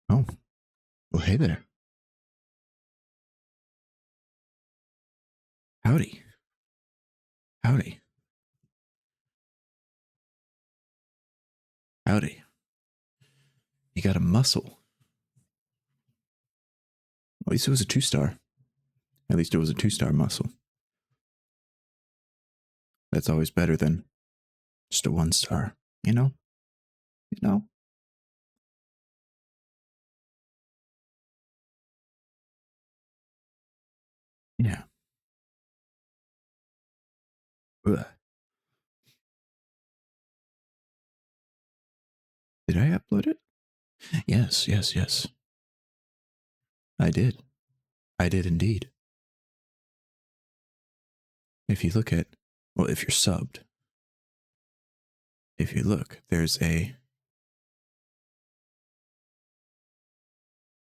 Oh, well, hey there. Howdy. Howdy. Howdy. You got a muscle. At least it was a 2-star. At least it was a 2-star muscle. That's always better than just a 1-star, you know? You know? Yeah. Ugh. Did I upload it? Yes, yes, yes. I did. I did indeed. If you look at, well, if you're subbed, if you look, there's a,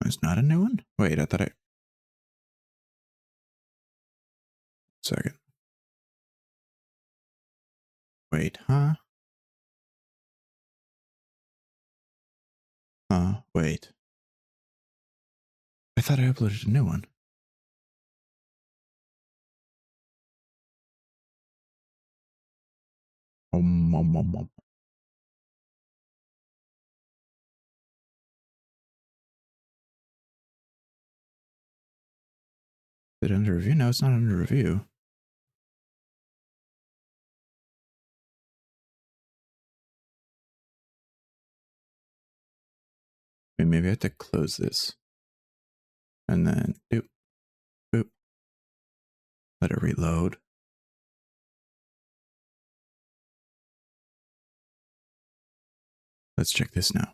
it's not a new one? Wait, I thought I, second. Wait, huh? Wait. I thought I uploaded a new one. Is it under review? No, it's not under review. Wait, maybe I have to close this. And then, doop, boop. Let it reload. Let's check this now.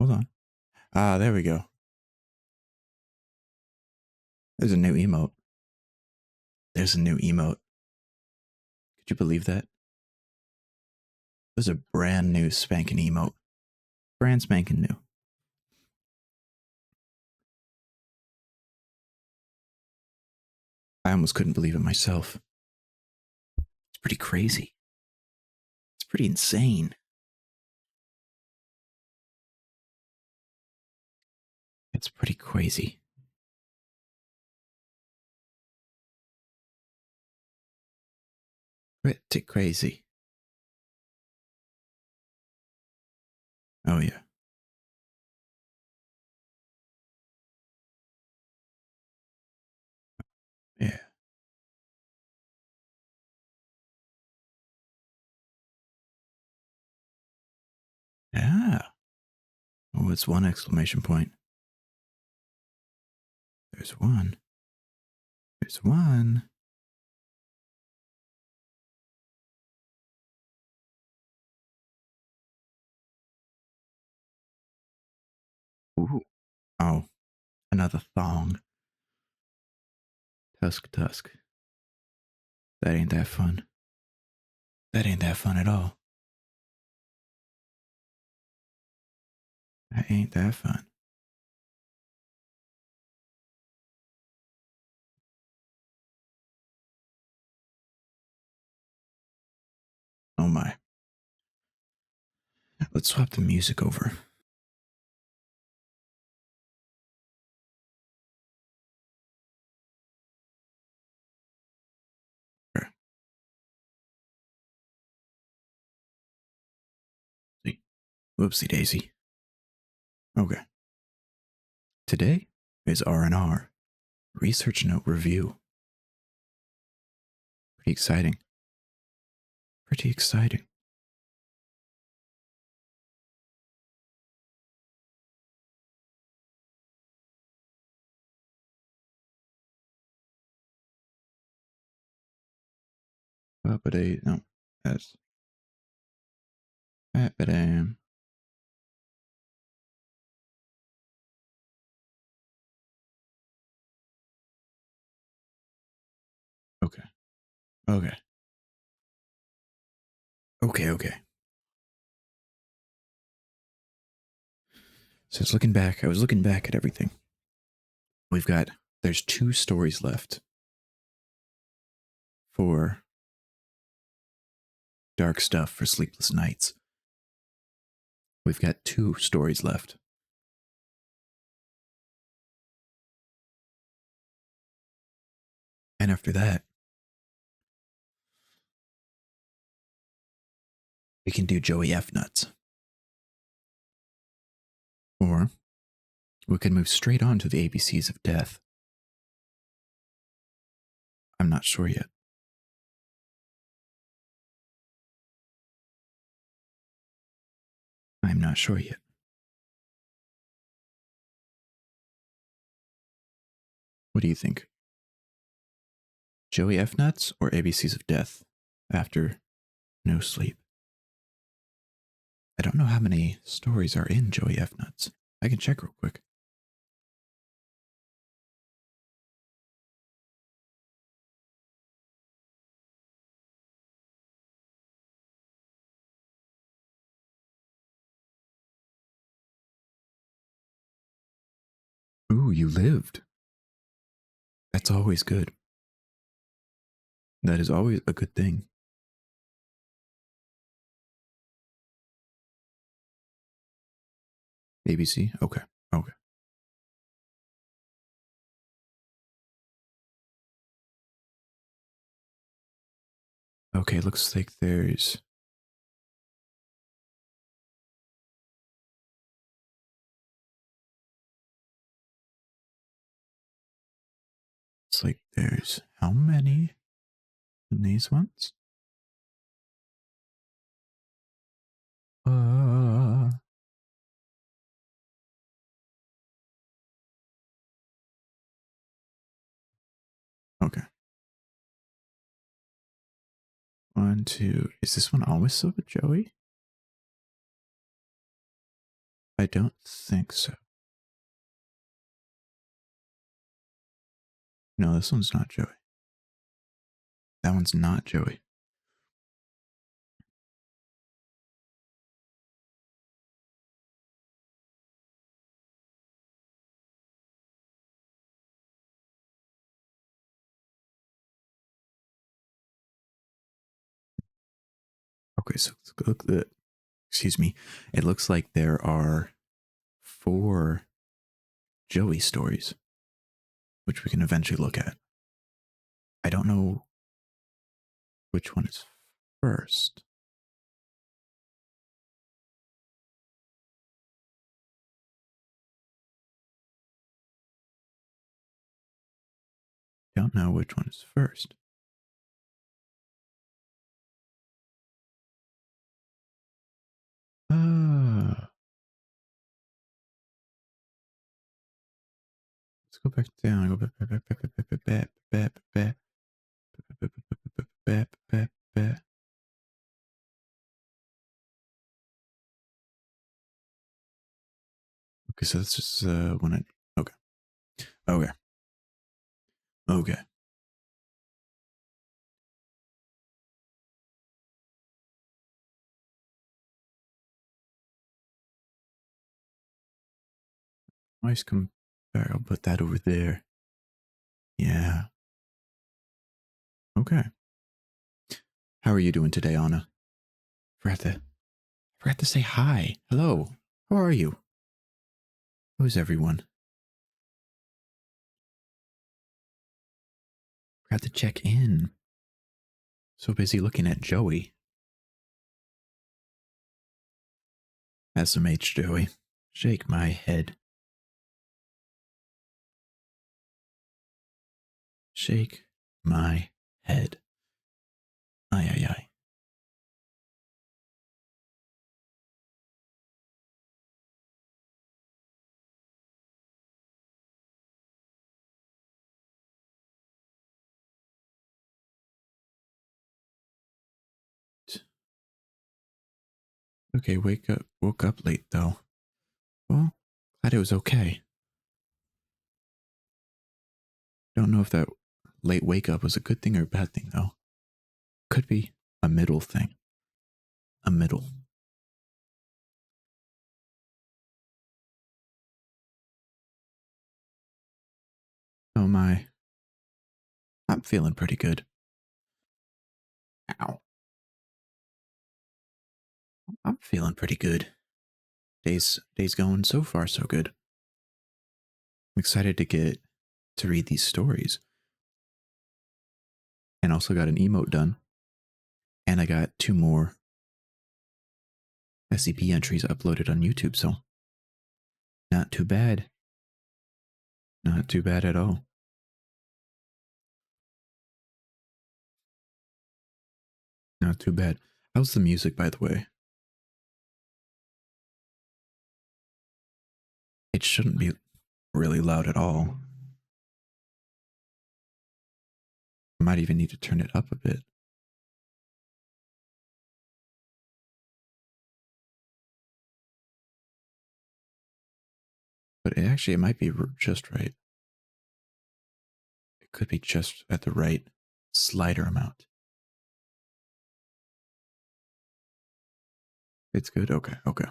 Hold on. Ah, there we go. There's a new emote. There's a new emote. Could you believe that? There's a brand new spanking emote. Brand spanking new. I almost couldn't believe it myself. It's pretty crazy. It's pretty insane. It's pretty crazy. Pretty crazy. Oh, yeah. Yeah. Yeah. Oh, it's one exclamation point. There's one. There's one. Ooh. Oh, another thong. Tusk, tusk. That ain't that fun. That ain't that fun at all. That ain't that fun. Oh my. Let's swap the music over. Okay. See. Whoopsie daisy. Okay. Today is RNR, Research Note Review. Pretty exciting. Pretty exciting. No, that's Ba-ba-dam. Okay. Okay. Okay, okay. So I was looking back at everything. There's 2 stories left for Dark Stuff for Sleepless Nights. We've got 2 stories left And after that, we can do Joey F nuts. Or we can move straight on to the ABCs of death. I'm not sure yet. I'm not sure yet. What do you think? Joey F nuts or ABCs of death after no sleep? I don't know how many stories are in Joey F nuts. I can check real quick. Ooh, you lived. That's always good. That is always a good thing. ABC? Okay. Okay. Okay, looks like there's... It's like there's how many in these ones? Okay. 1, 2. Is this one always still with Joey? I don't think so. No, this one's not Joey. That one's not Joey. Okay, so let's look at... Excuse me. It looks like there are 4 Joey stories, which we can eventually look at. I don't know which one is first. Don't know which one is first. Let's go back down. Go back. Okay, so that's just when I... Okay. Okay. Nice compare. I'll put that over there. Yeah. Okay. How are you doing today, Anna? Forgot to say hi. Hello. How are you? How's everyone? Forgot to check in. So busy looking at Joey. SMH Joey. Shake my head. Shake my head. Ay. Okay, woke up late though. Well, glad it was okay. Don't know if that late wake up was a good thing or a bad thing though. Could be a middle thing. A middle. Oh my. I'm feeling pretty good. Ow. I'm feeling pretty good. Day's going so far so good. I'm excited to get to read these stories. And also got an emote done. And I got 2 more SCP entries uploaded on YouTube, so not too bad. Not too bad at all. Not too bad. How's the music, by the way? It shouldn't be really loud at all. I might even need to turn it up a bit. But it might be just right. It could be just at the right slider amount. It's good? Okay, okay.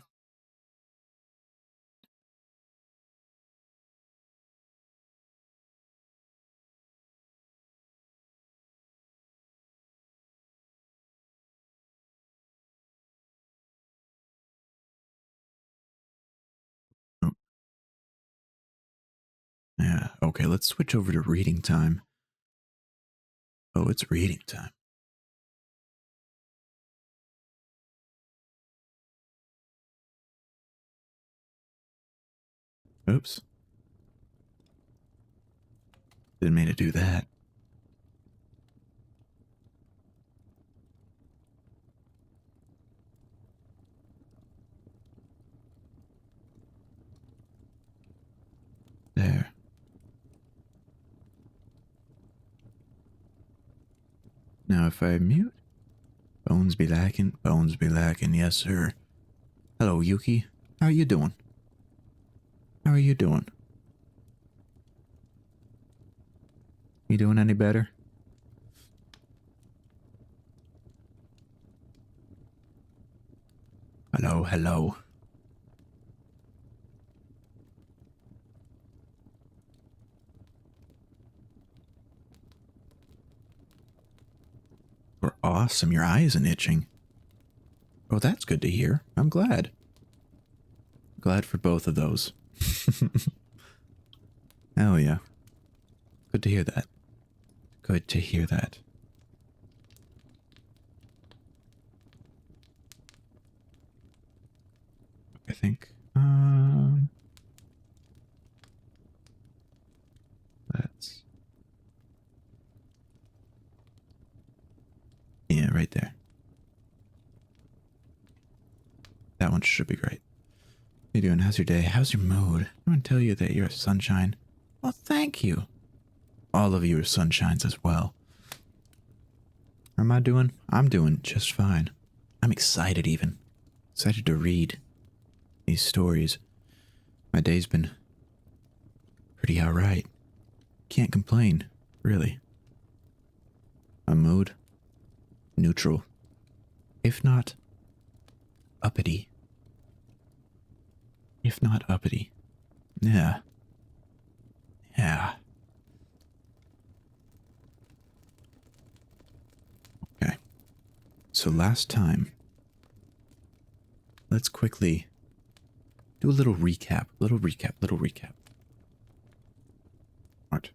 Oh. Yeah, okay, let's switch over to reading time. Oh, it's reading time. Oops. Didn't mean to do that. There. Now if I mute, bones be lacking, yes sir. Hello Yuki, how are you doing? How are you doing? You doing any better? Hello, hello. You're awesome, your eye isn't itching. Oh, that's good to hear. I'm glad. Glad for both of those. Hell yeah. Good to hear that. Good to hear that. I think, let's... Yeah, right there. That one should be great. How you doing? How's your day? How's your mood? I want to tell you that you're a sunshine. Well, thank you. All of you are sunshines as well. How am I doing? I'm doing just fine. I'm excited even. Excited to read these stories. My day's been pretty alright. Can't complain, really. My mood? Neutral. If not uppity. If not uppity. Yeah. Yeah. Okay. So last time, let's quickly do a little recap. Little recap. Right.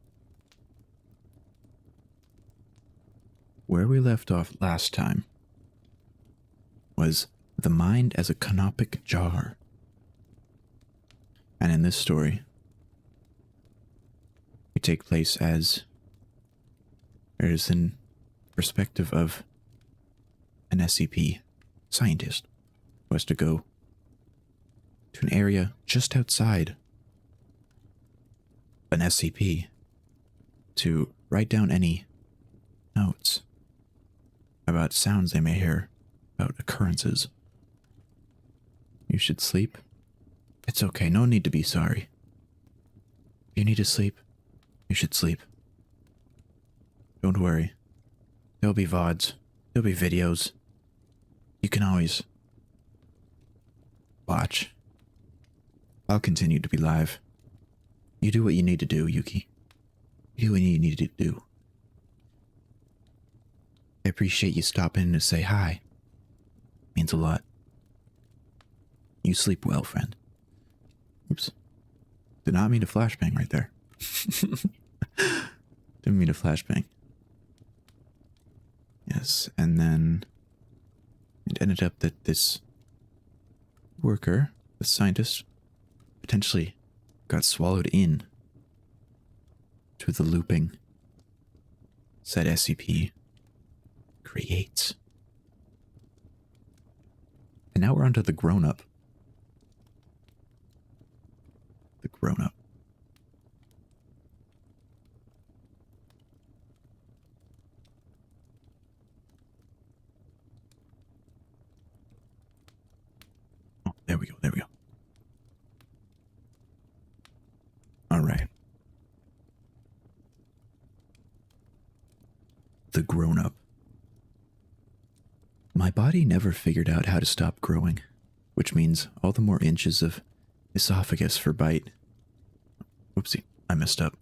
Where we left off last time was the mind as a canopic jar. And in this story, we take place as there is an perspective of an SCP scientist who has to go to an area just outside an SCP to write down any notes about sounds they may hear, about occurrences. You should sleep. It's okay, no need to be sorry. If you need to sleep, you should sleep. Don't worry. There'll be VODs. There'll be videos. You can always watch. I'll continue to be live. You do what you need to do, Yuki. You do what you need to do. I appreciate you stopping in to say hi. Means a lot. You sleep well, friend. Oops. Did not mean to flashbang right there. Didn't mean to flashbang. process, and then it ended up that this worker, the scientist, potentially got swallowed in to the looping said SCP creates. And now we're onto the grown-up. The grown-up. Oh, there we go, there we go. All right. The grown-up. My body never figured out how to stop growing, which means all the more inches of esophagus for bite. Whoopsie, I messed up.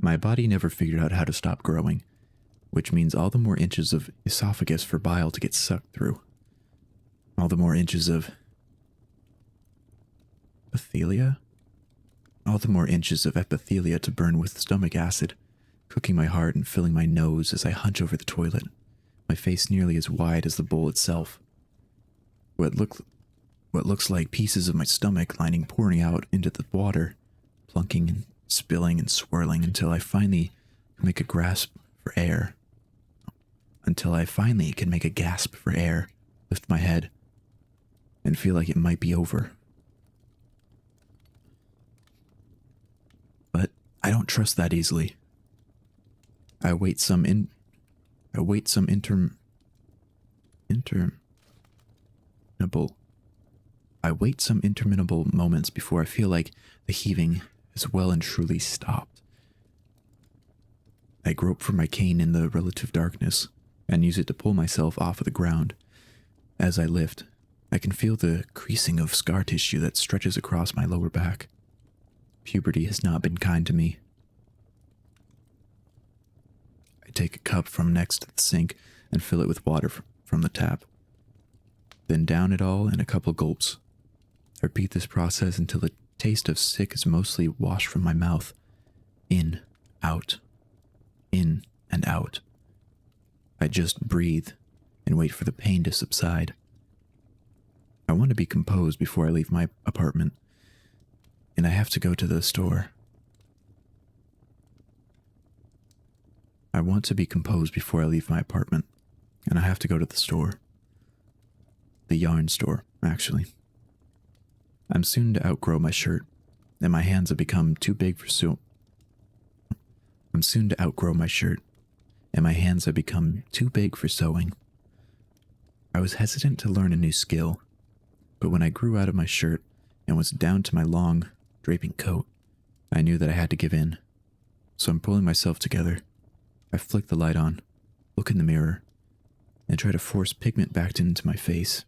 My body never figured out how to stop growing, which means all the more inches of esophagus for bile to get sucked through. All the more inches of epithelia? All the more inches of epithelia to burn with stomach acid, cooking my heart and filling my nose as I hunch over the toilet, my face nearly as wide as the bowl itself. What looks like pieces of my stomach lining pouring out into the water, plunking and spilling and swirling until I finally make a grasp for air. Until I finally can make a gasp for air, lift my head, and feel like it might be over. But I don't trust that easily. I wait some interminable moments before I feel like the heaving has well and truly stopped. I grope for my cane in the relative darkness and use it to pull myself off of the ground. As I lift, I can feel the creasing of scar tissue that stretches across my lower back. Puberty has not been kind to me. I take a cup from next to the sink and fill it with water from the tap. Then down it all in a couple gulps. I repeat this process until the taste of sick is mostly washed from my mouth. In, out. In and out. I just breathe and wait for the pain to subside. I want to be composed before I leave my apartment, and I have to go to the store. I want to be composed before I leave my apartment, and I have to go to the store. The yarn store, actually. I'm soon to outgrow my shirt, and my hands have become too big for sewing. I'm soon to outgrow my shirt, and my hands have become too big for sewing. I was hesitant to learn a new skill, but when I grew out of my shirt and was down to my long, draping coat, I knew that I had to give in. So I'm pulling myself together. I flick the light on, look in the mirror, and try to force pigment back into my face.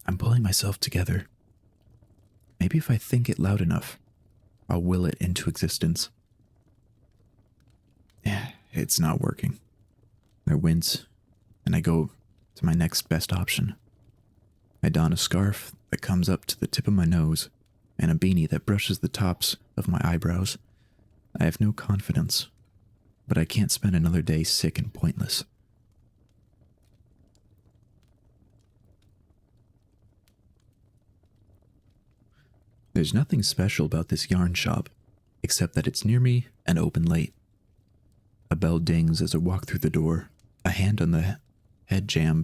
I'm pulling myself together. Maybe if I think it loud enough, I'll will it into existence. It's not working. I wince, and I go to my next best option. I don a scarf that comes up to the tip of my nose, and a beanie that brushes the tops of my eyebrows. I have no confidence, but I can't spend another day sick and pointless. There's nothing special about this yarn shop, except that it's near me and open late. A bell dings as I walk through the door, a hand on the head jam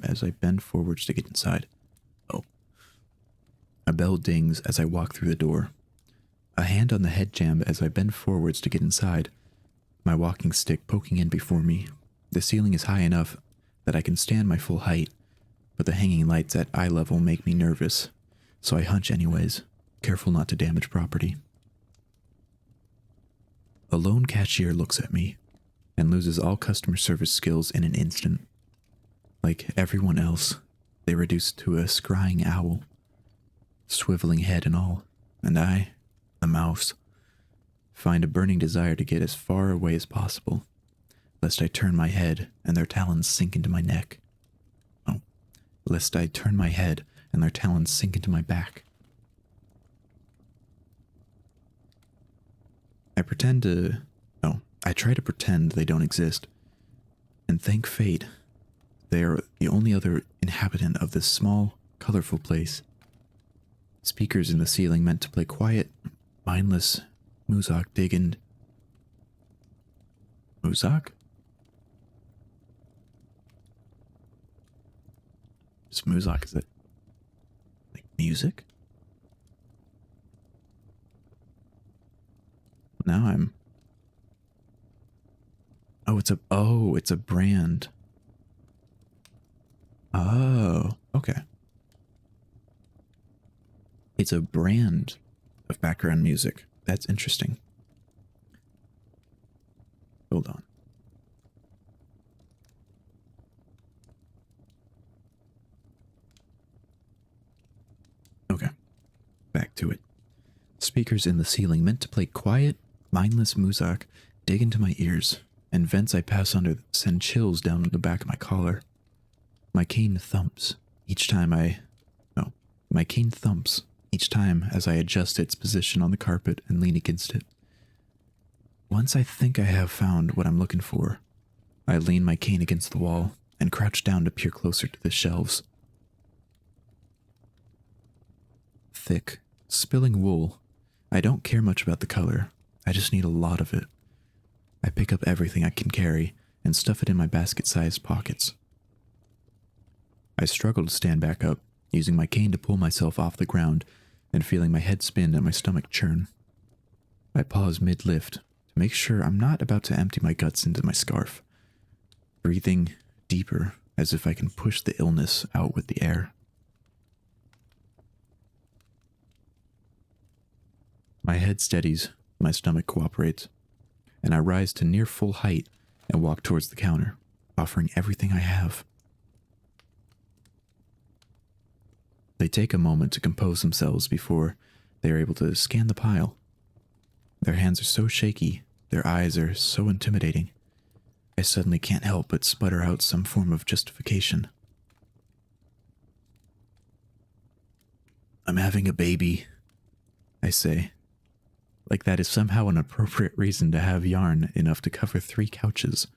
as I bend forwards to get inside. A bell dings as I walk through the door. A hand on the head jam as I bend forwards to get inside, my walking stick poking in before me. The ceiling is high enough that I can stand my full height, but the hanging lights at eye level make me nervous, so I hunch anyways, careful not to damage property. A lone cashier looks at me and loses all customer service skills in an instant. Like everyone else, they reduce to a scrying owl, swiveling head and all, and I, the mouse, find a burning desire to get as far away as possible, lest I turn my head and their talons sink into my neck. Lest I turn my head and their talons sink into my back. I try to pretend they don't exist. And thank fate, they are the only other inhabitant of this small, colorful place. Speakers in the ceiling meant to play quiet, mindless Muzak digging. Muzak? Just Muzak, is it? Like music? Now I'm... it's a brand. Oh, okay. It's a brand of background music. That's interesting. Hold on. Okay, back to it. Speakers in the ceiling meant to play quiet, mindless Muzak dig into my ears, and vents I pass under send chills down the back of my collar. My cane thumps each time as I adjust its position on the carpet and lean against it. Once I think I have found what I'm looking for, I lean my cane against the wall and crouch down to peer closer to the shelves. Thick, spilling wool. I don't care much about the color. I just need a lot of it. I pick up everything I can carry and stuff it in my basket-sized pockets. I struggle to stand back up, using my cane to pull myself off the ground and feeling my head spin and my stomach churn. I pause mid-lift to make sure I'm not about to empty my guts into my scarf, breathing deeper as if I can push the illness out with the air. My head steadies, my stomach cooperates, and I rise to near full height and walk towards the counter, offering everything I have. They take a moment to compose themselves before they are able to scan the pile. Their hands are so shaky, their eyes are so intimidating. I suddenly can't help but sputter out some form of justification. I'm having a baby, I say. Like that is somehow an appropriate reason to have yarn enough to cover 3 couches.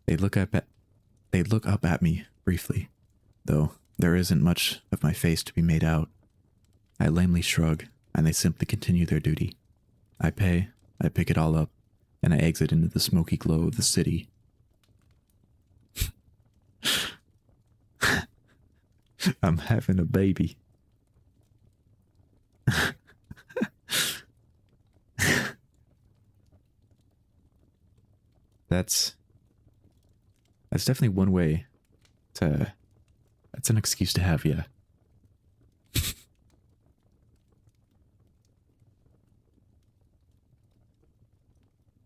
They look up at me briefly, though there isn't much of my face to be made out. I lamely shrug, and they simply continue their duty. I pay, I pick it all up, and I exit into the smoky glow of the city. I'm having a baby. That's definitely one way to... That's an excuse to have, yeah.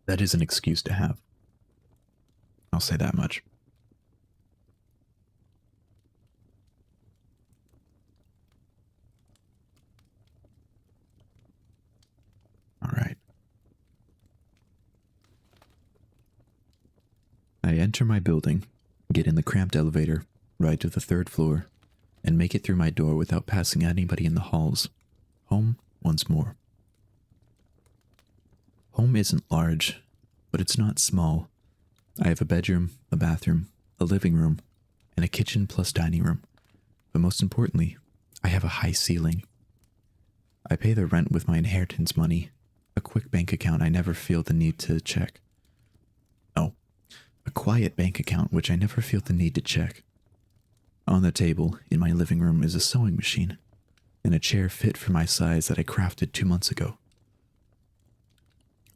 That is an excuse to have. I'll say that much. All right. I enter my building, get in the cramped elevator, ride to the 3rd floor, and make it through my door without passing anybody in the halls. Home once more. Home isn't large, but it's not small. I have a bedroom, a bathroom, a living room, and a kitchen plus dining room. But most importantly, I have a high ceiling. I pay the rent with my inheritance money, a quick bank account I never feel the need to check. Oh, a quiet bank account which I never feel the need to check. On the table in my living room is a sewing machine and a chair fit for my size that I crafted 2 months ago.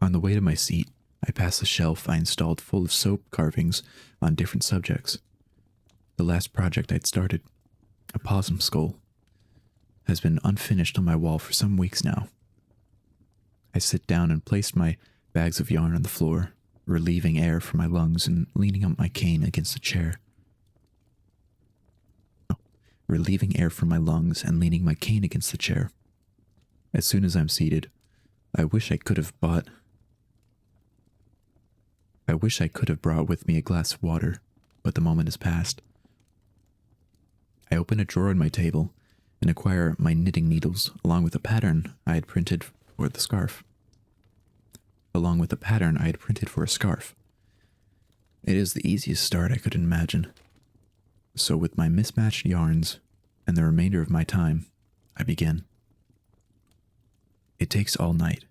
On the way to my seat, I pass a shelf I installed full of soap carvings on different subjects. The last project I'd started, a possum skull, has been unfinished on my wall for some weeks now. I sit down and place my bags of yarn on the floor, relieving air from my lungs and leaning up my cane against the chair. Relieving air from my lungs and leaning my cane against the chair. As soon as I'm seated, I wish I could have brought with me a glass of water, but the moment has passed. I open a drawer in my table and acquire my knitting needles along with a pattern I had printed for the scarf. along with a pattern I had printed for a scarf. It is the easiest start I could imagine. So with my mismatched yarns and the remainder of my time, I begin. It takes all night,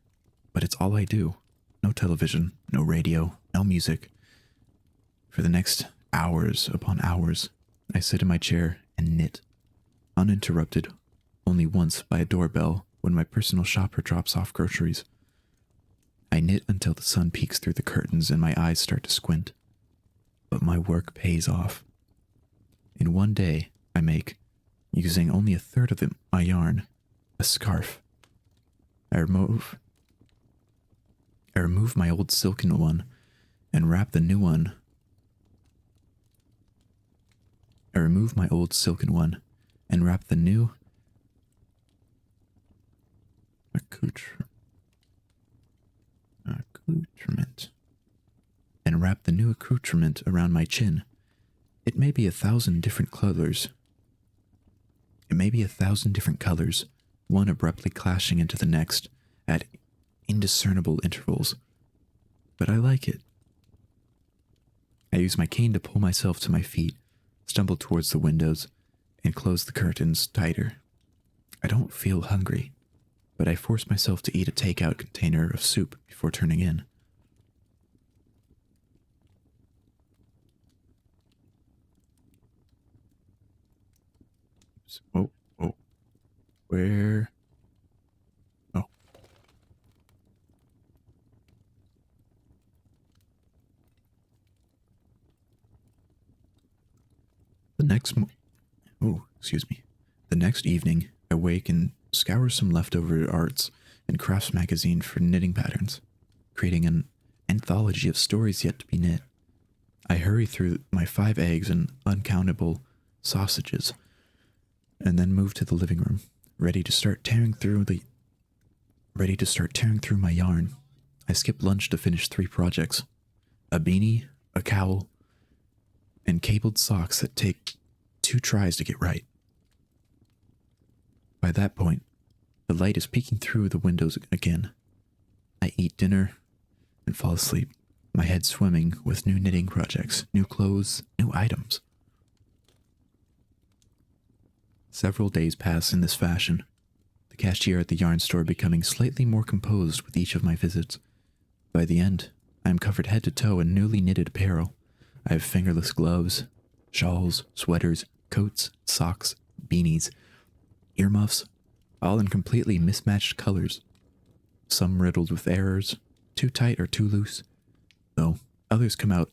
but it's all I do. No television, no radio, no music. For the next hours upon hours, I sit in my chair and knit, uninterrupted, only once by a doorbell when my personal shopper drops off groceries. I knit until the sun peeks through the curtains and my eyes start to squint. But my work pays off. In one day, I make, using only a third of my yarn, a scarf. I remove my old silken one and wrap the new one. I remove my old silken one and wrap the new accoutrement around my chin. It may be 1,000 different colors. One abruptly clashing into the next at indiscernible intervals. But I like it. I use my cane to pull myself to my feet, stumble towards the windows, and close the curtains tighter. I don't feel hungry, but I force myself to eat a takeout container of soup before turning in. Oh, where? Oh. The next evening, I wake and scour some leftover arts and crafts magazine for knitting patterns, creating an anthology of stories yet to be knit. I hurry through my 5 eggs and uncountable sausages, and then move to the living room, ready to start tearing through my yarn. I skip lunch to finish 3 projects: a beanie, a cowl, and cabled socks that take 2 tries to get right. By that point, the light is peeking through the windows again. I eat dinner and fall asleep, my head swimming with new knitting projects, new clothes, new items. Several days pass in this fashion, the cashier at the yarn store becoming slightly more composed with each of my visits. By the end, I am covered head to toe in newly knitted apparel. I have fingerless gloves, shawls, sweaters, coats, socks, beanies, earmuffs, all in completely mismatched colors. Some riddled with errors, too tight or too loose, though others come out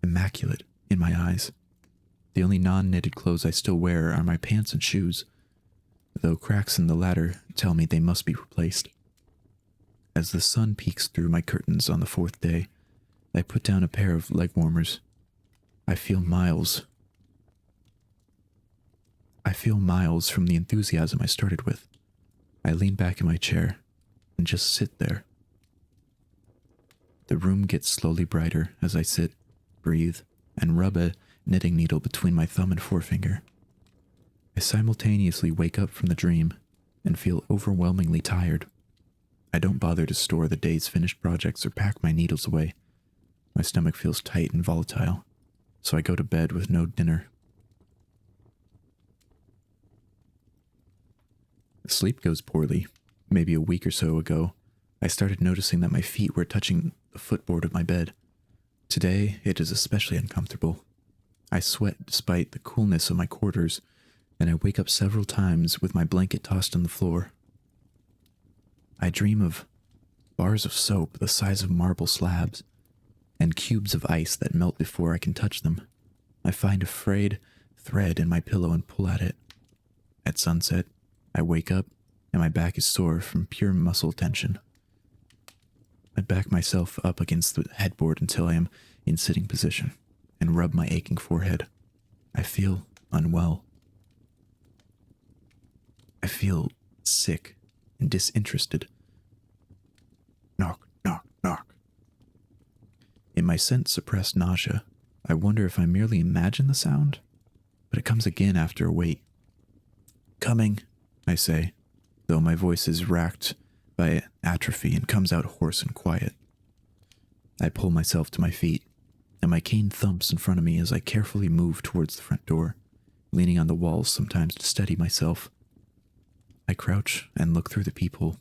immaculate in my eyes. The only non-knitted clothes I still wear are my pants and shoes, though cracks in the latter tell me they must be replaced. As the sun peeks through my curtains on the 4th day, I put down a pair of leg warmers. I feel miles from the enthusiasm I started with. I lean back in my chair and just sit there. The room gets slowly brighter as I sit, breathe, and rub a knitting needle between my thumb and forefinger. I simultaneously wake up from the dream and feel overwhelmingly tired. I don't bother to store the day's finished projects or pack my needles away. My stomach feels tight and volatile, so I go to bed with no dinner. Sleep goes poorly. Maybe a week or so ago, I started noticing that my feet were touching the footboard of my bed. Today, it is especially uncomfortable. I sweat despite the coolness of my quarters, and I wake up several times with my blanket tossed on the floor. I dream of bars of soap the size of marble slabs, and cubes of ice that melt before I can touch them. I find a frayed thread in my pillow and pull at it. At sunset, I wake up, and my back is sore from pure muscle tension. I back myself up against the headboard until I am in sitting position, and rub my aching forehead. I feel unwell. I feel sick and disinterested. Knock, knock, knock. In my scent-suppressed nausea, I wonder if I merely imagine the sound, but it comes again after a wait. Coming, I say, though my voice is racked by atrophy and comes out hoarse and quiet. I pull myself to my feet, and my cane thumps in front of me as I carefully move towards the front door, leaning on the walls sometimes to steady myself. I crouch and look through the peephole.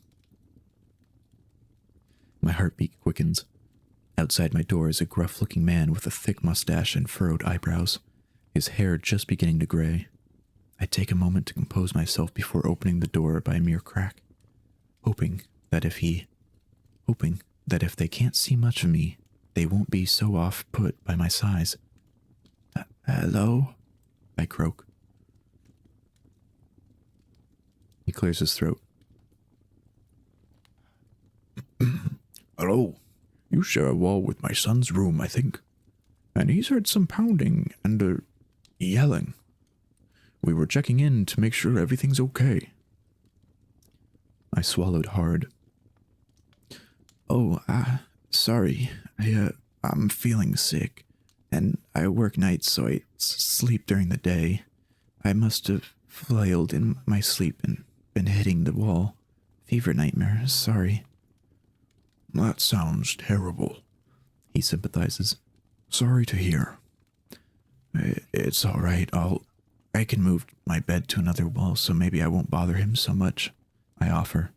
My heartbeat quickens. Outside my door is a gruff-looking man with a thick mustache and furrowed eyebrows, his hair just beginning to gray. I take a moment to compose myself before opening the door by a mere crack, hoping that if they can't see much of me, they won't be so off-put by my size. Hello? I croak. He clears his throat. Hello. You share a wall with my son's room, I think. And he's heard some pounding and, yelling. We were checking in to make sure everything's okay. I swallowed hard. Oh, sorry. I'm feeling sick, and I work nights, so I sleep during the day. I must have flailed in my sleep and been hitting the wall. Fever nightmare, sorry. That sounds terrible, he sympathizes. Sorry to hear. It's all right. I can move my bed to another wall, so maybe I won't bother him so much, I offer.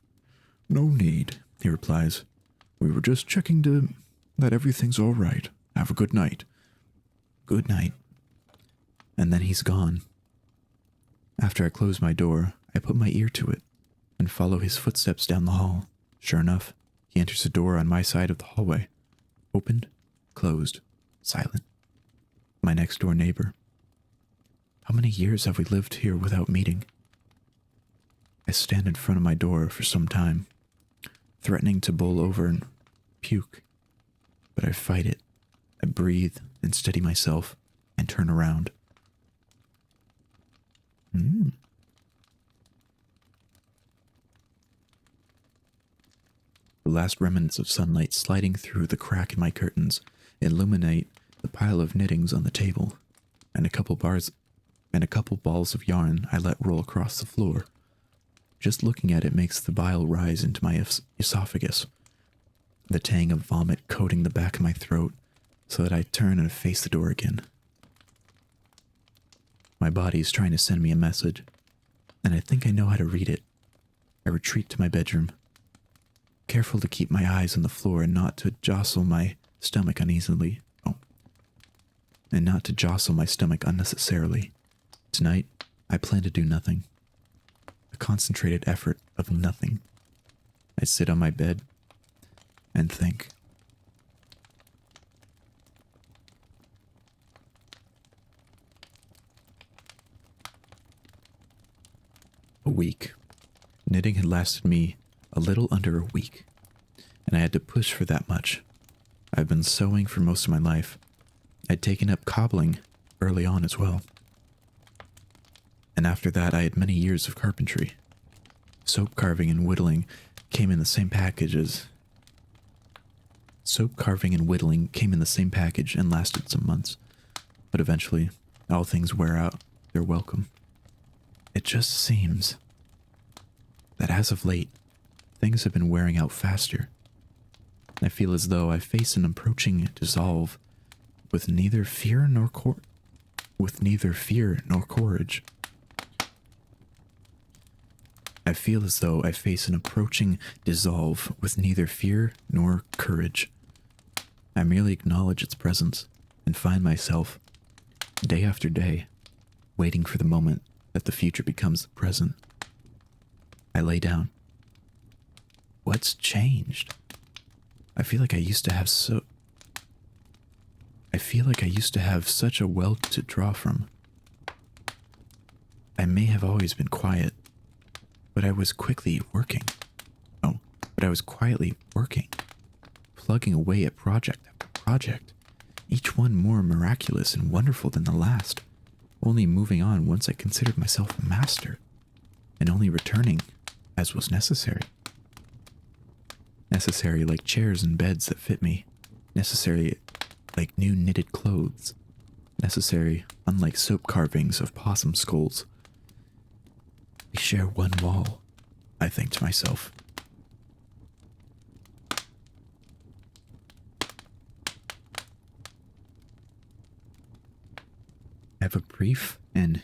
No need, he replies. We were just checking that everything's all right. Have a good night. Good night. And then he's gone. After I close my door, I put my ear to it and follow his footsteps down the hall. Sure enough, he enters the door on my side of the hallway. Opened, closed, silent. My next door neighbor. How many years have we lived here without meeting? I stand in front of my door for some time, threatening to bowl over and puke. But I fight it. I breathe and steady myself and turn around. The last remnants of sunlight sliding through the crack in my curtains illuminate the pile of knittings on the table and a couple balls of yarn I let roll across the floor. Just looking at it makes the bile rise into my esophagus, the tang of vomit coating the back of my throat so that I turn and face the door again. My body's trying to send me a message, and I think I know how to read it. I retreat to my bedroom, careful to keep my eyes on the floor and not to jostle my stomach uneasily. And not to jostle my stomach unnecessarily. Tonight, I plan to do nothing. A concentrated effort of nothing. I sit on my bed and think. A week. Knitting had lasted me a little under a week, and I had to push for that much. I've been sewing for most of my life. I'd taken up cobbling early on as well. And after that, I had many years of carpentry. Soap carving and whittling came in the same package and lasted some months. But eventually, all things wear out their welcome. It just seems that as of late, things have been wearing out faster. I feel as though I face an approaching dissolve with neither fear nor courage. I feel as though I face an approaching dissolve with neither fear nor courage. I merely acknowledge its presence and find myself, day after day, waiting for the moment that the future becomes the present. I lay down. What's changed? I feel like I used to have such a well to draw from. I may have always been quiet, but I was quietly working, plugging away at project after project, each one more miraculous and wonderful than the last, only moving on once I considered myself a master, and only returning as was necessary. Necessary like chairs and beds that fit me, necessary like new knitted clothes, necessary unlike soap carvings of possum skulls. We share one wall, I think to myself. I have a brief and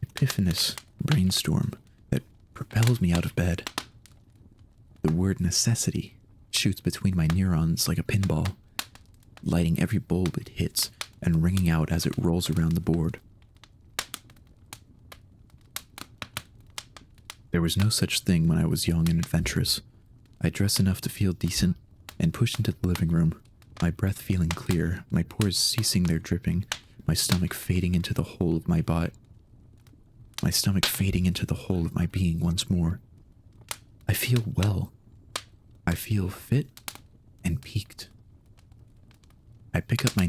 epiphanous brainstorm that propels me out of bed. The word necessity shoots between my neurons like a pinball, lighting every bulb it hits and ringing out as it rolls around the board. There was no such thing when I was young and adventurous. I dressed enough to feel decent and pushed into the living room, my breath feeling clear, my pores ceasing their dripping, my stomach fading into the whole of my body. My stomach fading into the whole of my being once more. I feel well. I feel fit and peaked. I pick up my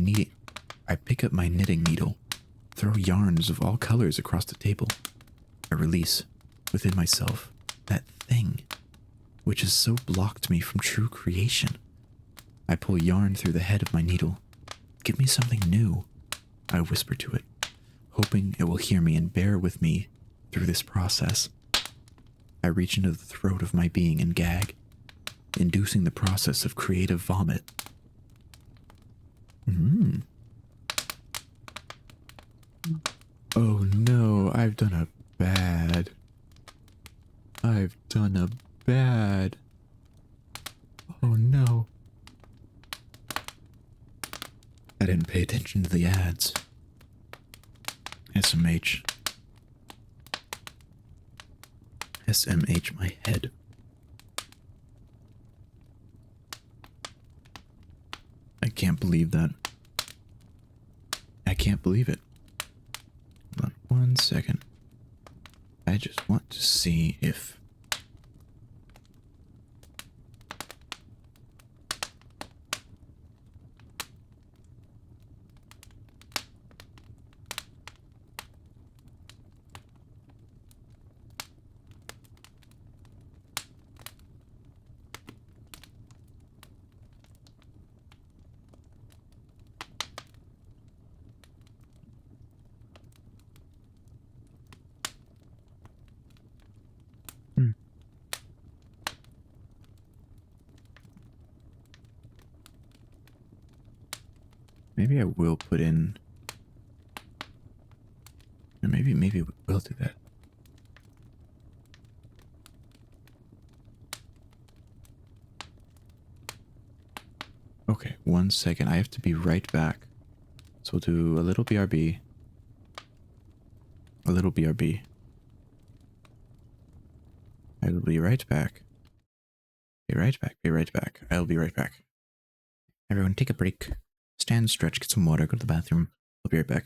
knitting needle, throw yarns of all colors across the table. I release, within myself, that thing which has so blocked me from true creation. I pull yarn through the head of my needle. Give me something new, I whisper to it, hoping it will hear me and bear with me through this process. I reach into the throat of my being and gag, inducing the process of creative vomit. Oh no, I've done a bad. Oh no. I didn't pay attention to the ads. SMH. SMH my head. I can't believe that. I can't believe it. Hold on 1 second. I just want to see if... Maybe I will put in... Or maybe we'll do that. Okay, 1 second. I have to be right back. So we'll do a little BRB. A little BRB. I will be right back. Be right back. Be right back. I'll be right back. Everyone take a break. Stand, stretch, get some water, go to the bathroom. I'll be right back.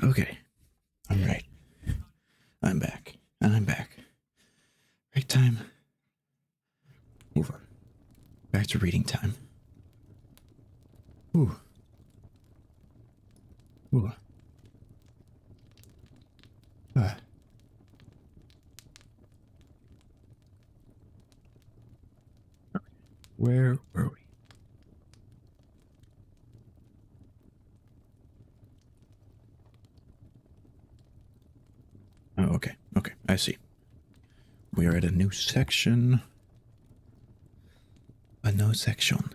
Okay. All right. I'm back. And I'm back. Break time. Over. Back to reading time. Ooh. Ooh. Uh. Where were we? Oh, okay. Okay, I see. We are at a new section. A no section.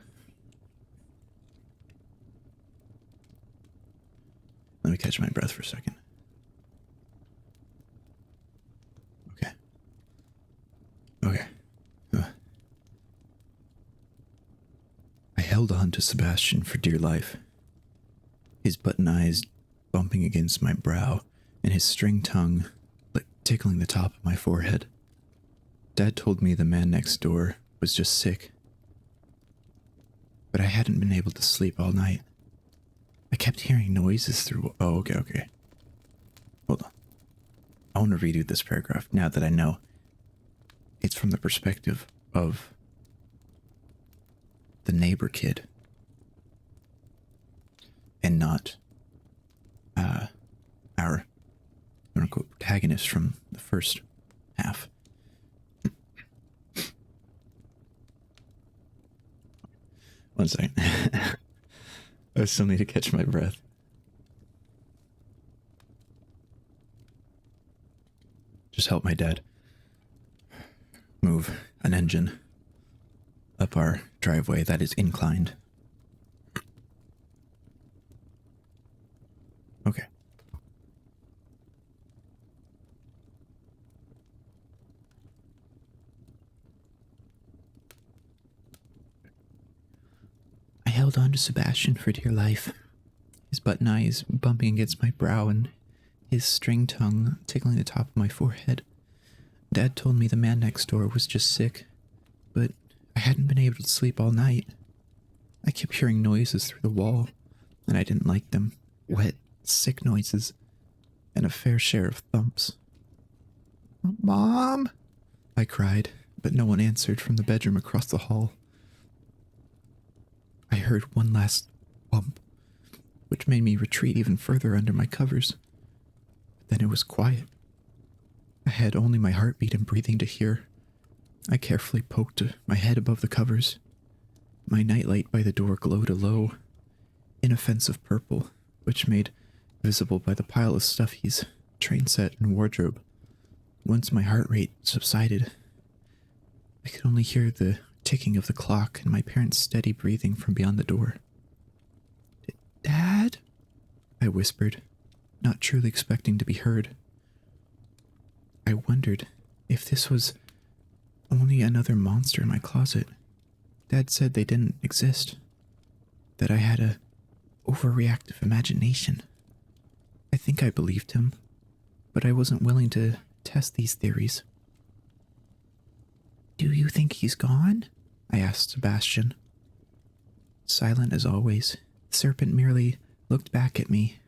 Let me catch my breath for a second. Okay. Okay. I held on to Sebastian for dear life. His button eyes bumping against my brow, and his string tongue tickling the top of my forehead. Dad told me the man next door was just sick, but I hadn't been able to sleep all night. I kept hearing noises through... Oh, okay. Hold on. I want to redo this paragraph now that I know it's from the perspective of the neighbor kid and not our quote-unquote protagonist from the first half. One second. I still need to catch my breath. Just help my dad move an engine up our driveway that is inclined. Okay. I held on to Sebastian for dear life, his button eyes bumping against my brow and his string tongue tickling the top of my forehead. Dad told me the man next door was just sick, but I hadn't been able to sleep all night. I kept hearing noises through the wall, and I didn't like them. Wet, sick noises, and a fair share of thumps. "Mom!" I cried, but no one answered from the bedroom across the hall. I heard one last bump, which made me retreat even further under my covers. Then it was quiet. I had only my heartbeat and breathing to hear. I carefully poked my head above the covers. My nightlight by the door glowed a low, inoffensive purple, which made visible by the pile of stuffies, train set, and wardrobe. Once my heart rate subsided, I could only hear the ticking of the clock and my parents' steady breathing from beyond the door. "Dad?" I whispered, not truly expecting to be heard. I wondered if this was only another monster in my closet. Dad said they didn't exist, that I had a overreactive imagination. I think I believed him, but I wasn't willing to test these theories. "Do you think he's gone?" I asked Sebastian. Silent as always, the serpent merely looked back at me.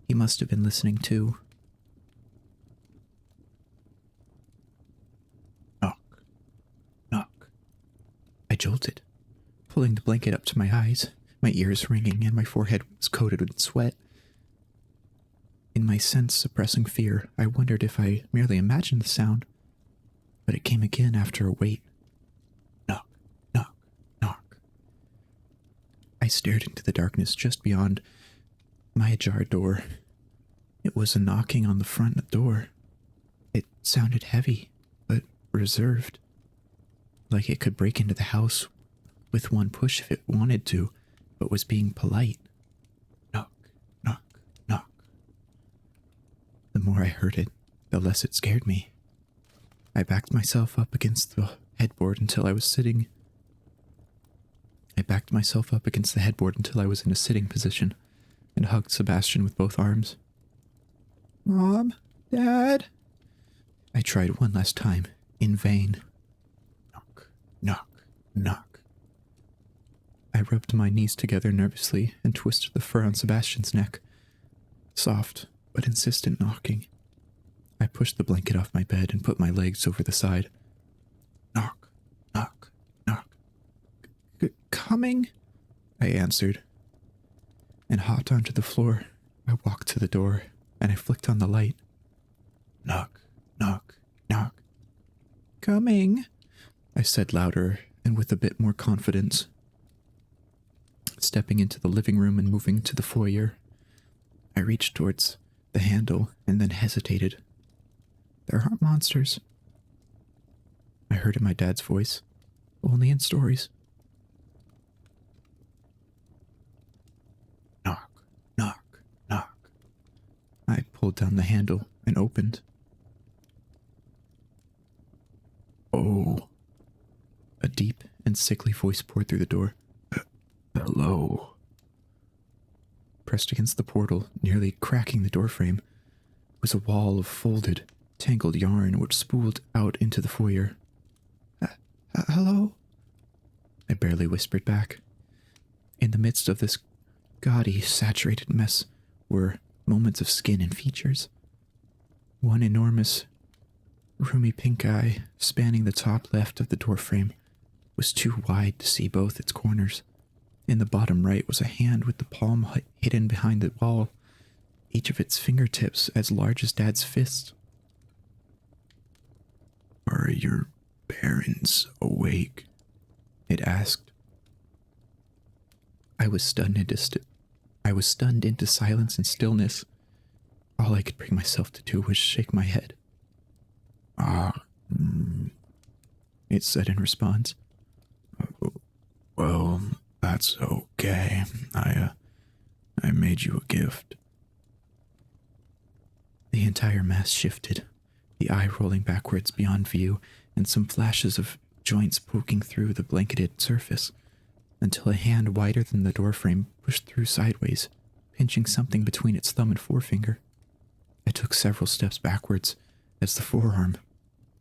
He must have been listening too. Knock. Knock. I jolted, pulling the blanket up to my eyes, my ears ringing and my forehead was coated with sweat. In my sense-suppressing fear, I wondered if I merely imagined the sound, but it came again after a wait. Knock, knock, knock. I stared into the darkness just beyond my ajar door. It was a knocking on the front door. It sounded heavy, but reserved, like it could break into the house with one push if it wanted to, but was being polite. Knock, knock, knock. The more I heard it, the less it scared me. I backed myself up against the headboard until I was sitting. I backed myself up against the headboard until I was in a sitting position and hugged Sebastian with both arms. "Mom? Dad?" I tried one last time, in vain. Knock, knock, knock. I rubbed my knees together nervously and twisted the fur on Sebastian's neck, Soft, but insistent knocking. I pushed the blanket off my bed and put my legs over the side. Knock, knock, knock. Coming? I answered, and hopped onto the floor. I walked to the door, and I flicked on the light. Knock, knock, knock. Coming, I said louder and with a bit more confidence. Stepping into the living room and moving to the foyer, I reached towards the handle and then hesitated. There aren't monsters, I heard in my dad's voice. Only in stories. Knock, knock, knock. I pulled down the handle and opened. Oh. A deep and sickly voice poured through the door. Hello. Pressed against the portal, nearly cracking the doorframe, was a wall of folded, tangled yarn which spooled out into the foyer. Hello? I barely whispered back. In the midst of this gaudy, saturated mess were moments of skin and features. One enormous, roomy pink eye, spanning the top left of the doorframe, was too wide to see both its corners. In the bottom right was a hand with the palm hidden behind the wall, each of its fingertips as large as Dad's fist. Are your parents awake? It asked. I was stunned into silence and stillness. All I could bring myself to do was shake my head. It said in response. Well, that's okay. I made you a gift. The entire mass shifted, the eye rolling backwards beyond view, and some flashes of joints poking through the blanketed surface, until a hand wider than the doorframe pushed through sideways, pinching something between its thumb and forefinger. I took several steps backwards as the forearm,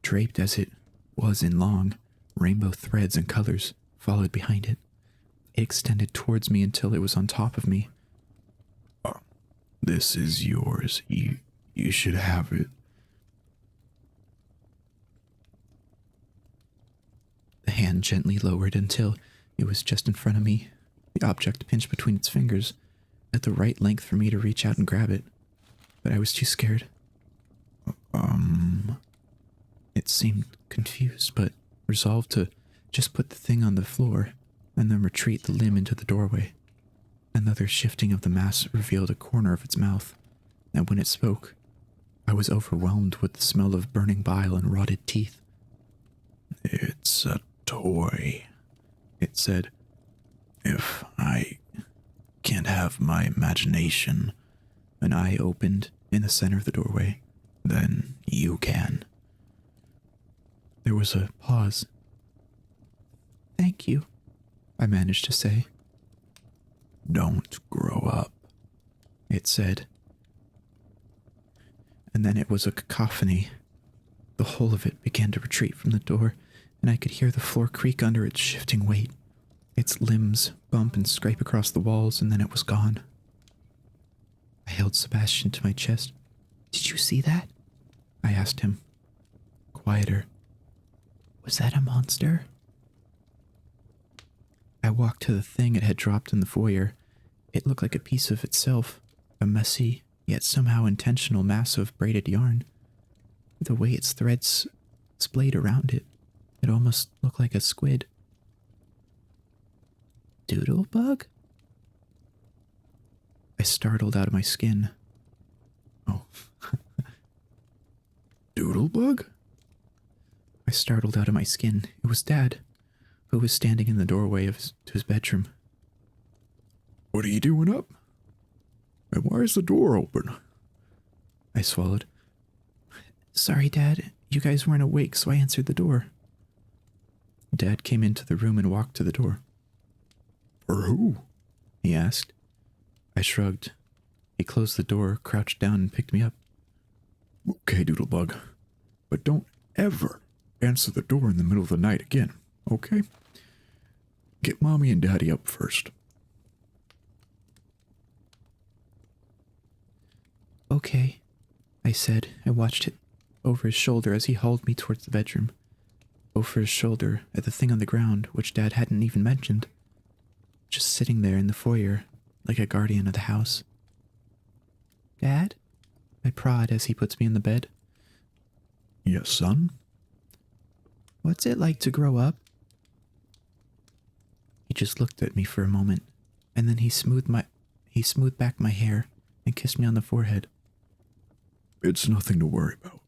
draped as it was in long, rainbow threads and colors, followed behind it. It extended towards me until it was on top of me. This is yours. You should have it. The hand gently lowered until it was just in front of me. The object pinched between its fingers, at the right length for me to reach out and grab it. But I was too scared. It seemed confused, but resolved to just put the thing on the floor and then retreat the limb into the doorway. Another shifting of the mass revealed a corner of its mouth, and when it spoke, I was overwhelmed with the smell of burning bile and rotted teeth. It's a toy, it said. If I can't have my imagination, an eye opened in the center of the doorway, then you can. There was a pause. Thank you, I managed to say. Don't grow up, it said. And then it was a cacophony. The whole of it began to retreat from the door, and I could hear the floor creak under its shifting weight. Its limbs bump and scrape across the walls, and then it was gone. I held Sebastian to my chest. Did you see that? I asked him. Quieter. Was that a monster? I walked to the thing it had dropped in the foyer. It looked like a piece of itself, a messy, yet somehow intentional mass of braided yarn. The way its threads splayed around it, it almost looked like a squid. Doodlebug? I startled out of my skin. Oh. Doodlebug? I startled out of my skin. It was Dad, who was standing in the doorway to his bedroom. What are you doing up? And why is the door open? I swallowed. Sorry, Dad. You guys weren't awake, so I answered the door. Dad came into the room and walked to the door. For who? He asked. I shrugged. He closed the door, crouched down, and picked me up. Okay, Doodlebug. But don't ever answer the door in the middle of the night again, okay? Get Mommy and Daddy up first. Okay, I said. I watched it over his shoulder as he hauled me towards the bedroom. Over his shoulder at the thing on the ground, which Dad hadn't even mentioned. Just sitting there in the foyer, like a guardian of the house. Dad? I prod as he puts me in the bed. Yes, son? What's it like to grow up? He just looked at me for a moment, and then he smoothed back my hair and kissed me on the forehead. It's nothing to worry about.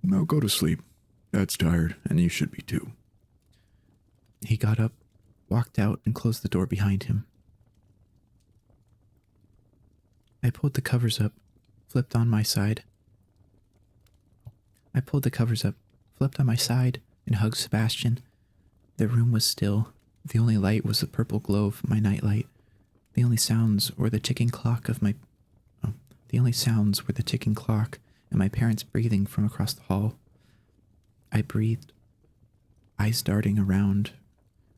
Now go to sleep. Dad's tired, and you should be too. He got up, walked out, and closed the door behind him. I pulled the covers up, flipped on my side. I pulled the covers up, flipped on my side, and hugged Sebastian. The room was still. The only light was the purple glow of my nightlight. The only sounds were the ticking clock and my parents breathing from across the hall. I breathed, eyes darting around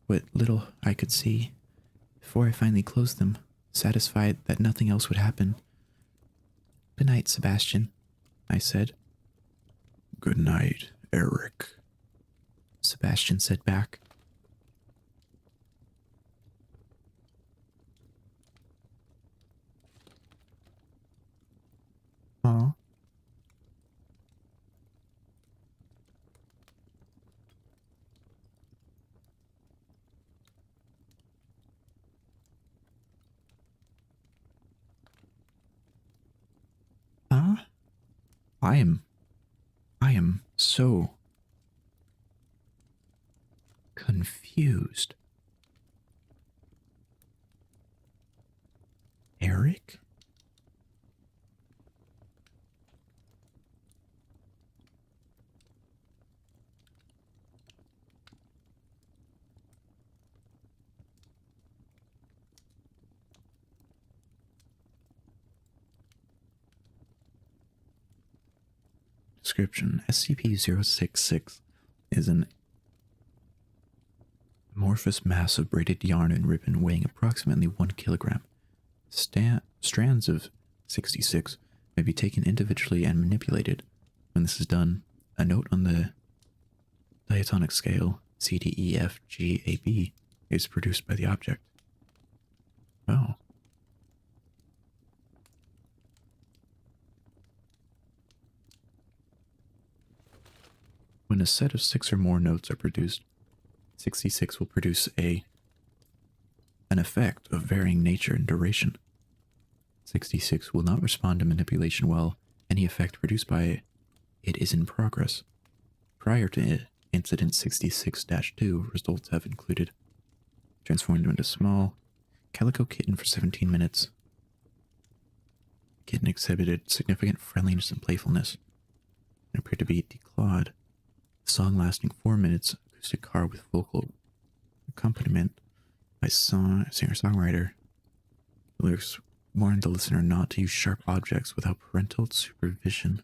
what little I could see, before I finally closed them, satisfied that nothing else would happen. Good night, Sebastian, I said. Good night, Eric, Sebastian said back. Aw. Huh? I am so confused. Eric? Description: SCP-066 is an amorphous mass of braided yarn and ribbon weighing approximately 1 kilogram. Strands of 66 may be taken individually and manipulated. When this is done, a note on the diatonic scale CDEFGAB is produced by the object. Oh. When a set of 6 or more notes are produced, 66 will produce an effect of varying nature and duration. 66 will not respond to manipulation while any effect produced by it is in progress. Prior to Incident 66-2, results have included transformed into a small calico kitten for 17 minutes. The kitten exhibited significant friendliness and playfulness and appeared to be declawed. The song lasting 4 minutes, acoustic car with vocal accompaniment by singer-songwriter. The lyrics warned the listener not to use sharp objects without parental supervision.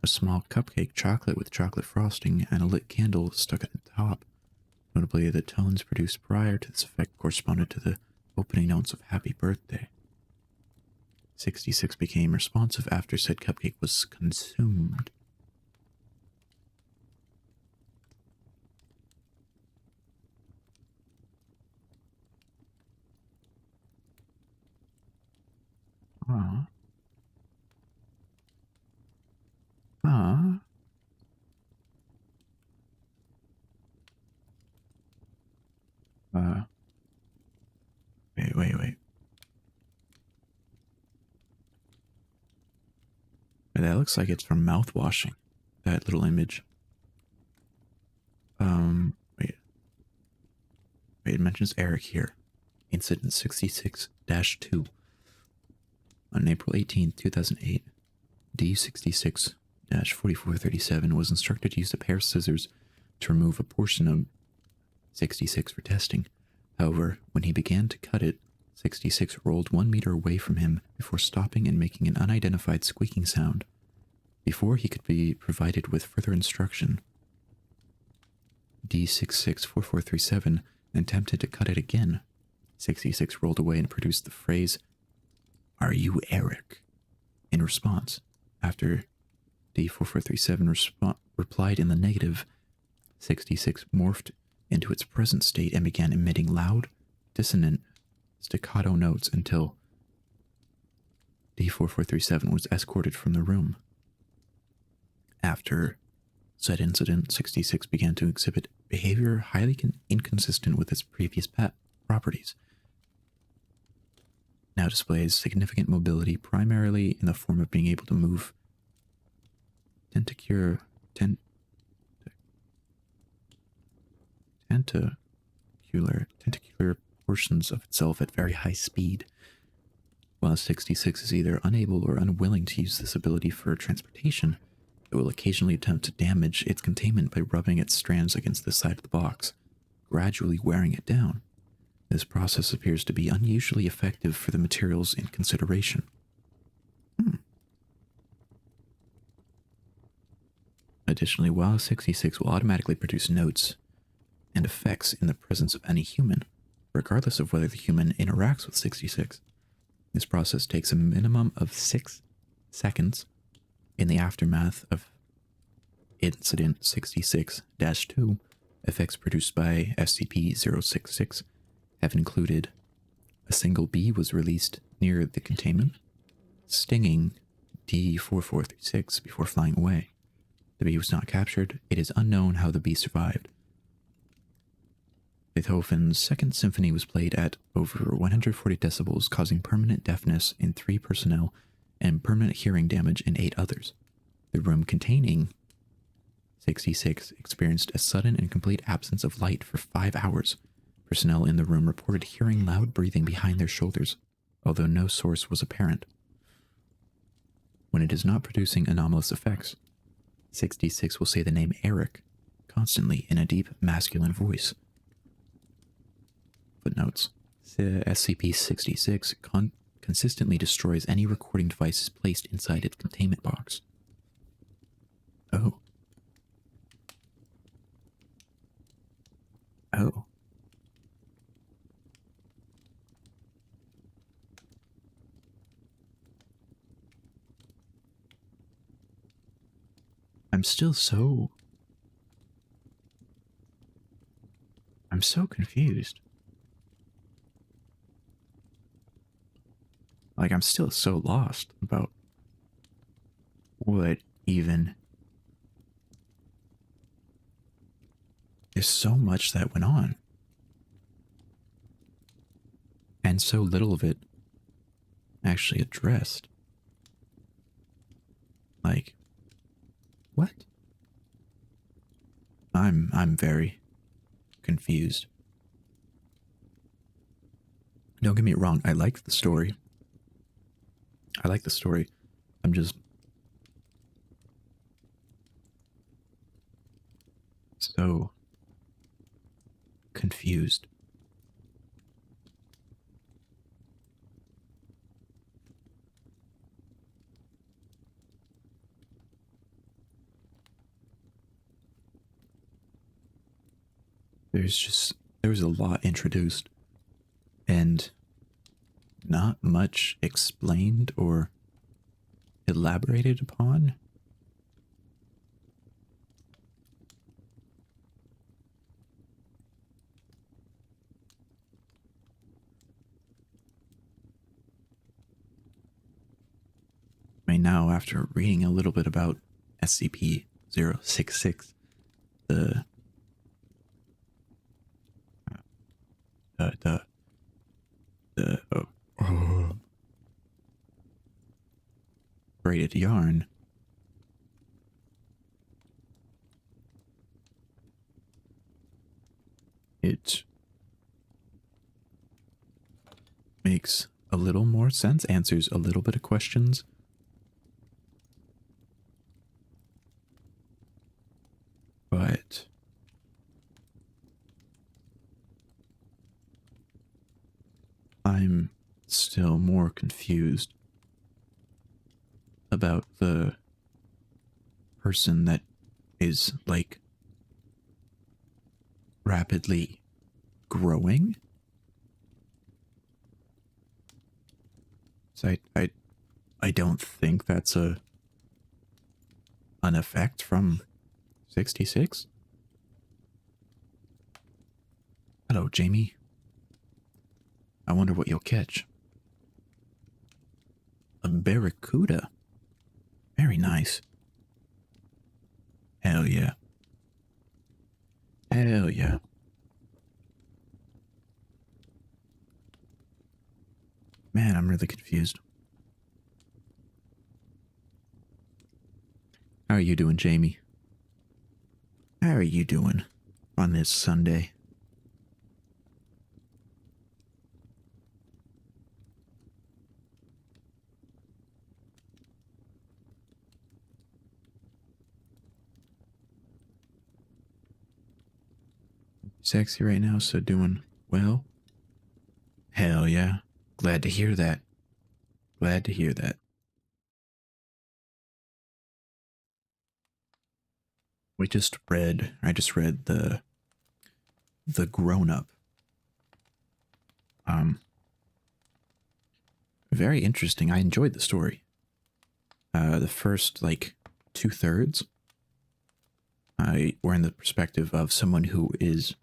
A small cupcake chocolate with chocolate frosting and a lit candle stuck at the top. Notably, the tones produced prior to this effect corresponded to the opening notes of Happy Birthday. 66 became responsive after said cupcake was consumed. Aww. Aww. Wait. That looks like it's from mouthwashing. That little image. Wait. It mentions Eric here. Incident 66-2. On April 18th, 2008, D66-4437 was instructed to use a pair of scissors to remove a portion of 66 for testing. However, when he began to cut it, 66 rolled 1 meter away from him before stopping and making an unidentified squeaking sound. Before he could be provided with further instruction, D66-4437 attempted to cut it again. 66 rolled away and produced the phrase, "Are you Eric?" In response, after D4437 replied in the negative, 66 morphed into its present state and began emitting loud, dissonant, staccato notes until D4437 was escorted from the room. After said incident, 66 began to exhibit behavior highly inconsistent with its previous properties. Now displays significant mobility, primarily in the form of being able to move tentacular portions of itself at very high speed. While 66 is either unable or unwilling to use this ability for transportation, it will occasionally attempt to damage its containment by rubbing its strands against the side of the box, gradually wearing it down. This process appears to be unusually effective for the materials in consideration. Additionally, while 66 will automatically produce notes and effects in the presence of any human, regardless of whether the human interacts with 66, this process takes a minimum of 6 seconds. In the aftermath of Incident 66-2, effects produced by SCP-066 have included a single bee was released near the containment, stinging D4436 before flying away. The bee was not captured. It is unknown how the bee survived. Beethoven's Second Symphony was played at over 140 decibels, causing permanent deafness in 3 personnel and permanent hearing damage in 8 others. The room containing 66 experienced a sudden and complete absence of light for 5 hours. Personnel in the room reported hearing loud breathing behind their shoulders, although no source was apparent. When it is not producing anomalous effects, 66 will say the name Eric constantly in a deep masculine voice. Footnotes. SCP-66 consistently destroys any recording devices placed inside its containment box. Oh. Oh. I'm so confused. Like, I'm still so lost about what even... There's so much that went on. And so little of it actually addressed. Like, what? I'm very confused. Don't get me wrong, I like the story. I'm just so confused. There was a lot introduced and not much explained or elaborated upon. I mean, now after reading a little bit about SCP-066, the braided yarn, it makes a little more sense, answers a little bit of questions. But I'm still more confused about the person that is, like, rapidly growing. So I don't think that's an effect from 66. Hello, Jamie. I wonder what you'll catch. A barracuda. Very nice. Hell yeah. Hell yeah. Man, I'm really confused. How are you doing, Jamie? How are you doing on this Sunday? Sexy right now, so doing well? Hell yeah. Glad to hear that. Glad to hear that. I just read the Grown Up. Very interesting. I enjoyed the story. The first, like, 2/3 were in the perspective of someone who is,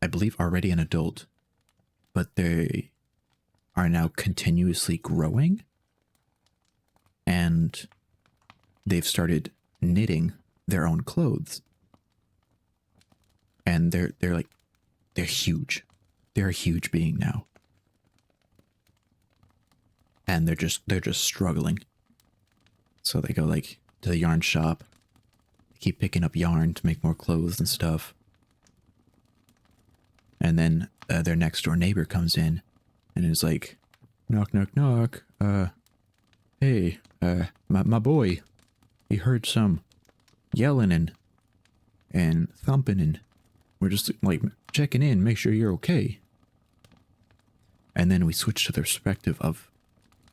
I believe, already an adult, but they are now continuously growing, and they've started knitting their own clothes, and they're huge. They're a huge being now, and they're just struggling. So they go like to the yarn shop, they keep picking up yarn to make more clothes and stuff, and then their next door neighbor comes in and is like, knock knock knock, hey, my boy, he heard some yelling and thumping, and we're just like checking in, make sure you're okay. And then we switch to the perspective of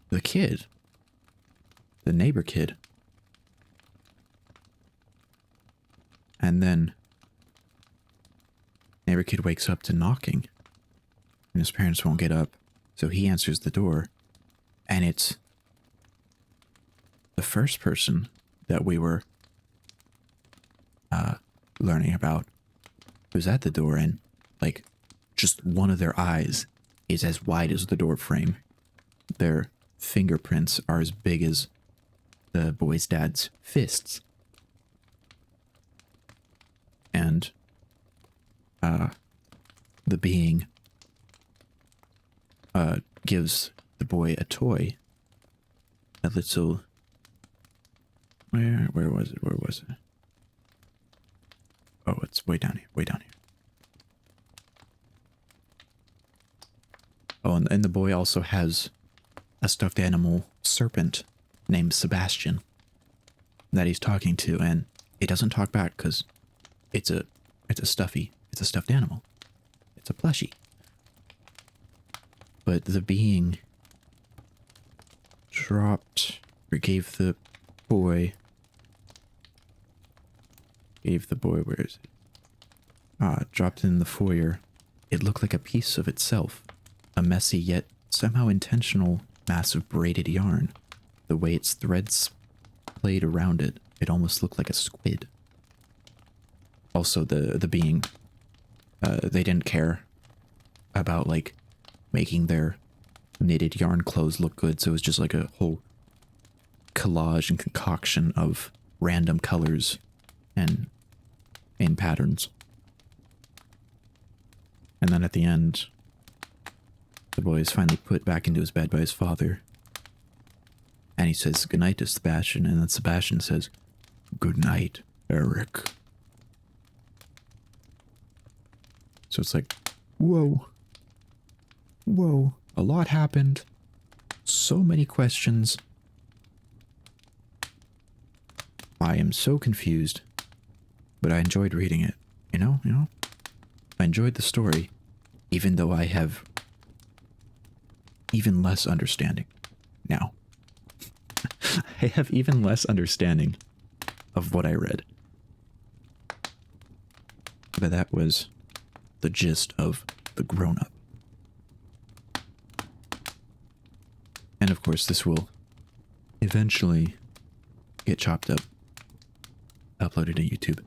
the kid, the neighbor kid. And then neighbor kid wakes up to knocking, and his parents won't get up, so he answers the door, and it's the first person that we were learning about who's at the door, and like just one of their eyes is as wide as the door frame. Their fingerprints are as big as the boy's dad's fists. And the being gives the boy a toy. A little... Where was it? Oh, it's way down here, Oh, and the boy also has a stuffed animal serpent named Sebastian that he's talking to, and it doesn't talk back because it's a stuffed animal. It's a plushie. But the being dropped, or gave the boy, where is it? Dropped in the foyer. It looked like a piece of itself. A messy yet somehow intentional mass of braided yarn. The way its threads played around it, it almost looked like a squid. Also, the being, they didn't care about, like, making their knitted yarn clothes look good, so it was just like a whole collage and concoction of random colors and in patterns. And then at the end, the boy is finally put back into his bed by his father, and he says goodnight to Sebastian, and then Sebastian says, "Good night, Eric." So it's like, whoa, a lot happened, so many questions. I am so confused, but I enjoyed reading it, you know? I enjoyed the story, even though I have even less understanding now. I have even less understanding of what I read. But that was the gist of The Grown Up. And of course, this will eventually get chopped up, uploaded to YouTube.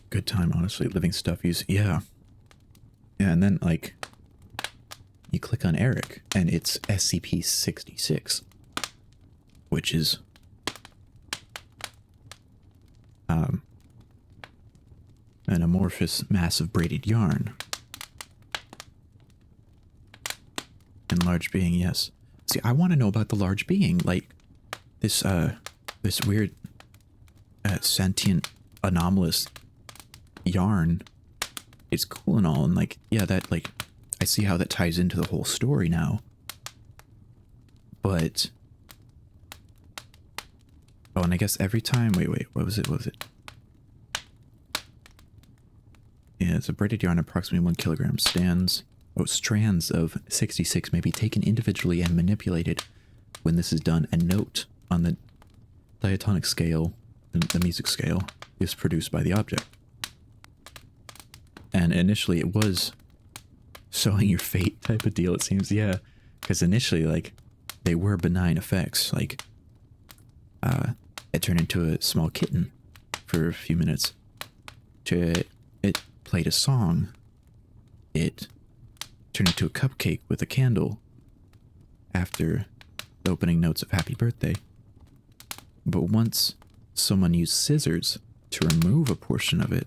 Good time, honestly. Living stuff use, yeah. Yeah, and then, like, you click on Eric, and it's SCP-66, which is, an amorphous mass of braided yarn. And large being, yes. See, I want to know about the large being, like, this weird, sentient, anomalous yarn. It's cool and all, and, like, yeah, that, like, I see how that ties into the whole story now. But, oh, and I guess every time, wait, what was it? Yeah, it's a braided yarn, approximately 1 kilogram. Strands of 66 may be taken individually and manipulated. When this is done, a note on the diatonic scale, the music scale, is produced by the object. And initially it was sowing your fate type of deal, it seems. Yeah, because initially, like, they were benign effects. Like, it turned into a small kitten for a few minutes. It played a song. It turned into a cupcake with a candle after the opening notes of Happy Birthday. But once someone used scissors to remove a portion of it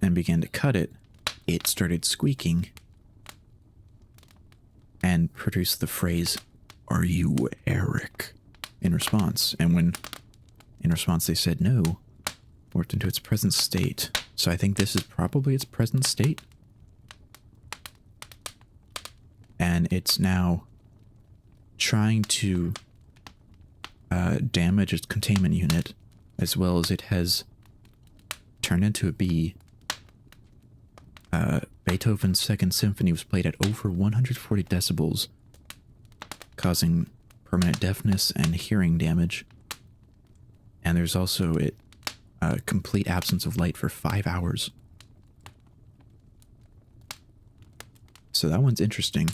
and began to cut it, it started squeaking and produced the phrase, "Are you Eric?" in response. And when in response they said no, morphed into its present state. So I think this is probably its present state. And it's now trying to damage its containment unit, as well as it has turned into a bee. Beethoven's Second Symphony was played at over 140 decibels, causing permanent deafness and hearing damage. And there's also a complete absence of light for 5 hours. So that one's interesting,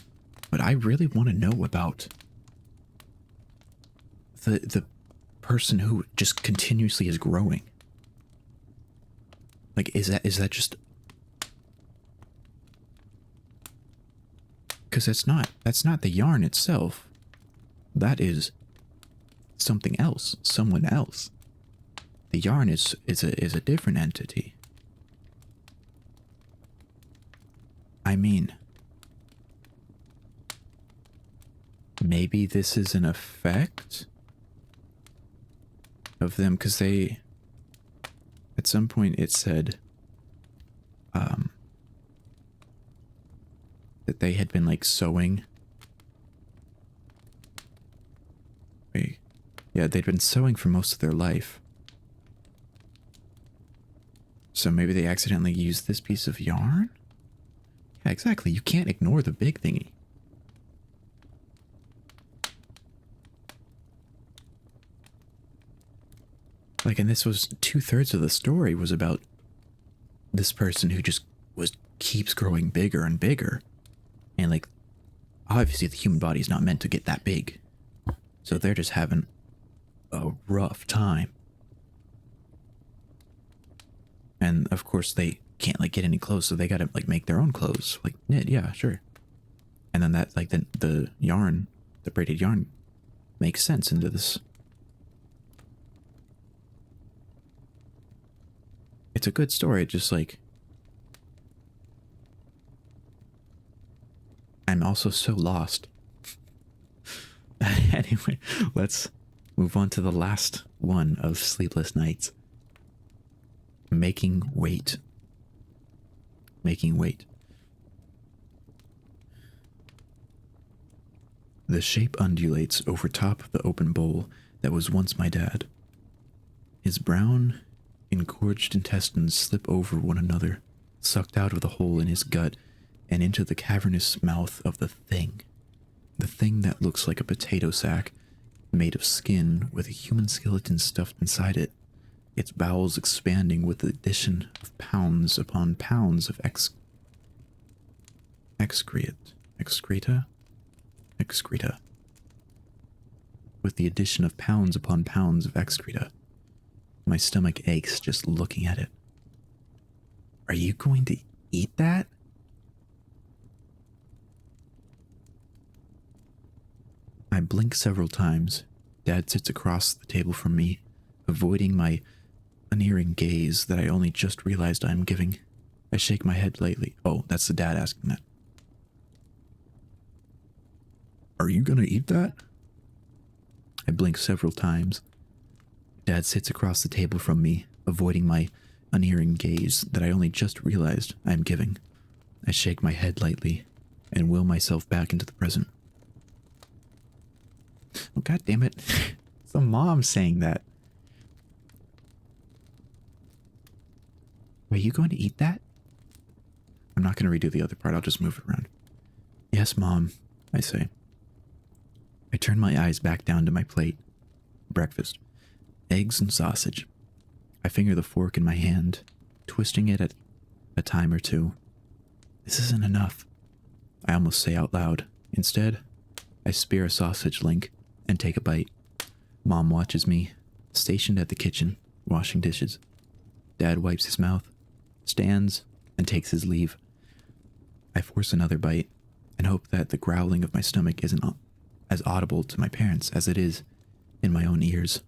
but I really want to know about the person who just continuously is growing. Like, is that just... Because that's not the yarn itself. That is something else, someone else. The yarn is a different entity. I mean, maybe this is an effect of them, because they, at some point it said that they had been, like, sewing. Wait, yeah, they'd been sewing for most of their life. So maybe they accidentally used this piece of yarn? Yeah, exactly. You can't ignore the big thingy. Like, and this was 2/3 of the story was about this person who just keeps growing bigger and bigger. And, like, obviously the human body is not meant to get that big. So they're just having a rough time. And of course they can't, like, get any clothes, so they gotta, like, make their own clothes. Like, knit, yeah, sure. And then that, like, the yarn, the braided yarn, makes sense into this. It's a good story, just, like, I'm also so lost. Anyway, let's move on to the last one of Sleepless Nights. Making weight. Making weight. The shape undulates over top of the open bowl that was once my dad. His brown, engorged intestines slip over one another, sucked out of the hole in his gut and into the cavernous mouth of the thing. The thing that looks like a potato sack, made of skin with a human skeleton stuffed inside it, its bowels expanding with the addition of pounds upon pounds of excrete. Excreta? Excreta. With the addition of pounds upon pounds of excreta, my stomach aches just looking at it. Are you going to eat that? I blink several times. Dad sits across the table from me, avoiding my unerring gaze that I only just realized I am giving. I shake my head lightly. Oh, that's the dad asking that. Are you gonna eat that? I blink several times. Dad sits across the table from me, avoiding my unerring gaze that I only just realized I am giving. I shake my head lightly and will myself back into the present. Oh, God damn it. It's the mom saying that. Are you going to eat that? I'm not going to redo the other part. I'll just move it around. Yes, Mom, I say. I turn my eyes back down to my plate. Breakfast. Eggs and sausage. I finger the fork in my hand, twisting it at a time or two. This isn't enough, I almost say out loud. Instead, I spear a sausage link and take a bite. Mom watches me, stationed at the kitchen, washing dishes. Dad wipes his mouth, stands, and takes his leave. I force another bite and hope that the growling of my stomach isn't as audible to my parents as it is in my own ears.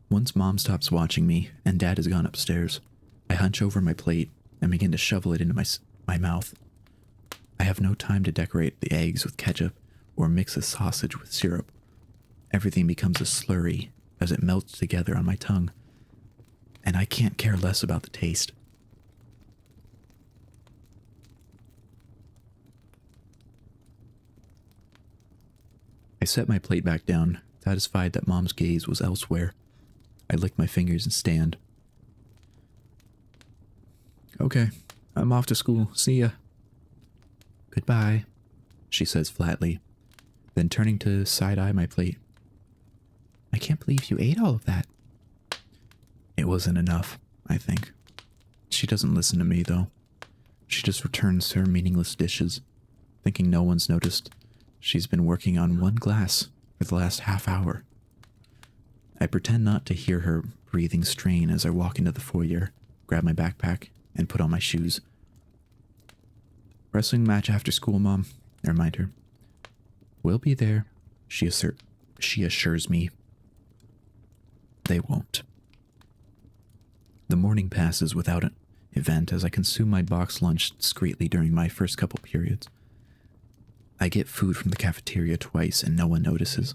Once Mom stops watching me and Dad has gone upstairs, I hunch over my plate and begin to shovel it into my mouth. I have no time to decorate the eggs with ketchup or mix the sausage with syrup. Everything becomes a slurry as it melts together on my tongue, and I can't care less about the taste. I set my plate back down, satisfied that Mom's gaze was elsewhere. I lick my fingers and stand. Okay, I'm off to school. See ya. Goodbye, she says flatly, then turning to side-eye my plate. I can't believe you ate all of that. It wasn't enough, I think. She doesn't listen to me, though. She just returns her meaningless dishes, thinking no one's noticed. She's been working on one glass for the last half hour. I pretend not to hear her breathing strain as I walk into the foyer, grab my backpack, and put on my shoes. Wrestling match after school, Mom, I remind her. We'll be there, she assures me. They won't. The morning passes without an event as I consume my box lunch discreetly during my first couple periods. I get food from the cafeteria twice and no one notices.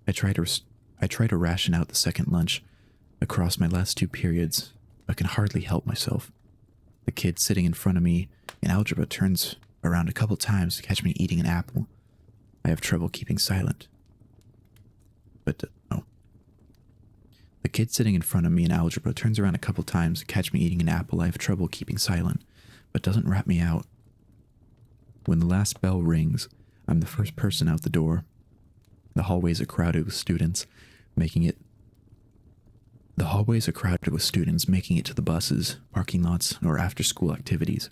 I try to ration out the second lunch across my last two periods, but can hardly help myself. The kid sitting in front of me in algebra turns around a couple times to catch me eating an apple. I have trouble keeping silent. But, no. The kid sitting in front of me in algebra turns around a couple times to catch me eating an apple. I have trouble keeping silent, but doesn't rat me out. When the last bell rings, I'm the first person out the door. The hallways are crowded with students, making it to the buses, parking lots, or after-school activities.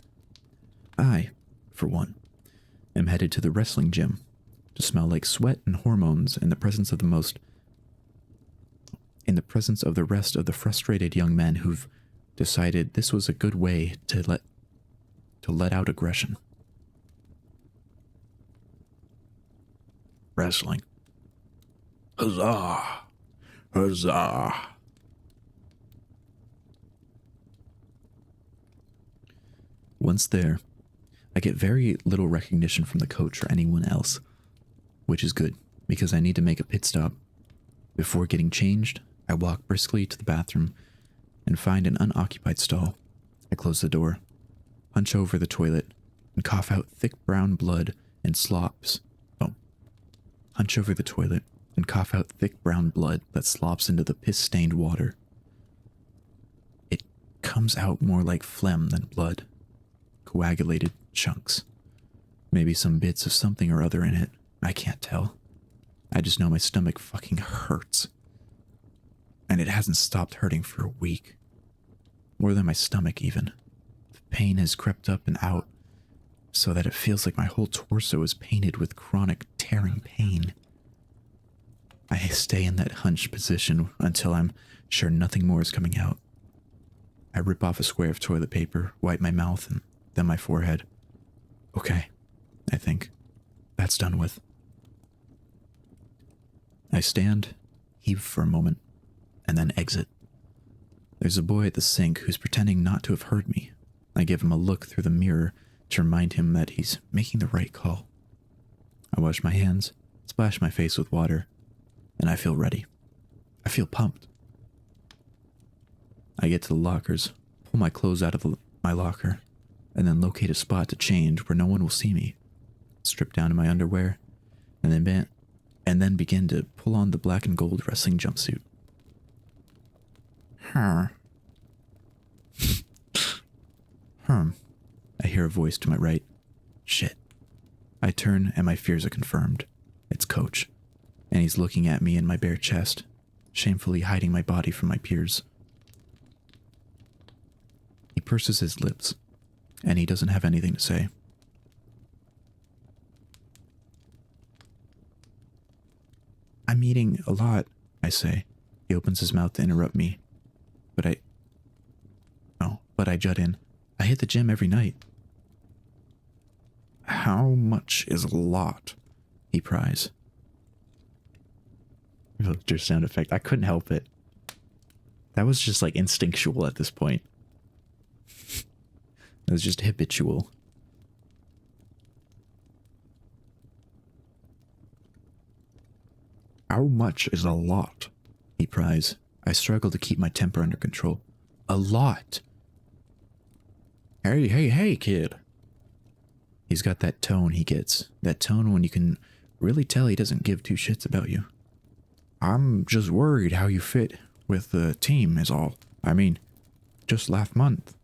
I, for one, am headed to the wrestling gym to smell like sweat and hormones in the presence of the rest of the frustrated young men who've decided this was a good way to let out aggression. Wrestling. Huzzah! Huzzah! Once there, I get very little recognition from the coach or anyone else, which is good, because I need to make a pit stop. Before getting changed, I walk briskly to the bathroom and find an unoccupied stall. I close the door, hunch over the toilet, and cough out thick brown blood and slops. Hunch over the toilet and cough out thick brown blood that slops into the piss-stained water. It comes out more like phlegm than blood. Coagulated chunks. Maybe some bits of something or other in it. I can't tell. I just know my stomach fucking hurts. And it hasn't stopped hurting for a week. More than my stomach, even. Pain has crept up and out, so that it feels like my whole torso is painted with chronic tearing pain. I stay in that hunched position until I'm sure nothing more is coming out. I rip off a square of toilet paper, wipe my mouth, and then my forehead. Okay, I think. That's done with. I stand, heave for a moment, and then exit. There's a boy at the sink who's pretending not to have heard me. I give him a look through the mirror to remind him that he's making the right call. I wash my hands, splash my face with water, and I feel ready. I feel pumped. I get to the lockers, pull my clothes out of my locker, and then locate a spot to change where no one will see me. Strip down to my underwear, and then begin to pull on the black and gold wrestling jumpsuit. I hear a voice to my right. Shit. I turn and my fears are confirmed. It's Coach, and he's looking at me in my bare chest, shamefully hiding my body from my peers. He purses his lips, and he doesn't have anything to say. I'm eating a lot, I say. He opens his mouth to interrupt me, but I jut in. I hit the gym every night. How much is a lot? He pries. Just sound effect. I couldn't help it. That was just like instinctual at this point. It was just habitual. How much is a lot? He pries. I struggle to keep my temper under control. A lot. Hey, kid. He's got that tone he gets. That tone when you can really tell he doesn't give two shits about you. I'm just worried how you fit with the team is all. Just last month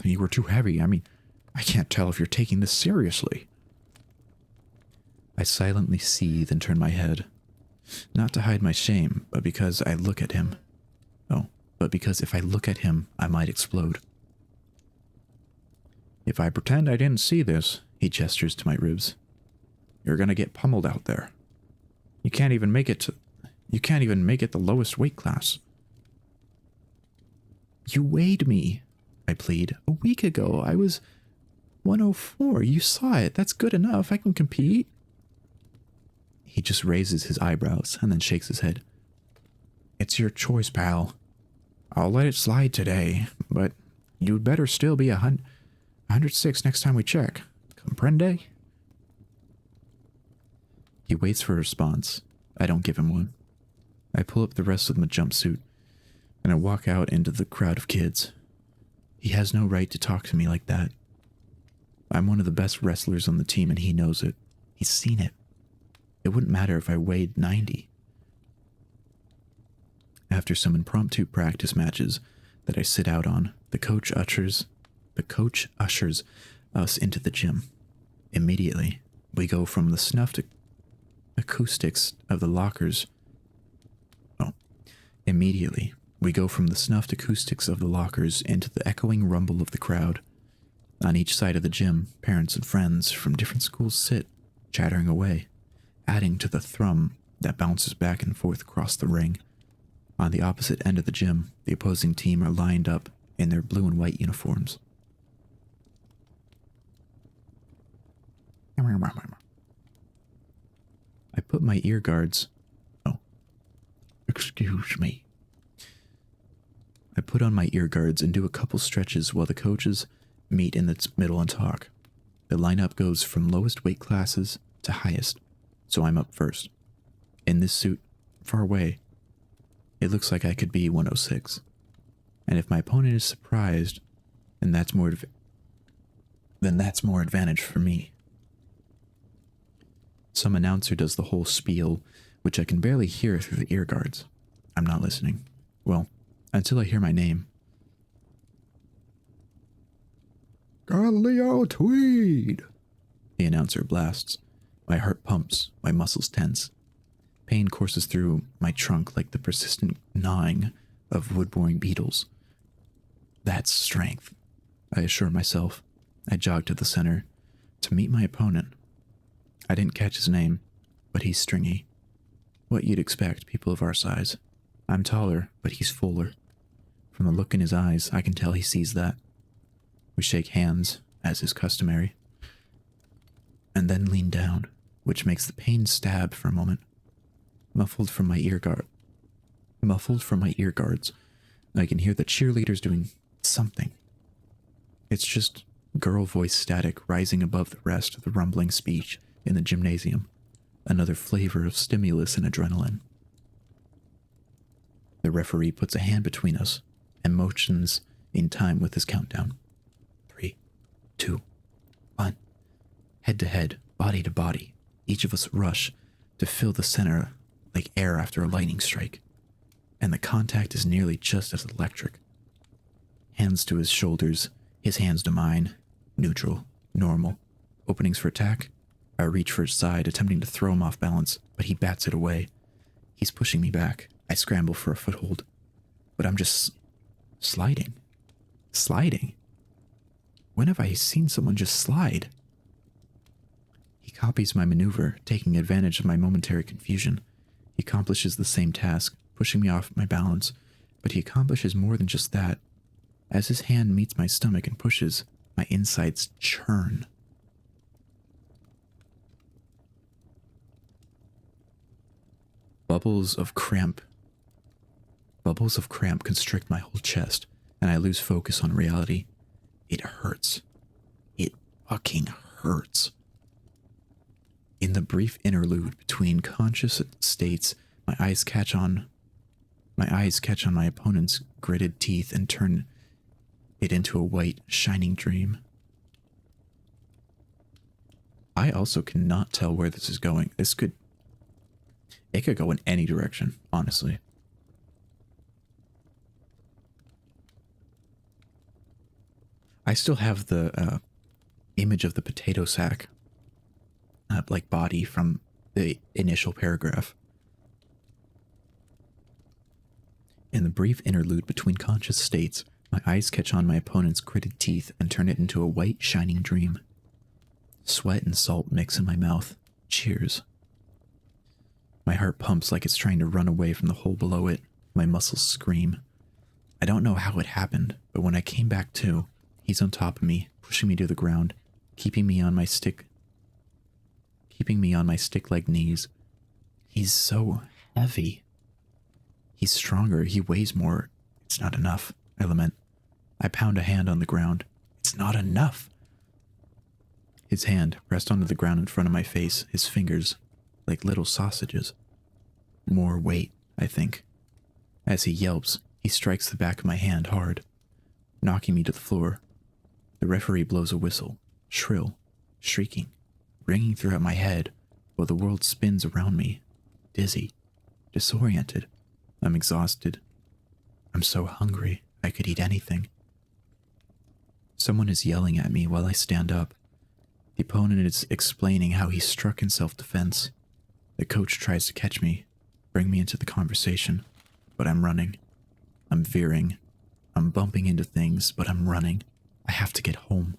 you were too heavy. I can't tell if you're taking this seriously. I silently seethe and turn my head. Not to hide my shame, but because I look at him. But because if I look at him, I might explode. If I pretend I didn't see this, he gestures to my ribs. You're gonna get pummeled out there. You can't even make it the lowest weight class. You weighed me, I plead. A week ago, I was 104. You saw it. That's good enough. I can compete. He just raises his eyebrows and then shakes his head. It's your choice, pal. I'll let it slide today, but you'd better still be 106 next time we check. Comprende? He waits for a response. I don't give him one. I pull up the rest of my jumpsuit, and I walk out into the crowd of kids. He has no right to talk to me like that. I'm one of the best wrestlers on the team, and he knows it. He's seen it. It wouldn't matter if I weighed 90. After some impromptu practice matches that I sit out on, the coach ushers us into the gym. Immediately, we go from the snuffed acoustics of the lockers. Immediately, we go from the snuffed acoustics of the lockers into the echoing rumble of the crowd. On each side of the gym, parents and friends from different schools sit, chattering away, adding to the thrum that bounces back and forth across the ring. On the opposite end of the gym, the opposing team are lined up in their blue and white uniforms. I put my ear guards. Excuse me. I put on my ear guards and do a couple stretches while the coaches meet in the middle and talk. The lineup goes from lowest weight classes to highest, so I'm up first. In this suit, far away, it looks like I could be 106. And if my opponent is surprised, then that's more advantage for me. Some announcer does the whole spiel, which I can barely hear through the ear guards. I'm not listening. Well, until I hear my name. Galileo Tweed! The announcer blasts. My heart pumps, my muscles tense. Pain courses through my trunk like the persistent gnawing of wood-boring beetles. That's strength, I assure myself. I jog to the center to meet my opponent. I didn't catch his name, but he's stringy. What you'd expect, people of our size. I'm taller, but he's fuller. From the look in his eyes, I can tell he sees that. We shake hands, as is customary, and then lean down, which makes the pain stab for a moment. Muffled from my ear guards, I can hear the cheerleaders doing something. It's just girl voice static rising above the rest of the rumbling speech in the gymnasium, another flavor of stimulus and adrenaline. The referee puts a hand between us and motions in time with his countdown. 3, 2, 1. Head to head, body to body, each of us rush to fill the center like air after a lightning strike, and the contact is nearly just as electric. Hands to his shoulders, his hands to mine, neutral, normal. Openings for attack? I reach for his side, attempting to throw him off balance, but he bats it away. He's pushing me back. I scramble for a foothold, but I'm just sliding. Sliding? When have I seen someone just slide? He copies my maneuver, taking advantage of my momentary confusion. He accomplishes the same task, pushing me off my balance, but he accomplishes more than just that. As his hand meets my stomach and pushes, my insides churn. Bubbles of cramp constrict my whole chest, and I lose focus on reality. It hurts. It fucking hurts. In the brief interlude between conscious states, my eyes catch on my opponent's gritted teeth and turn it into a white, shining dream. I also cannot tell where this is going. It could go in any direction, honestly. I still have the image of the potato sack, like body from the initial paragraph. In the brief interlude between conscious states, my eyes catch on my opponent's gritted teeth and turn it into a white, shining dream. Sweat and salt mix in my mouth. Cheers. My heart pumps like it's trying to run away from the hole below it. My muscles scream. I don't know how it happened, but when I came back to, he's on top of me, pushing me to the ground, keeping me on my stick-like knees. He's so heavy. He's stronger, he weighs more. It's not enough, I lament. I pound a hand on the ground. It's not enough. His hand pressed onto the ground in front of my face, his fingers like little sausages. More weight, I think. As he yelps, he strikes the back of my hand hard, knocking me to the floor. The referee blows a whistle, shrill, shrieking, ringing throughout my head while the world spins around me, dizzy, disoriented. I'm exhausted. I'm so hungry, I could eat anything. Someone is yelling at me while I stand up. The opponent is explaining how he struck in self-defense. The coach tries to catch me, bring me into the conversation, but I'm running. I'm veering. I'm bumping into things, but I'm running. I have to get home.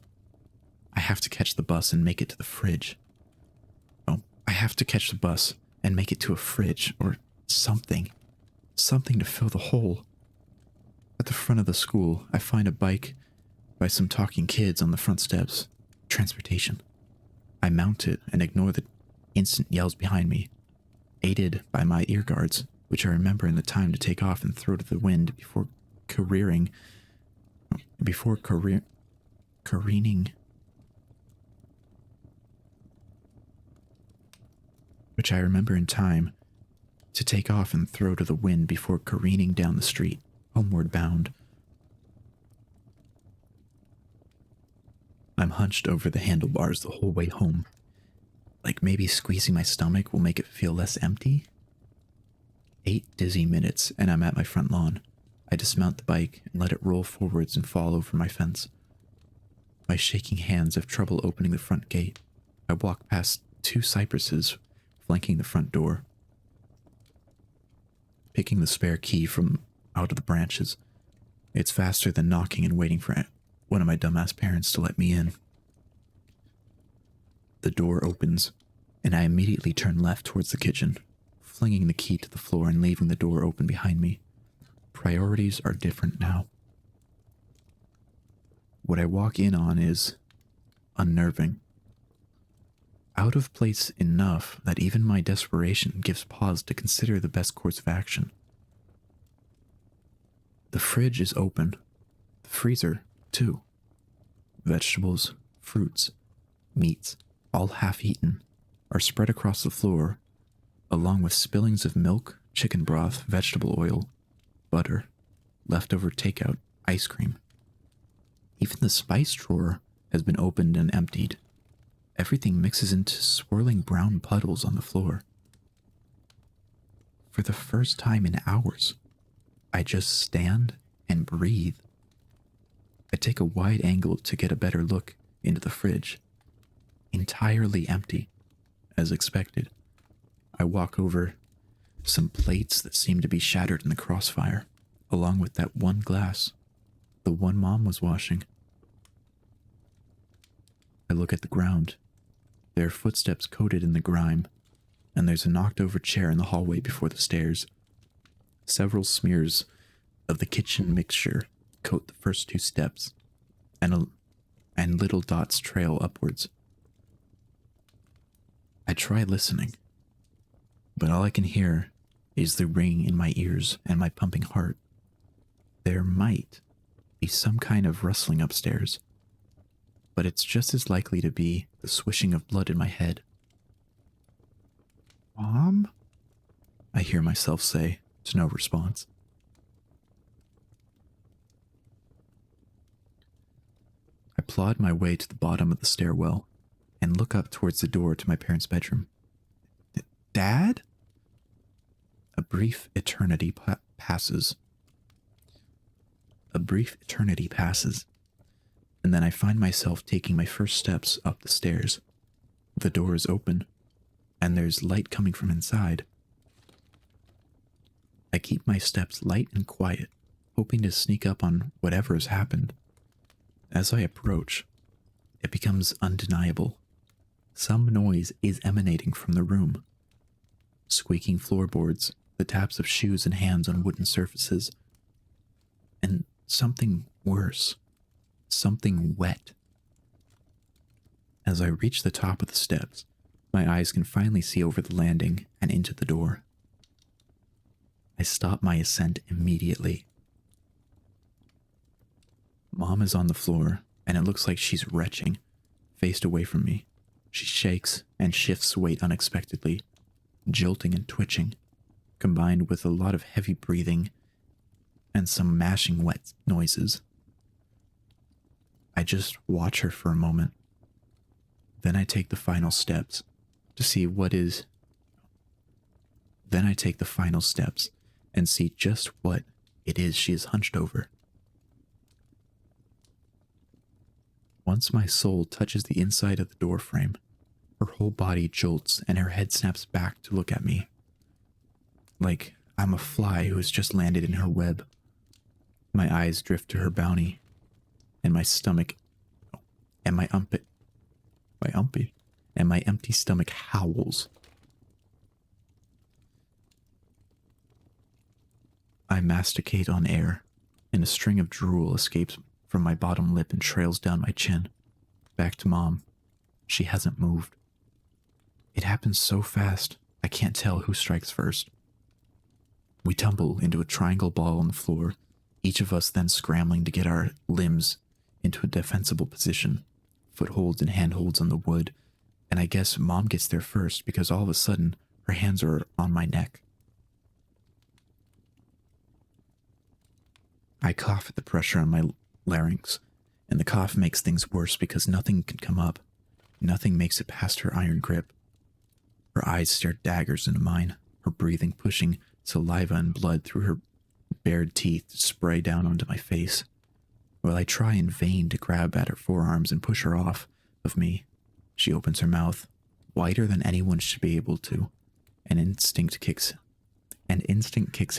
I have to catch the bus and make it to the fridge. Oh, I have to catch the bus and make it to a fridge or something. Something to fill the hole. At the front of the school, I find a bike by some talking kids on the front steps. Transportation. I mount it and ignore the instant yells behind me, aided by my ear guards, which I remember in the time to take off and throw to the wind before careening, which I remember in time to take off and throw to the wind before careening down the street, homeward bound. I'm hunched over the handlebars the whole way home. Like maybe squeezing my stomach will make it feel less empty? 8 dizzy minutes and I'm at my front lawn. I dismount the bike and let it roll forwards and fall over my fence. My shaking hands have trouble opening the front gate. I walk past 2 cypresses flanking the front door, picking the spare key from out of the branches. It's faster than knocking and waiting for one of my dumbass parents to let me in. The door opens, and I immediately turn left towards the kitchen, flinging the key to the floor and leaving the door open behind me. Priorities are different now. What I walk in on is unnerving. Out of place enough that even my desperation gives pause to consider the best course of action. The fridge is open. The freezer, too. Vegetables, fruits, meats, all half-eaten, are spread across the floor, along with spillings of milk, chicken broth, vegetable oil, butter, leftover takeout, ice cream. Even the spice drawer has been opened and emptied. Everything mixes into swirling brown puddles on the floor. For the first time in hours, I just stand and breathe. I take a wide angle to get a better look into the fridge. Entirely empty, as expected. I walk over some plates that seem to be shattered in the crossfire, along with that one glass, the one Mom was washing. I look at the ground. There are footsteps coated in the grime, and there's a knocked-over chair in the hallway before the stairs. Several smears of the kitchen mixture coat the first two steps, and little dots trail upwards. I try listening, but all I can hear is the ring in my ears and my pumping heart. There might be some kind of rustling upstairs, but it's just as likely to be the swishing of blood in my head. "Mom?" I hear myself say, to no response. I plod my way to the bottom of the stairwell and look up towards the door to my parents' bedroom. "Dad?" A brief eternity passes. And then I find myself taking my first steps up the stairs. The door is open, and there's light coming from inside. I keep my steps light and quiet, hoping to sneak up on whatever has happened. As I approach, it becomes undeniable. Some noise is emanating from the room. Squeaking floorboards, the taps of shoes and hands on wooden surfaces, and something worse. Something wet. As I reach the top of the steps, my eyes can finally see over the landing and into the door. I stop my ascent immediately. Mom is on the floor, and it looks like she's retching, faced away from me. She shakes and shifts weight unexpectedly, jolting and twitching, combined with a lot of heavy breathing and some mashing wet noises. I just watch her for a moment. Then I take the final steps to see what is. Then I take the final steps and see just what it is she is hunched over. Once my soul touches the inside of the door frame, her whole body jolts and her head snaps back to look at me. Like I'm a fly who has just landed in her web. My eyes drift to her bounty, and my stomach, and my empty stomach howls. I masticate on air, and a string of drool escapes from my bottom lip and trails down my chin. Back to Mom. She hasn't moved. It happens so fast, I can't tell who strikes first. We tumble into a triangle ball on the floor, each of us then scrambling to get our limbs into a defensible position, footholds and handholds on the wood, and I guess Mom gets there first because all of a sudden her hands are on my neck. I cough at the pressure on my larynx, and the cough makes things worse because nothing can come up. Nothing makes it past her iron grip. Her eyes stare daggers into mine, her breathing pushing saliva and blood through her bared teeth to spray down onto my face, while I try in vain to grab at her forearms and push her off of me. She opens her mouth, wider than anyone should be able to, and instinct kicks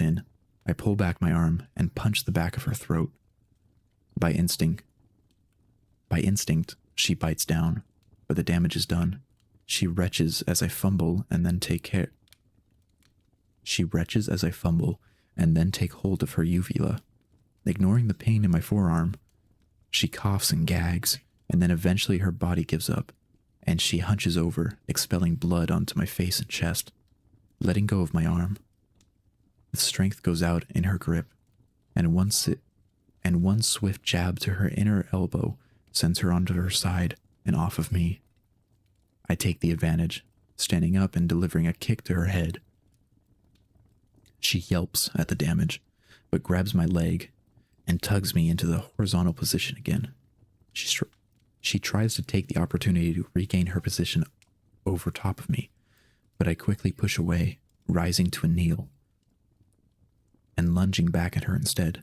in. I pull back my arm and punch the back of her throat, By instinct, she bites down, but the damage is done. She retches as I fumble and then take hold of her uvula. Ignoring the pain in my forearm, she coughs and gags, and then eventually her body gives up, and she hunches over, expelling blood onto my face and chest. Letting go of my arm, the strength goes out in her grip, and one swift jab to her inner elbow sends her onto her side and off of me. I take the advantage, standing up and delivering a kick to her head. She yelps at the damage, but grabs my leg and tugs me into the horizontal position again. She tries to take the opportunity to regain her position over top of me, but I quickly push away, rising to a kneel and lunging back at her instead.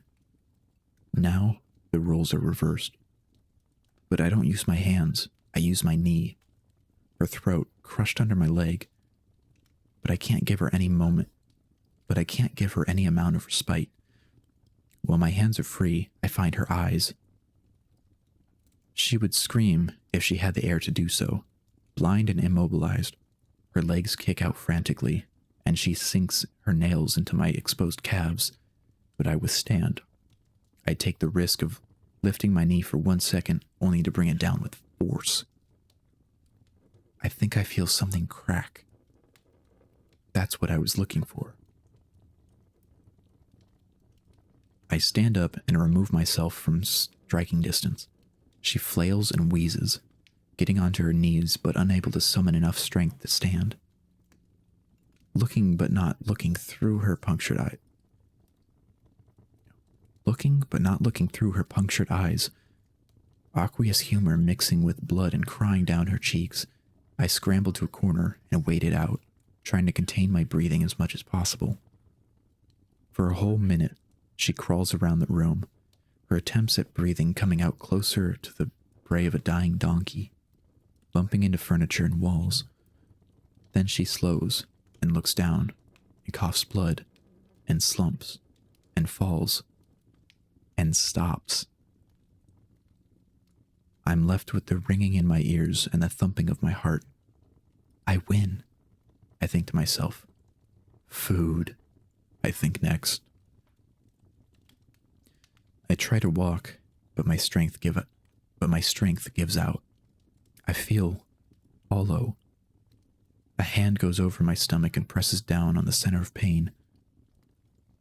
Now the roles are reversed, but I don't use my hands, I use my knee. Her throat crushed under my leg, but I can't give her any amount of respite. While my hands are free, I find her eyes. She would scream if she had the air to do so. Blind and immobilized, her legs kick out frantically, and she sinks her nails into my exposed calves, but I withstand. I take the risk of lifting my knee for 1 second, only to bring it down with force. I think I feel something crack. That's what I was looking for. I stand up and remove myself from striking distance. She flails and wheezes, getting onto her knees but unable to summon enough strength to stand. Looking but not looking through her punctured eyes, aqueous humor mixing with blood and crying down her cheeks, I scramble to a corner and wait it out, trying to contain my breathing as much as possible. For a whole minute, she crawls around the room, her attempts at breathing coming out closer to the bray of a dying donkey, bumping into furniture and walls. Then she slows and looks down and coughs blood and slumps and falls and stops. I'm left with the ringing in my ears and the thumping of my heart. I win, I think to myself. Food, I think next. I try to walk, but my strength gives out. I feel hollow. A hand goes over my stomach and presses down on the center of pain,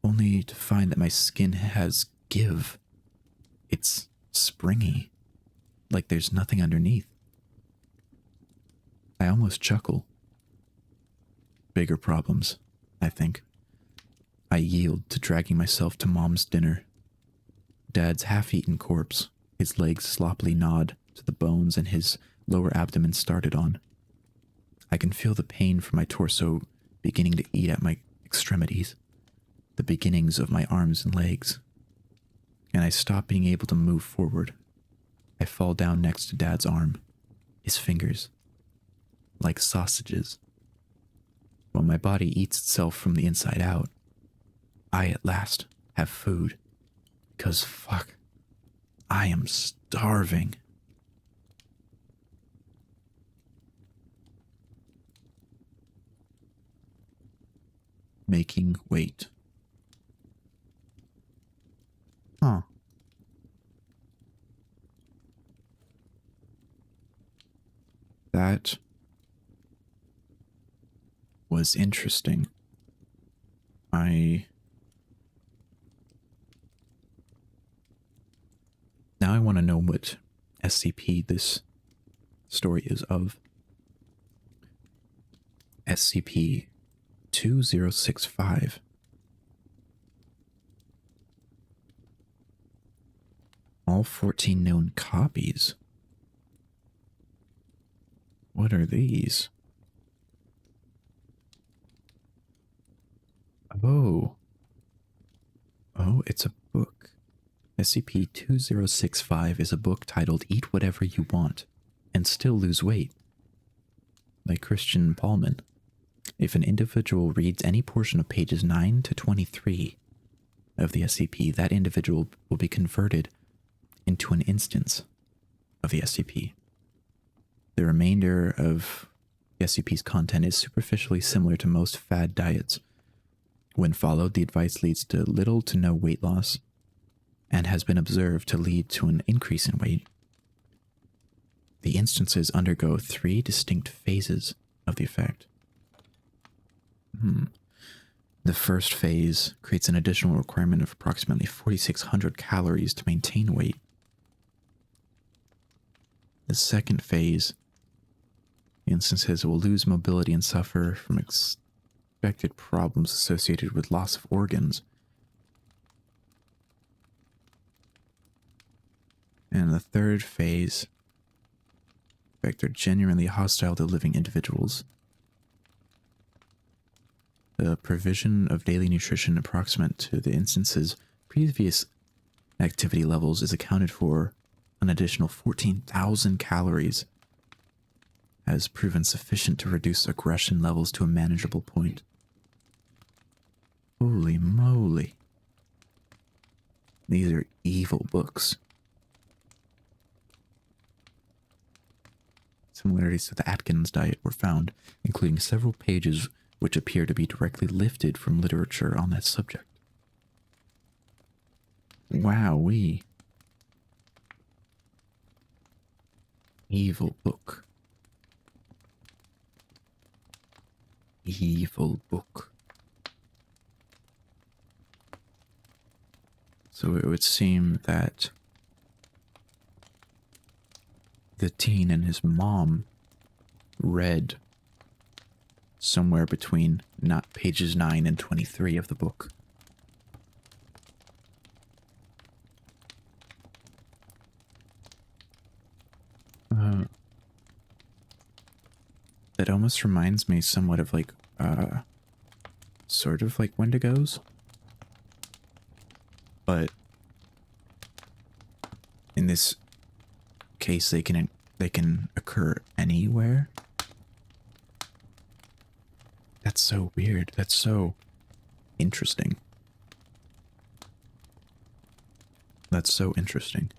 only to find that my skin has give. It's springy, like there's nothing underneath. I almost chuckle. Bigger problems, I think. I yield to dragging myself to Mom's dinner. Dad's half-eaten corpse, his legs sloppily gnawed to the bones and his lower abdomen started on. I can feel the pain from my torso beginning to eat at my extremities, the beginnings of my arms and legs, and I stop being able to move forward. I fall down next to Dad's arm, his fingers, like sausages. While my body eats itself from the inside out, I at last have food. Because fuck, I am starving. Making weight. Huh. That was interesting. Now I want to know what SCP this story is of. SCP 2065. All 14 known copies. What are these? Oh, it's a book. SCP-2065 is a book titled Eat Whatever You Want and Still Lose Weight, by Christian Paulman. If an individual reads any portion of pages 9 to 23 of the SCP, that individual will be converted into an instance of the SCP. The remainder of the SCP's content is superficially similar to most fad diets. When followed, the advice leads to little to no weight loss and has been observed to lead to an increase in weight. The instances undergo 3 distinct phases of the effect. The first phase creates an additional requirement of approximately 4,600 calories to maintain weight. The second phase, the instances will lose mobility and suffer from expected problems associated with loss of organs. And the third phase, in fact, they're genuinely hostile to living individuals. The provision of daily nutrition approximate to the instance's previous activity levels is accounted for an additional 14,000 calories, has proven sufficient to reduce aggression levels to a manageable point. Holy moly. These are evil books. Similarities to the Atkins diet were found, including several pages which appear to be directly lifted from literature on that subject. Wowee. Evil book. Evil book. So it would seem that the teen and his mom read somewhere between not pages 9 and 23 of the book. That almost reminds me somewhat of like, sort of like Wendigos. But in this case, they can occur anywhere. That's so weird. That's so interesting. That's so interesting.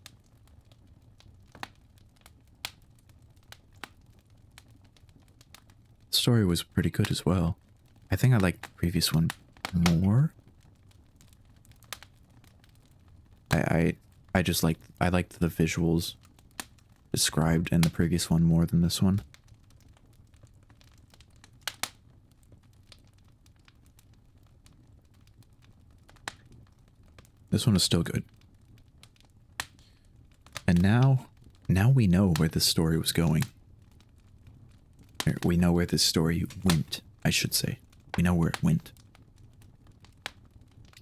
The story was pretty good as well. I think I liked the previous one more. I liked the visuals described in the previous one more than this one. This one is still good. And now we know where this story was going. We know where this story went, I should say. We know where it went.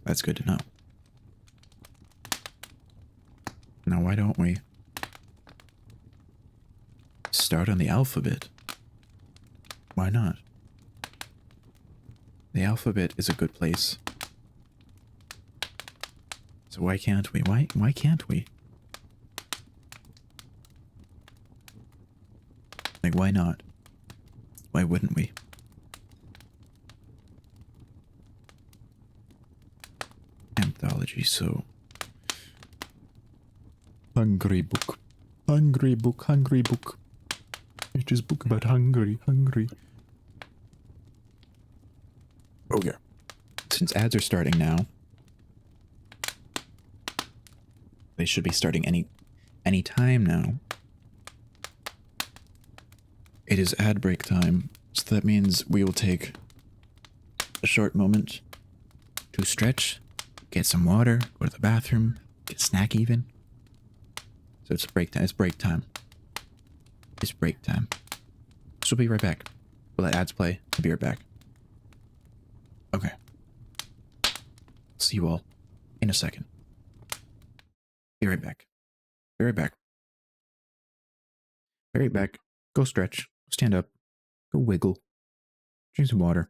That's good to know. Now, why don't we start on the alphabet? Why not? The alphabet is a good place. So why can't we? Why can't we? Like, why not? Why wouldn't we? Anthology, so... Hungry book. Hungry book, hungry book. It is book about hungry. Oh yeah. Since ads are starting now, they should be starting any time now. It is ad break time, so that means we will take a short moment to stretch, get some water, go to the bathroom, get a snack even. So it's break time. It's break time. It's break time. So we'll be right back. We'll let ads play. I'll be right back. Okay. See you all in a second. Be right back. Be right back. Be right back. Go stretch. Stand up. Go wiggle. Drink some water.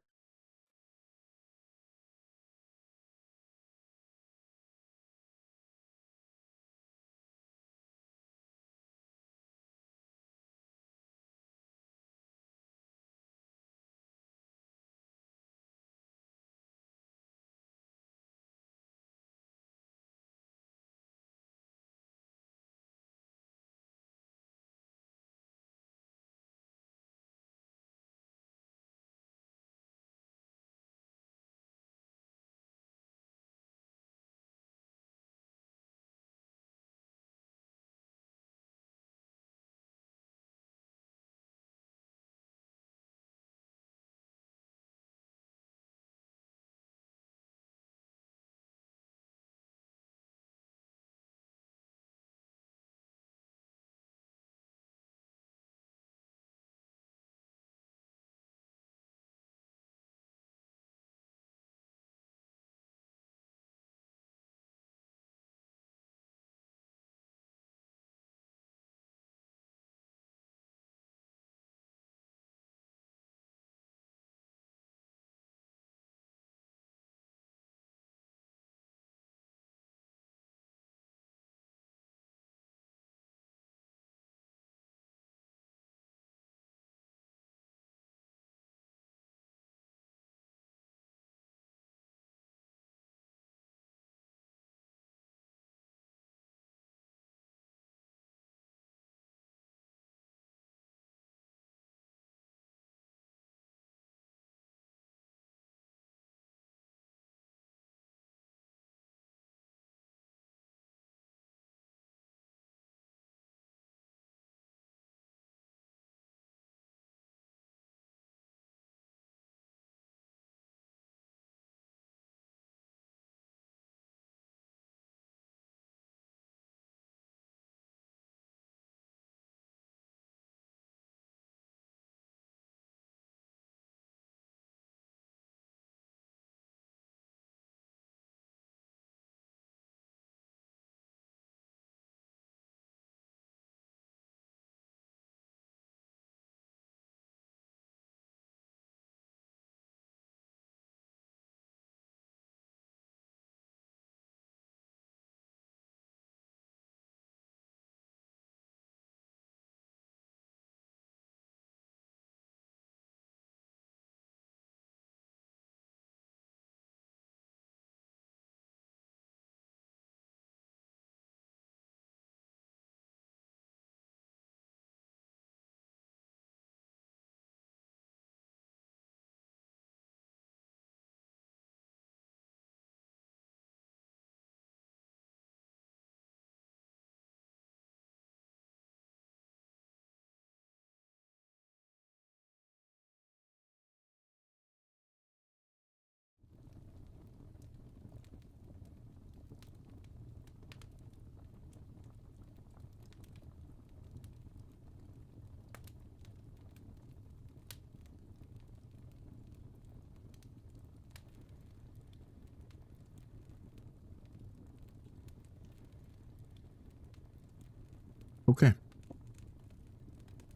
Okay.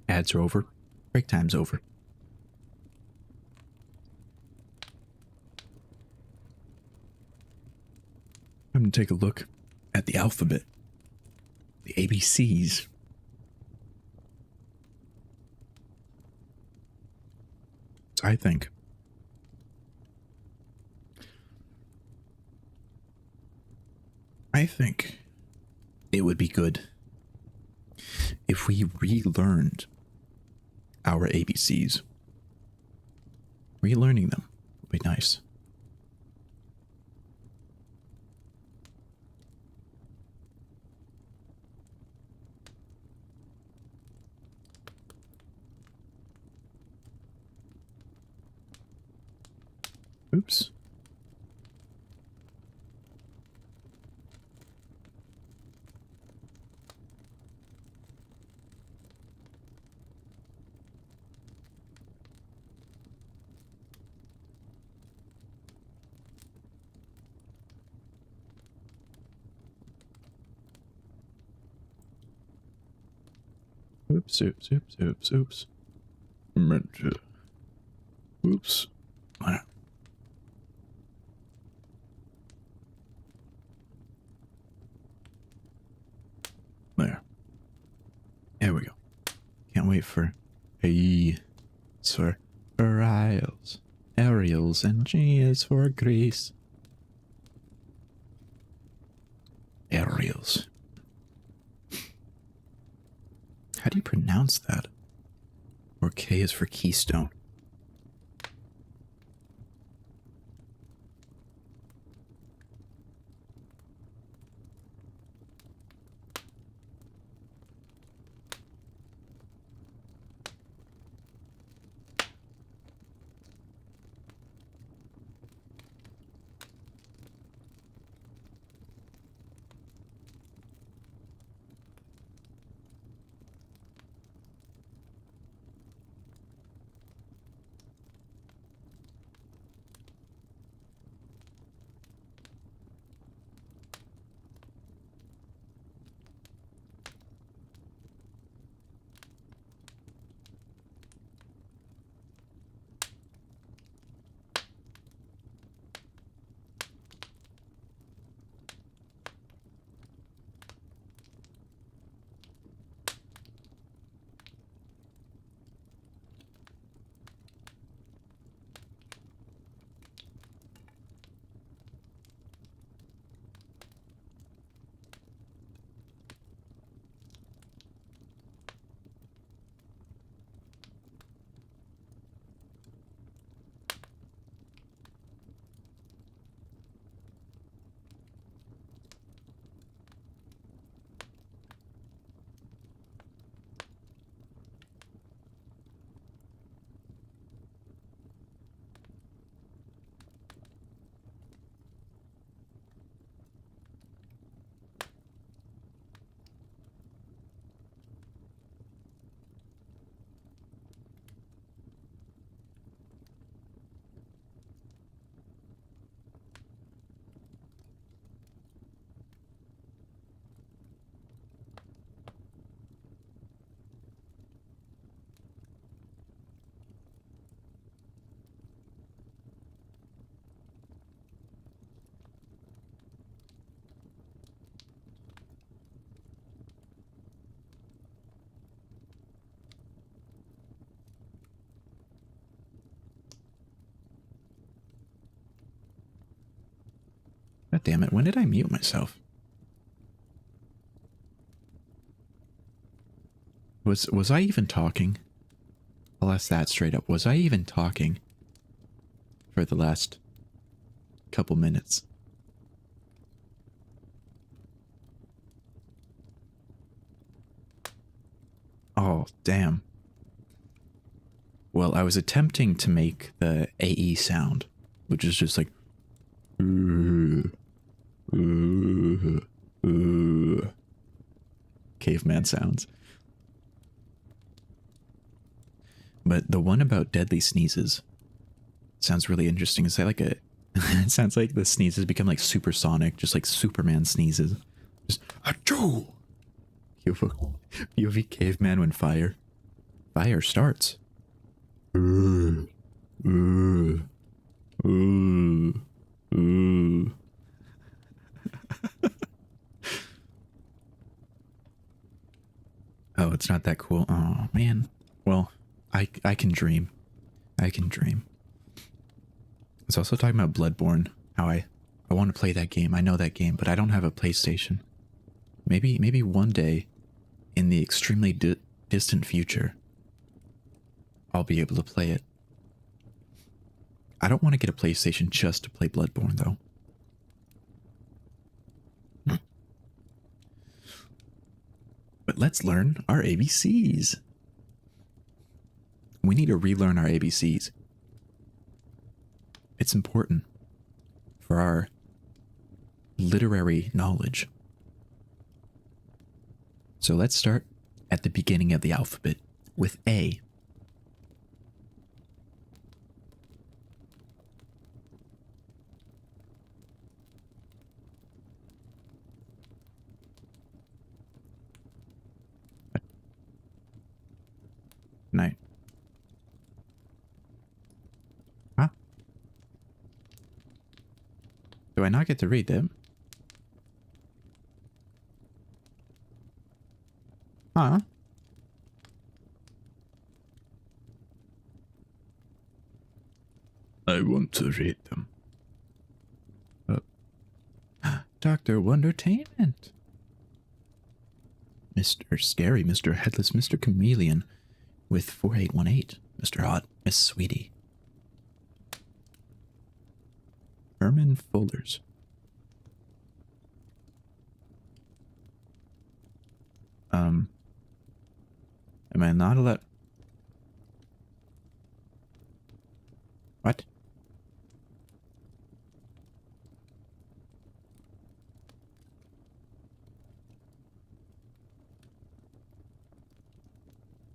Ads are over. Break time's over. I'm going to take a look at the alphabet. The ABCs. I think it would be good if we relearned our ABCs. Relearning them would be nice. Oops. Oops, oops, oops, oops, oops. Oops. There. There we go. Can't wait for A. It's for Ariels. Ariels, and G is for Greece. Ariels. How do you pronounce that? Or K is for Keystone. God damn it, when did I mute myself? Was I even talking? I'll ask that straight up. Was I even talking for the last couple minutes? Oh, damn. Well, I was attempting to make the AE sound, which is just like caveman sounds. But the one about deadly sneezes sounds really interesting. It's like a it sounds like the sneezes become like supersonic, just like Superman sneezes. Just achoo! POV caveman when fire starts. Oh, it's not that cool. Oh man. Well, I can dream. I can dream. I was also talking about Bloodborne. How I want to play that game. I know that game, but I don't have a PlayStation. Maybe one day, in the extremely distant future, I'll be able to play it. I don't want to get a PlayStation just to play Bloodborne, though. But let's learn our ABCs. We need to relearn our ABCs. It's important for our literary knowledge. So let's start at the beginning of the alphabet with A. Night. Huh? Do I not get to read them? Huh? I want to read them. Dr. Wondertainment. Mr. Scary, Mr. Headless, Mr. Chameleon with 4818. Mr. Hot, Miss Sweetie. Herman Folders. Am I not allowed? What?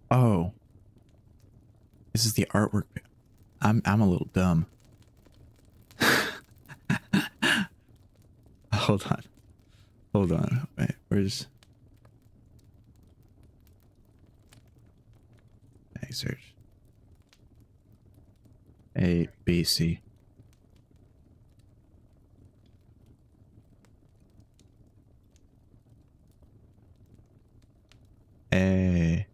Oh. This is the artwork. I'm a little dumb. Hold on. Hold on. Wait, where's... Tag search. A, B, C. A.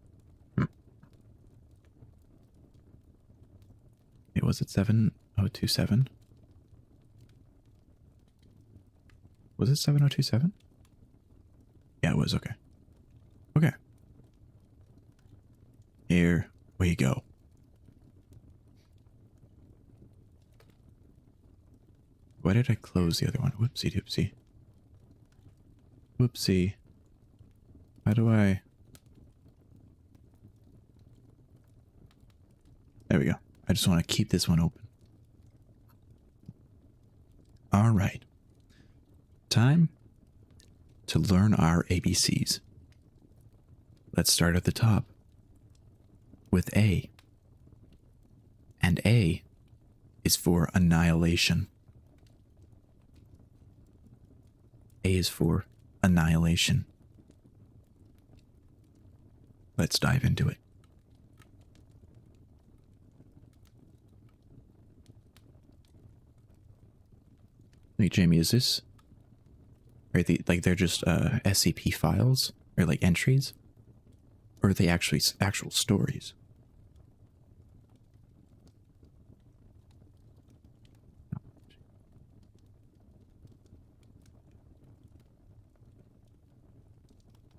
Wait, was it 7027? Was it 7027? Yeah, it was. Okay. Okay. Here we go. Why did I close the other one? Whoopsie doopsie. Whoopsie. How do I... There we go. I just want to keep this one open. All right. Time to learn our ABCs. Let's start at the top with A. And A is for annihilation. A is for annihilation. Let's dive into it. Like, Jamie, is this... Are they, like, they're just SCP files? Or, like, entries? Or are they actually actual stories?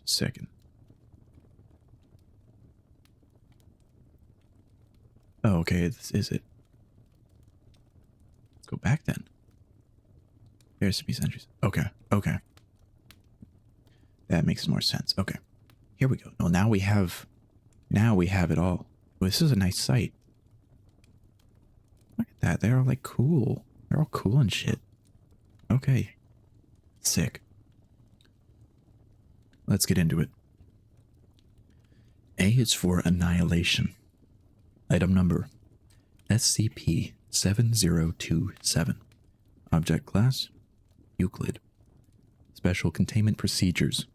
Second. Oh, okay, this is it. Let's go back then. There's SCP entries. Okay, okay. That makes more sense. Okay. Here we go. Well, now we have it all. Well, this is a nice site. Look at that. They're all like cool. They're all cool and shit. Okay. Sick. Let's get into it. A is for annihilation. Item number SCP-7027. Object class Euclid. Special containment procedures.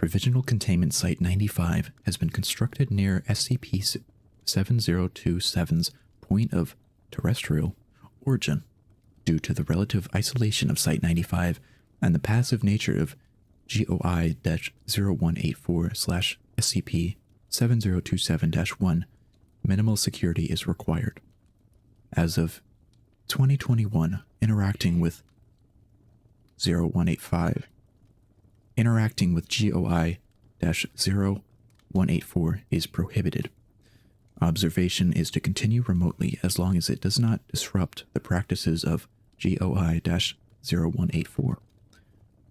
Provisional Containment Site 95 has been constructed near SCP-7027's point of terrestrial origin. Due to the relative isolation of Site 95 and the passive nature of GOI-0184/SCP-7027-1, minimal security is required. As of 2021, interacting with 0185, interacting with GOI-0184 is prohibited. Observation is to continue remotely as long as it does not disrupt the practices of GOI-0184.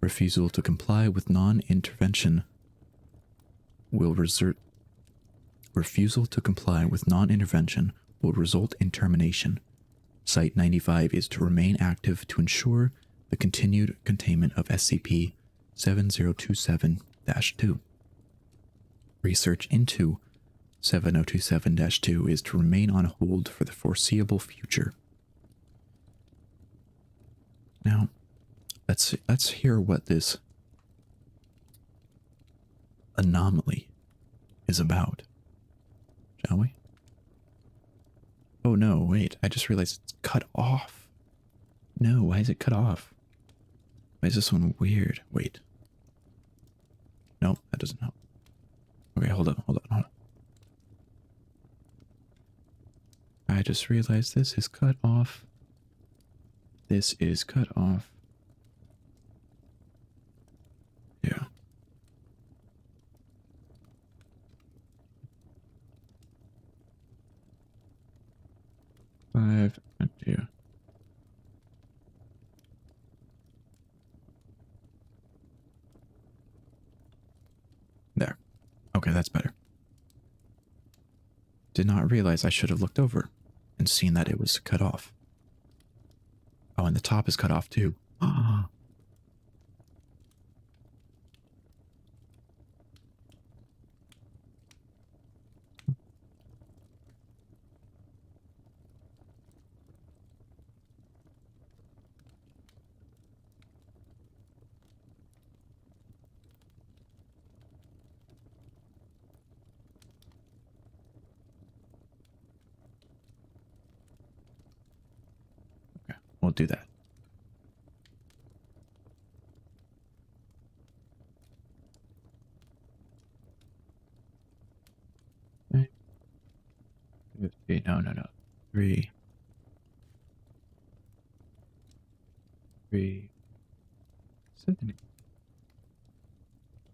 Refusal to comply with non-intervention will result in termination. Site 95 is to remain active to ensure the continued containment of SCP-7027-2. Research into 7027-2 is to remain on hold for the foreseeable future. Now, let's hear what this anomaly is about, shall we? Oh no, wait, I just realized it's cut off. No, why is it cut off? Why is this one weird? Wait. Nope, that doesn't help. Okay, hold on. I just realized this is cut off. This is cut off. Yeah. Five and 2. There. Okay, that's better. Did not realize I should have looked over and seen that it was cut off. Oh, and the top is cut off too. We'll do that. Okay. No. 370.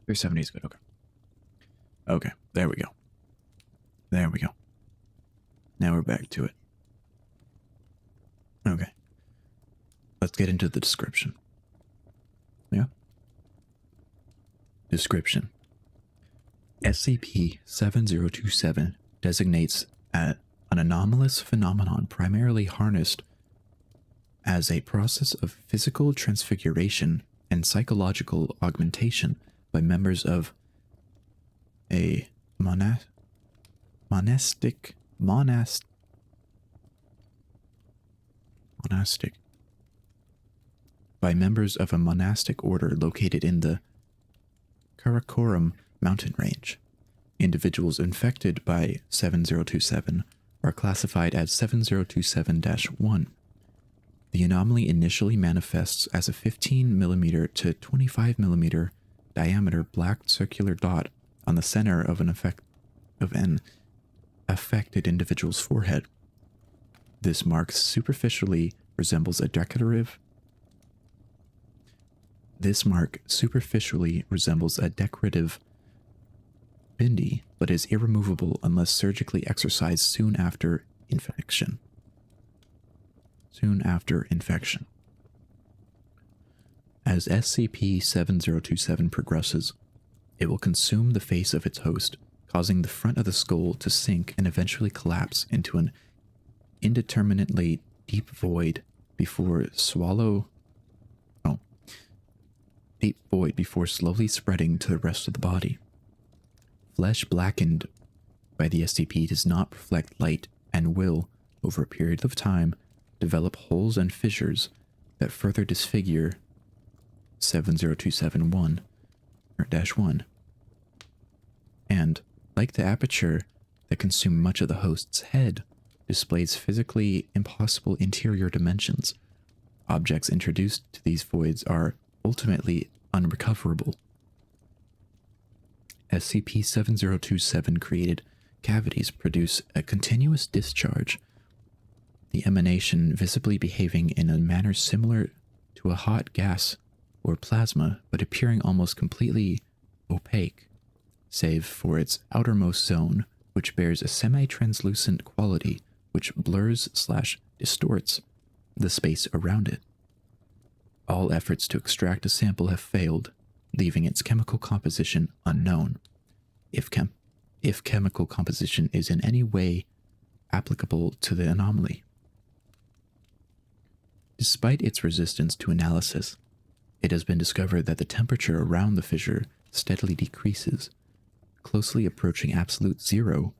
370 is good. Okay. Okay. There we go. Now we're back to it. Okay. Let's get into the description. Yeah? Description. SCP-7027 designates an anomalous phenomenon primarily harnessed as a process of physical transfiguration and psychological augmentation by members of a monastic by members of a monastic order located in the Karakoram mountain range. Individuals infected by 7027 are classified as 7027-1. The anomaly initially manifests as a 15mm to 25mm diameter black circular dot on the center of an affected individual's forehead. This mark superficially resembles a decorative bindi, but is irremovable unless surgically excised soon after infection. As SCP-7027 progresses, it will consume the face of its host, causing the front of the skull to sink and eventually collapse into an indeterminately deep void before slowly spreading to the rest of the body. Flesh blackened by the SCP does not reflect light and will, over a period of time, develop holes and fissures that further disfigure 7027-1. and, like the aperture that consumed much of the host's head, displays physically impossible interior dimensions. Objects introduced to these voids are ultimately unrecoverable. SCP-7027 created cavities produce a continuous discharge, the emanation visibly behaving in a manner similar to a hot gas or plasma, but appearing almost completely opaque, save for its outermost zone, which bears a semi-translucent quality which blurs/distorts the space around it. All efforts to extract a sample have failed, leaving its chemical composition unknown. If chemical composition is in any way applicable to the anomaly. Despite its resistance to analysis, it has been discovered that the temperature around the fissure steadily decreases, closely approaching absolute zero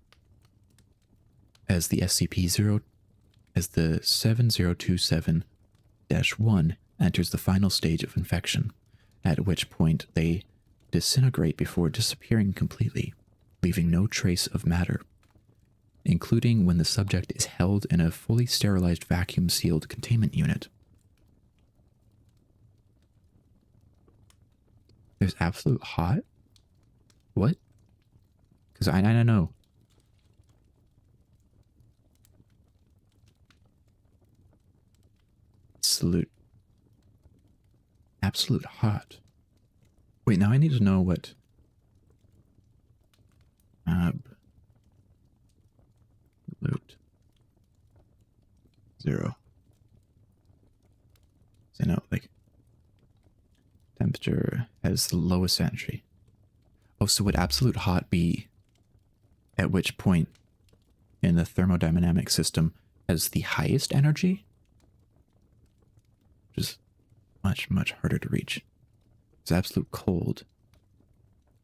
as the 7027-1 enters the final stage of infection, at which point they disintegrate before disappearing completely, leaving no trace of matter, including when the subject is held in a fully sterilized vacuum-sealed containment unit. There's absolute hot? What? Because I don't know. Absolute hot. Wait, now I need to know what absolute zero. So no, like temperature has the lowest energy. Oh, so would absolute hot be at which point in the thermodynamic system has the highest energy? Which is much, much harder to reach. It's absolute cold.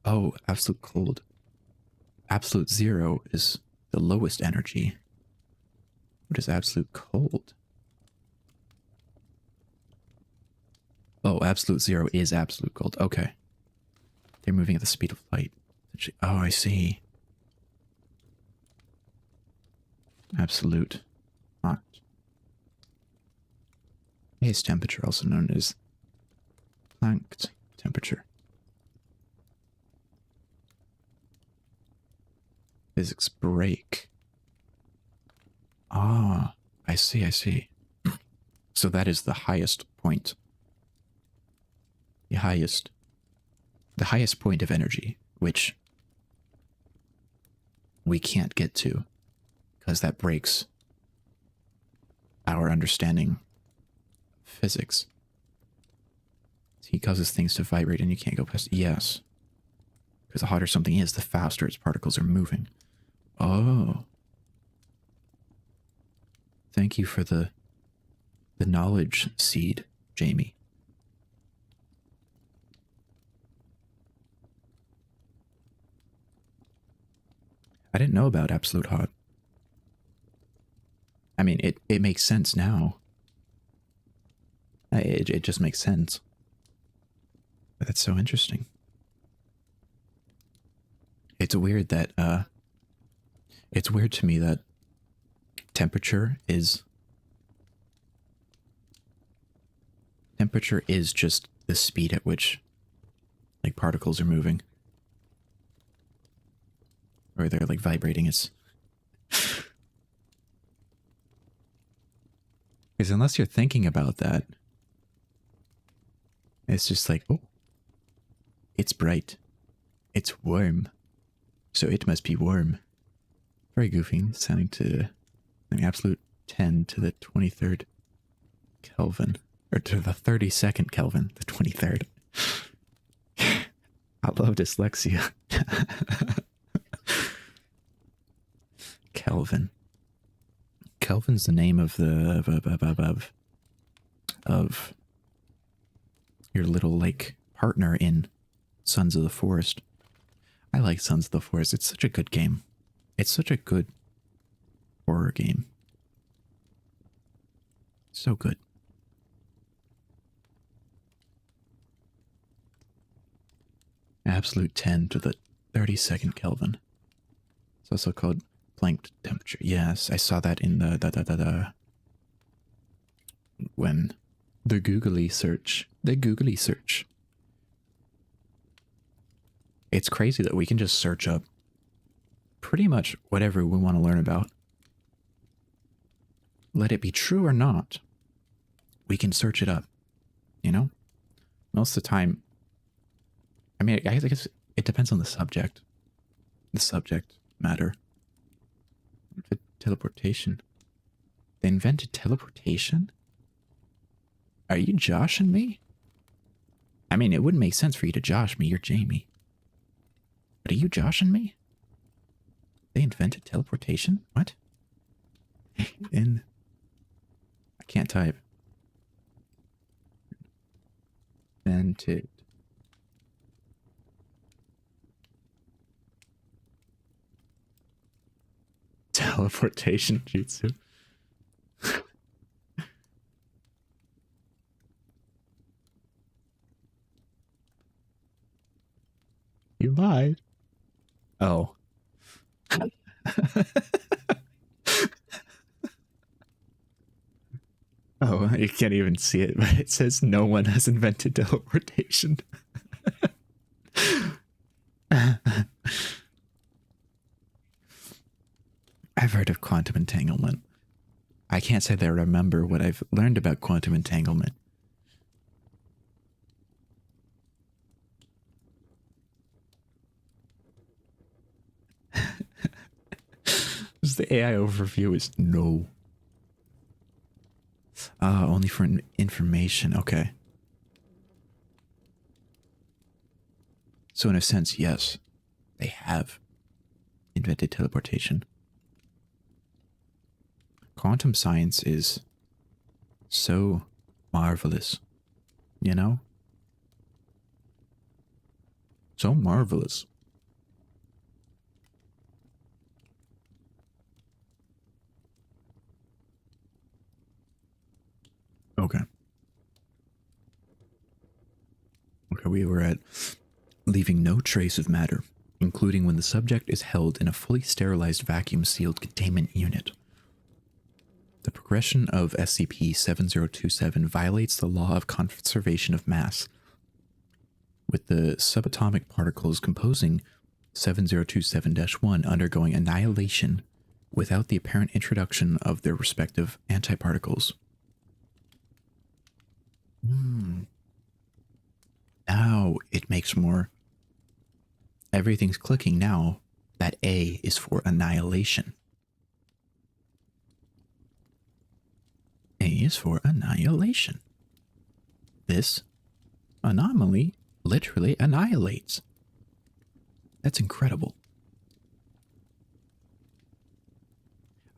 Oh, absolute cold. Absolute zero is the lowest energy. What is absolute cold? Oh, absolute zero is absolute cold. Okay. They're moving at the speed of light. Oh, I see. Absolute hot. Base temperature, also known as Planck temperature. Physics break. Ah, I see, I see. So that is the highest point. The highest point of energy, which we can't get to, because that breaks our understanding of physics. He causes things to vibrate and you can't go past. Yes. Because the hotter something is, the faster its particles are moving. Oh. Thank you for the knowledge seed, Jamie. I didn't know about absolute hot. I mean, it makes sense now. It just makes sense. But that's so interesting. It's weird that, it's weird to me that temperature is just the speed at which, like, particles are moving. Or they're, like, vibrating. It's... Because unless you're thinking about that, it's just like, oh, it's bright. It's warm. So it must be warm. Very goofy, sounding to an absolute 10 to the 23rd Kelvin. Or to the 32nd Kelvin, the 23rd. I love dyslexia. Kelvin. Kelvin's the name of the of your little, like, partner in Sons of the Forest. I like Sons of the Forest. It's such a good game. It's such a good horror game. So good. Absolute 10 to the 32nd Kelvin. It's also called Planck temperature. Yes, I saw that in when the googly search. It's crazy that we can just search up pretty much whatever we want to learn about. Let it be true or not, we can search it up, you know? Most of the time, I mean, I guess it depends on the subject matter. Teleportation. They invented teleportation? Are you joshing me? I mean, it wouldn't make sense for you to josh me. You're Jamie. But are you joshing me? They invented teleportation? What? I can't type. Invented. Teleportation jutsu. You lied. Oh. Oh, you can't even see it, but it says no one has invented teleportation. I've heard of quantum entanglement. I can't say that I remember what I've learned about quantum entanglement. The AI overview is no. Only for information. Okay. So in a sense, yes, they have invented teleportation. Quantum science is so marvelous, you know? So marvelous. Okay. Okay, we were at leaving no trace of matter, including when the subject is held in a fully sterilized vacuum-sealed containment unit. The progression of SCP-7027 violates the law of conservation of mass, with the subatomic particles composing 7027-1 undergoing annihilation without the apparent introduction of their respective antiparticles. Now it makes more. Everything's clicking now. That A is for annihilation. A is for annihilation. This anomaly literally annihilates. That's incredible.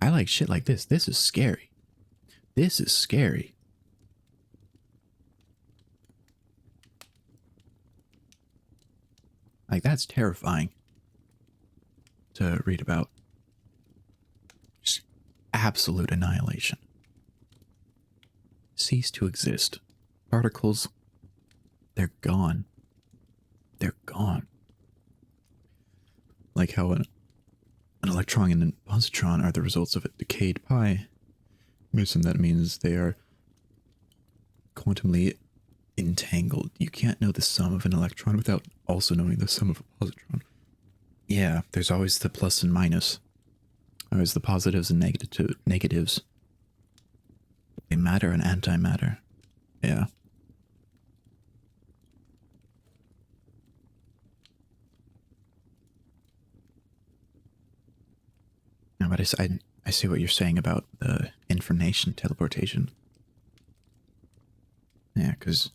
I like shit like this. This is scary. This is scary. Like, that's terrifying to read about. Just absolute annihilation. Cease to exist. Particles, they're gone. They're gone. Like how an electron and a positron are the results of a decayed pi. And that means they are quantumly entangled. You can't know the sum of an electron without also knowing the sum of a positron. Yeah, there's always the plus and minus. Always the positives and negatives. They matter and antimatter. Yeah. No, but I see what you're saying about the information teleportation. Yeah, because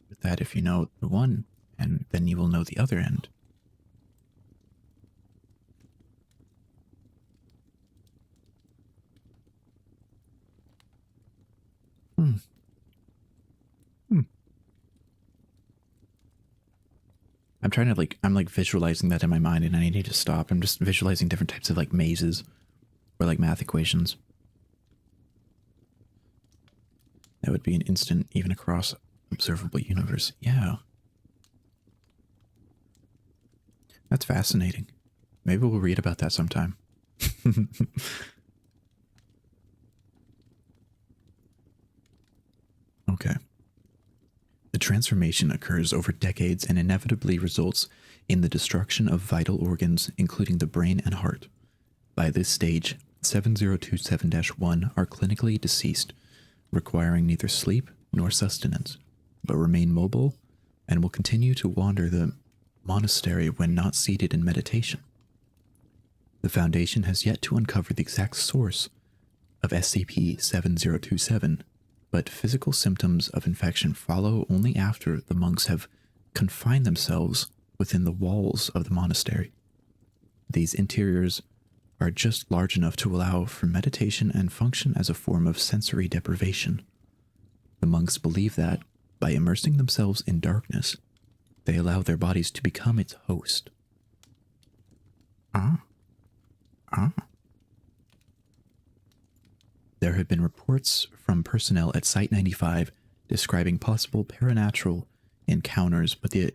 with that, if you know the one, and then you will know the other end. I'm trying to I'm visualizing that in my mind and I need to stop. I'm just visualizing different types of mazes or math equations. That would be an instant even across observable universe. Yeah. That's fascinating. Maybe we'll read about that sometime. Okay. The transformation occurs over decades and inevitably results in the destruction of vital organs, including the brain and heart. By this stage, 7027-1 are clinically deceased, requiring neither sleep nor sustenance, but remain mobile and will continue to wander the monastery when not seated in meditation. The Foundation has yet to uncover the exact source of SCP-7027, but physical symptoms of infection follow only after the monks have confined themselves within the walls of the monastery. These interiors are just large enough to allow for meditation and function as a form of sensory deprivation. The monks believe that, by immersing themselves in darkness, they allow their bodies to become its host. There have been reports from personnel at Site-95 describing possible paranatural encounters, but the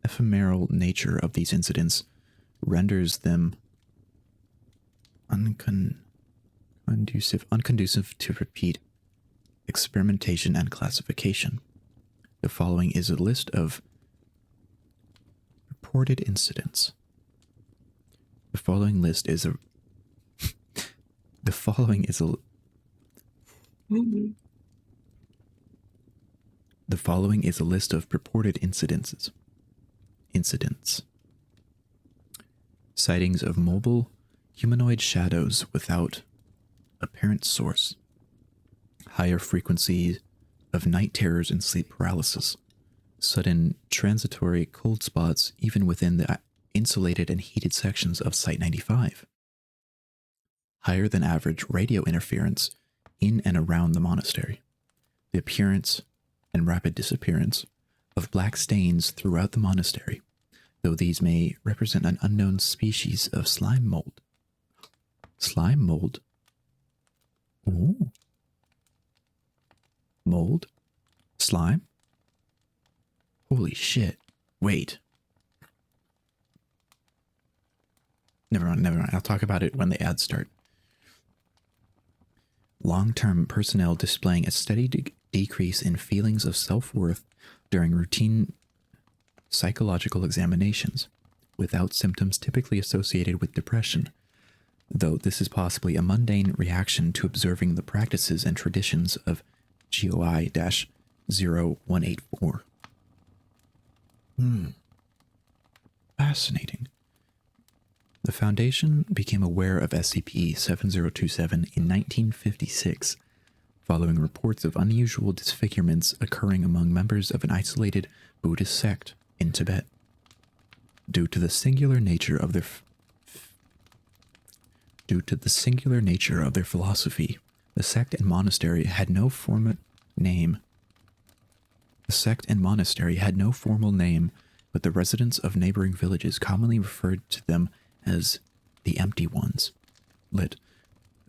ephemeral nature of these incidents renders them unconducive to repeat experimentation and classification. The following is a list of reported incidents. The following is a list of purported incidents. Sightings of mobile humanoid shadows without apparent source. Higher frequencies of night terrors and sleep paralysis. Sudden transitory cold spots even within the insulated and heated sections of Site-95. Higher than average radio interference in and around the monastery. The appearance and rapid disappearance of black stains throughout the monastery, though these may represent an unknown species of slime mold. Slime mold? Ooh. Mold? Slime? Holy shit. Wait. Never mind. I'll talk about it when the ads start. Long-term personnel displaying a steady decrease in feelings of self-worth during routine psychological examinations, without symptoms typically associated with depression, though this is possibly a mundane reaction to observing the practices and traditions of GOI-0184. Fascinating. The Foundation became aware of SCP-7027 in 1956, following reports of unusual disfigurements occurring among members of an isolated Buddhist sect in Tibet. Due to the singular nature of their philosophy, the sect and monastery had no formal name. But the residents of neighboring villages commonly referred to them as the Empty Ones, lit,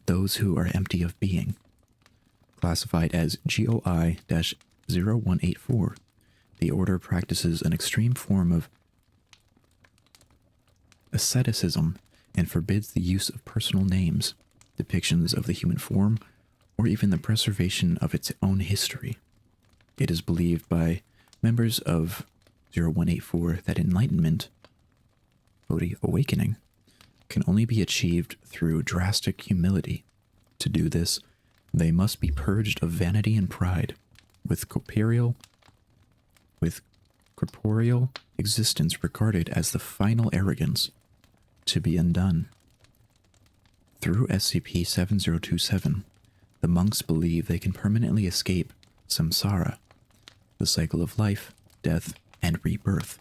those who are empty of being. Classified as GOI-0184, the order practices an extreme form of asceticism and forbids the use of personal names, depictions of the human form, or even the preservation of its own history. It is believed by members of 0184 that enlightenment, awakening, can only be achieved through drastic humility. To do this, they must be purged of vanity and pride, with corporeal existence regarded as the final arrogance to be undone. Through SCP-7027, the monks believe they can permanently escape samsara, the cycle of life, death, and rebirth.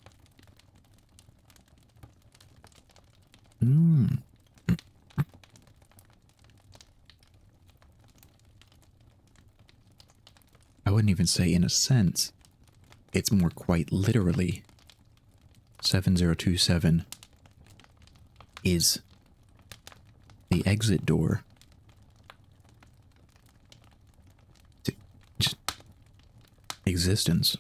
I wouldn't even say in a sense. It's more quite literally. 7027 is the exit door to just existence.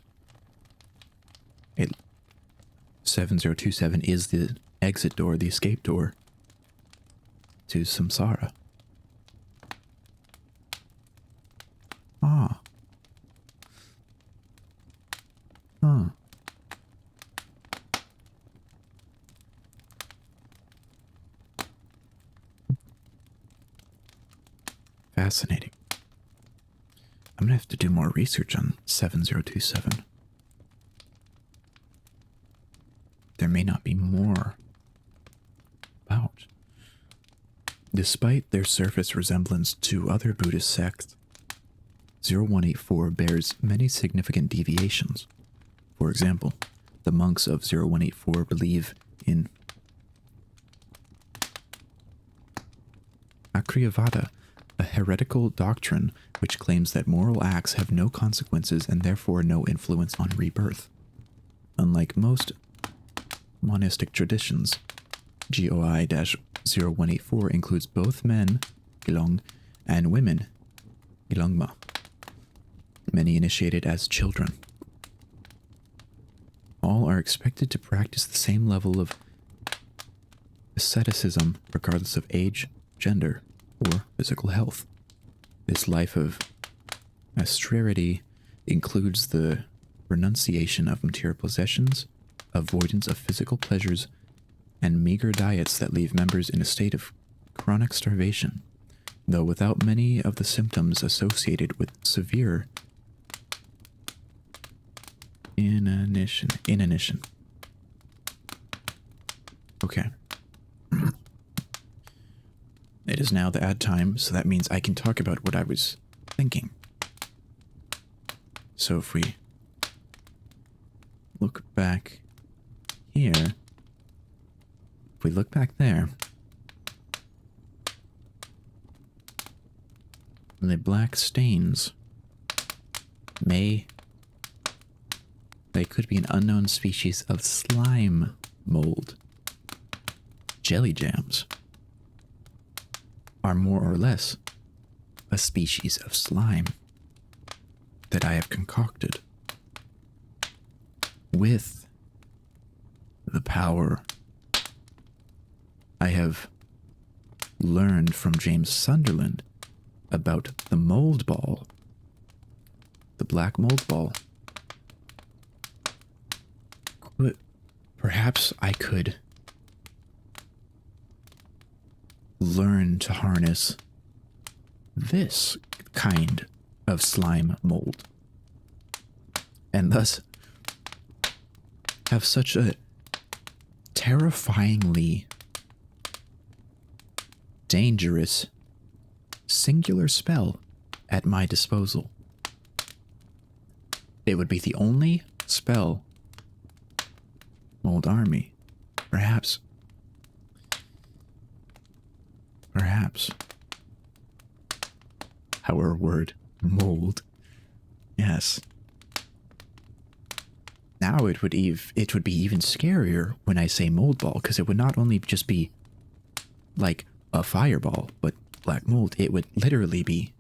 7027 is the exit door, the escape door to Samsara. Ah. Huh. Fascinating. I'm gonna have to do more research on 7027. There may not be more about. Despite their surface resemblance to other Buddhist sects, 0184 bears many significant deviations. For example, the monks of 0184 believe in Akriyavada, a heretical doctrine which claims that moral acts have no consequences and therefore no influence on rebirth. Unlike most monistic traditions, GOI-0184 includes both men, Gilong, and women, Gilongma, many initiated as children. All are expected to practice the same level of asceticism regardless of age, gender, or physical health. This life of austerity includes the renunciation of material possessions, avoidance of physical pleasures, and meager diets that leave members in a state of chronic starvation, though without many of the symptoms associated with severe inanition. Okay. It is now the ad time, so that means I can talk about what I was thinking. So if we look back here, if we look back there, the black stains they could be an unknown species of slime mold. Jelly jams are more or less a species of slime that I have concocted with the power I have learned from James Sunderland about the mold ball, the black mold ball. Perhaps I could learn to harness this kind of slime mold, and thus have such a terrifyingly dangerous singular spell at my disposal. It would be the only spell mold army. Perhaps. Our word, mold. Yes. Now it would be even scarier when I say mold ball, because it would not only just be like a fireball, but black mold. It would literally be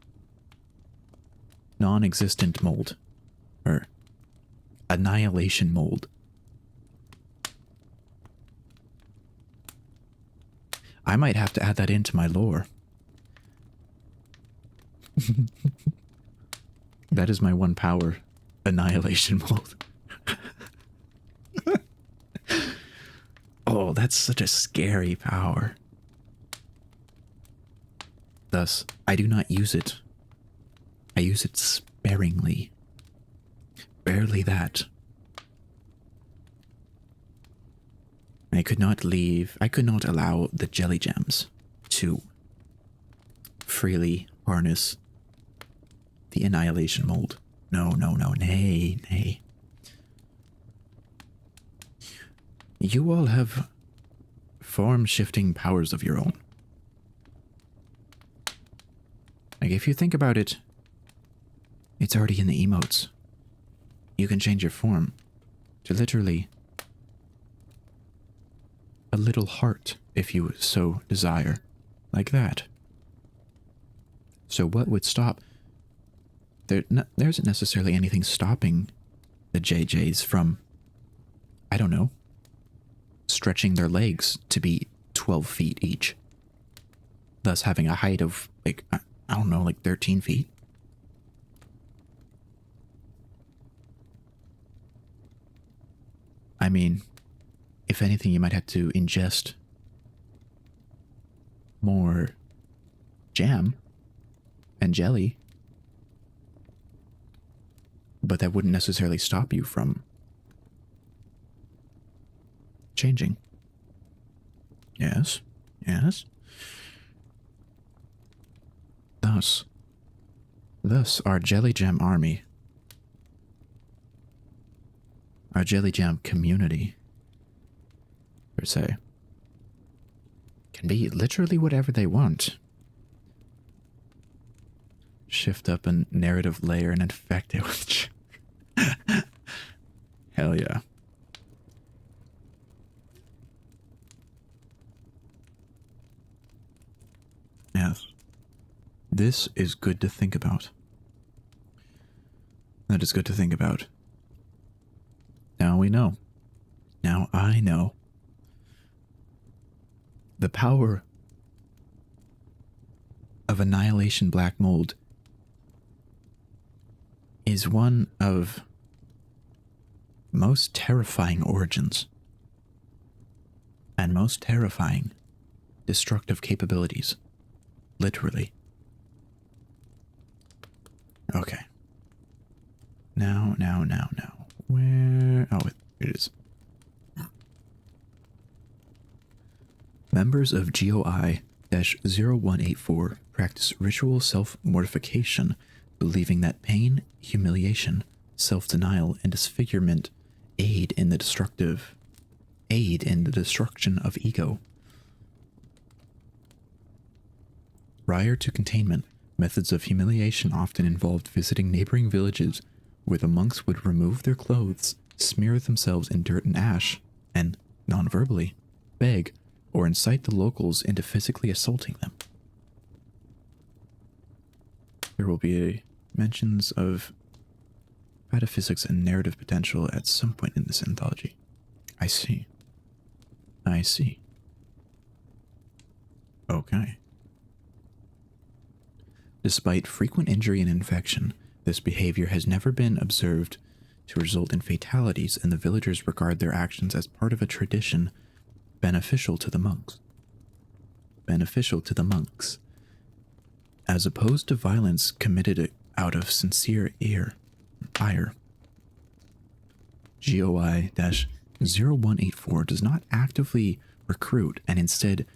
non-existent mold, or annihilation mold. I might have to add that into my lore. That is my one power, annihilation mold. Oh, that's such a scary power. Thus, I do not use it. I use it sparingly. Barely that. I could not allow the jelly gems to freely harness the annihilation mold. No, nay. You all have form-shifting powers of your own. Like, if you think about it, it's already in the emotes. You can change your form to literally a little heart, if you so desire, like that. So what would stop? There isn't necessarily anything stopping the JJs from, I don't know, stretching their legs to be 12 feet each, thus having a height of, like, I don't know, like 13 feet. I mean, if anything, you might have to ingest more jam and jelly, but that wouldn't necessarily stop you from changing. Yes, yes. Thus, our Jelly Jam army, our Jelly Jam community, per se, can be literally whatever they want. Shift up a narrative layer and infect it with... Hell yeah. Yes. This is good to think about. That is good to think about. Now we know. Now I know. The power of Annihilation Black Mold is one of most terrifying origins and most terrifying destructive capabilities. Literally. Okay. Now. Where? Oh, here it is. Members of GOI-0184 practice ritual self-mortification, believing that pain, humiliation, self-denial, and disfigurement aid in the destruction of ego. Prior to containment, methods of humiliation often involved visiting neighboring villages where the monks would remove their clothes, smear themselves in dirt and ash, and, non-verbally, beg or incite the locals into physically assaulting them. There will be mentions of metaphysics and narrative potential at some point in this anthology. I see. I see. Okay. Despite frequent injury and infection, this behavior has never been observed to result in fatalities, and the villagers regard their actions as part of a tradition beneficial to the monks. Beneficial to the monks. As opposed to violence committed out of sincere ire. GOI-0184 does not actively recruit and instead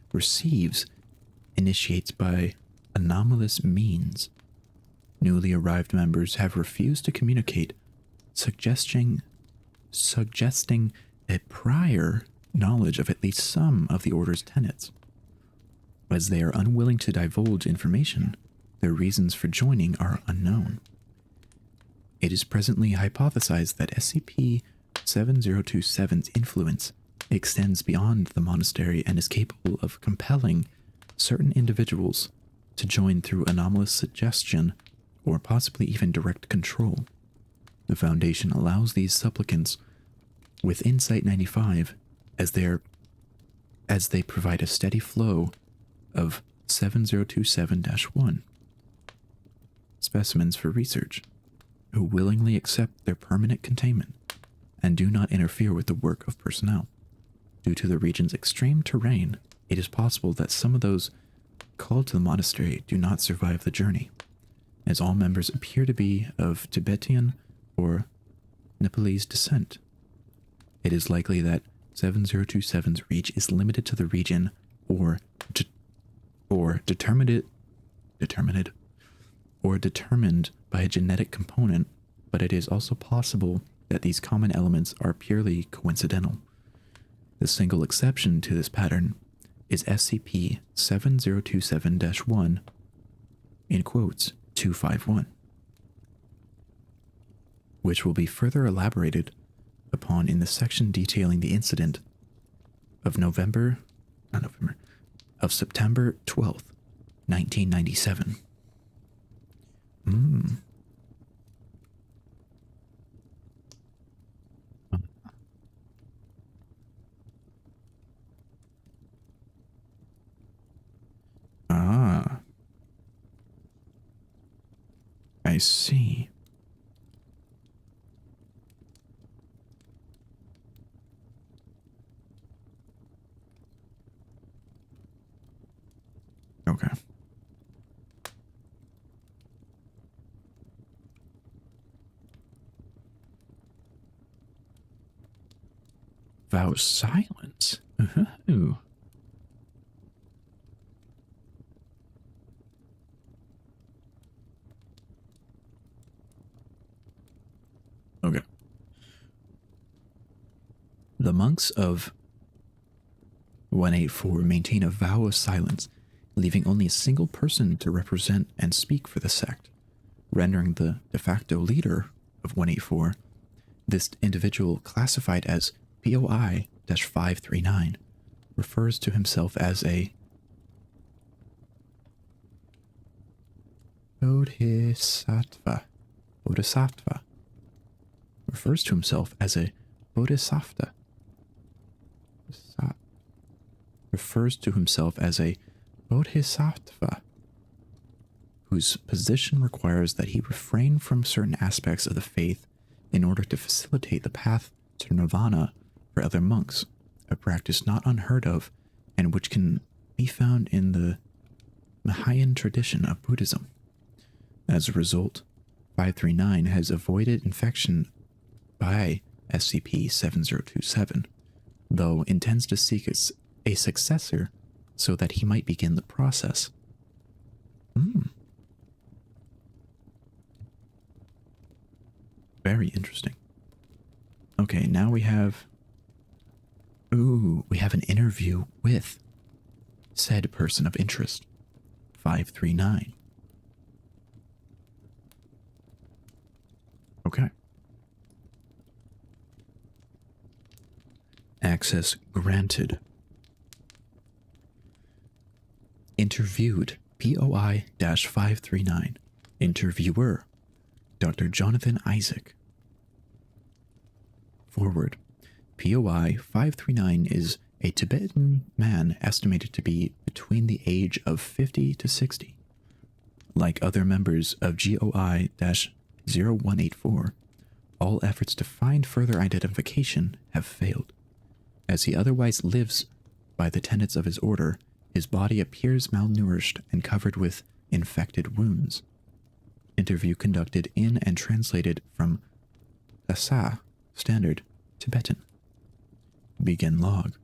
initiates by anomalous means. Newly arrived members have refused to communicate, suggesting a prior knowledge of at least some of the Order's tenets. As they are unwilling to divulge information, their reasons for joining are unknown. It is presently hypothesized that SCP-7027's influence extends beyond the monastery and is capable of compelling certain individuals to join through anomalous suggestion or possibly even direct control. The Foundation allows these supplicants with Insight 95 as they provide a steady flow of 7027-1 specimens for research, who willingly accept their permanent containment and do not interfere with the work of personnel. Due to the region's extreme terrain, it is possible that some of those called to the monastery do not survive the journey, as all members appear to be of Tibetan or Nepalese descent. It is likely that 7027's reach is limited to the region or determined by a genetic component, but it is also possible that these common elements are purely coincidental. The single exception to this pattern is SCP-7027-1, in quotes, 251, which will be further elaborated upon in the section detailing the incident of September 12th, 1997. see. Okay. Vow silence. Ooh. Okay. The monks of 184 maintain a vow of silence, leaving only a single person to represent and speak for the sect, rendering the de facto leader of 184. This individual, classified as POI-539, refers to himself as a Bodhisattva. Bodhisattva. Refers to himself as a Bodhisattva. Refers to himself as a Bodhisattva, whose position requires that he refrain from certain aspects of the faith in order to facilitate the path to nirvana for other monks, a practice not unheard of and which can be found in the Mahayan tradition of Buddhism. As a result, 539 has avoided infection by SCP-7027, though intends to seek a successor so that he might begin the process. Very interesting. Okay, now we have... Ooh, we have an interview with said person of interest, 539. Okay. Access granted. Interviewed, POI-539. Interviewer, Dr. Jonathan Isaac. Forward. POI-539 is a Tibetan man estimated to be between the age of 50 to 60. Like other members of GOI-0184, all efforts to find further identification have failed. As he otherwise lives by the tenets of his order, his body appears malnourished and covered with infected wounds. Interview conducted in and translated from Lhasa, Standard Tibetan. Begin log.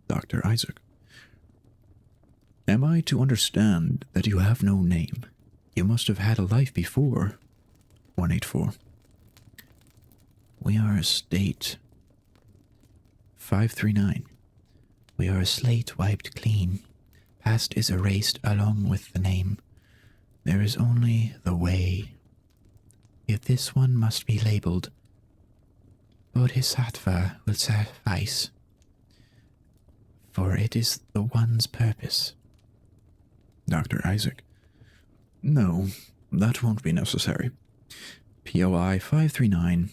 Dr. Isaac. Am I to understand that you have no name? You must have had a life before. 184. We are a state. 539. We are a slate wiped clean. Past is erased along with the name. There is only the way. If this one must be labeled, Bodhisattva will suffice, for it is the one's purpose. Dr. Isaac. No, that won't be necessary. POI-539.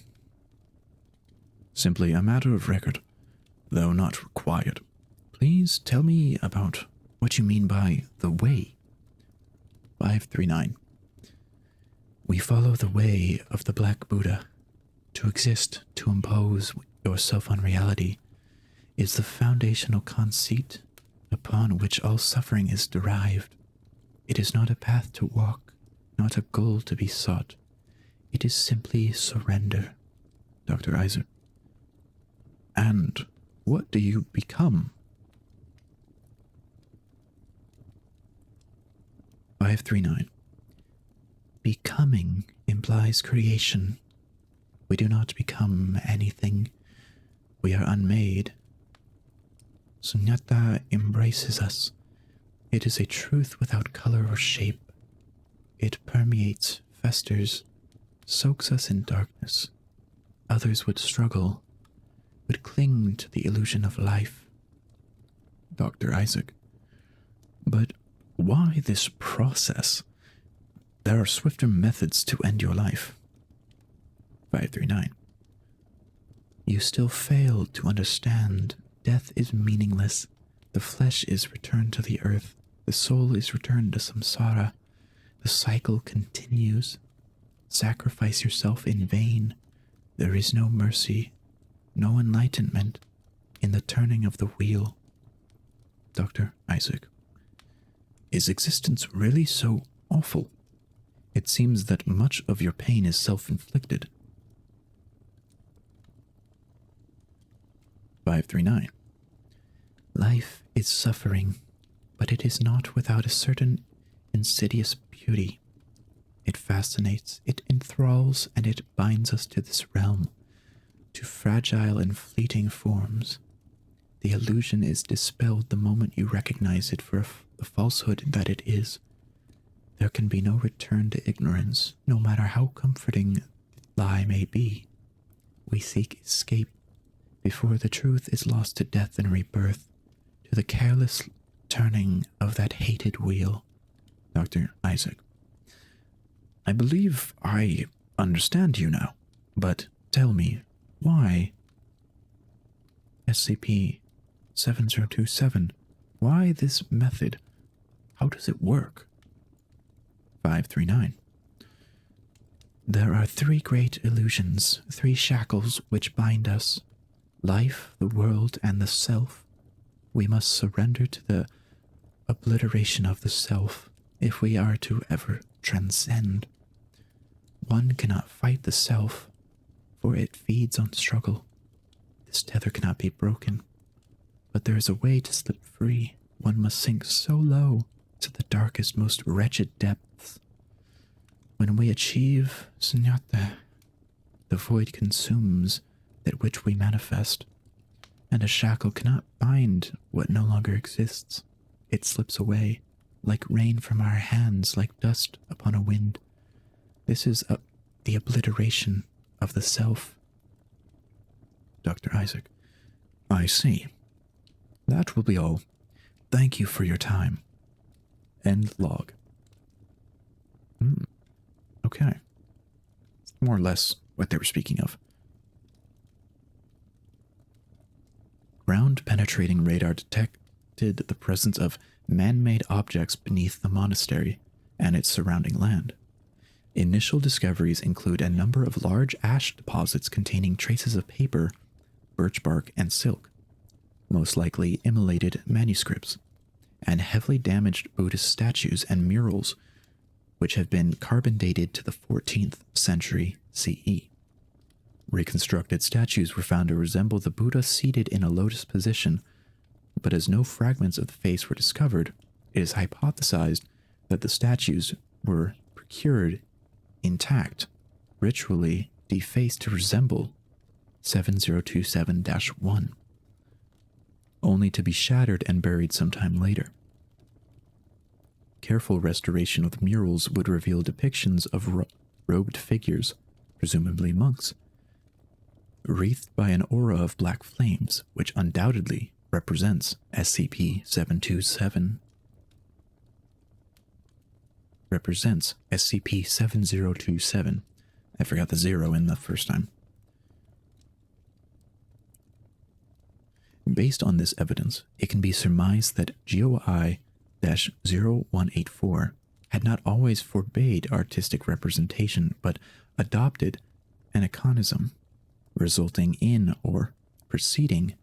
Simply a matter of record, though not required. Please tell me about what you mean by the way. 539. We follow the way of the Black Buddha. To exist, to impose yourself on reality, is the foundational conceit upon which all suffering is derived. It is not a path to walk, not a goal to be sought. It is simply surrender. Dr. Isaac. And what do you become? 539. Becoming implies creation. We do not become anything. We are unmade. Sunyata embraces us. It is a truth without color or shape. It permeates, festers, soaks us in darkness. Others would struggle, would cling to the illusion of life. Dr. Isaac. But why this process? There are swifter methods to end your life. 539. You still fail to understand. Death is meaningless. The flesh is returned to the earth. The soul is returned to samsara. The cycle continues. Sacrifice yourself in vain. There is no mercy, no enlightenment in the turning of the wheel. Dr. Isaac. Is existence really so awful? It seems that much of your pain is self-inflicted. 539. Life is suffering, but it is not without a certain insidious beauty. It fascinates, it enthralls, and it binds us to this realm, to fragile and fleeting forms. The illusion is dispelled the moment you recognize it for the falsehood that it is. There can be no return to ignorance, no matter how comforting the lie may be. We seek escape before the truth is lost to death and rebirth, to the careless turning of that hated wheel. Dr. Isaac. I believe I understand you now, but tell me, why? SCP-7027, why this method? How does it work? 539. There are three great illusions, three shackles which bind us. Life, the world, and the self. We must surrender to the obliteration of the self if we are to ever transcend. One cannot fight the self, for it feeds on struggle. This tether cannot be broken, but there is a way to slip free. One must sink so low to the darkest, most wretched depths. When we achieve sunyata, the void consumes that which we manifest, and a shackle cannot bind what no longer exists. It slips away, like rain from our hands, like dust upon a wind. This is the obliteration of the self. Dr. Isaac. I see. That will be all. Thank you for your time. End log. Okay. More or less what they were speaking of. Ground-penetrating radar detected the presence of man-made objects beneath the monastery and its surrounding land. Initial discoveries include a number of large ash deposits containing traces of paper, birch bark, and silk, most likely immolated manuscripts, and heavily damaged Buddhist statues and murals which have been carbon dated to the 14th century CE. Reconstructed statues were found to resemble the Buddha seated in a lotus position, but as no fragments of the face were discovered, it is hypothesized that the statues were procured intact, ritually defaced to resemble 7027-1, only to be shattered and buried sometime later. Careful restoration of the murals would reveal depictions of robed figures, presumably monks, wreathed by an aura of black flames, which undoubtedly represents SCP-727. Represents SCP-7027. I forgot the 0 in the first time. Based on this evidence, it can be surmised that GOI-0184 had not always forbade artistic representation, but adopted an iconism, resulting in or preceding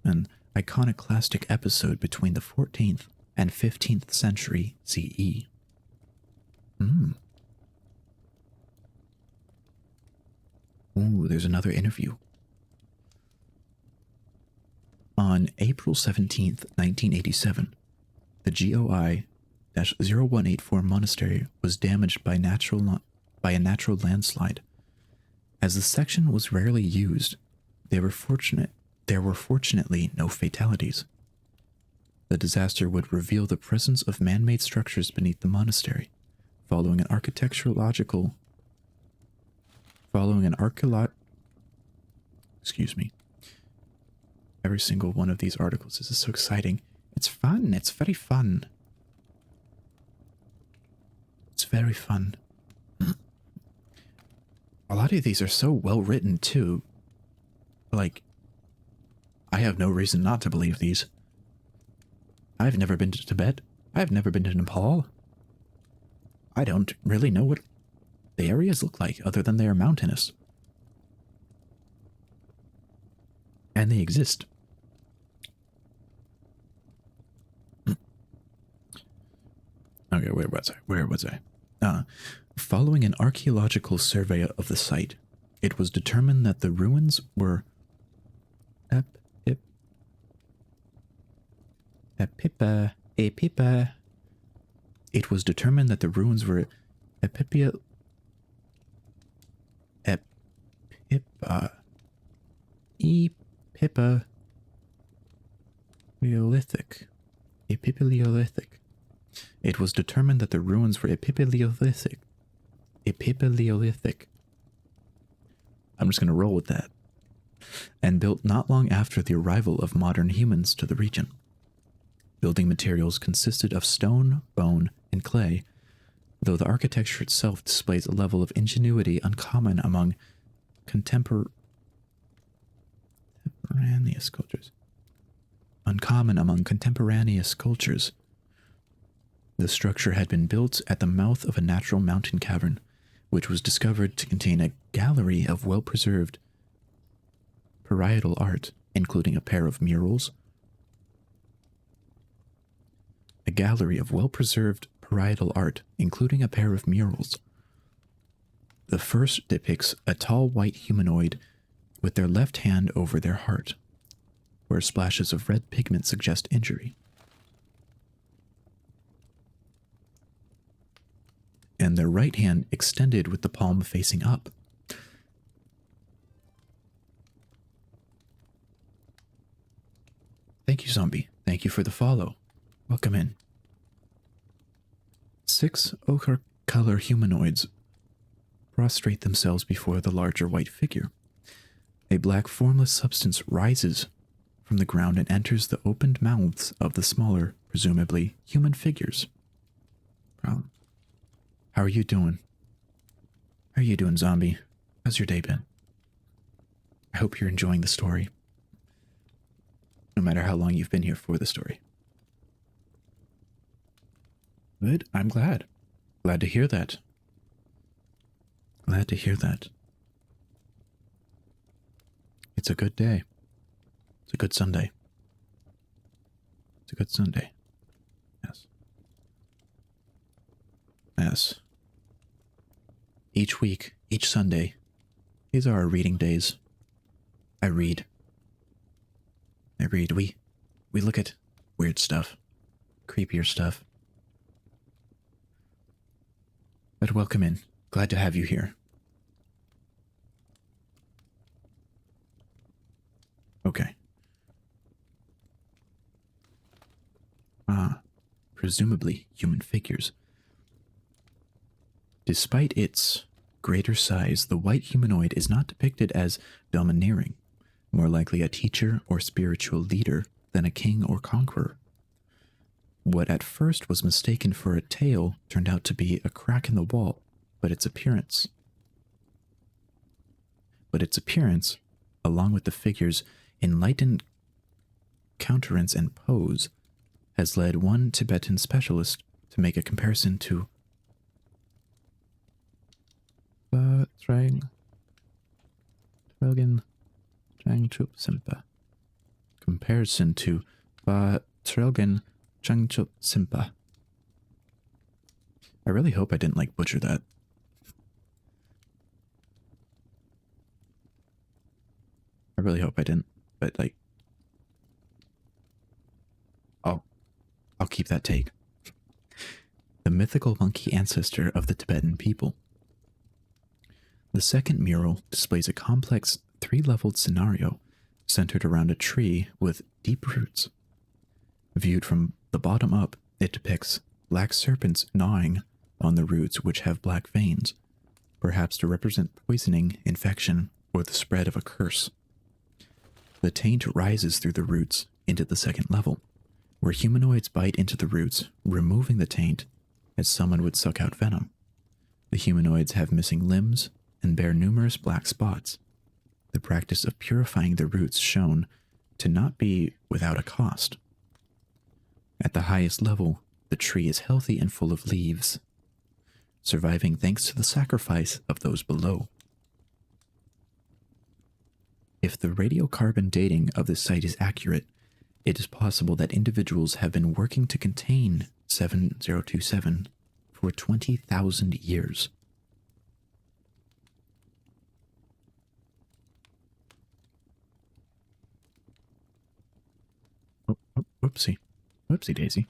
an iconoclastic episode between the 14th and 15th century CE. Ooh, there's another interview. On April 17th, 1987, the GOI-0184 monastery was damaged by a natural landslide. As the section was rarely used, there were fortunately no fatalities. The disaster would reveal the presence of man-made structures beneath the monastery, following an every single one of these articles. This is so exciting. It's fun. It's very fun. It's very fun. A lot of these are so well written too. Like, I have no reason not to believe these. I've never been to Tibet. I've never been to Nepal. I don't really know what the areas look like other than they are mountainous. And they exist. Okay, where was I? Where was I? Following an archaeological survey of the site, it was determined that the ruins were It was determined that the ruins were Epipaleolithic. Epipaleolithic. It was determined that the ruins were Epipaleolithic. Epipaleolithic. I'm just going to roll with that. And built not long after the arrival of modern humans to the region. Building materials consisted of stone, bone, and clay, though the architecture itself displays a level of ingenuity uncommon among contemporaneous cultures. The structure had been built at the mouth of a natural mountain cavern, which was discovered to contain a gallery of well-preserved parietal art, including a pair of murals. A gallery of well-preserved parietal art, including a pair of murals. The first depicts a tall white humanoid with their left hand over their heart, where splashes of red pigment suggest injury. And their right hand extended with the palm facing up. Thank you, zombie. Thank you for the follow. Welcome in. 6 ochre-color humanoids prostrate themselves before the larger white figure. A black formless substance rises from the ground and enters the opened mouths of the smaller, presumably human figures. How are you doing? How are you doing, zombie? How's your day been? I hope you're enjoying the story. No matter how long you've been here for the story. Good. I'm glad. Glad to hear that. Glad to hear that. It's a good day. It's a good Sunday. It's a good Sunday. Yes. Yes. Each week, each Sunday, these are our reading days. I read. We look at weird stuff. Creepier stuff. But welcome in. Glad to have you here. Okay. Presumably human figures. Despite its greater size, the white humanoid is not depicted as domineering, more likely a teacher or spiritual leader than a king or conqueror. What at first was mistaken for a tail turned out to be a crack in the wall, but its appearance, along with the figure's enlightened countenance and pose, has led one Tibetan specialist to make a comparison to Comparison to Trelgen Changchup Simpa. I really hope I didn't butcher that. I really hope I didn't, but I'll keep that take. The mythical monkey ancestor of the Tibetan people. The second mural displays a complex 3-leveled scenario centered around a tree with deep roots. Viewed from the bottom up, it depicts black serpents gnawing on the roots which have black veins, perhaps to represent poisoning, infection, or the spread of a curse. The taint rises through the roots into the second level, where humanoids bite into the roots, removing the taint as someone would suck out venom. The humanoids have missing limbs and bear numerous black spots. The practice of purifying the roots shown to not be without a cost. At the highest level, The tree is healthy and full of leaves, surviving thanks to the sacrifice of those below. If the radiocarbon dating of the site is accurate, it is possible that individuals have been working to contain 7027 for 20,000 years. Oh, whoopsie. Whoopsie daisy.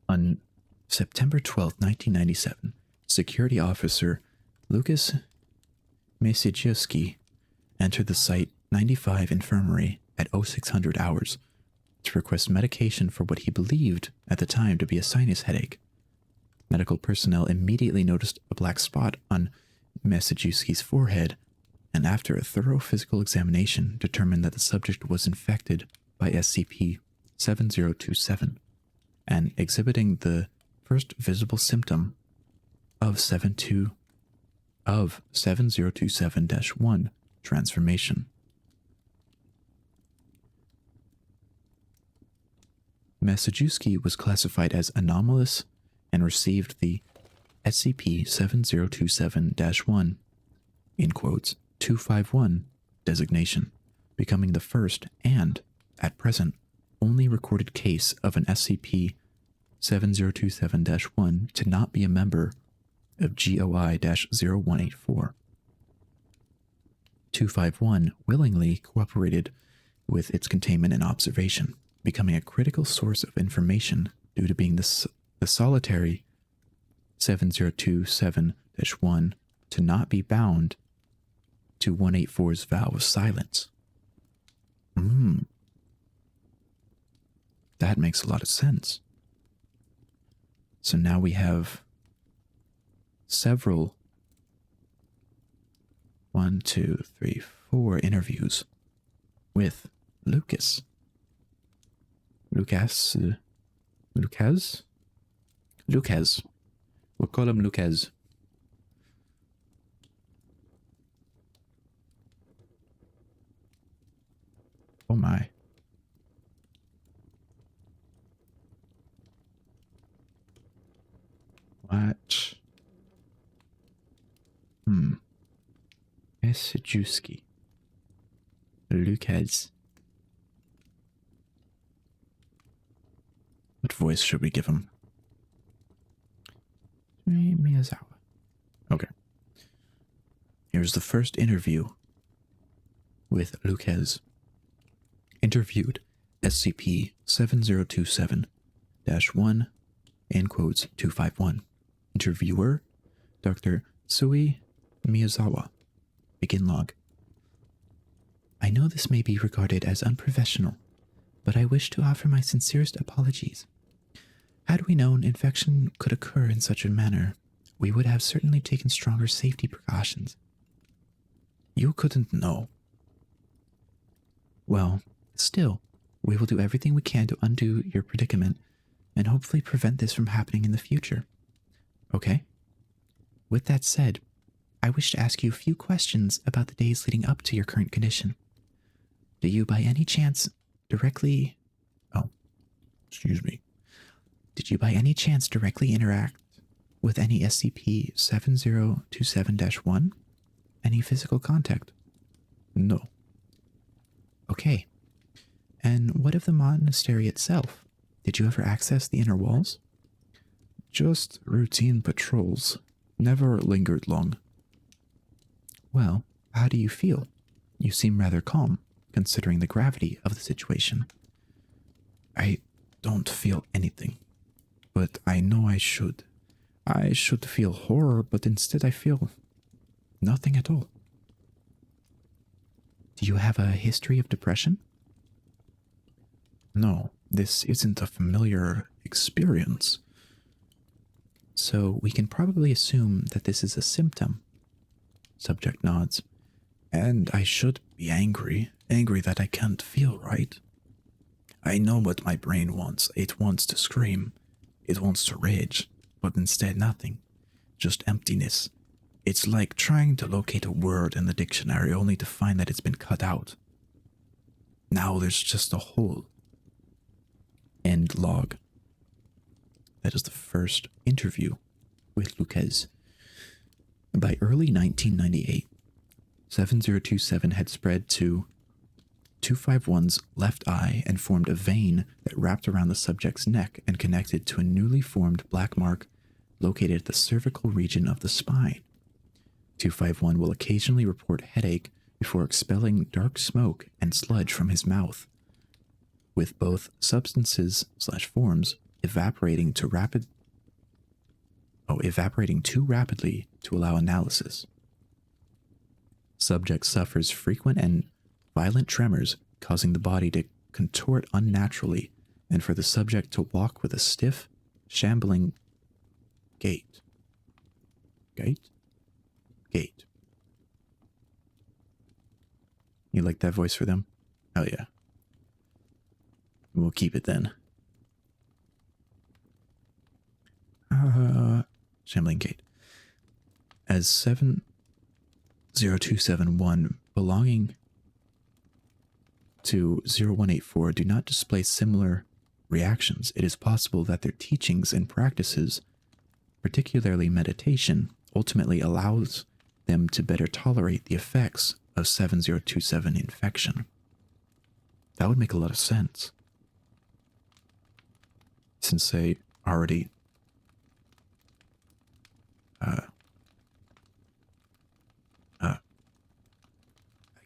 On September 12, 1997, security officer Lucas Mesijewski entered the Site 95 infirmary at 0600 hours to request medication for what he believed at the time to be a sinus headache. Medical personnel immediately noticed a black spot on Mesijewski's forehead, and after a thorough physical examination determined that the subject was infected by SCP-7027 and exhibiting the first visible symptom of 7027-1 transformation. Mesijewski was classified as anomalous and received the SCP-7027-1 in quotes 251 designation, becoming the first and, at present, only recorded case of an SCP-7027-1 to not be a member of GOI-0184. 251 willingly cooperated with its containment and observation, becoming a critical source of information due to being the solitary 7027-1 to not be bound to 184's vow of silence. That makes a lot of sense. So now we have several 4 interviews with Lucas. Lucas. We'll call him Lucas. Oh my. What? Mesijewski. Lucas. What voice should we give him? Miyazawa. Okay. Here's the first interview with Lucas. Interviewed SCP-7027-1 in quotes 251. Interviewer Dr. Sui Miyazawa. Begin log. I know this may be regarded as unprofessional, but I wish to offer my sincerest apologies. Had we known infection could occur in such a manner, we would have certainly taken stronger safety precautions. You couldn't know. Well, still, we will do everything we can to undo your predicament and hopefully prevent this from happening in the future. Okay? With that said, I wish to ask you a few questions about the days leading up to your current condition. Do you by any chance directly... Oh, excuse me. Did you by any chance directly interact with any SCP-7027-1? Any physical contact? No. Okay. And what of the monastery itself? Did you ever access the inner walls? Just routine patrols. Never lingered long. Well, how do you feel? You seem rather calm, considering the gravity of the situation. I don't feel anything, but I know I should. I should feel horror, but instead I feel nothing at all. Do you have a history of depression? No, this isn't a familiar experience. So we can probably assume that this is a symptom. Subject nods. And I should be angry that I can't feel right. I know what my brain wants. It wants to scream. It wants to rage, but instead nothing. Just emptiness. It's like trying to locate a word in the dictionary only to find that it's been cut out. Now there's just a hole. End log. That is the first interview with Lucas. By early 1998, 7027 had spread to 251's left eye and formed a vein that wrapped around the subject's neck and connected to a newly formed black mark located at the cervical region of the spine. 251 will occasionally report headache before expelling dark smoke and sludge from his mouth, with both substances/forms evaporating too rapidly to allow analysis. Subject suffers frequent and violent tremors, causing the body to contort unnaturally, and for the subject to walk with a stiff, shambling gait. Gait. You like that voice for them? Hell yeah. We'll keep it then. Shambling gait. As 70271 belonging to 0184 do not display similar reactions, it is possible that their teachings and practices, particularly meditation, ultimately allows them to better tolerate the effects of 7027 infection. That would make a lot of sense, since they already I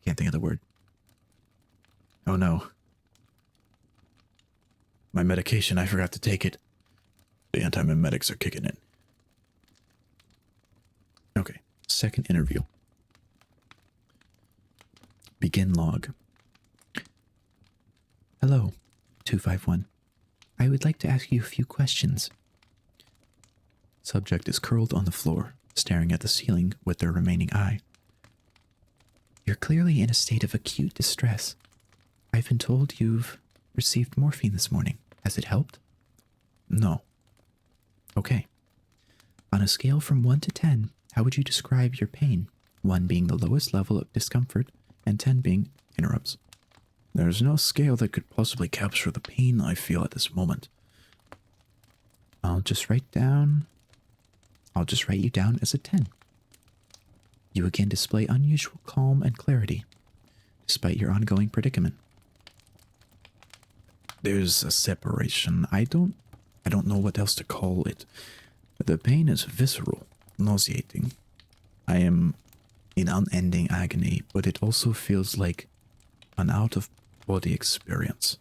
can't think of the word. Oh no. My medication, I forgot to take it. The anti-mimetics are kicking in. Okay, second interview. Begin log. Hello, 251. I would like to ask you a few questions. Subject is curled on the floor, staring at the ceiling with their remaining eye. You're clearly in a state of acute distress. I've been told you've received morphine this morning. Has it helped? No. Okay. On a scale from 1 to 10, how would you describe your pain? 1 being the lowest level of discomfort, and 10 being interrupts. There's no scale that could possibly capture the pain I feel at this moment. I'll just write you down as a 10. You again display unusual calm and clarity, despite your ongoing predicament. There's a separation. I don't know what else to call it. The pain is visceral, nauseating. I am in unending agony, but it also feels like an out-of-body experience.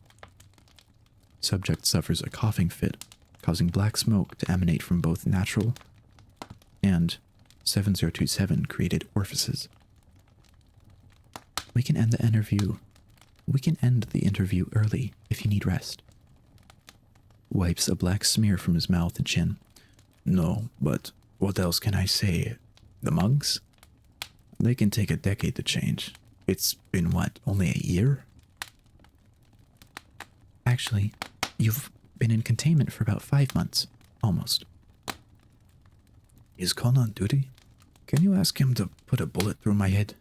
Subject suffers a coughing fit, causing black smoke to emanate from both natural and 7027 created orifices. We can end the interview early if you need rest. Wipes a black smear from his mouth and chin. No, but what else can I say? The monks? They can take a decade to change. It's been what, only a year? Actually, you've been in containment for about 5 months. Almost. Is Con on duty? Can you ask him to put a bullet through my head?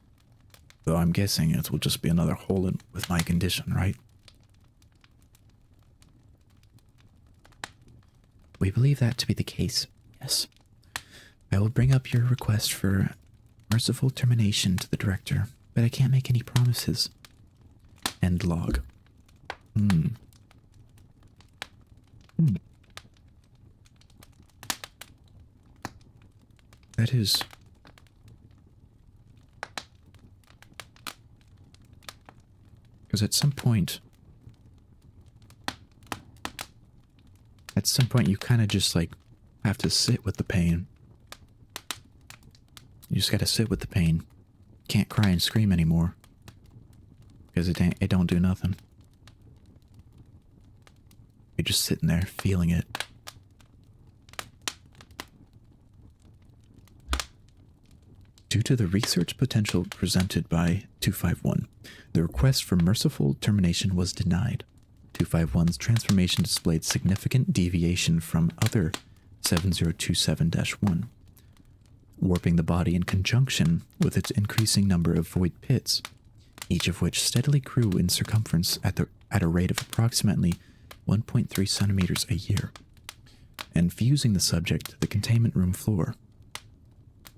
Though I'm guessing it will just be another hole with my condition, right? We believe that to be the case, yes. I will bring up your request for merciful termination to the director, but I can't make any promises. End log. That is... Because at some point you kind of just like have to sit with the pain. You just gotta sit with the pain. Can't cry and scream anymore. Because it don't do nothing. You're just sitting there feeling it. Due to the research potential presented by 251, the request for merciful termination was denied. 251's transformation displayed significant deviation from other 7027-1. warping the body in conjunction with its increasing number of void pits, each of which steadily grew in circumference at a rate of approximately 1.3 centimeters a year, and fusing the subject to the containment room floor.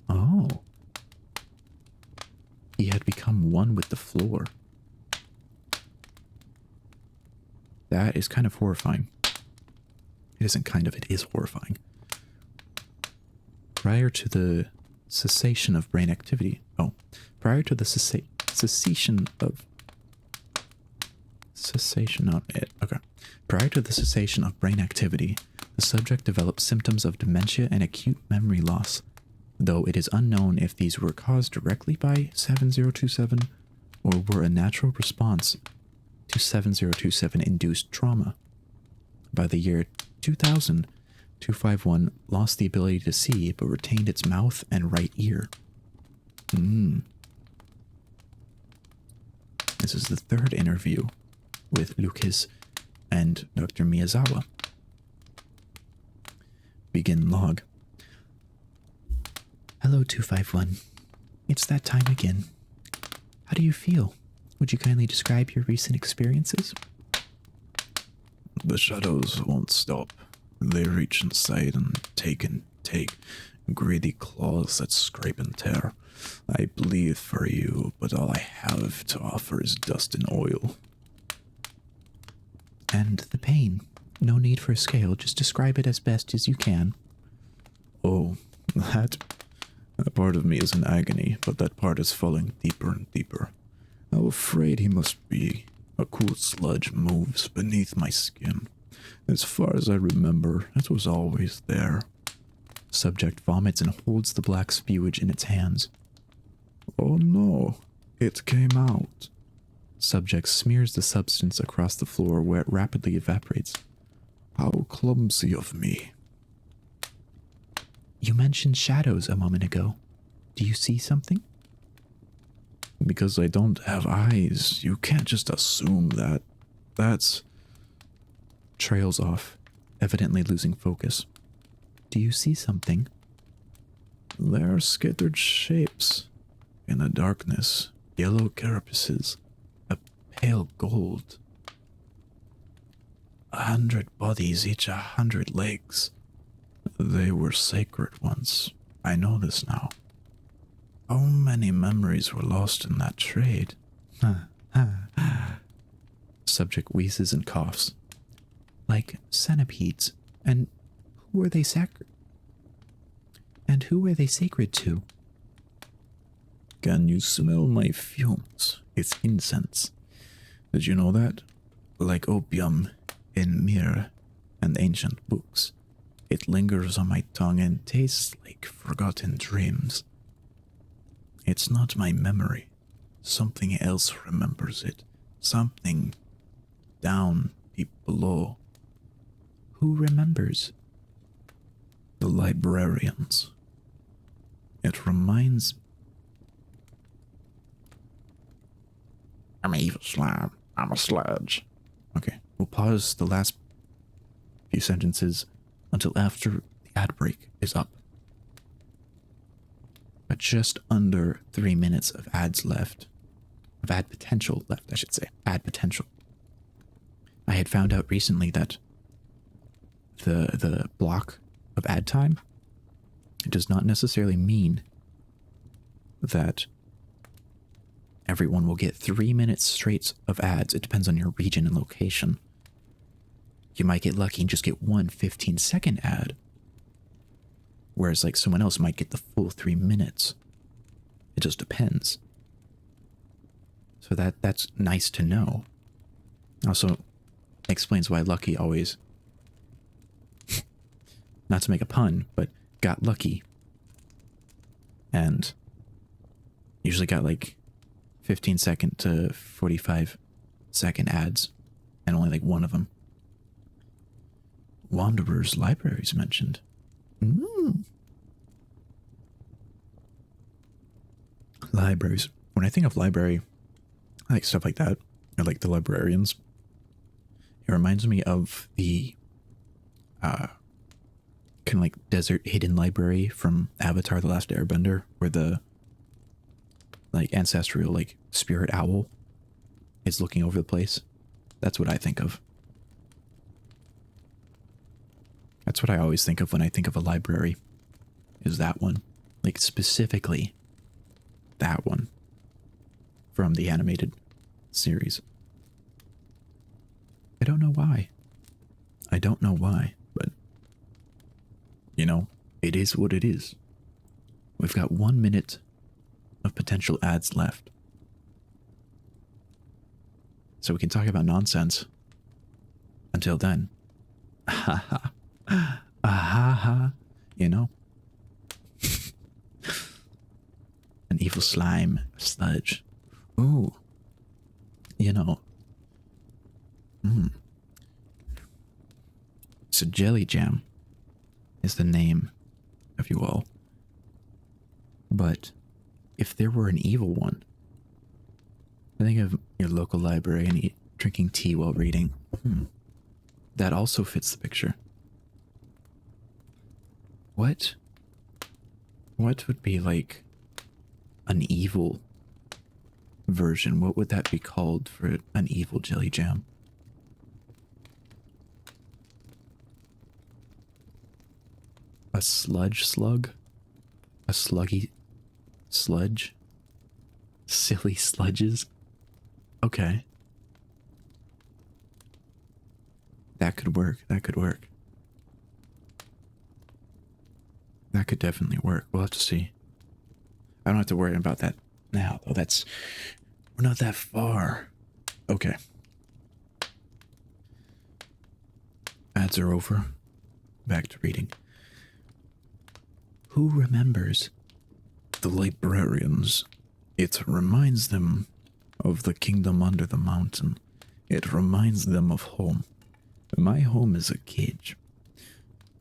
Oh. He had become one with the floor. That is kind of horrifying. It isn't kind of, it is horrifying. Prior to the cessation of brain activity. Oh, prior to the cessation of... Cessation of it. Okay. Prior to the cessation of brain activity, the subject developed symptoms of dementia and acute memory loss, though it is unknown if these were caused directly by 7027 or were a natural response to 7027-induced trauma. By the year 2000, 251 lost the ability to see but retained its mouth and right ear. This is the third interview with Lucas and Dr. Miyazawa. Begin log. Hello, 251. It's that time again. How do you feel? Would you kindly describe your recent experiences? The shadows won't stop. They reach inside and take greedy claws that scrape and tear. I bleed for you, but all I have to offer is dust and oil. And the pain? No need for a scale, just describe it as best as you can. Oh, that part of me is in agony, but that part is falling deeper and deeper. How afraid he must be. A cool sludge moves beneath my skin. As far as I remember, it was always there. Subject vomits and holds the black spewage in its hands. Oh no, it came out. Subject smears the substance across the floor where it rapidly evaporates. How clumsy of me. You mentioned shadows a moment ago. Do you see something? Because I don't have eyes, you can't just assume that. That's... Trails off, evidently losing focus. Do you see something? There are scattered shapes. In the darkness, yellow carapaces, a pale gold. 100 bodies, each 100 legs. They were sacred once. I know this now. How many memories were lost in that trade? Subject wheezes and coughs. Like centipedes. And who were they sacred? And who were they sacred to? Can you smell my fumes? It's incense. Did you know that? Like opium in mirror and ancient books. It lingers on my tongue and tastes like forgotten dreams. It's not my memory. Something else remembers it. Something down deep below. Who remembers? The librarians. It reminds... I'm an evil slime. I'm a sludge. Okay, we'll pause the last few sentences until after the ad break is up. But just under 3 minutes of ads left. Of ad potential left, I should say. Ad potential. I had found out recently that the block of ad time does not necessarily mean that everyone will get 3 minutes straight of ads. It depends on your region and location. You might get lucky and just get one 15-second ad. Whereas like someone else might get the full 3 minutes. It just depends. So that's nice to know. Also explains why Lucky always, not to make a pun, but got lucky. And usually got like 15-second to 45-second ads. And only like one of them. Wanderer's Library is mentioned. Libraries. When I think of library, I like stuff like that. I like the librarians. It reminds me of the kind of like desert hidden library from Avatar: The Last Airbender, where the like ancestral like spirit owl is looking over the place. That's what I think of. That's what I always think of when I think of a library, is that one. Like specifically that one from the animated series. I don't know why. I don't know why, but you know, it is what it is. We've got 1 minute of potential ads left. So we can talk about nonsense. Until then. Ha ha. Ah ha ha. You know? An evil slime sludge. Ooh. You know. So Jelly Jam is the name of you all. But if there were an evil one, I think of your local library and drinking tea while reading. That also fits the picture. What would be like an evil version? What would that be called for an evil Jelly Jam? A sludge slug? A sluggy sludge? Silly sludges? Okay. That could work. That could work. That could definitely work. We'll have to see. I don't have to worry about that now, though. We're not that far. Okay. Ads are over. Back to reading. Who remembers? The librarians. It reminds them of the kingdom under the mountain. It reminds them of home. My home is a cage.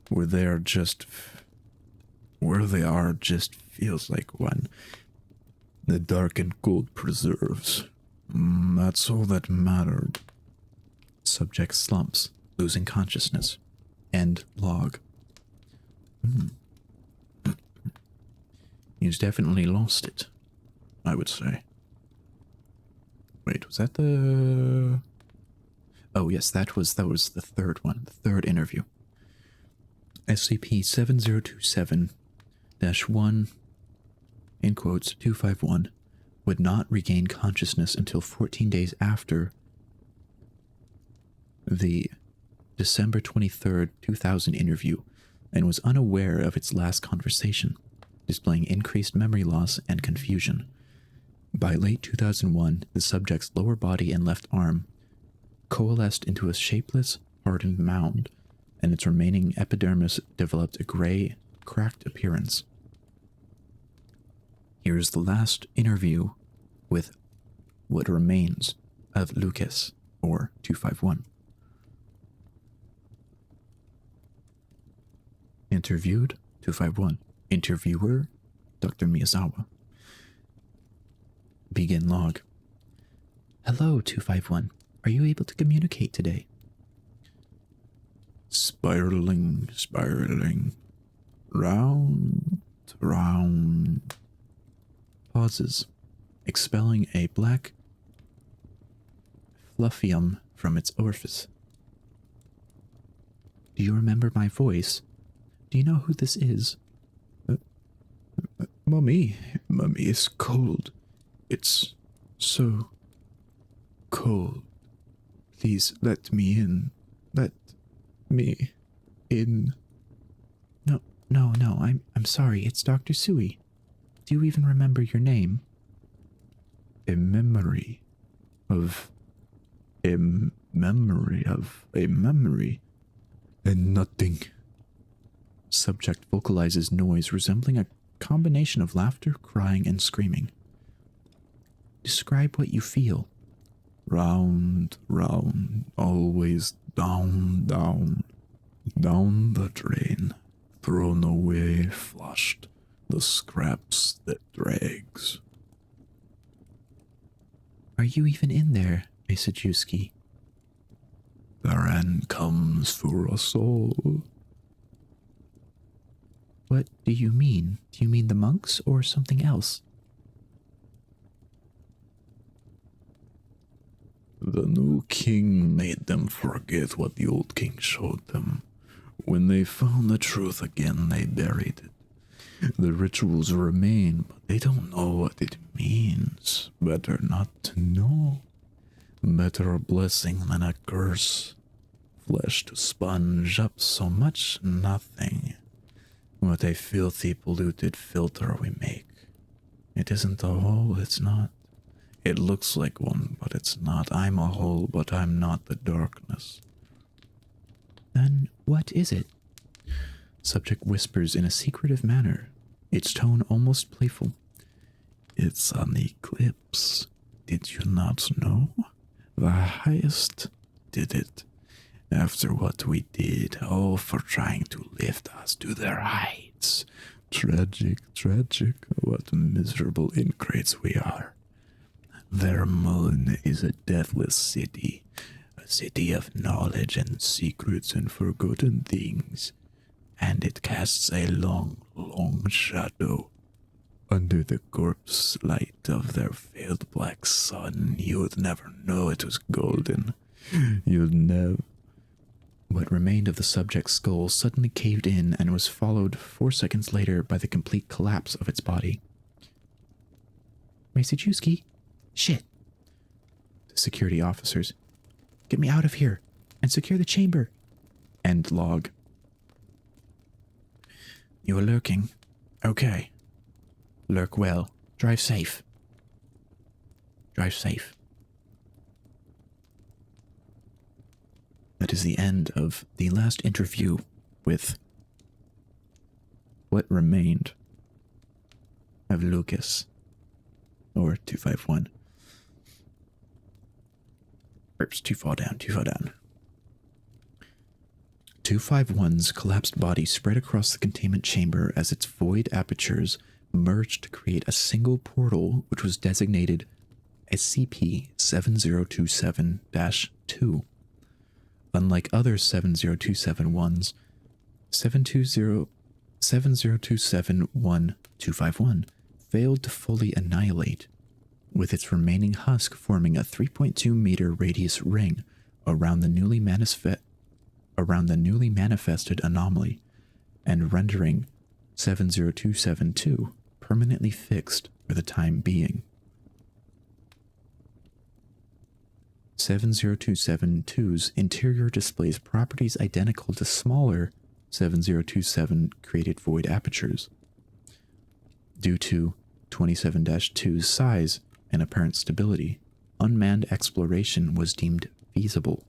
Where they are just feels like one. The dark and cold preserves. That's all that mattered. Subject slumps, losing consciousness. End log. He's definitely lost it, I would say. Wait, was that the... Oh yes, that was the third one, the third interview. SCP-7027-1, in quotes, 251, would not regain consciousness until 14 days after the December 23rd, 2000 interview, and was unaware of its last conversation, displaying increased memory loss and confusion. By late 2001, the subject's lower body and left arm coalesced into a shapeless, hardened mound, and its remaining epidermis developed a gray, cracked appearance. Here's the last interview with what remains of Lucas, or 251. Interviewed, 251. Interviewer, Dr. Miyazawa. Begin log. Hello, 251. Are you able to communicate today? Spiraling. Round. Pauses, expelling a black fluffium from its orifice. Do you remember my voice? Do you know who this is? Mummy is cold. It's so cold. Please let me in. Let me in. No, I'm sorry. It's Dr. Sui. Do you even remember your name? A memory of a memory. And nothing. Subject vocalizes noise resembling a combination of laughter, crying, and screaming. Describe what you feel. Round, always down the drain. Thrown away, flushed. The scraps that drags. Are you even in there, Isajewski? The end comes for us all. What do you mean? Do you mean the monks or something else? The new king made them forget what the old king showed them. When they found the truth again, they buried it. The rituals remain, but they don't know what it means. Better not to know. Better a blessing than a curse. Flesh to sponge up so much nothing. What a filthy, polluted filter we make. It isn't a hole, it's not. It looks like one, but it's not. I'm a hole, but I'm not the darkness. Then what is it? Subject whispers in a secretive manner, its tone almost playful. It's an eclipse. Did you not know? The highest did it. After what we did, all for trying to lift us to their heights. Tragic, tragic, what miserable ingrates we are. Their moon is a deathless city, a city of knowledge and secrets and forgotten things, and it casts a long, long shadow. Under the corpse light of their failed black sun, you'd never know it was golden. You'd never... What remained of the subject's skull suddenly caved in and was followed 4 seconds later by the complete collapse of its body. Masachewski? Shit. The security officers. Get me out of here and secure the chamber. End log. You are lurking. Okay. Lurk well. Drive safe. Drive safe. That is the end of the last interview with what remained of Lucas, or 251. Oops, too far down, too far down. 251's collapsed body spread across the containment chamber as its void apertures merged to create a single portal which was designated SCP-7027-2. Unlike other 7027-1s, 7027-1-251 failed to fully annihilate, with its remaining husk forming a 3.2 meter radius ring around the newly manifested anomaly, and rendering 70272 permanently fixed for the time being. 70272's interior displays properties identical to smaller 7027 created void apertures. Due to 27-2's size and apparent stability, unmanned exploration was deemed feasible.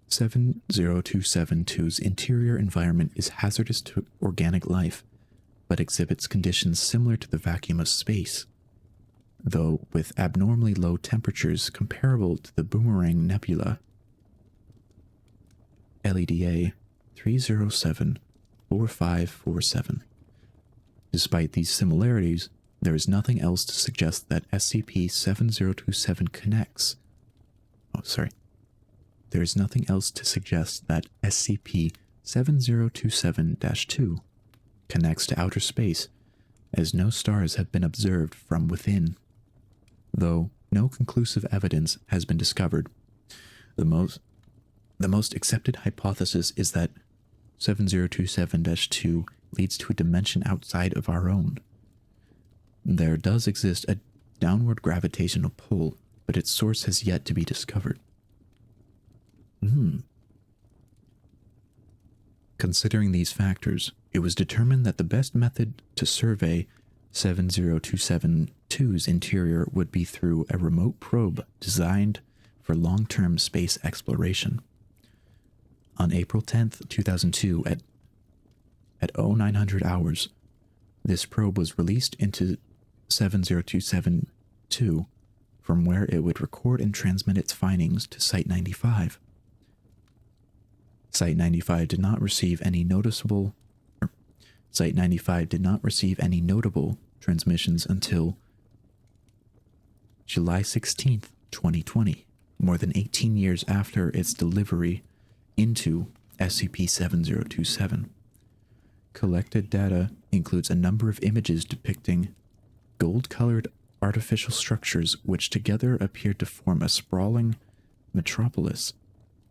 70272's interior environment is hazardous to organic life, but exhibits conditions similar to the vacuum of space, though with abnormally low temperatures comparable to the Boomerang Nebula. LEDA 307-4547. Despite these similarities, there is nothing else to suggest that SCP-7027 connects. There is nothing else to suggest that SCP-7027-2 connects to outer space, as no stars have been observed from within. Though no conclusive evidence has been discovered, the most accepted hypothesis is that 7027-2 leads to a dimension outside of our own. There does exist a downward gravitational pull, but its source has yet to be discovered. Considering these factors, it was determined that the best method to survey 70272's interior would be through a remote probe designed for long-term space exploration. On April 10th, 2002, at 0900 hours, this probe was released into 70272, from where it would record and transmit its findings to Site-95. Site-95 did not receive any notable transmissions until July 16th, 2020, more than 18 years after its delivery into SCP-7027. Collected data includes a number of images depicting gold-colored artificial structures which together appeared to form a sprawling metropolis.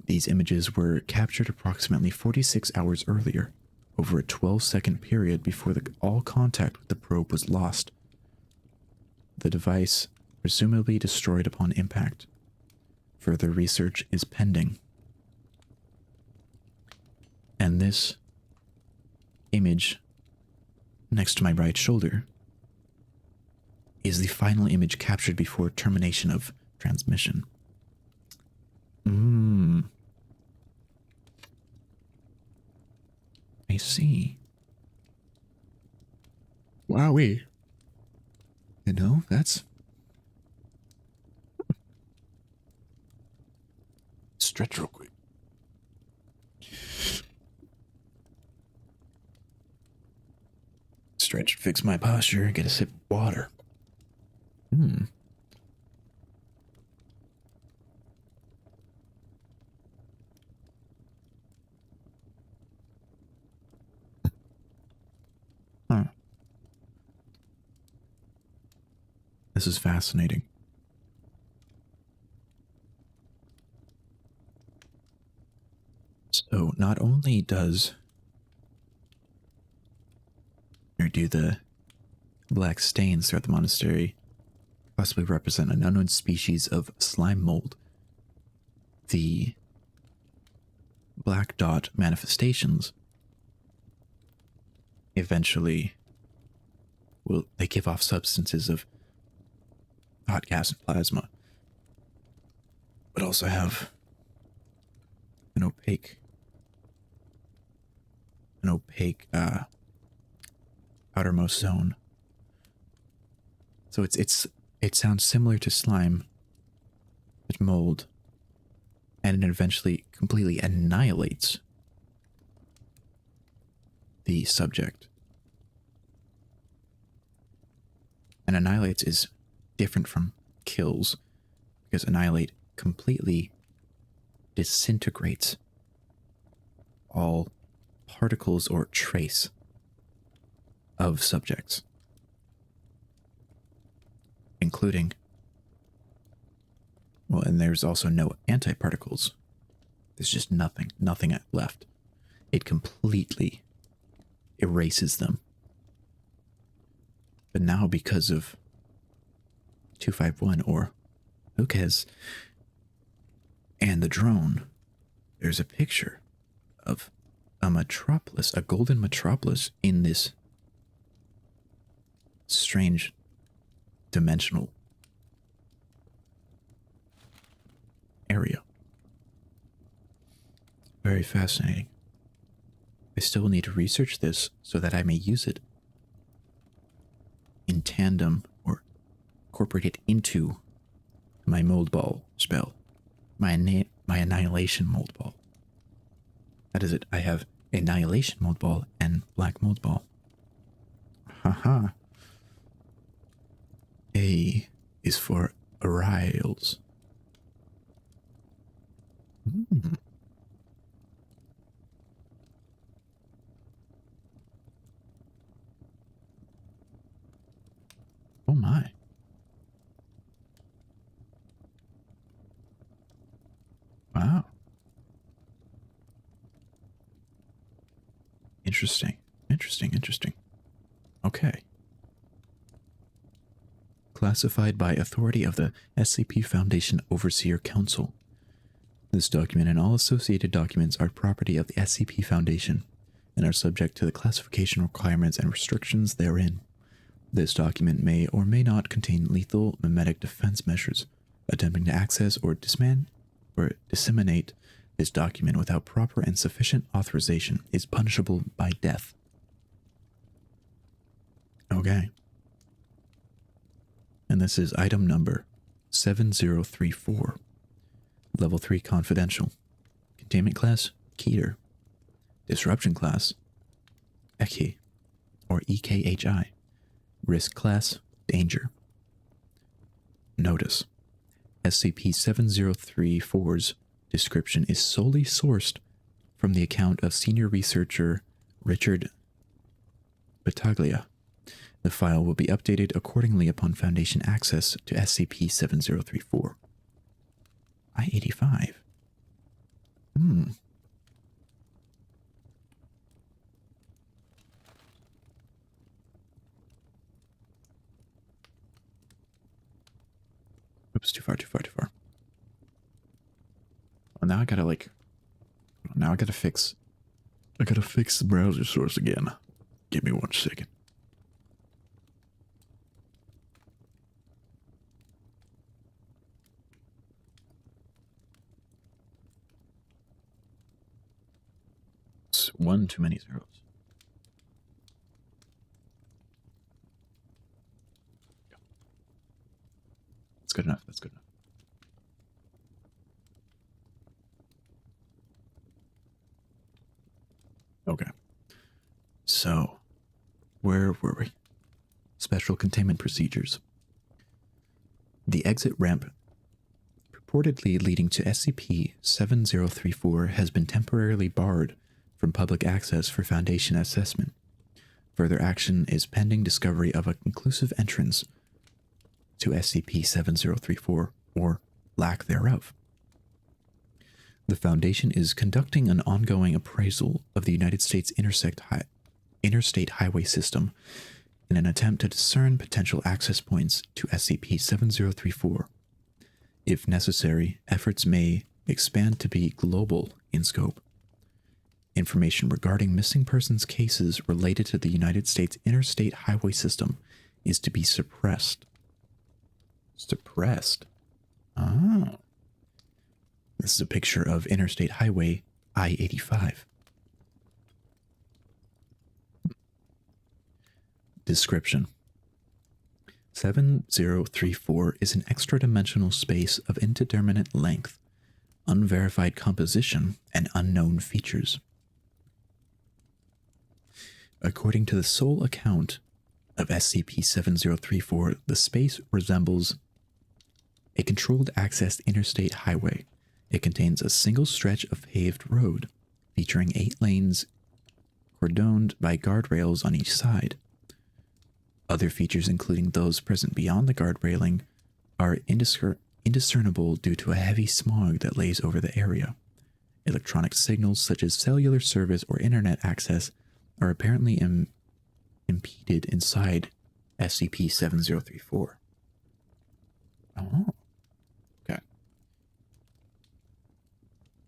These images were captured approximately 46 hours earlier, over a 12-second period before all contact with the probe was lost. The device presumably destroyed upon impact. Further research is pending. And this image next to my right shoulder is the final image captured before termination of transmission. I see. Wowee. You know, that's... Stretch real quick. Stretch, fix my posture, get a sip of water. Huh. This is fascinating. So not only do the black stains throughout the monastery possibly represent an unknown species of slime mold, the black dot manifestations eventually they give off substances of hot gas and plasma, but also have an opaque outermost zone. So it sounds similar to slime, but mold, and it eventually completely annihilates the subject. And annihilates is different from kills, because annihilate completely disintegrates all particles or trace of subjects, including, well, and there's also no antiparticles. There's just nothing left. It completely erases them. But now, because of 251 or Lucas and the drone, there's a picture of a metropolis, a golden metropolis in this strange dimensional area. Very fascinating. I still need to research this so that I may use it in tandem or incorporate it into my mold ball spell, my annihilation mold ball. That is it. I have annihilation mold ball and black mold ball. Haha. A is for Ariles. Oh my. Wow. Interesting. Okay. Classified by authority of the SCP Foundation Overseer Council. This document and all associated documents are property of the SCP Foundation and are subject to the classification requirements and restrictions therein. This document may or may not contain lethal mimetic defense measures. Attempting to access or disseminate this document without proper and sufficient authorization is punishable by death. Okay. And this is item number 7034. Level 3 confidential. Containment class, Keter. Disruption class, Eki, or EKHI. Risk class, danger. Notice. SCP-7034's description is solely sourced from the account of senior researcher Richard Battaglia. The file will be updated accordingly upon Foundation access to SCP-7034. I-85. Oops, too far. Well, now I gotta fix the browser source again. Give me 1 second. It's one too many zeros. That's good enough. Okay. So, where were we? Special containment procedures. The exit ramp purportedly leading to SCP-7034 has been temporarily barred from public access for Foundation assessment. Further action is pending discovery of a conclusive entrance to SCP-7034, or lack thereof. The Foundation is conducting an ongoing appraisal of the United States interstate highway system in an attempt to discern potential access points to SCP-7034. If necessary, efforts may expand to be global in scope. Information regarding missing persons cases related to the United States interstate highway system is to be suppressed. Suppressed? Oh. This is a picture of Interstate Highway I-85. Description: 7034 is an extra-dimensional space of indeterminate length, unverified composition, and unknown features. According to the sole account of SCP-7034, the space resembles a controlled access interstate highway. It contains a single stretch of paved road, featuring 8 lanes cordoned by guardrails on each side. Other features, including those present beyond the guard railing, are indiscernible due to a heavy smog that lays over the area. Electronic signals such as cellular service or internet access are apparently impeded inside SCP-7034. Oh. Okay.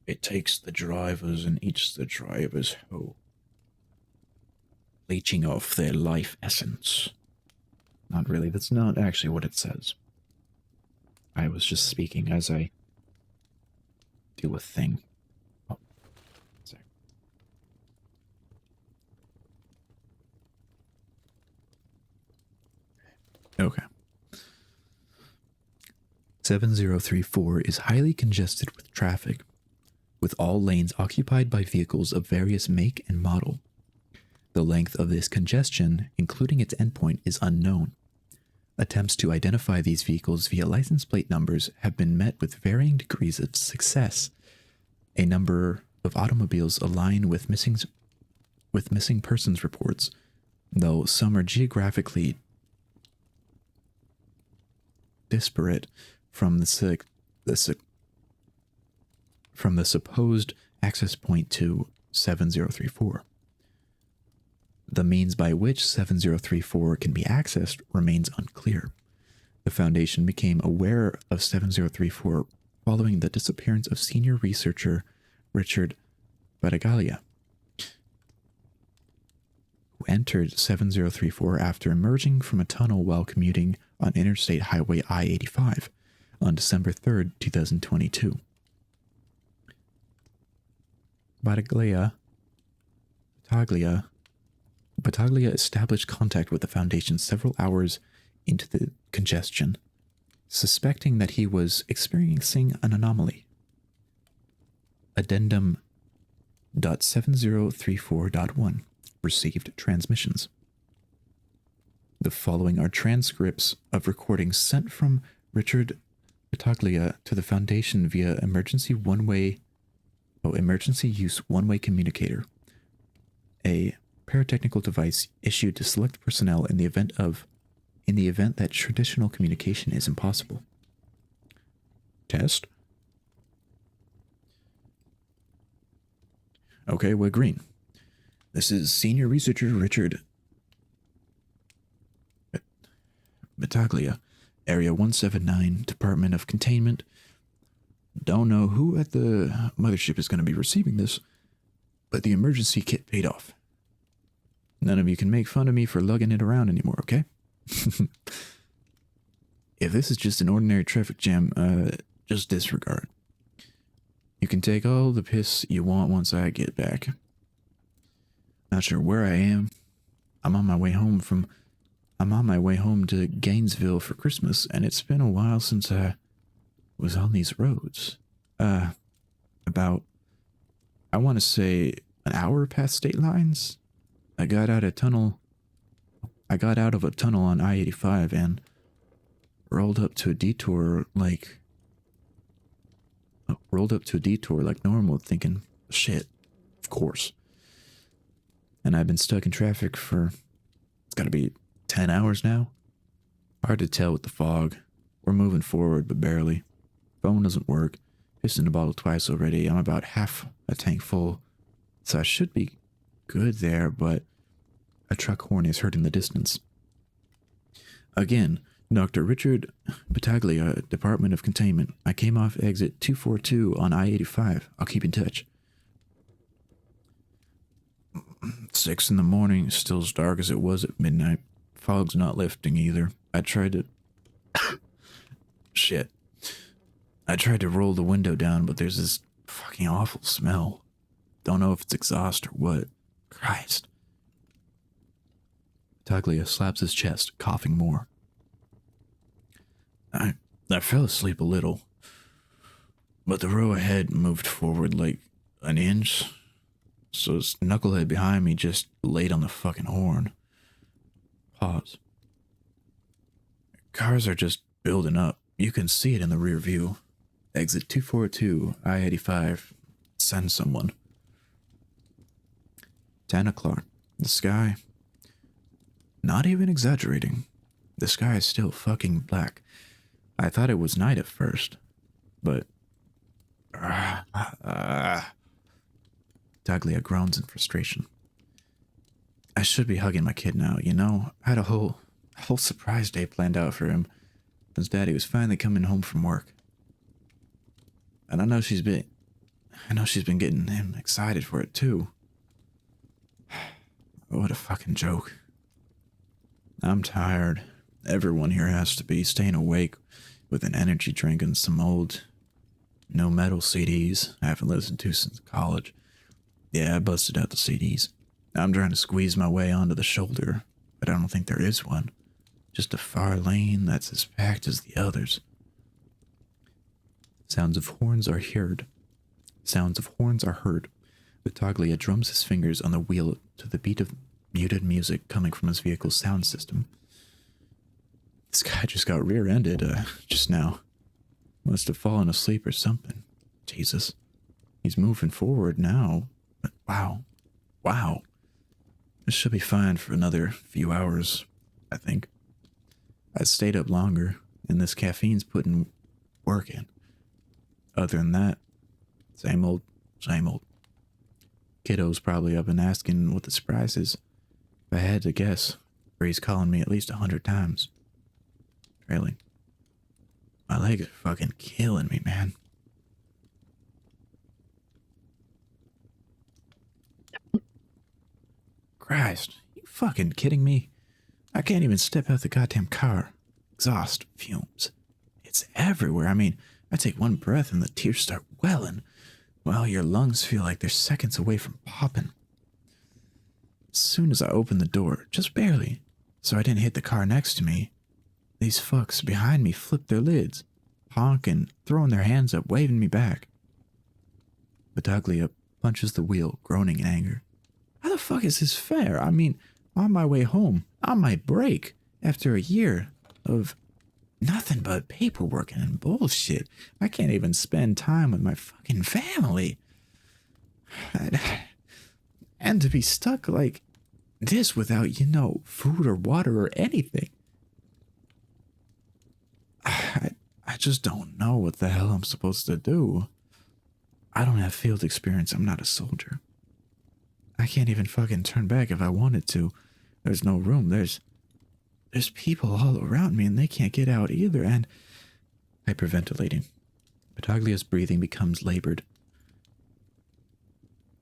It takes the drivers and eats the drivers whole, leeching off their life essence. Not really, that's not actually what it says. I was just speaking as I do a thing. Oh, sorry. Okay. 7034 is highly congested with traffic, with all lanes occupied by vehicles of various make and model. The length of this congestion, including its endpoint, is unknown. Attempts to identify these vehicles via license plate numbers have been met with varying degrees of success. A number of automobiles align with missing persons reports, though some are geographically disparate from the supposed access point to 7034. The means by which 7034 can be accessed remains unclear. The Foundation became aware of 7034 following the disappearance of senior researcher Richard Battaglia, who entered 7034 after emerging from a tunnel while commuting on Interstate Highway I-85 on December 3rd, 2022. Battaglia established contact with the Foundation several hours into the congestion, suspecting that he was experiencing an anomaly. Addendum .7034.1 received transmissions. The following are transcripts of recordings sent from Richard Battaglia to the Foundation via emergency one-way Oh, emergency use one-way communicator. A paratechnical device issued to select personnel in the event that traditional communication is impossible. Test. Okay, we're green. This is Senior Researcher Richard Battaglia, Area 179, Department of Containment. Don't know who at the mothership is going to be receiving this, but the emergency kit paid off. None of you can make fun of me for lugging it around anymore, okay? If this is just an ordinary traffic jam, just disregard. You can take all the piss you want once I get back. Not sure where I am. I'm on my way home to Gainesville for Christmas, and it's been a while since I was on these roads. About, I want to say, an hour past state lines. I got out of a tunnel on I-85 and rolled up to a detour like normal, thinking, shit, of course. And I've been stuck in traffic for, it's gotta be 10 hours now. Hard to tell with the fog. We're moving forward, but barely. Phone doesn't work. Pissed in the bottle twice already. I'm about half a tank full, so I should be good there, but a truck horn is heard in the distance. Again, Dr. Richard Battaglia, Department of Containment. I came off exit 242 on I-85. I'll keep in touch. 6 in the morning, still as dark as it was at midnight. Fog's not lifting either. I tried to roll the window down, but there's this fucking awful smell. Don't know if it's exhaust or what. Christ. Battaglia slaps his chest, coughing more. I fell asleep a little, but the row ahead moved forward like an inch, so this knucklehead behind me just laid on the fucking horn. Pause. Cars are just building up. You can see it in the rear view. Exit 242, I-85. Send someone. 10 o'clock. The sky. Not even exaggerating. The sky is still fucking black. I thought it was night at first, but... Taglia groans in frustration. I should be hugging my kid now, you know? I had a whole surprise day planned out for him. His daddy was finally coming home from work. And I know she's been getting him excited for it too. What a fucking joke. I'm tired. Everyone here has to be staying awake with an energy drink and some old no metal CDs I haven't listened to since college. Yeah, I busted out the CDs. I'm trying to squeeze my way onto the shoulder, but I don't think there is one. Just a far lane that's as packed as the others. Sounds of horns are heard. Battaglia drums his fingers on the wheel to the beat of muted music coming from his vehicle's sound system. This guy just got rear-ended just now. Must have fallen asleep or something. Jesus. He's moving forward now. But wow. This should be fine for another few hours, I think. I stayed up longer, and this caffeine's putting work in. Other than that, same old. Kiddo's probably up and asking what the surprise is. If I had to guess, Bree's calling me at least 100 times. Trailing. My leg is fucking killing me, man. Christ, you fucking kidding me? I can't even step out the goddamn car. Exhaust fumes. It's everywhere. I mean, I take one breath and the tears start welling, while your lungs feel like they're seconds away from popping. As soon as I opened the door, just barely, so I didn't hit the car next to me, these fucks behind me flipped their lids, honking, throwing their hands up, waving me back. Battaglia punches the wheel, groaning in anger. How the fuck is this fair? I mean, on my way home, on my break, after a year of nothing but paperwork and bullshit, I can't even spend time with my fucking family. And to be stuck like this without, you know, food or water or anything. I just don't know what the hell I'm supposed to do. I don't have field experience. I'm not a soldier. I can't even fucking turn back if I wanted to. There's no room. There's people all around me and they can't get out either. And hyperventilating. Battaglia's breathing becomes labored.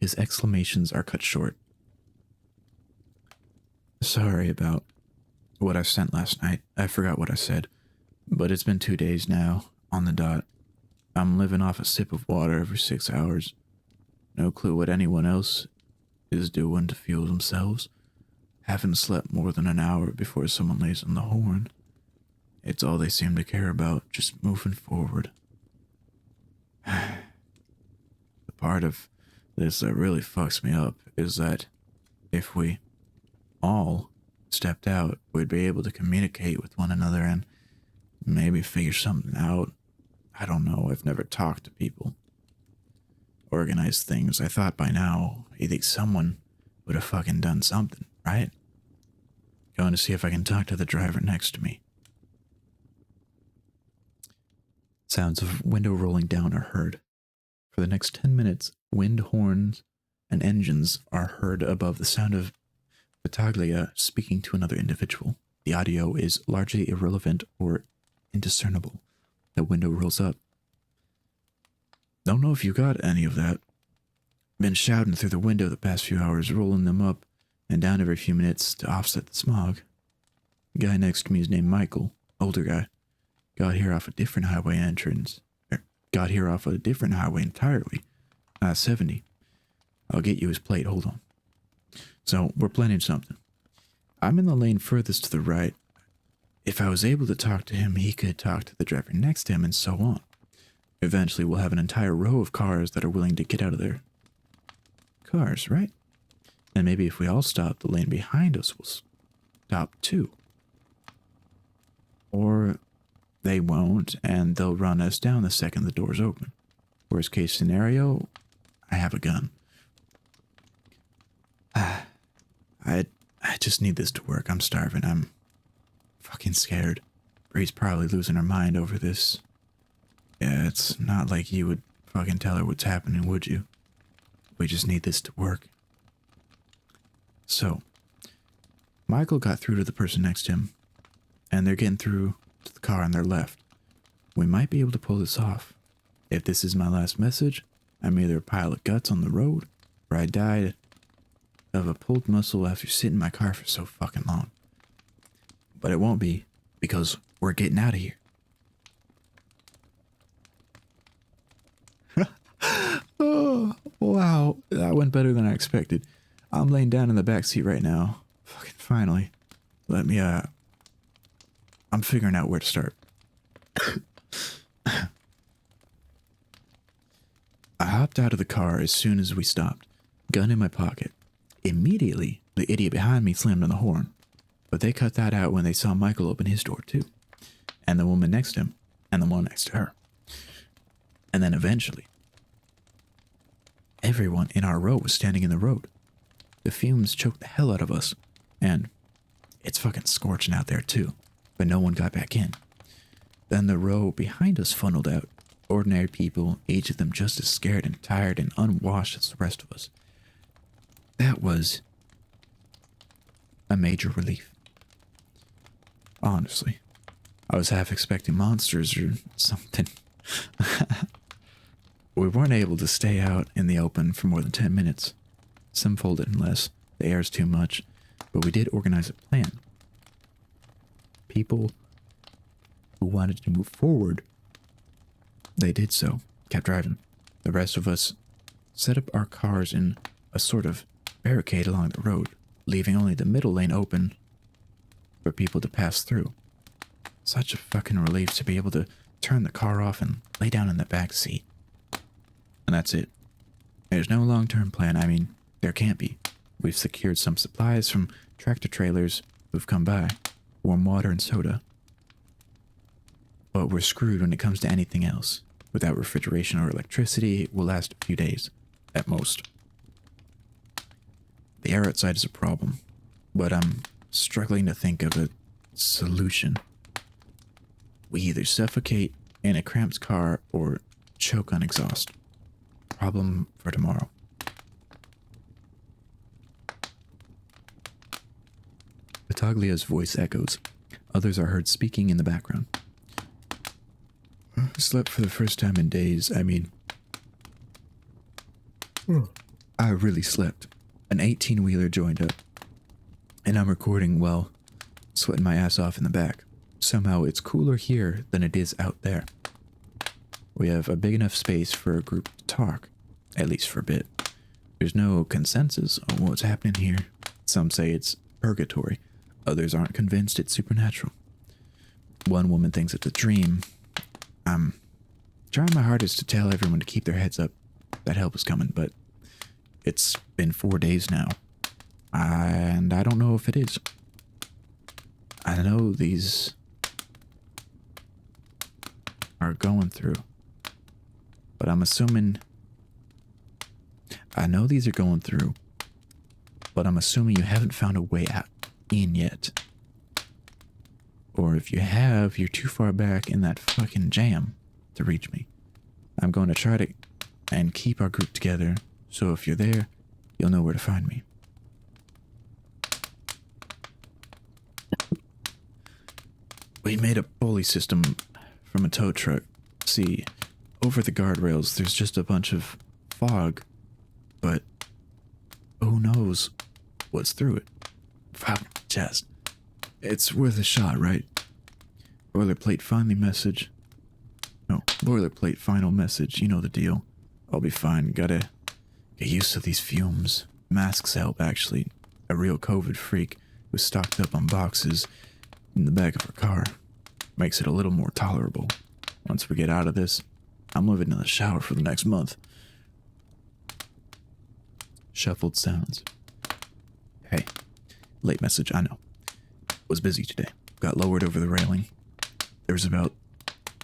His exclamations are cut short. Sorry about what I sent last night. I forgot what I said. But it's been 2 days now, on the dot. I'm living off a sip of water every 6 hours. No clue what anyone else is doing to fuel themselves. Haven't slept more than an hour before someone lays on the horn. It's all they seem to care about, just moving forward. The part of this that really fucks me up is that if we all stepped out, we'd be able to communicate with one another and maybe figure something out. I don't know, I've never talked to people. Organized things. I thought by now, you think someone would have fucking done something, right? Going to see if I can talk to the driver next to me. Sounds of window rolling down are heard. For the next 10 minutes, wind horns and engines are heard above the sound of Battaglia speaking to another individual. The audio is largely irrelevant or indiscernible. The window rolls up. Don't know if you got any of that. Been shouting through the window the past few hours, rolling them up and down every few minutes to offset the smog. The guy next to me is named Michael, older guy. Got here off a different highway entrance. Got here off a different highway entirely. 70. I'll get you his plate, hold on. So, we're planning something. I'm in the lane furthest to the right. If I was able to talk to him, he could talk to the driver next to him, and so on. Eventually, we'll have an entire row of cars that are willing to get out of there. Cars, right? And maybe if we all stop, the lane behind us will stop too. Or they won't, and they'll run us down the second the doors open. Worst case scenario, I have a gun. I just need this to work. I'm starving. I'm fucking scared. Bree's probably losing her mind over this. Yeah, it's not like you would fucking tell her what's happening, would you? We just need this to work. So, Michael got through to the person next to him, and they're getting through to the car on their left. We might be able to pull this off. If this is my last message, I'm either a pile of guts on the road, or I died of a pulled muscle after sitting in my car for so fucking long. But it won't be, because we're getting out of here. Oh, wow, that went better than I expected. I'm laying down in the back seat right now. Fucking finally. Let me, I'm figuring out where to start. I hopped out of the car as soon as we stopped, gun in my pocket. Immediately, the idiot behind me slammed on the horn, but they cut that out when they saw Michael open his door too, and the woman next to him, and the one next to her. And then eventually, everyone in our row was standing in the road. The fumes choked the hell out of us, and it's fucking scorching out there too, but no one got back in. Then the row behind us funneled out. Ordinary people, each of them just as scared and tired and unwashed as the rest of us. That was a major relief. Honestly, I was half expecting monsters or something. We weren't able to stay out in the open for more than 10 minutes. Some folded in less. The air's too much. But we did organize a plan. People who wanted to move forward, they did so, kept driving. The rest of us set up our cars in a sort of barricade along the road, leaving only the middle lane open for people to pass through. Such a fucking relief to be able to turn the car off and lay down in the back seat. And that's it. There's no long-term plan. I mean, there can't be. We've secured some supplies from tractor trailers who've come by, warm water and soda. But we're screwed when it comes to anything else. Without refrigeration or electricity, it will last a few days, at most. The air outside is a problem, but I'm struggling to think of a solution. We either suffocate in a cramped car or choke on exhaust. Problem for tomorrow. Battaglia's voice echoes. Others are heard speaking in the background. I slept for the first time in days. I really slept. An 18-wheeler joined up, and I'm recording while sweating my ass off in the back. Somehow it's cooler here than it is out there. We have a big enough space for a group to talk, at least for a bit. There's no consensus on what's happening here. Some say it's purgatory. Others aren't convinced it's supernatural. One woman thinks it's a dream. I'm trying my hardest to tell everyone to keep their heads up. That help is coming, but it's been 4 days now. And I don't know if it is. I know these are going through, but I'm assuming... I know these are going through, but I'm assuming you haven't found a way out in yet. Or if you have, you're too far back in that fucking jam to reach me. I'm going to try to and keep our group together, so if you're there, you'll know where to find me. We made a pulley system from a tow truck. See, over the guardrails, there's just a bunch of fog, but who knows what's through it. Fuck, chest. It's worth a shot, right? Boilerplate final message, you know the deal. I'll be fine, gotta get used to these fumes. Masks help, actually. A real COVID freak was stocked up on boxes in the back of her car. Makes it a little more tolerable. Once we get out of this, I'm living in the shower for the next month. Shuffled sounds. Hey, late message, I know. Was busy today. Got lowered over the railing. There was about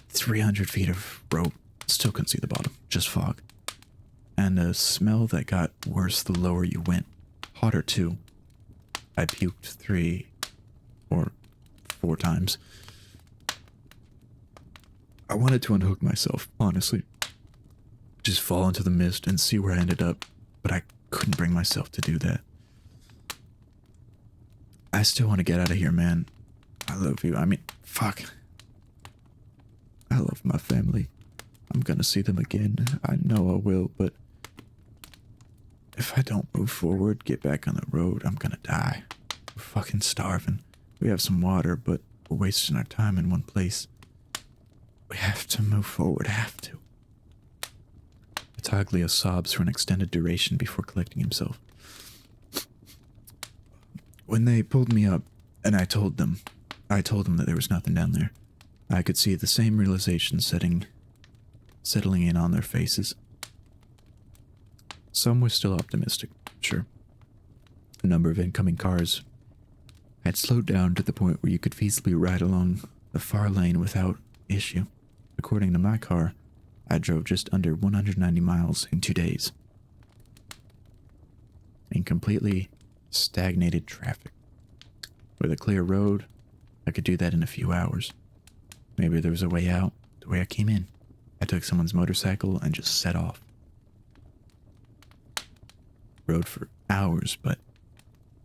300 feet of rope. Still couldn't see the bottom, just fog. And a smell that got worse the lower you went. Hotter too. I puked 3 or 4 times. I wanted to unhook myself, honestly. Just fall into the mist and see where I ended up, but I couldn't bring myself to do that. I still want to get out of here, man. I love you. Fuck. I love my family. I'm gonna see them again. I know I will, but if I don't move forward, get back on the road, I'm gonna die. We're fucking starving. We have some water, but we're wasting our time in one place. We have to move forward, have to. Battaglia sobs for an extended duration before collecting himself. When they pulled me up, and I told them that there was nothing down there, I could see the same realization settling in on their faces. Some were still optimistic, sure. A number of incoming cars had slowed down to the point where you could feasibly ride along the far lane without issue. According to my car, I drove just under 190 miles in 2 days. In completely stagnated traffic. With a clear road, I could do that in a few hours. Maybe there was a way out, the way I came in. I took someone's motorcycle and just set off. Rode for hours, but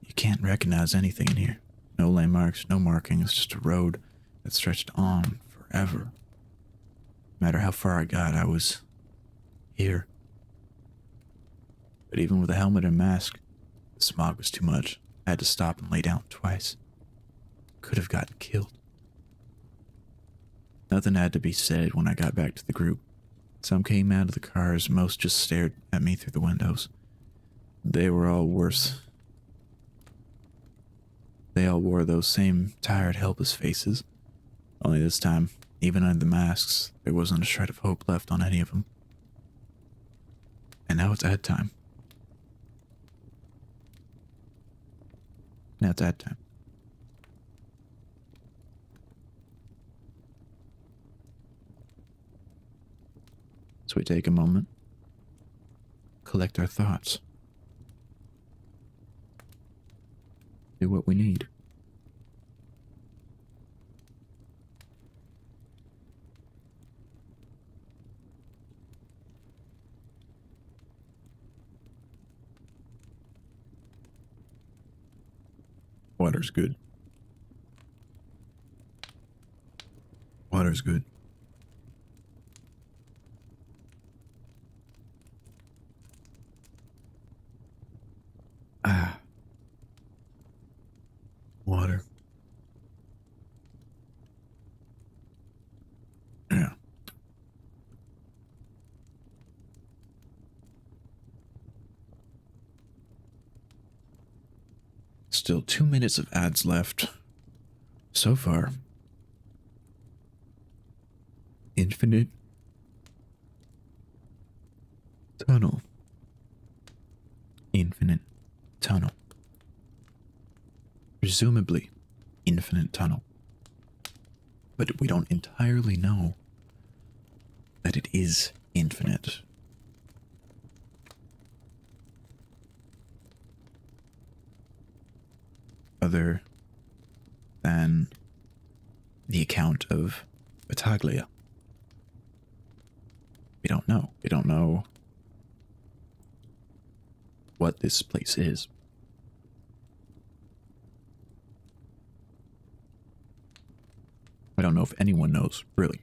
you can't recognize anything in here. No landmarks, no markings, just a road that stretched on forever. No matter how far I got, I was here. But even with a helmet and mask, the smog was too much. I had to stop and lay down twice. Could have gotten killed. Nothing had to be said when I got back to the group. Some came out of the cars, most just stared at me through the windows. They were all worse. They all wore those same tired, helpless faces. Only this time, even under the masks, there wasn't a shred of hope left on any of them. And now it's ad time. Now it's ad time. So we take a moment, collect our thoughts. what we need. Water's good. Water's good. Ah. Water. Yeah. Still 2 minutes of ads left. So far. Infinite tunnel. Infinite tunnel. Presumably, infinite tunnel. But we don't entirely know that it is infinite. Other than the account of Battaglia. We don't know. We don't know what this place is. I don't know if anyone knows, really.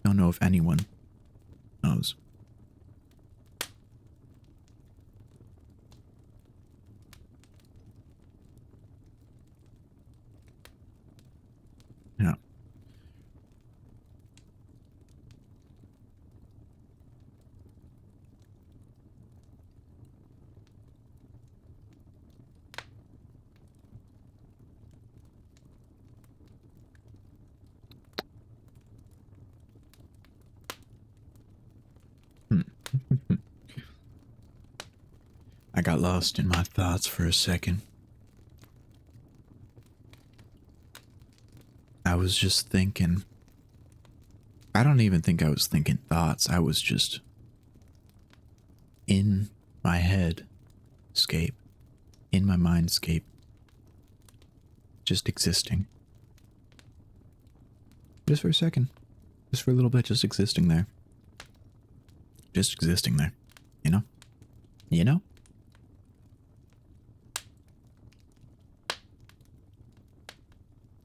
I don't know if anyone knows. Yeah. I got lost in my thoughts for a second. I was just thinking. I don't even think I was thinking thoughts. I was just in my head scape, in my mindscape, just existing. Just for a second. Just for a little bit, just existing there. Just existing there. You know? You know?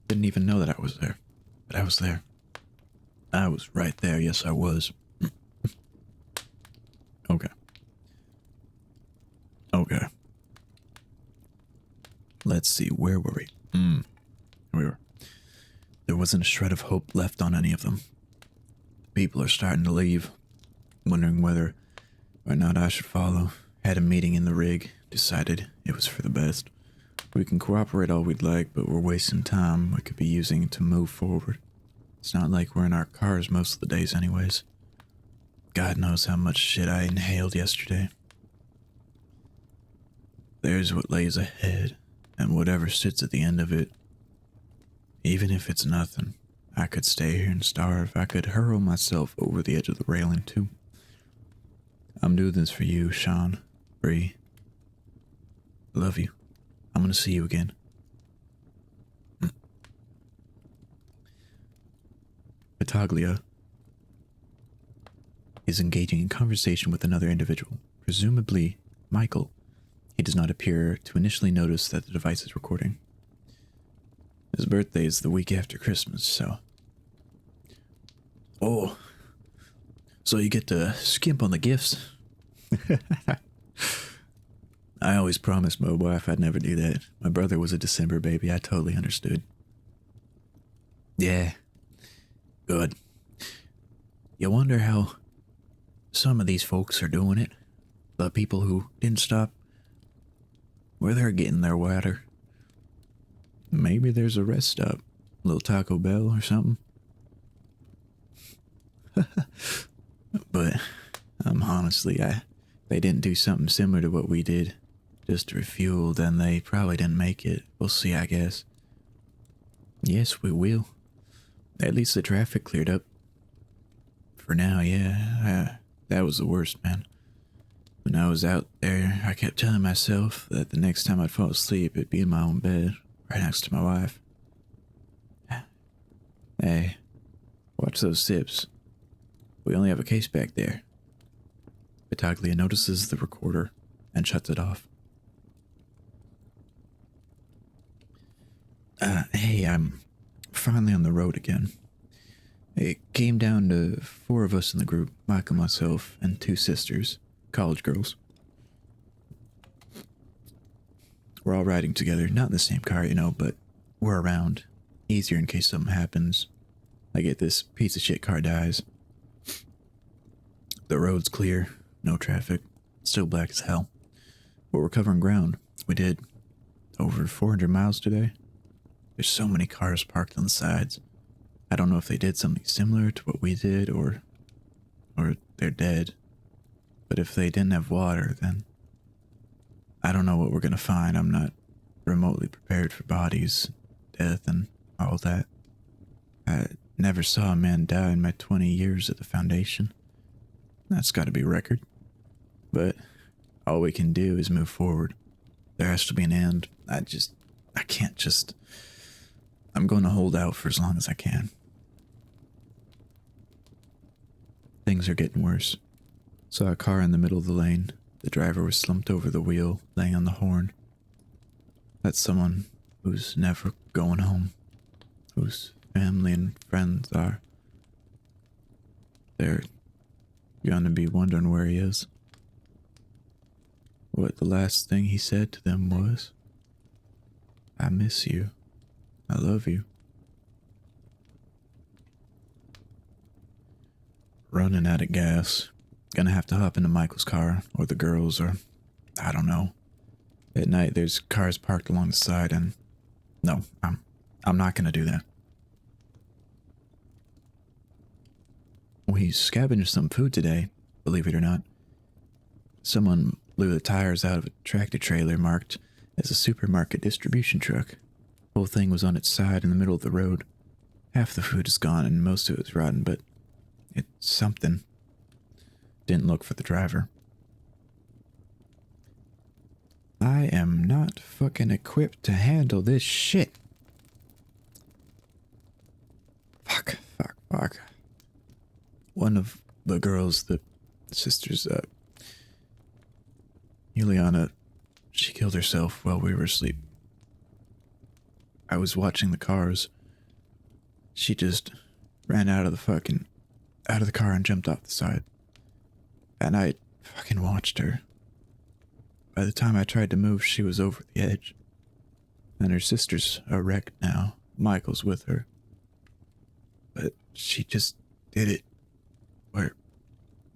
Didn't even know that I was there. But I was there. I was right there. Yes, I was. Okay. Okay. Let's see, where were we? Here we were. There wasn't a shred of hope left on any of them. People are starting to leave, wondering whether or not I should follow. Had a meeting in the rig, decided it was for the best. We can cooperate all we'd like, but we're wasting time we could be using to move forward. It's not like we're in our cars most of the days anyways. God knows how much shit I inhaled yesterday. There's what lays ahead, and whatever sits at the end of it. Even if it's nothing, I could stay here and starve. I could hurl myself over the edge of the railing too. I'm doing this for you, Sean. Bree. I love you. I'm gonna see you again. Battaglia is engaging in conversation with another individual, presumably Michael. He does not appear to initially notice that the device is recording. His birthday is the week after Christmas, so... Oh, so you get to skimp on the gifts? I always promised my wife I'd never do that. My brother was a December baby. I totally understood. Yeah. Good. You wonder how some of these folks are doing it. The people who didn't stop where they're getting their water. Maybe there's a rest stop. A little Taco Bell or something. But honestly, they didn't do something similar to what we did, just to refuel, then they probably didn't make it. We'll see, I guess. Yes, we will. At least the traffic cleared up. For now, yeah. That was the worst, man. When I was out there, I kept telling myself that the next time I'd fall asleep, it'd be in my own bed, right next to my wife. Hey, watch those sips. We only have a case back there. Battaglia notices the recorder and shuts it off. Hey, I'm finally on the road again. It came down to 4 of us in the group, Michael, myself, and 2 sisters, college girls. We're all riding together, not in the same car, but we're around. Easier in case something happens. Like if this piece of shit car dies. The road's clear, no traffic, still black as hell. But we're covering ground. We did over 400 miles today. There's so many cars parked on the sides. I don't know if they did something similar to what we did or they're dead. But if they didn't have water, then I don't know what we're gonna find. I'm not remotely prepared for bodies, death, and all that. I never saw a man die in my 20 years at the Foundation. That's gotta be a record. But all we can do is move forward. There has to be an end. I can't just... I'm going to hold out for as long as I can. Things are getting worse. Saw a car in the middle of the lane. The driver was slumped over the wheel, laying on the horn. That's someone who's never going home. Whose family and friends are. They're gonna be wondering where he is. What the last thing he said to them was, "I miss you. I love you." Running out of gas. Gonna have to hop into Michael's car, or the girls, or I don't know. At night there's cars parked along the side, and no, I'm not gonna do that. We scavenged some food today, believe it or not. Someone blew the tires out of a tractor trailer marked as a supermarket distribution truck. The whole thing was on its side in the middle of the road. Half the food is gone and most of it was rotten, but it's something. Didn't look for the driver. I am not fucking equipped to handle this shit. Fuck. One of the girls, the sisters, Juliana, she killed herself while we were asleep. I was watching the cars. She just ran out of the car and jumped off the side. And I fucking watched her. By the time I tried to move, she was over the edge. And her sister's a wreck now. Michael's with her. But she just did it.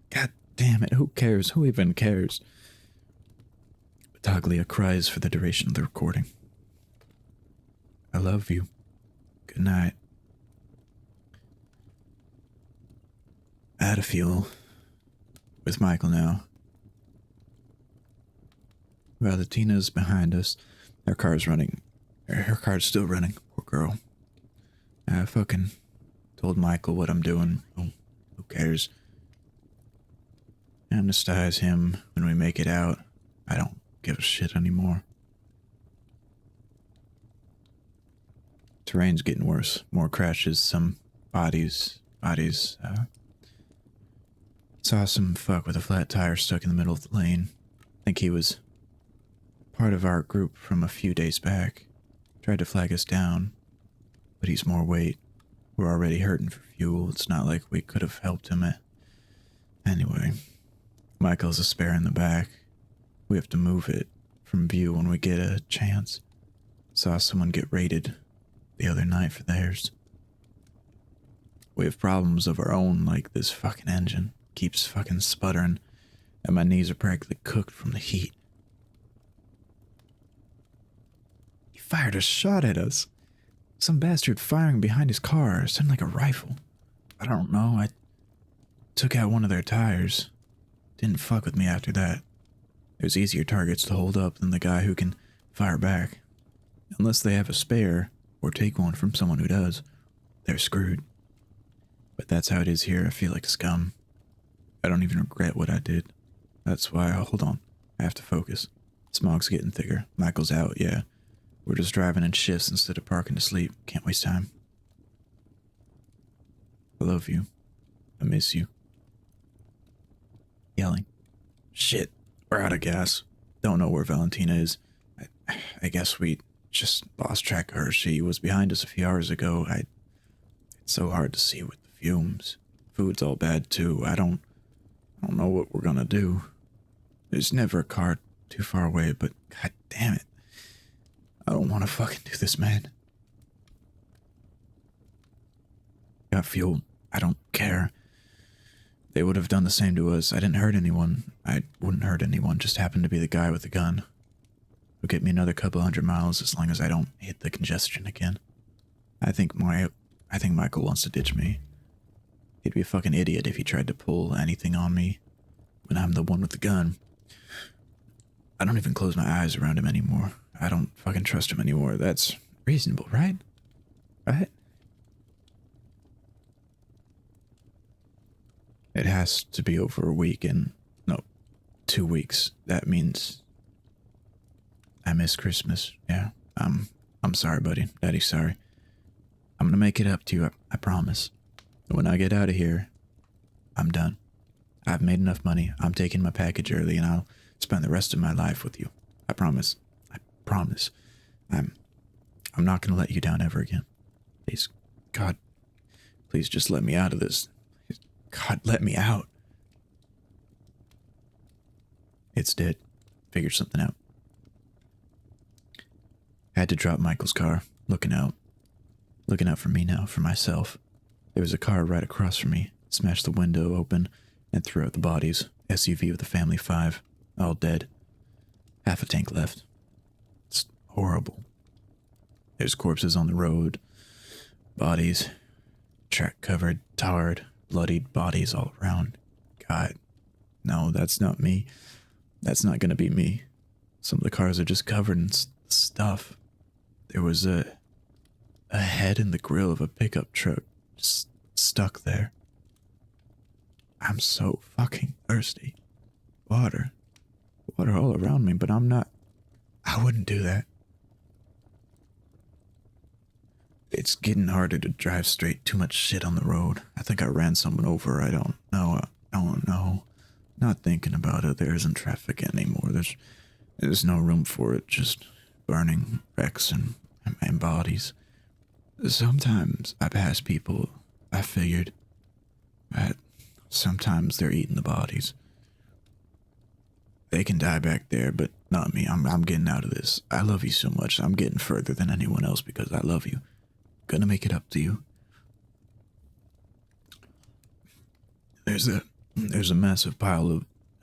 God damn it, who cares? Who even cares? Battaglia cries for the duration of the recording. I love you. Good night. Out of fuel. With Michael now. Valentina's behind us. Her car's running. Her car's still running. Poor girl. I fucking told Michael what I'm doing. Oh, who cares? Amnestize him when we make it out. I don't give a shit anymore. Terrain's getting worse. More crashes, some bodies. Saw some fuck with a flat tire stuck in the middle of the lane. Think he was part of our group from a few days back. Tried to flag us down, but he's more weight. We're already hurting for fuel. It's not like we could have helped him. Anyway, Michael's a spare in the back. We have to move it from view when we get a chance. Saw someone get raided the other night for theirs. We have problems of our own, like this fucking engine. Keeps fucking sputtering, and my knees are practically cooked from the heat. He fired a shot at us. Some bastard firing behind his car, sounded like a rifle. I don't know, I took out one of their tires. Didn't fuck with me after that. There's easier targets to hold up than the guy who can fire back. Unless they have a spare, or take one from someone who does, they're screwed. But that's how it is here. I feel like scum. I don't even regret what I did. That's why, hold on. I have to focus. Smog's getting thicker. Michael's out, yeah. We're just driving in shifts instead of parking to sleep. Can't waste time. I love you. I miss you. Yelling. Shit, we're out of gas. Don't know where Valentina is. I guess we just lost track of her. She was behind us a few hours ago. It's so hard to see with the fumes. Food's all bad too. I don't know what we're gonna do. There's never a car too far away, but god damn it. I don't want to fucking do this, man. Got fuel. I don't care. They would have done the same to us. I didn't hurt anyone. I wouldn't hurt anyone. Just happened to be the guy with the gun. It'll get me another couple 100 miles as long as I don't hit the congestion again. I think Michael wants to ditch me. He'd be a fucking idiot if he tried to pull anything on me when I'm the one with the gun. I don't even close my eyes around him anymore. I don't fucking trust him anymore. That's reasonable, right? Right? It has to be over a week and, no, 2 weeks. That means I miss Christmas. Yeah, I'm sorry, buddy. Daddy's sorry. I'm gonna make it up to you, I promise. When I get out of here, I'm done. I've made enough money. I'm taking my package early and I'll spend the rest of my life with you. I promise. I promise. I'm not gonna let you down ever again. Please, God, please just let me out of this. God, let me out. It's dead. Figured something out. Had to drop Michael's car. Looking out. Looking out for me now, for myself. There was a car right across from me. Smashed the window open and threw out the bodies. SUV with a family of 5. All dead. Half a tank left. It's horrible. There's corpses on the road. Bodies. Track covered, tarred, bloodied bodies all around. God. No, that's not me. That's not gonna be me. Some of the cars are just covered in stuff. There was a head in the grill of a pickup truck just stuck there. I'm so fucking thirsty. Water. Water all around me, but I wouldn't do that. It's getting harder to drive straight. Too much shit on the road. I think I ran someone over. I don't know. Not thinking about it. There isn't traffic anymore. There's no room for it. Just burning wrecks and bodies. Sometimes I pass people. I figured that sometimes they're eating the bodies. They can die back there, but not me. I'm getting out of this. I love you so much. I'm getting further than anyone else because I love you. Gonna make it up to you. There's a massive pile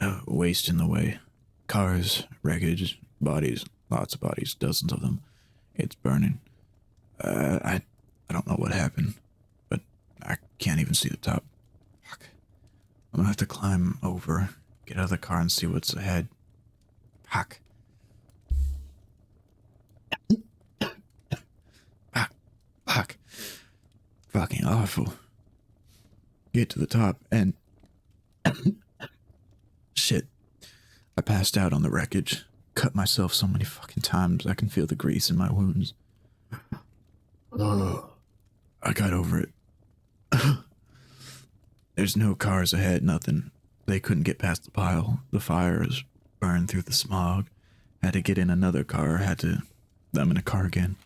of waste in the way. Cars, wreckage, bodies, lots of bodies, dozens of them. It's burning. I don't know what happened, but I can't even see the top. Fuck. I'm gonna have to climb over, get out of the car and see what's ahead. Fuck. Fuck. Fucking awful. Get to the top and... Shit. I passed out on the wreckage. Cut myself so many fucking times I can feel the grease in my wounds. I got over it. There's no cars ahead, nothing. They couldn't get past the pile. The fires burned through the smog. Had to get in another car. I'm in a car again.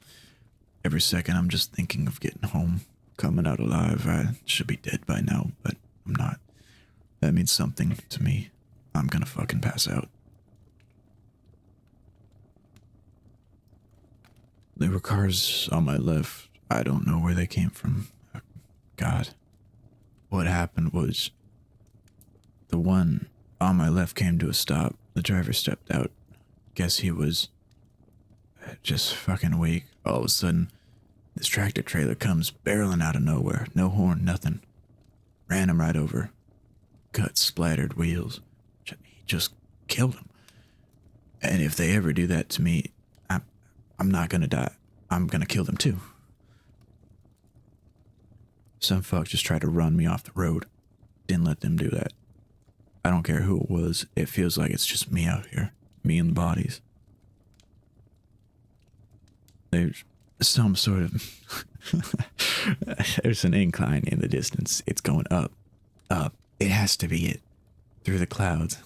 Every second I'm just thinking of getting home. Coming out alive. I should be dead by now, but I'm not. That means something to me. I'm gonna fucking pass out. There were cars on my left. I don't know where they came from. God. What happened was the one on my left came to a stop. The driver stepped out. Guess he was just fucking weak. All of a sudden, this tractor trailer comes barreling out of nowhere. No horn, nothing. Ran him right over. Gut splattered wheels. He just killed him. And if they ever do that to me, I'm not gonna die. I'm gonna kill them too. Some fuck just tried to run me off the road. Didn't let them do that. I don't care who it was. It feels like it's just me out here. Me and the bodies. There's some sort of... There's an incline in the distance. It's going up. Up. It has to be it. Through the clouds.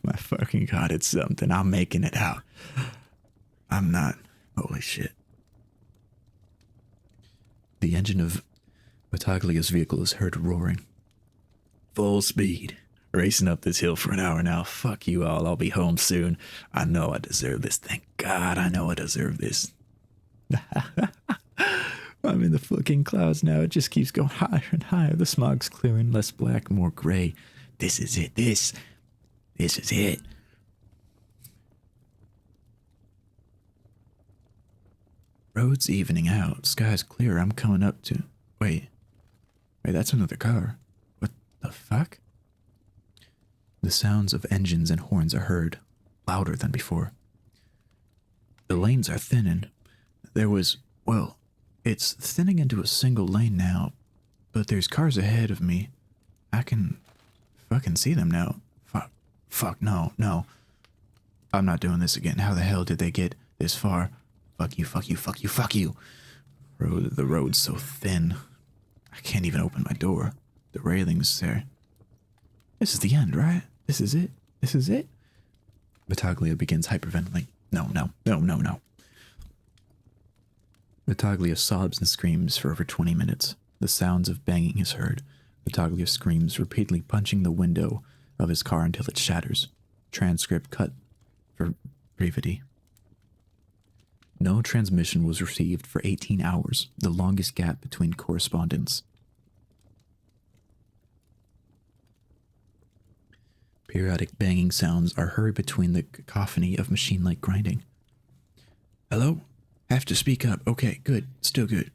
My fucking god, it's something. I'm making it out. I'm not. Holy shit. The engine of Battaglia's vehicle is heard roaring. Full speed. Racing up this hill for an hour now. Fuck you all. I'll be home soon. I know I deserve this. Thank God I know I deserve this. I'm in the fucking clouds now. It just keeps going higher and higher. The smog's clearing, less black, more gray. This is it. This is it. Road's evening out. Sky's clear. I'm coming up to... Wait, that's another car. What the fuck? The sounds of engines and horns are heard, louder than before. The lanes are thinning. There was... Well, it's thinning into a single lane now, but there's cars ahead of me. I can fucking see them now. Fuck, no. I'm not doing this again. How the hell did they get this far? Fuck you. The road's so thin. I can't even open my door. The railing's there. This is the end, right? This is it? Battaglia begins hyperventilating. No. Battaglia sobs and screams for over 20 minutes. The sounds of banging is heard. Battaglia screams, repeatedly punching the window of his car until it shatters. Transcript cut for brevity. No transmission was received for 18 hours, the longest gap between correspondence. Periodic banging sounds are heard between the cacophony of machine-like grinding. Hello? Have to speak up. Okay, good. Still good.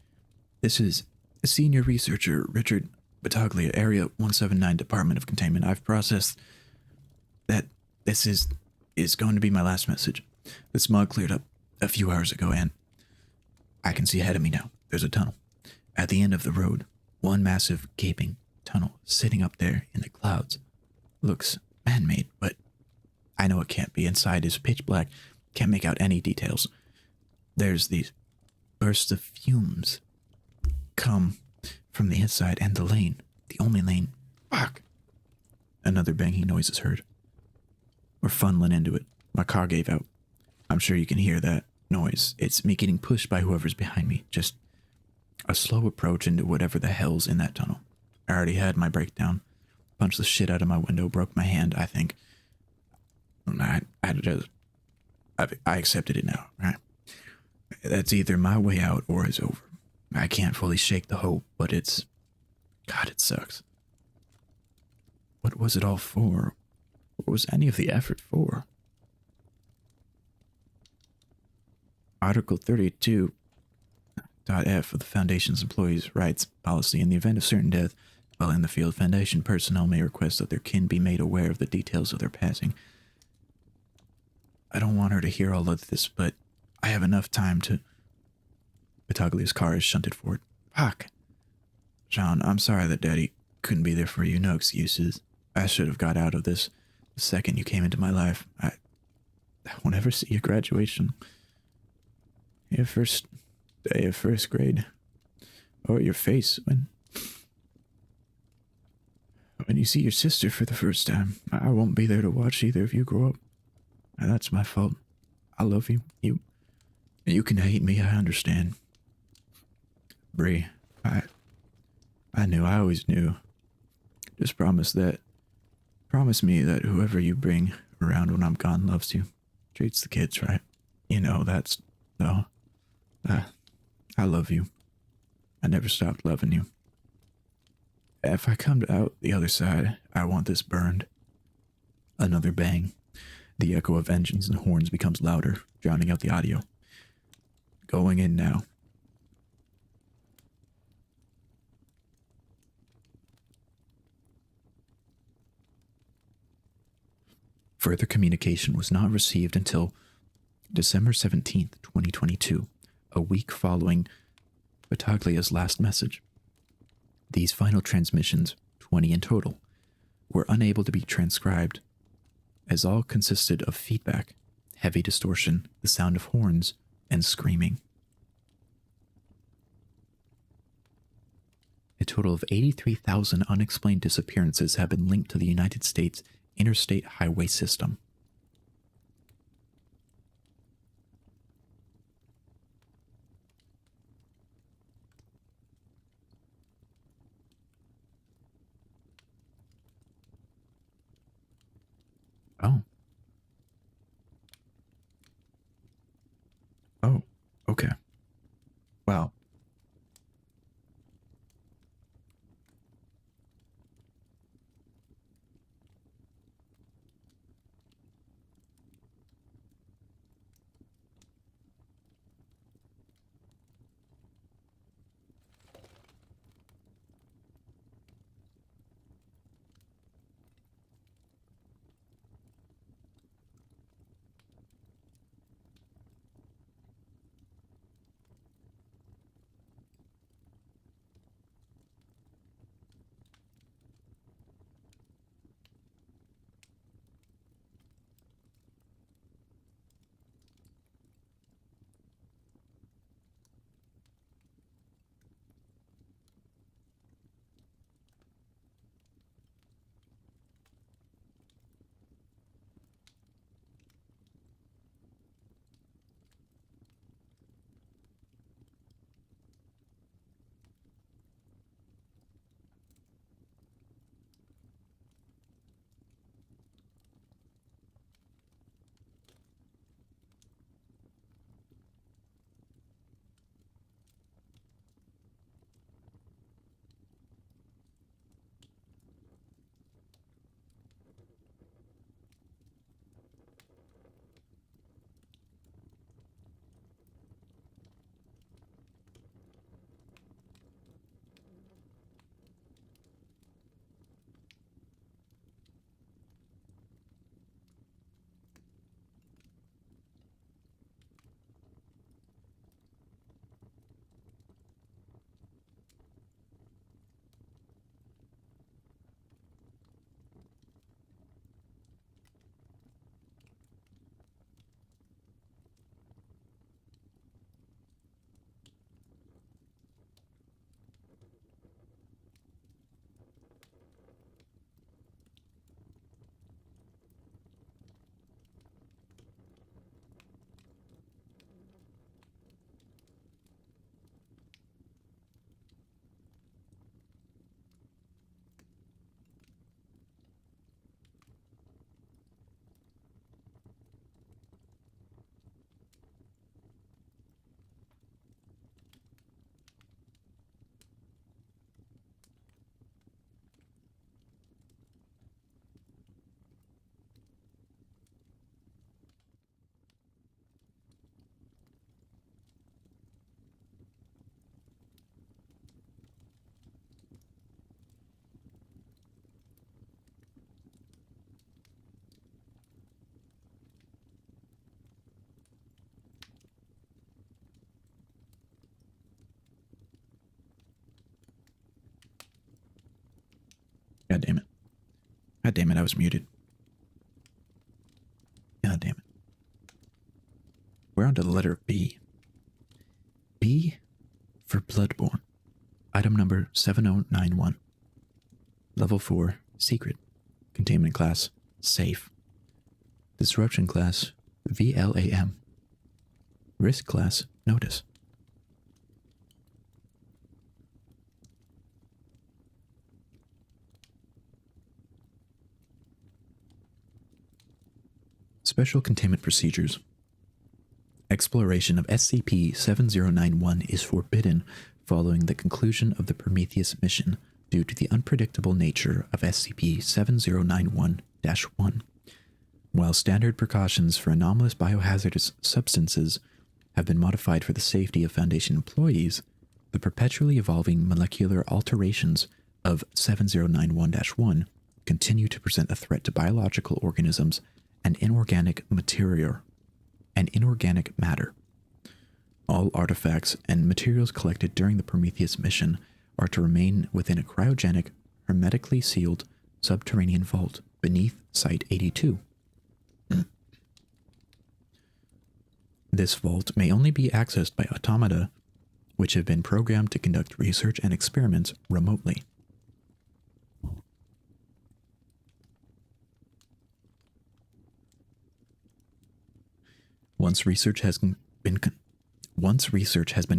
This is Senior Researcher Richard Battaglia, Area 179, Department of Containment. I've processed that this is going to be my last message. The smog cleared up a few hours ago, and I can see ahead of me now. There's a tunnel. At the end of the road, one massive gaping tunnel sitting up there in the clouds. Looks man-made, but I know it can't be. Inside is pitch black. Can't make out any details. There's these bursts of fumes come from the inside, and the lane, the only lane. Fuck! Another banging noise is heard. We're funneling into it. My car gave out. I'm sure you can hear that noise. It's me getting pushed by whoever's behind me. Just a slow approach into whatever the hell's in that tunnel. I already had my breakdown. Punched the shit out of my window, broke my hand, I think. I accepted it now, right? That's either my way out or it's over. I can't fully shake the hope, but God, it sucks. What was it all for? What was any of the effort for? Article 32.f of the Foundation's Employees' Rights Policy. In the event of certain death while in the field, Foundation personnel may request that their kin be made aware of the details of their passing. I don't want her to hear all of this, but I have enough time to... Battaglia's car is shunted forward. Fuck. John, I'm sorry that Daddy couldn't be there for you. No excuses. I should have got out of this the second you came into my life. I won't ever see your graduation. Your first day of first grade. Or your face when you see your sister for the first time. I won't be there to watch either of you grow up. That's my fault. I love you. You can hate me, I understand. Bree, I always knew. Just promise me that whoever you bring around when I'm gone loves you. Treats the kids right. You know, I love you. I never stopped loving you. If I come out the other side, I want this burned. Another bang. The echo of engines and horns becomes louder, drowning out the audio. Going in now. Further communication was not received until December 17th, 2022, a week following Battaglia's last message. These final transmissions, 20 in total, were unable to be transcribed, as all consisted of feedback, heavy distortion, the sound of horns, and screaming. A total of 83,000 unexplained disappearances have been linked to the United States interstate highway system. Oh. Oh, okay. Wow. God damn it. God damn it, I was muted. God damn it. We're on to the letter B. B for Bloodborne. Item number 7091. Level 4, Secret. Containment class, Safe. Disruption class, VLAM. Risk class, Notice. Special Containment Procedures. Exploration of SCP-7091 is forbidden following the conclusion of the Prometheus mission due to the unpredictable nature of SCP-7091-1. While standard precautions for anomalous biohazardous substances have been modified for the safety of Foundation employees, the perpetually evolving molecular alterations of 7091-1 continue to present a threat to biological organisms and inorganic matter. All artifacts and materials collected during the Prometheus mission are to remain within a cryogenic, hermetically sealed subterranean vault beneath Site 82. This vault may only be accessed by automata which have been programmed to conduct research and experiments remotely. Once research has been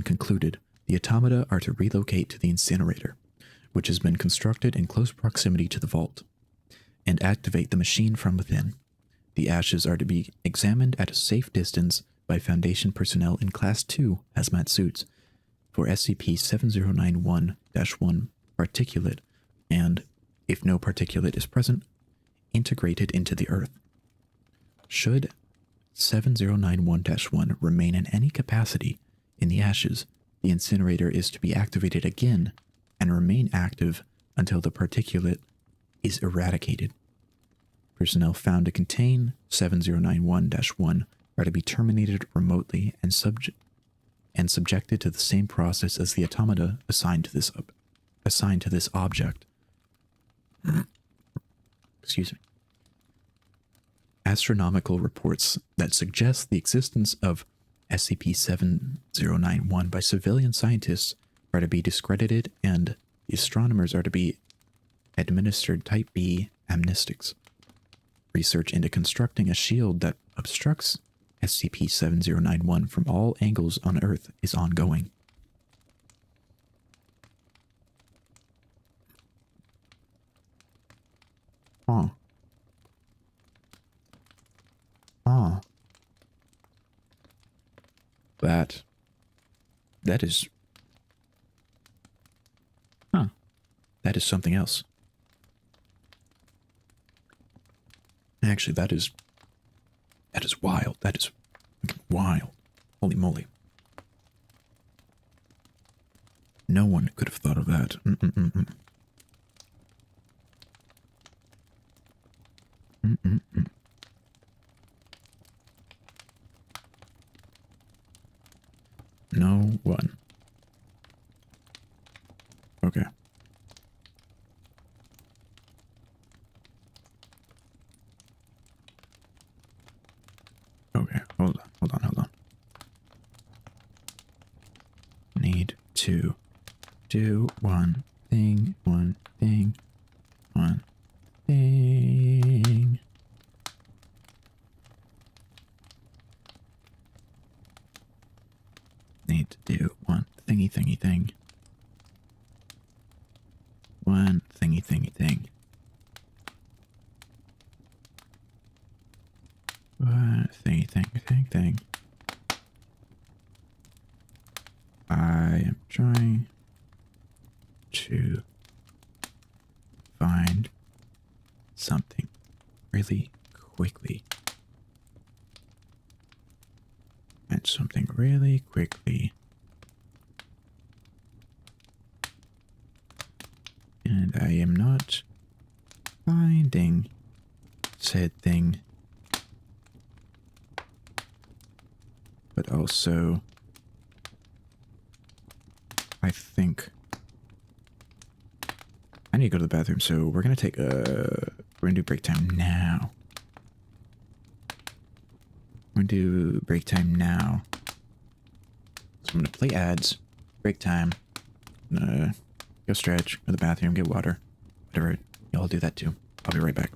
concluded, the automata are to relocate to the incinerator, which has been constructed in close proximity to the vault, and activate the machine from within. The ashes are to be examined at a safe distance by Foundation personnel in Class 2 hazmat suits for SCP-7091-1 particulate, and, if no particulate is present, integrated into the Earth. Should 7091-1 remain in any capacity in the ashes, the incinerator is to be activated again and remain active until the particulate is eradicated. Personnel found to contain 7091-1 are to be terminated remotely and subjected to the same process as the automata assigned to this object. Excuse me. Astronomical reports that suggest the existence of SCP-7091 by civilian scientists are to be discredited, and the astronomers are to be administered Type B amnestics. Research into constructing a shield that obstructs SCP-7091 from all angles on Earth is ongoing. Huh. Huh. That is... Huh. That is something else. Actually, that is wild. That is wild. Holy moly. No one could have thought of that. No one. Okay. Okay, hold on. Need to do one thing. Need to do one thingy thing. One thingy thing. One thingy thing. I am trying to find something really quickly. And something really quickly. And I am not finding said thing. But also, I think I need to go to the bathroom, so we're gonna take we're gonna do break time now. We're gonna do break time now. So I'm gonna play ads, break time, go stretch, go to the bathroom, get water, whatever. Y'all do that too. I'll be right back.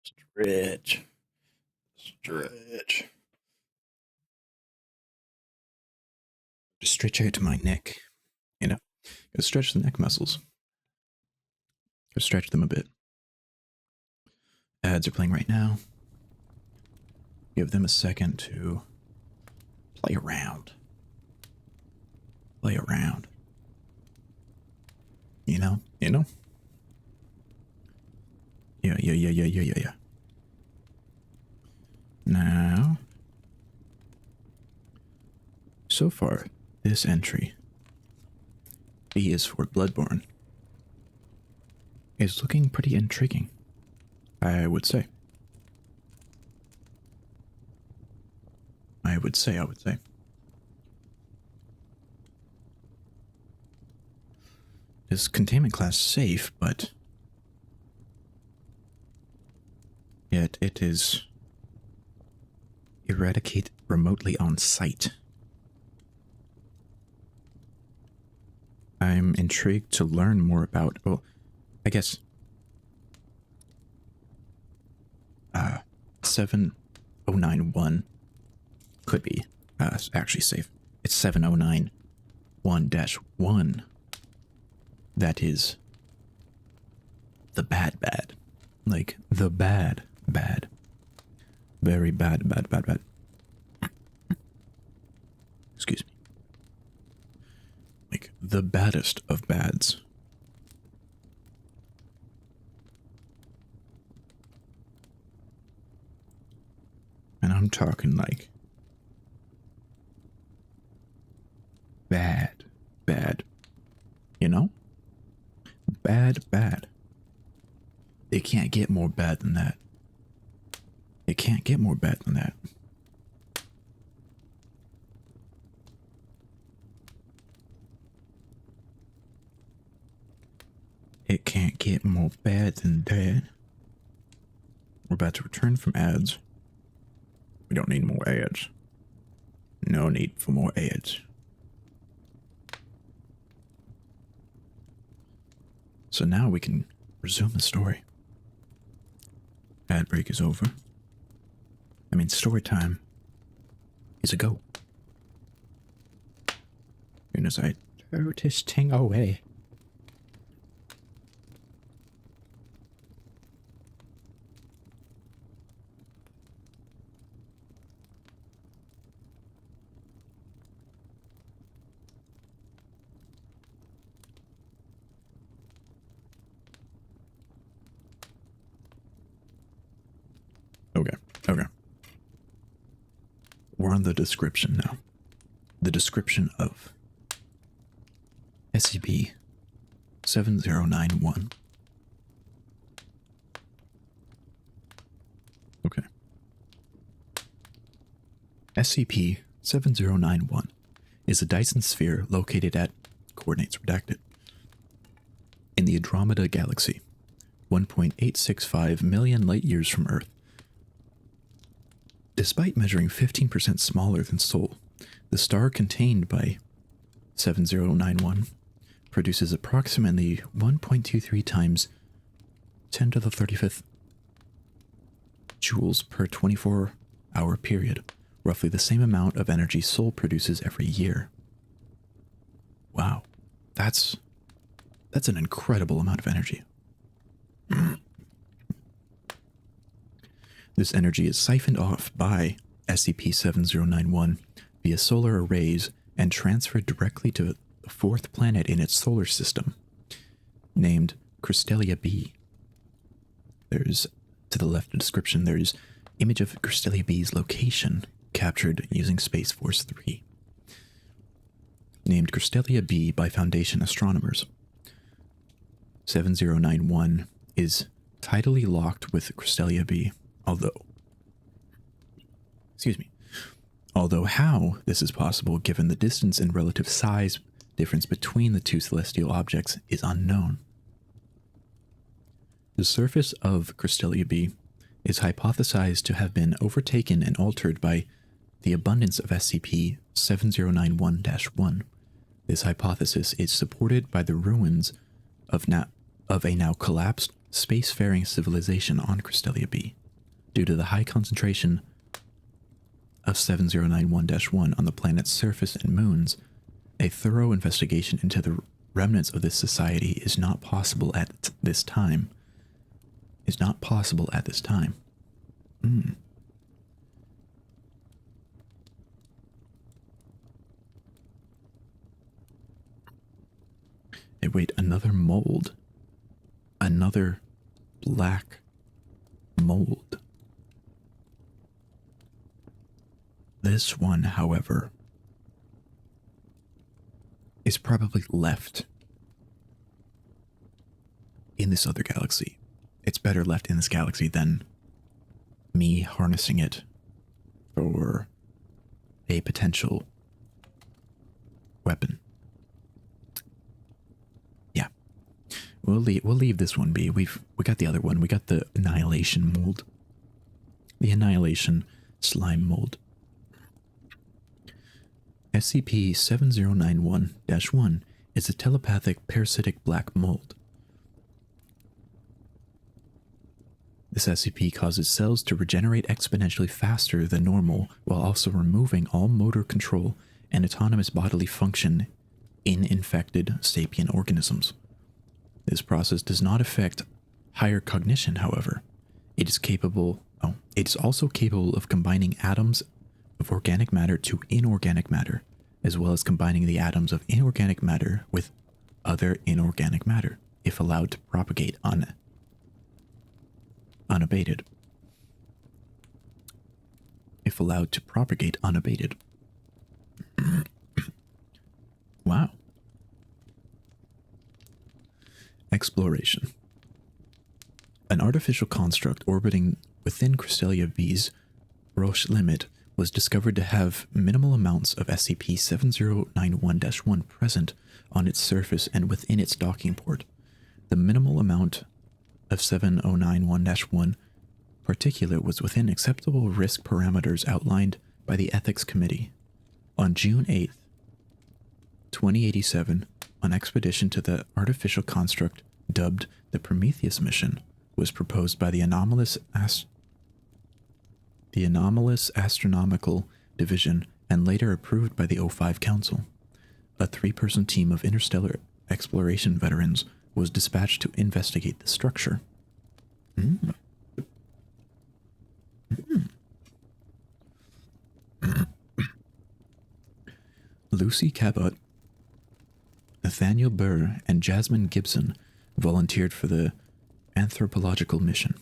Stretch. Stretch. Just stretch out my neck. You know, go stretch the neck muscles. Go stretch them a bit. Ads are playing right now. Give them a second to play around. Play around. You know? You know? Yeah. Now, so far, this entry, B is for Bloodborne, is looking pretty intriguing, I would say. I would say. Is containment class safe, but yet it is eradicate remotely on site. I'm intrigued to learn more about, well, I guess 7091 could be actually safe. It's 7091-1. That is the bad. Like, the bad. Very bad. Excuse me. Like, the baddest of bads. And I'm talking like bad. You know? Bad. It can't get more bad than that. It can't get more bad than that. It can't get more bad than that. We're about to return from ads. We don't need more ads. No need for more ads. So now we can resume the story. Ad break is over. I mean, story time is a go. And as I throw this thing away. Okay. We're on the description now. The description of SCP-7091. Okay. SCP-7091 is a Dyson sphere located at, coordinates redacted, in the Andromeda Galaxy, 1.865 million light years from Earth. Despite measuring 15% smaller than Sol, the star contained by 7091 produces approximately 1.23 times 10 to the 35th joules per 24-hour period, roughly the same amount of energy Sol produces every year. Wow, that's an incredible amount of energy. This energy is siphoned off by SCP-7091 via solar arrays and transferred directly to the fourth planet in its solar system, named Cristelia B. There's, to the left of the description, there's image of Cristelia B's location captured using Space Force 3. Named Cristelia B by Foundation astronomers. 7091 is tidally locked with Cristelia B. Although how this is possible given the distance and relative size difference between the two celestial objects is unknown. The surface of Cristelia B is hypothesized to have been overtaken and altered by the abundance of SCP-7091-1. This hypothesis is supported by the ruins of a now collapsed spacefaring civilization on Cristelia B. Due to the high concentration of 7091-1 on the planet's surface and moons, a thorough investigation into the remnants of this society is not possible at this time. Hey, wait, another mold. Another black mold. This one, however, is probably left in this other galaxy. It's better left in this galaxy than me harnessing it for a potential weapon. Yeah. We'll leave this one be. We got the other one. We got the Annihilation mold. The Annihilation slime mold. SCP-7091-1 is a telepathic parasitic black mold. This SCP causes cells to regenerate exponentially faster than normal while also removing all motor control and autonomous bodily function in infected sapient organisms. This process does not affect higher cognition, however. It is also capable of combining atoms of organic matter to inorganic matter, as well as combining the atoms of inorganic matter with other inorganic matter, if allowed to propagate unabated. Wow. Exploration. An artificial construct orbiting within Cristelia B's Roche limit was discovered to have minimal amounts of SCP-7091-1 present on its surface and within its docking port. The minimal amount of 7091-1 particulate was within acceptable risk parameters outlined by the Ethics Committee. On June 8th, 2087, an expedition to the artificial construct dubbed the Prometheus mission was proposed by the Anomalous Astronomical Division and later approved by the O5 Council. A 3-person team of interstellar exploration veterans was dispatched to investigate the structure. Lucy Cabot, Nathaniel Burr, and Jasmine Gibson volunteered for the anthropological mission.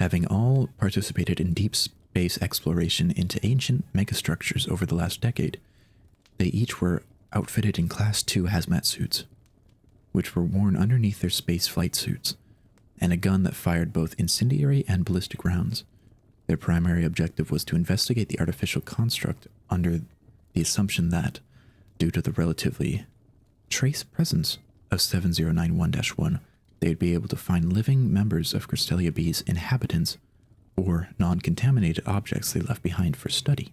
Having all participated in deep space exploration into ancient megastructures over the last decade, they each were outfitted in Class 2 hazmat suits, which were worn underneath their space flight suits, and a gun that fired both incendiary and ballistic rounds. Their primary objective was to investigate the artificial construct under the assumption that, due to the relatively trace presence of 7091-1, they would be able to find living members of Cristelia B's inhabitants or non-contaminated objects they left behind for study.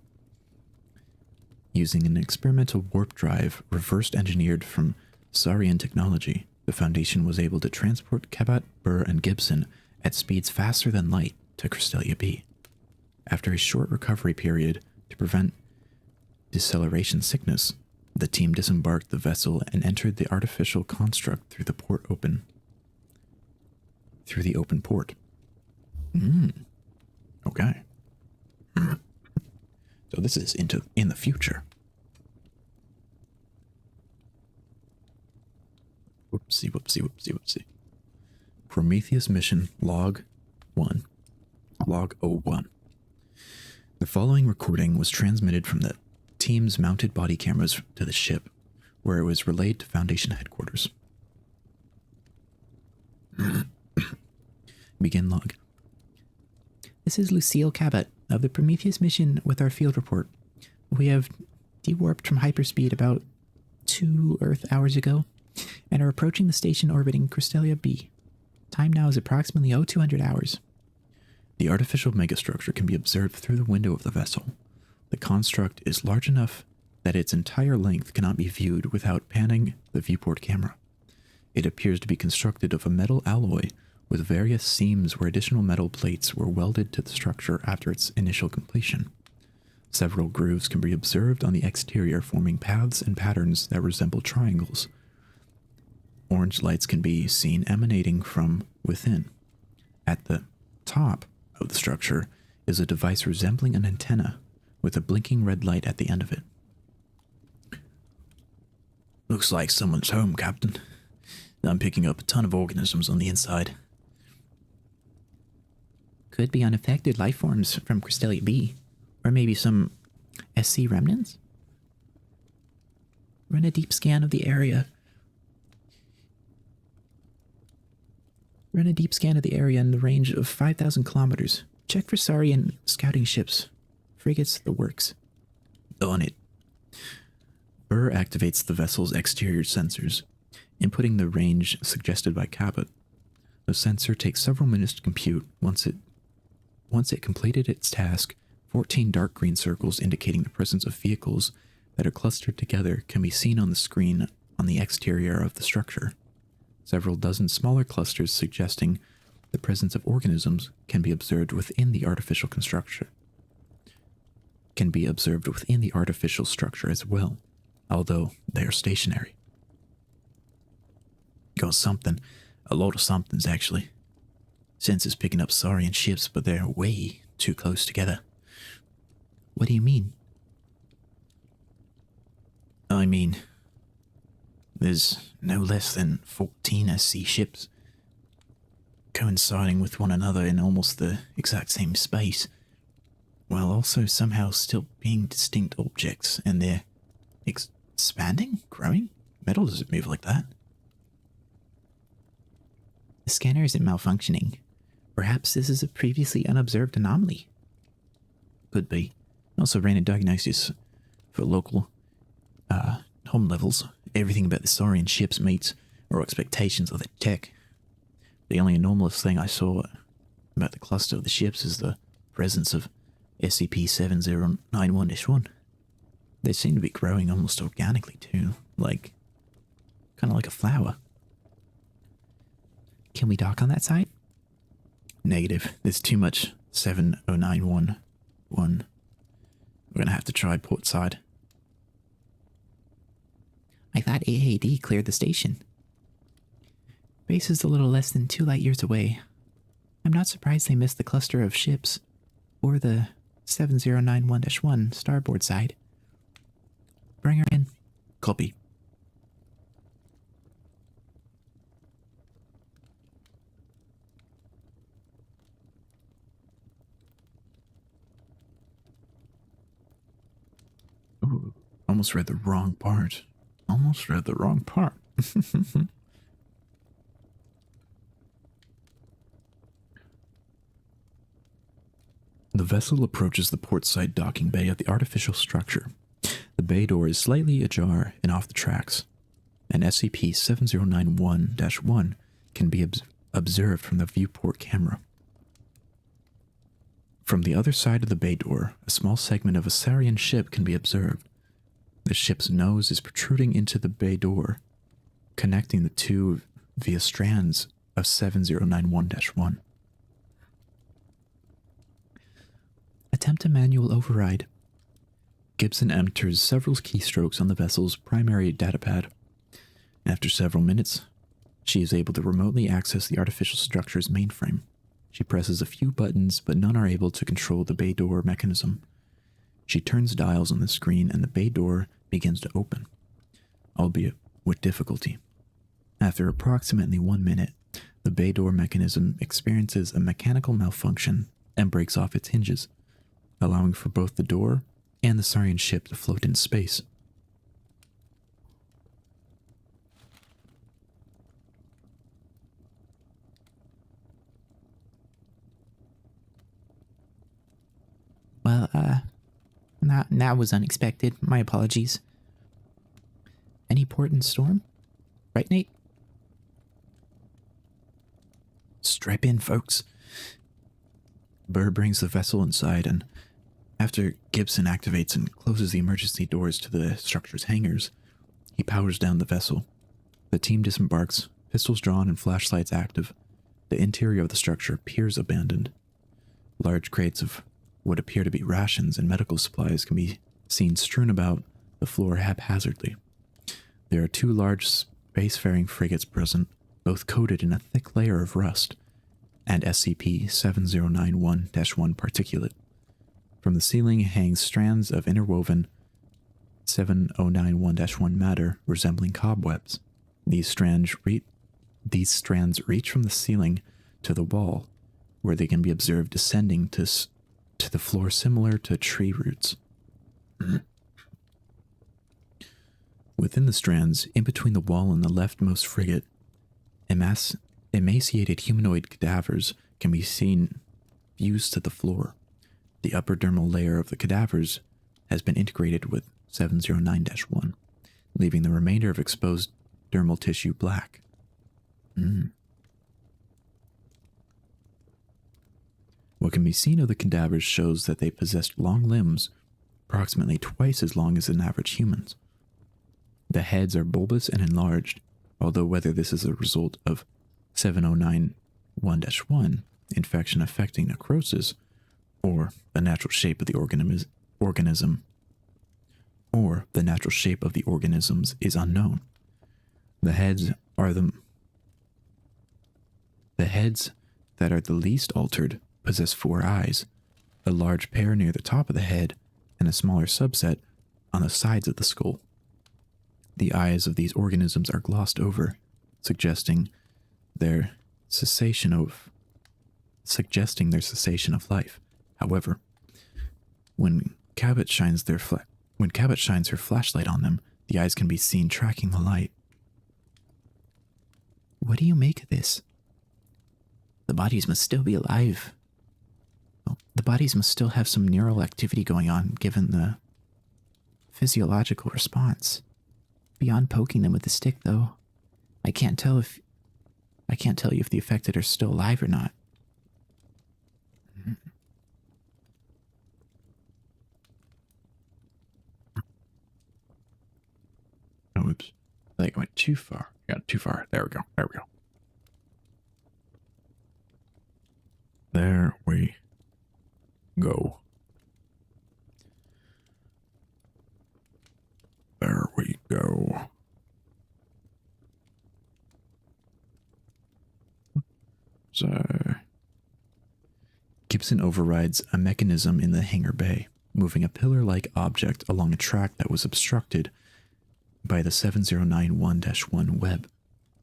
Using an experimental warp drive reversed engineered from Saurian technology, the Foundation was able to transport Cabot, Burr, and Gibson at speeds faster than light to Cristelia B. After a short recovery period to prevent deceleration sickness, the team disembarked the vessel and entered the artificial construct through the open port. Okay. So this is in the future. Whoopsie. Prometheus mission log 01. The following recording was transmitted from the team's mounted body cameras to the ship, where it was relayed to Foundation headquarters. Begin log. This is Lucille Cabot of the Prometheus mission with our field report. We have dewarped from hyperspeed about 2 Earth hours ago and are approaching the station orbiting Cristelia B. Time now is approximately 0200 hours. The artificial megastructure can be observed through the window of the vessel. The construct is large enough that its entire length cannot be viewed without panning the viewport camera. It appears to be constructed of a metal alloy with various seams where additional metal plates were welded to the structure after its initial completion. Several grooves can be observed on the exterior, forming paths and patterns that resemble triangles. Orange lights can be seen emanating from within. At the top of the structure is a device resembling an antenna with a blinking red light at the end of it. Looks like someone's home, Captain. I'm picking up a ton of organisms on the inside. Could be unaffected life forms from Cristelia B. Or maybe some SC remnants? Run a deep scan of the area. Run a deep scan of the area in the range of 5,000 kilometers. Check for Saurian scouting ships, frigates, the works. On it. Burr activates the vessel's exterior sensors, inputting the range suggested by Cabot. The sensor takes several minutes to compute. Once it completed its task, 14 dark green circles indicating the presence of vehicles that are clustered together can be seen on the screen on the exterior of the structure. Several dozen smaller clusters suggesting the presence of organisms can be observed within the artificial structure. As well, although they are stationary. Got something. A lot of somethings, actually. Sensors picking up Saurian ships, but they're way too close together. What do you mean? I mean, there's no less than 14 SC ships coinciding with one another in almost the exact same space, while also somehow still being distinct objects, and they're expanding? Growing? Metal doesn't move like that. The scanner isn't malfunctioning. Perhaps this is a previously unobserved anomaly. Could be. Also ran a diagnosis for local home levels. Everything about the Saurian ships meets our expectations of the tech. The only anomalous thing I saw about the cluster of the ships is the presence of SCP-7091-1. They seem to be growing almost organically too, kind of like a flower. Can we dock on that side? Negative. There's too much 7091-1. We're gonna have to try port side. I thought AAD cleared the station. Base is a little less than 2 light years away. I'm not surprised they missed the cluster of ships, or the 7091-1 starboard side. Bring her in. Copy. Ooh, almost read the wrong part. The vessel approaches the portside docking bay of the artificial structure. The bay door is slightly ajar and off the tracks. An SCP-7091-1 can be observed from the viewport camera. From the other side of the bay door, a small segment of a Saurian ship can be observed. The ship's nose is protruding into the bay door, connecting the two via strands of 7091-1. Attempt a manual override. Gibson enters several keystrokes on the vessel's primary datapad. After several minutes, she is able to remotely access the artificial structure's mainframe. She presses a few buttons, but none are able to control the bay door mechanism. She turns dials on the screen and the bay door begins to open, albeit with difficulty. After approximately 1 minute, the bay door mechanism experiences a mechanical malfunction and breaks off its hinges, allowing for both the door and the Saurian ship to float in space. Well, that was unexpected. My apologies. Any port in storm? Right, Nate? Strap in, folks. Burr brings the vessel inside, and after Gibson activates and closes the emergency doors to the structure's hangars, he powers down the vessel. The team disembarks, pistols drawn and flashlights active. The interior of the structure appears abandoned. Large crates of what appear to be rations and medical supplies can be seen strewn about the floor haphazardly. There are 2 large spacefaring frigates present, both coated in a thick layer of rust and SCP-7091-1 particulate. From the ceiling hang strands of interwoven 7091-1 matter resembling cobwebs. These strands reach from the ceiling to the wall, where they can be observed descending to the floor similar to tree roots. Within the strands, in between the wall and the leftmost frigate, emaciated humanoid cadavers can be seen fused to the floor. The upper dermal layer of the cadavers has been integrated with 709-1, leaving the remainder of exposed dermal tissue black. What can be seen of the cadavers shows that they possessed long limbs, approximately twice as long as an average human's. The heads are bulbous and enlarged, although whether this is a result of 709-1-1 infection affecting necrosis, or the natural shape of the organisms is unknown. The heads that are the least altered possess 4 eyes, a large pair near the top of the head, and a smaller subset on the sides of the skull. The eyes of these organisms are glossed over, suggesting their cessation of life. However, when Cabot shines her flashlight on them, the eyes can be seen tracking the light. What do you make of this? The bodies must still be alive. Well, the bodies must still have some neural activity going on, given the physiological response. Beyond poking them with the stick, though, I can't tell you if the affected are still alive or not. Oh, oops. I think I went too far. Got too far. There we go. There we go. There we go. There we go. So, Gibson overrides a mechanism in the hangar bay, moving a pillar-like object along a track that was obstructed by the 7091-1 web.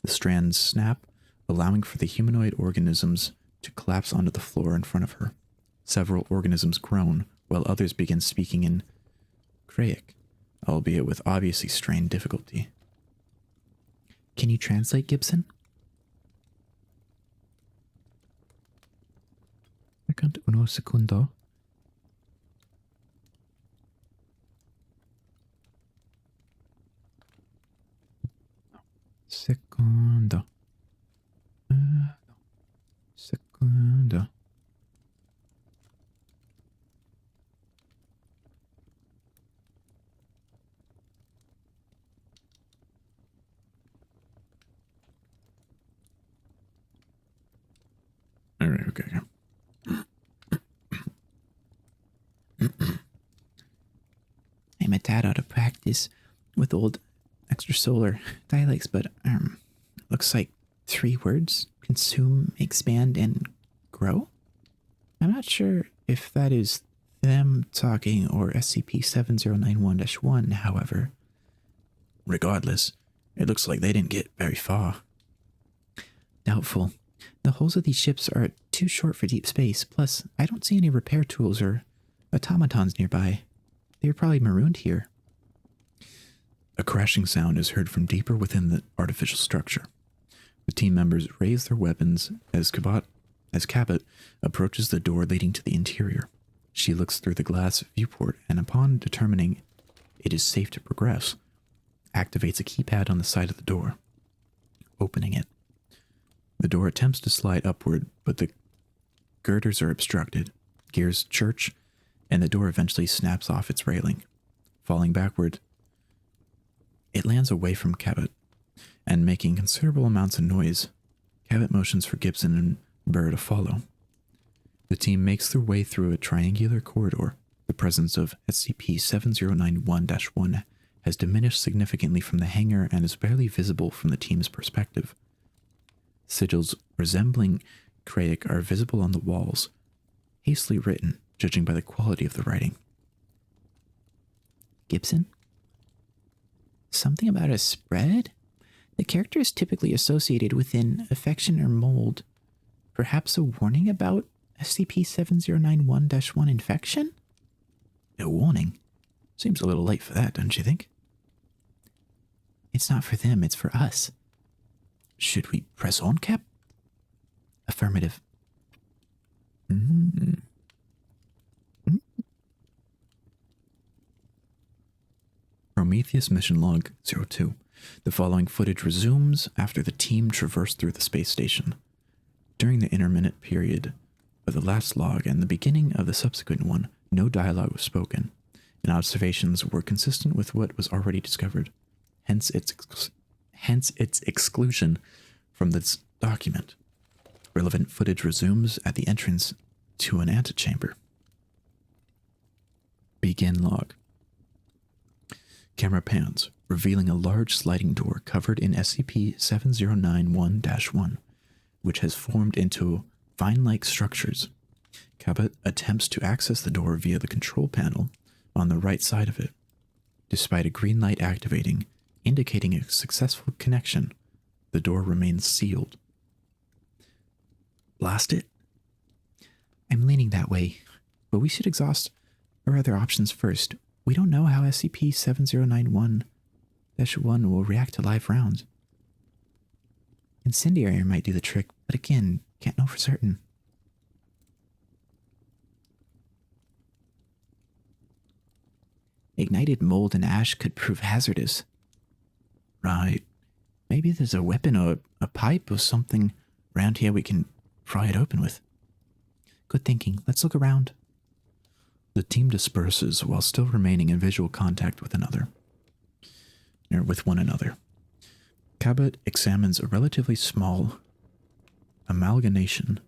The strands snap, allowing for the humanoid organisms to collapse onto the floor in front of her. Several organisms groan, while others begin speaking in Craic, albeit with obviously strained difficulty. Can you translate, Gibson? Second, uno segundo. Segundo. Segundo. All right, okay. I'm a tad out of practice with old extrasolar dialects, but looks like 3 words: consume, expand, and grow. I'm not sure if that is them talking or SCP-7091-1, however. Regardless, it looks like they didn't get very far. Doubtful. The hulls of these ships are too short for deep space, plus I don't see any repair tools or automatons nearby. They were probably marooned here. A crashing sound is heard from deeper within the artificial structure. The team members raise their weapons as Cabot approaches the door leading to the interior. She looks through the glass viewport and, upon determining it is safe to progress, activates a keypad on the side of the door, opening it. The door attempts to slide upward, but the girders are obstructed. Gears church, and the door eventually snaps off its railing. Falling backward, it lands away from Cabot, and making considerable amounts of noise. Cabot motions for Gibson and Burr to follow. The team makes their way through a triangular corridor. The presence of SCP-7091-1 has diminished significantly from the hangar and is barely visible from the team's perspective. Sigils resembling Craig are visible on the walls, hastily written, judging by the quality of the writing. Gibson? Something about a spread? The character is typically associated with an affection or mold. Perhaps a warning about SCP-7091-1 infection? A warning? Seems a little late for that, don't you think? It's not for them, it's for us. Should we press on, Cap? Affirmative. Prometheus Mission Log 02. The following footage resumes after the team traversed through the space station. During the intermittent period of the last log and the beginning of the subsequent one, no dialogue was spoken, and observations were consistent with what was already discovered, hence its exclusion from this document. Relevant footage resumes at the entrance to an antechamber. Begin log. Camera pans, revealing a large sliding door covered in SCP-7091-1, which has formed into vine-like structures. Cabot attempts to access the door via the control panel on the right side of it. Despite a green light activating, indicating a successful connection, the door remains sealed. Blast it? I'm leaning that way, but we should exhaust our other options first. We don't know how SCP-7091-1 will react to live rounds. Incendiary might do the trick, but again, can't know for certain. Ignited mold and ash could prove hazardous. Right. Maybe there's a weapon or a pipe or something around here we can pry it open with. Good thinking. Let's look around. The team disperses while still remaining in visual contact with one another. Cabot examines a relatively small amalgamation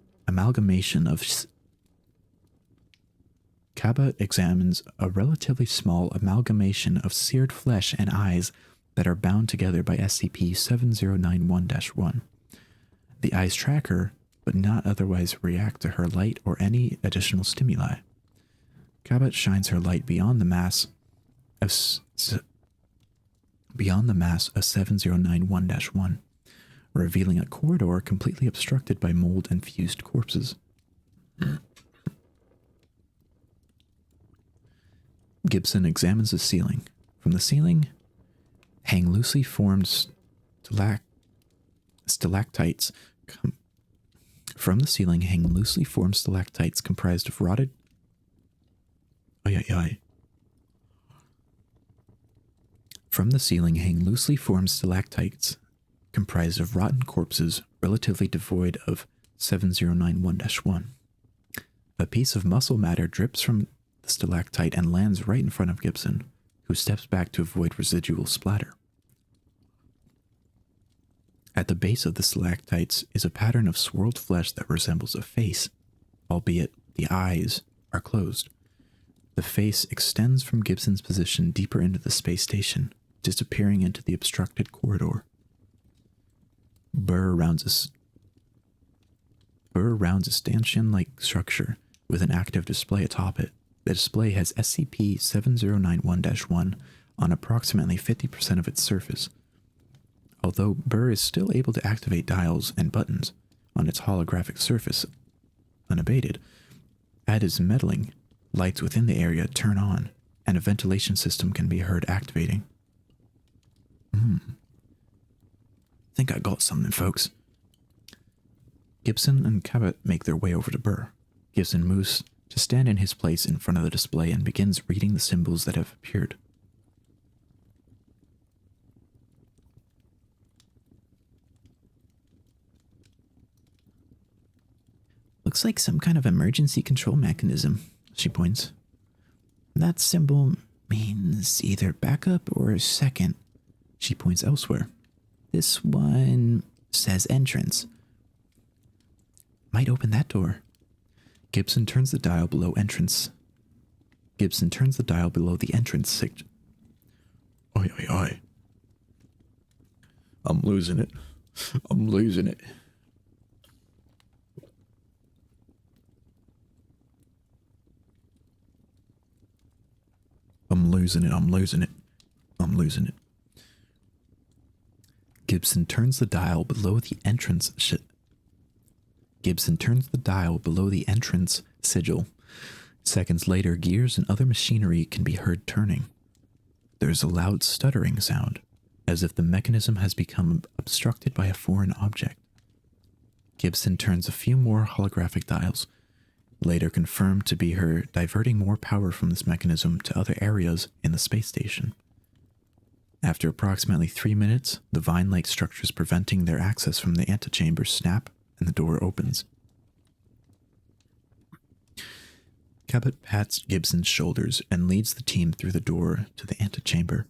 of seared flesh and eyes that are bound together by SCP-7091-1. The eyes track her, but not otherwise react to her light or any additional stimuli. Cabot shines her light beyond the mass of 7091-1, revealing a corridor completely obstructed by mold and fused corpses. Gibson examines the ceiling. From the ceiling hang loosely formed stalactites. Comprised of rotted. From the ceiling hang loosely formed stalactites comprised of rotten corpses relatively devoid of 7091-1. A piece of muscle matter drips from the stalactite and lands right in front of Gibson, who steps back to avoid residual splatter. At the base of the stalactites is a pattern of swirled flesh that resembles a face, albeit the eyes are closed. The face extends from Gibson's position deeper into the space station, disappearing into the obstructed corridor. Burr rounds a stanchion-like structure with an active display atop it. The display has SCP-7091-1 on approximately 50% of its surface. Although Burr is still able to activate dials and buttons on its holographic surface unabated, as is meddling, lights within the area turn on, and a ventilation system can be heard activating. Think I got something, folks. Gibson and Cabot make their way over to Burr. Gibson moves to stand in his place in front of the display and begins reading the symbols that have appeared. Looks like some kind of emergency control mechanism, she points. That symbol means either backup or second. She points elsewhere. This one says entrance. might open that door. Gibson turns the dial below entrance. Gibson turns the dial below the entrance. Oi, oi, oi. I'm losing it. I'm losing it. I'm losing it. I'm losing it. I'm losing it. Gibson turns the dial below the entrance. Gibson turns the dial below the entrance sigil. Seconds later, gears and other machinery can be heard turning. There's a loud stuttering sound, as if the mechanism has become obstructed by a foreign object. Gibson turns a few more holographic dials, later confirmed to be her diverting more power from this mechanism to other areas in the space station. After approximately 3 minutes, the vine-like structures preventing their access from the antechamber snap and the door opens. Cabot pats Gibson's shoulders and leads the team through the door to the antechamber.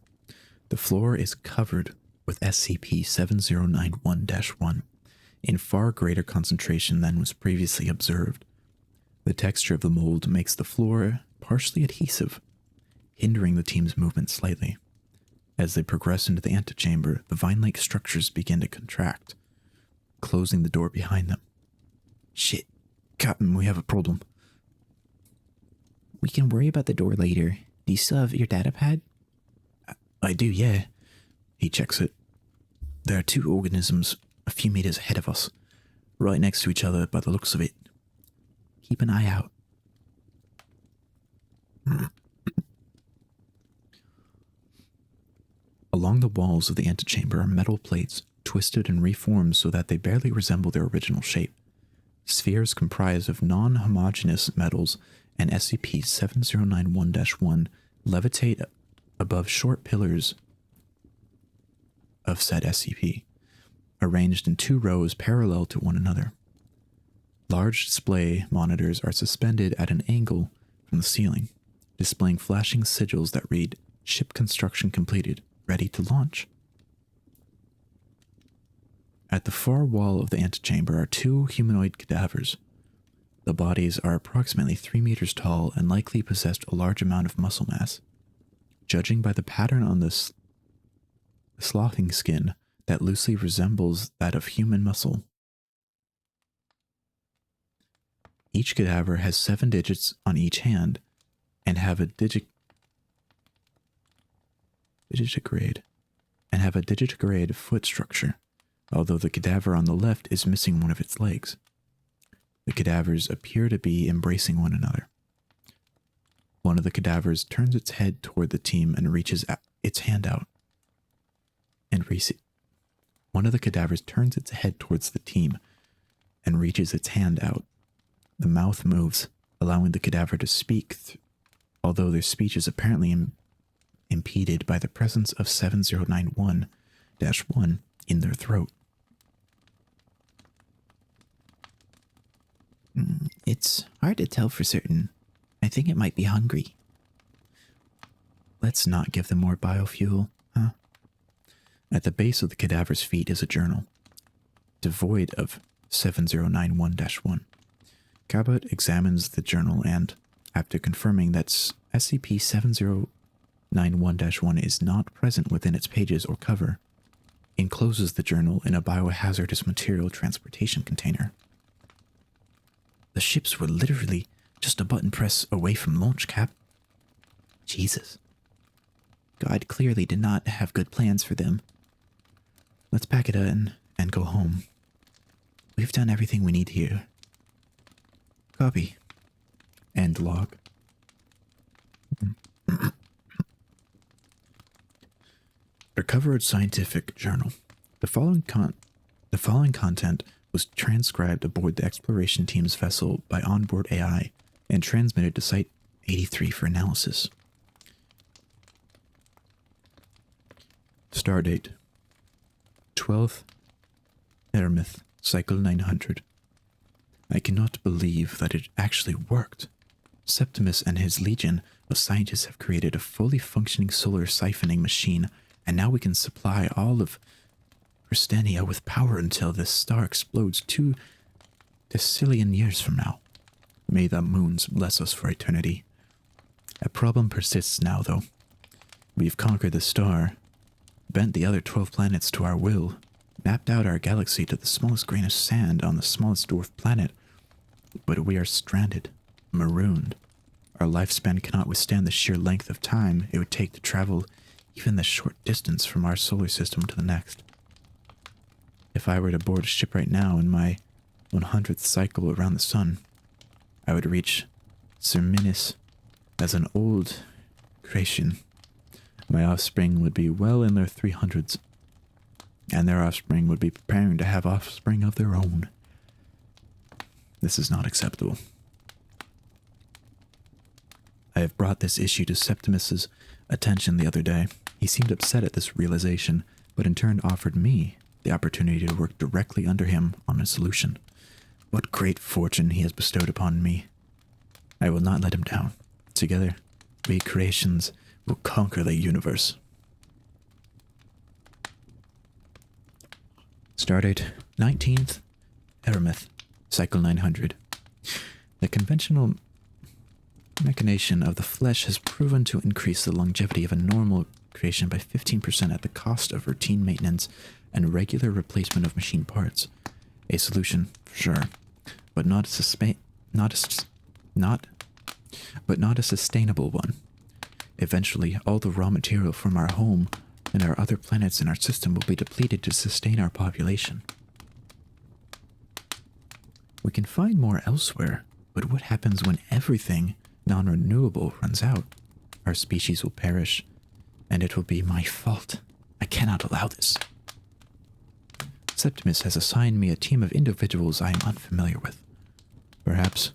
The floor is covered with SCP-7091-1 in far greater concentration than was previously observed. The texture of the mold makes the floor partially adhesive, hindering the team's movement slightly. As they progress into the antechamber, the vine-like structures begin to contract, closing the door behind them. Shit. Captain, we have a problem. We can worry about the door later. Do you still have your data pad? I do, yeah. He checks it. There are 2 organisms a few meters ahead of us, right next to each other by the looks of it. Keep an eye out. Along the walls of the antechamber are metal plates, twisted and reformed so that they barely resemble their original shape. Spheres comprised of non-homogeneous metals and SCP-7091-1 levitate above short pillars of said SCP, arranged in 2 rows parallel to one another. Large display monitors are suspended at an angle from the ceiling, displaying flashing sigils that read, "Ship construction completed, ready to launch." At the far wall of the antechamber are 2 humanoid cadavers. The bodies are approximately 3 meters tall and likely possessed a large amount of muscle mass. Judging by the pattern on the sloughing skin that loosely resembles that of human muscle. Each cadaver has 7 digits on each hand and have a digitigrade foot structure, although the cadaver on the left is missing one of its legs. The cadavers appear to be embracing one another. One of the cadavers turns its head toward the team and reaches its hand out. One of the cadavers turns its head towards the team and reaches its hand out. The mouth moves, allowing the cadaver to speak, although their speech is apparently impeded by the presence of 7091-1 in their throat. It's hard to tell for certain. I think it might be hungry. Let's not give them more biofuel, huh? At the base of the cadaver's feet is a journal, devoid of 7091-1. Cabot examines the journal and, after confirming that SCP-7091-1 is not present within its pages or cover, encloses the journal in a biohazardous material transportation container. The ships were literally just a button press away from launch, Cap. Jesus. God clearly did not have good plans for them. Let's pack it in and go home. We've done everything we need here. Copy. End log. Recovered Scientific Journal. The following content was transcribed aboard the exploration team's vessel by onboard AI and transmitted to Site 83 for analysis. Stardate 12th Eremith, Cycle 900. I cannot believe that it actually worked. Septimus and his legion of scientists have created a fully functioning solar siphoning machine, and now we can supply all of Pristania with power until this star explodes decillion years from now. May the moons bless us for eternity. A problem persists now, though. We've conquered the star, bent the other 12 planets to our will, mapped out our galaxy to the smallest grain of sand on the smallest dwarf planet, but we are stranded, marooned. Our lifespan cannot withstand the sheer length of time it would take to travel even the short distance from our solar system to the next. If I were to board a ship right now in my 100th cycle around the sun, I would reach Serminus as an old creation. My offspring would be well in their 300s, and their offspring would be preparing to have offspring of their own. This is not acceptable. I have brought this issue to Septimus's attention the other day. He seemed upset at this realization, but in turn offered me the opportunity to work directly under him on a solution. What great fortune he has bestowed upon me. I will not let him down. Together, we creations will conquer the universe. Stardate 19th, Aramith, Cycle 900. The conventional machination of the flesh has proven to increase the longevity of a normal creation by 15% at the cost of routine maintenance and regular replacement of machine parts. A solution, sure, but not a sustainable one. Eventually, all the raw material from our home and our other planets in our system will be depleted to sustain our population. We can find more elsewhere, but what happens when everything non-renewable runs out? Our species will perish, and it will be my fault. I cannot allow this. Septimus has assigned me a team of individuals I am unfamiliar with. Perhaps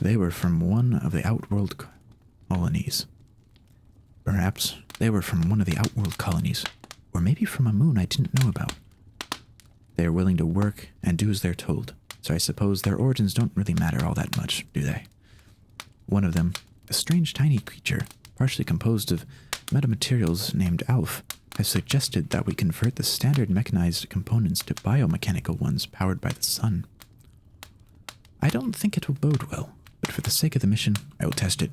they were from one of the outworld colonies. Perhaps they were from one of the outworld colonies, or maybe from a moon I didn't know about. They are willing to work and do as they're told, so I suppose their origins don't really matter all that much, do they? One of them, a strange tiny creature, partially composed of metamaterials named Alf, has suggested that we convert the standard mechanized components to biomechanical ones powered by the sun. I don't think it will bode well, but for the sake of the mission, I will test it.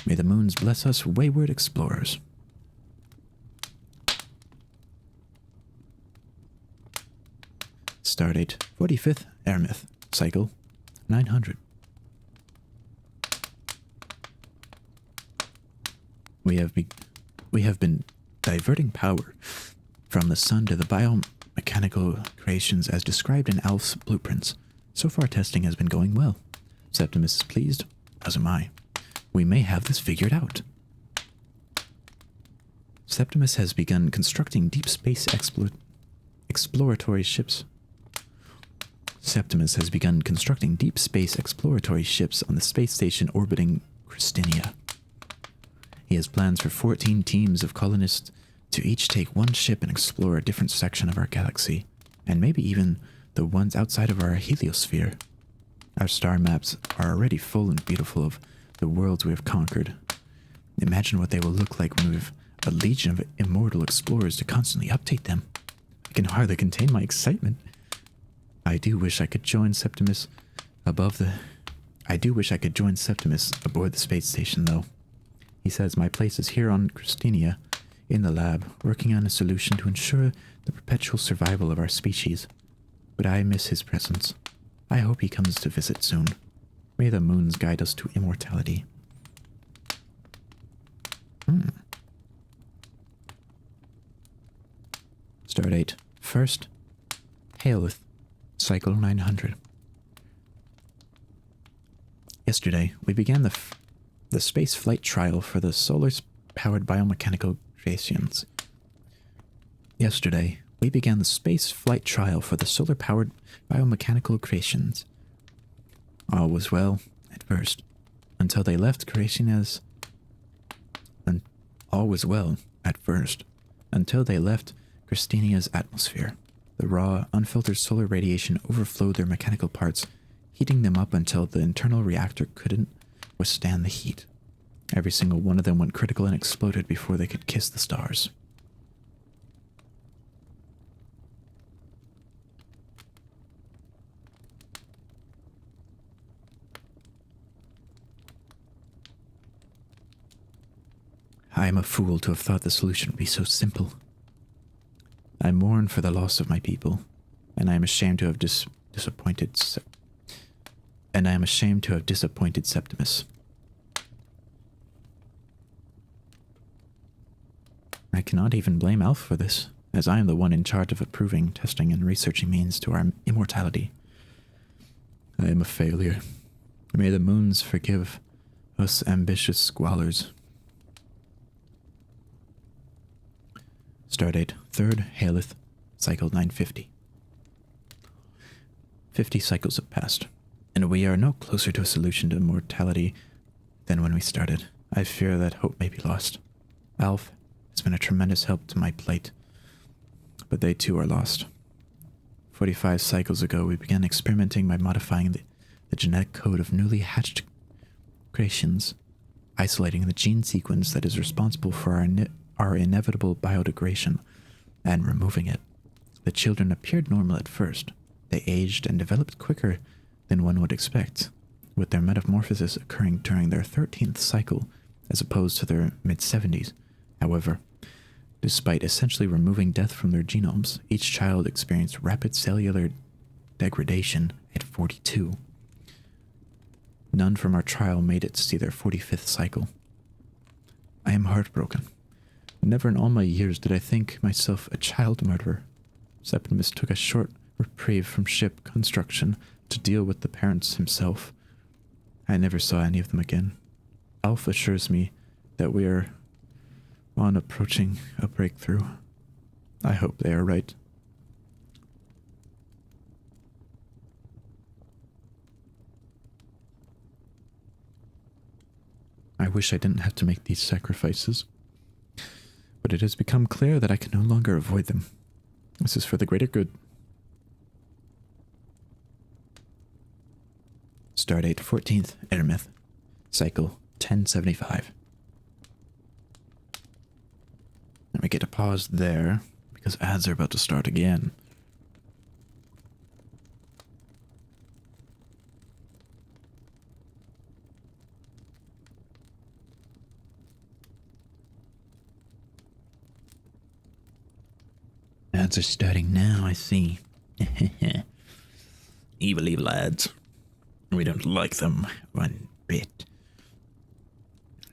May the moons bless us wayward explorers. Stardate 45th Aramith, Cycle 900. We have been diverting power from the sun to the biomechanical creations as described in Alf's blueprints. So far, testing has been going well. Septimus is pleased, as am I. We may have this figured out. Septimus has begun constructing deep space exploratory ships. Septimus has begun constructing deep space exploratory ships on the space station orbiting Christinia. He has plans for 14 teams of colonists to each take one ship and explore a different section of our galaxy, and maybe even the ones outside of our heliosphere. Our star maps are already full and beautiful of the worlds we have conquered. Imagine what they will look like when we have a legion of immortal explorers to constantly update them. I can hardly contain my excitement. I do wish I could join Septimus aboard the space station, though. He says my place is here on Christinia, in the lab, working on a solution to ensure the perpetual survival of our species. But I miss his presence. I hope he comes to visit soon. May the moons guide us to immortality. Stardate 1st Haleth, Cycle 900. Yesterday, we began the space flight trial for the solar-powered biomechanical creations. All was well at first, until they left Christinia's atmosphere. The raw, unfiltered solar radiation overflowed their mechanical parts, heating them up until the internal reactor couldn't withstand the heat. Every single one of them went critical and exploded before they could kiss the stars. I am a fool to have thought the solution would be so simple. I mourn for the loss of my people, and I am ashamed to have disappointed Septimus. I cannot even blame Alf for this, as I am the one in charge of approving, testing, and researching means to our immortality. I am a failure. May the moons forgive us ambitious squalors. Stardate 3rd Haleth, cycle 950. 50 cycles have passed, and we are no closer to a solution to immortality than when we started. I fear that hope may be lost. Alf has been a tremendous help to my plight, but they too are lost. 45 cycles ago, we began experimenting by modifying the genetic code of newly hatched creations, isolating the gene sequence that is responsible for our inevitable biodegradation, and removing it. The children appeared normal at first. They aged and developed quicker than one would expect, with their metamorphosis occurring during their 13th cycle, as opposed to their mid-70s. However, despite essentially removing death from their genomes, each child experienced rapid cellular degradation at 42. None from our trial made it to see their 45th cycle. I am heartbroken. Never in all my years did I think myself a child murderer. Septimus took a short reprieve from ship construction to deal with the parents himself. I never saw any of them again. Alf assures me that we are approaching a breakthrough. I hope they are right. I wish I didn't have to make these sacrifices, but it has become clear that I can no longer avoid them. This is for the greater good. Stardate 14th Eremith, cycle 1075. Let me get a pause there, because ads are about to start again. Ads are starting now, I see. Evil ads. We don't like them one bit.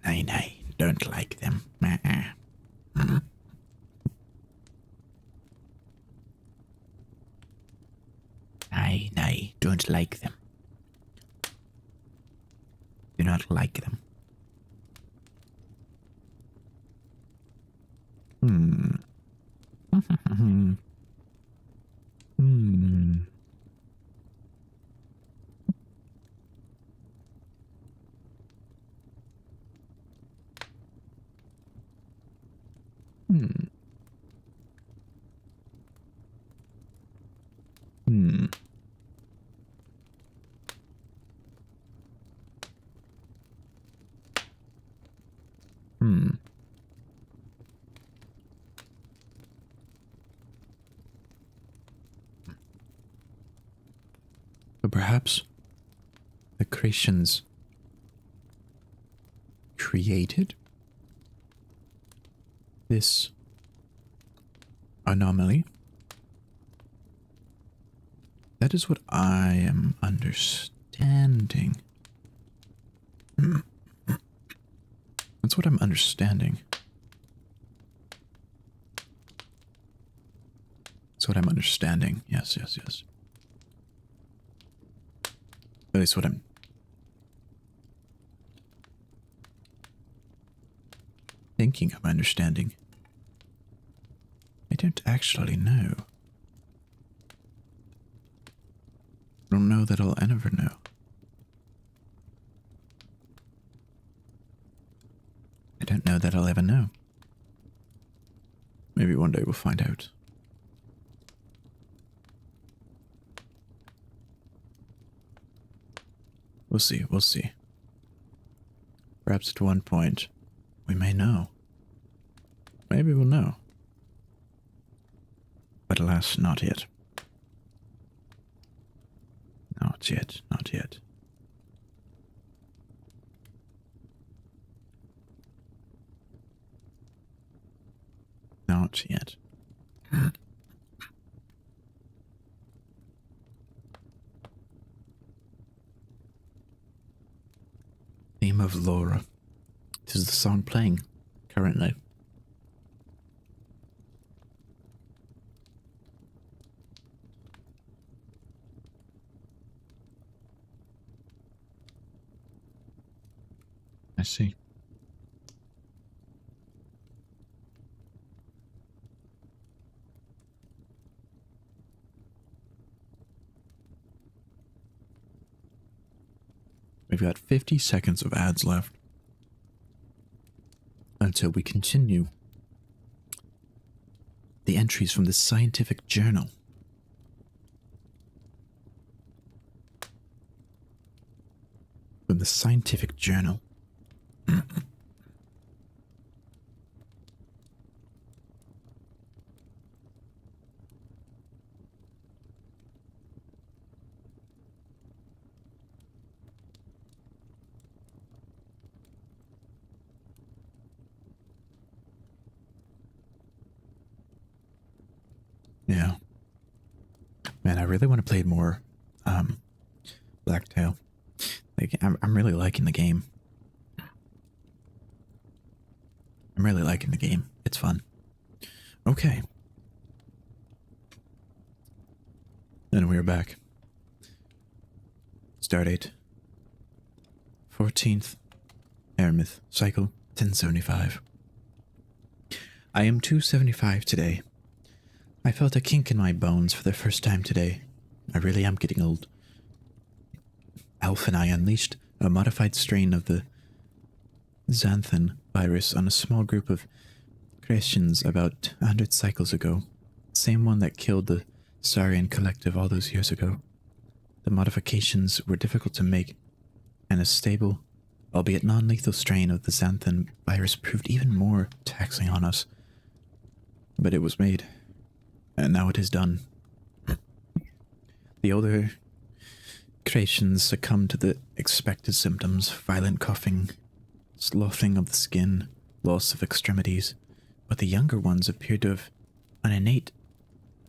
I don't like them. I don't like them. Do not like them. But perhaps the creations created this anomaly. That is what I am understanding. That's what I'm understanding. That's what I'm understanding. Yes. At least what I'm thinking of understanding. I don't actually know. I don't know that I'll ever know. I don't know that I'll ever know. Maybe one day we'll find out. We'll see. Perhaps at one point, we may know. Maybe we'll know. But alas, not yet. Not yet. Not yet. Theme of Laura. This is the song playing currently. I see. We've got 50 seconds of ads left until we continue the entries from the scientific journal. From the scientific journal. Yeah. Man, I really want to play more Blacktail. Like, I'm really liking the game. I'm really liking the game. It's fun. Okay. And we're back. Stardate. 14th. Aramith. Cycle 1075. I am 275 today. I felt a kink in my bones for the first time today. I really am getting old. Alf and I unleashed a modified strain of the xanthan virus on a small group of Christians about 100 cycles ago. Same one that killed the Saurian collective all those years ago. The modifications were difficult to make, and a stable, albeit non-lethal strain of the xanthan virus proved even more taxing on us. But it was made. And now it is done. The older creations succumbed to the expected symptoms: violent coughing, sloughing of the skin, loss of extremities, but the younger ones appeared to have an innate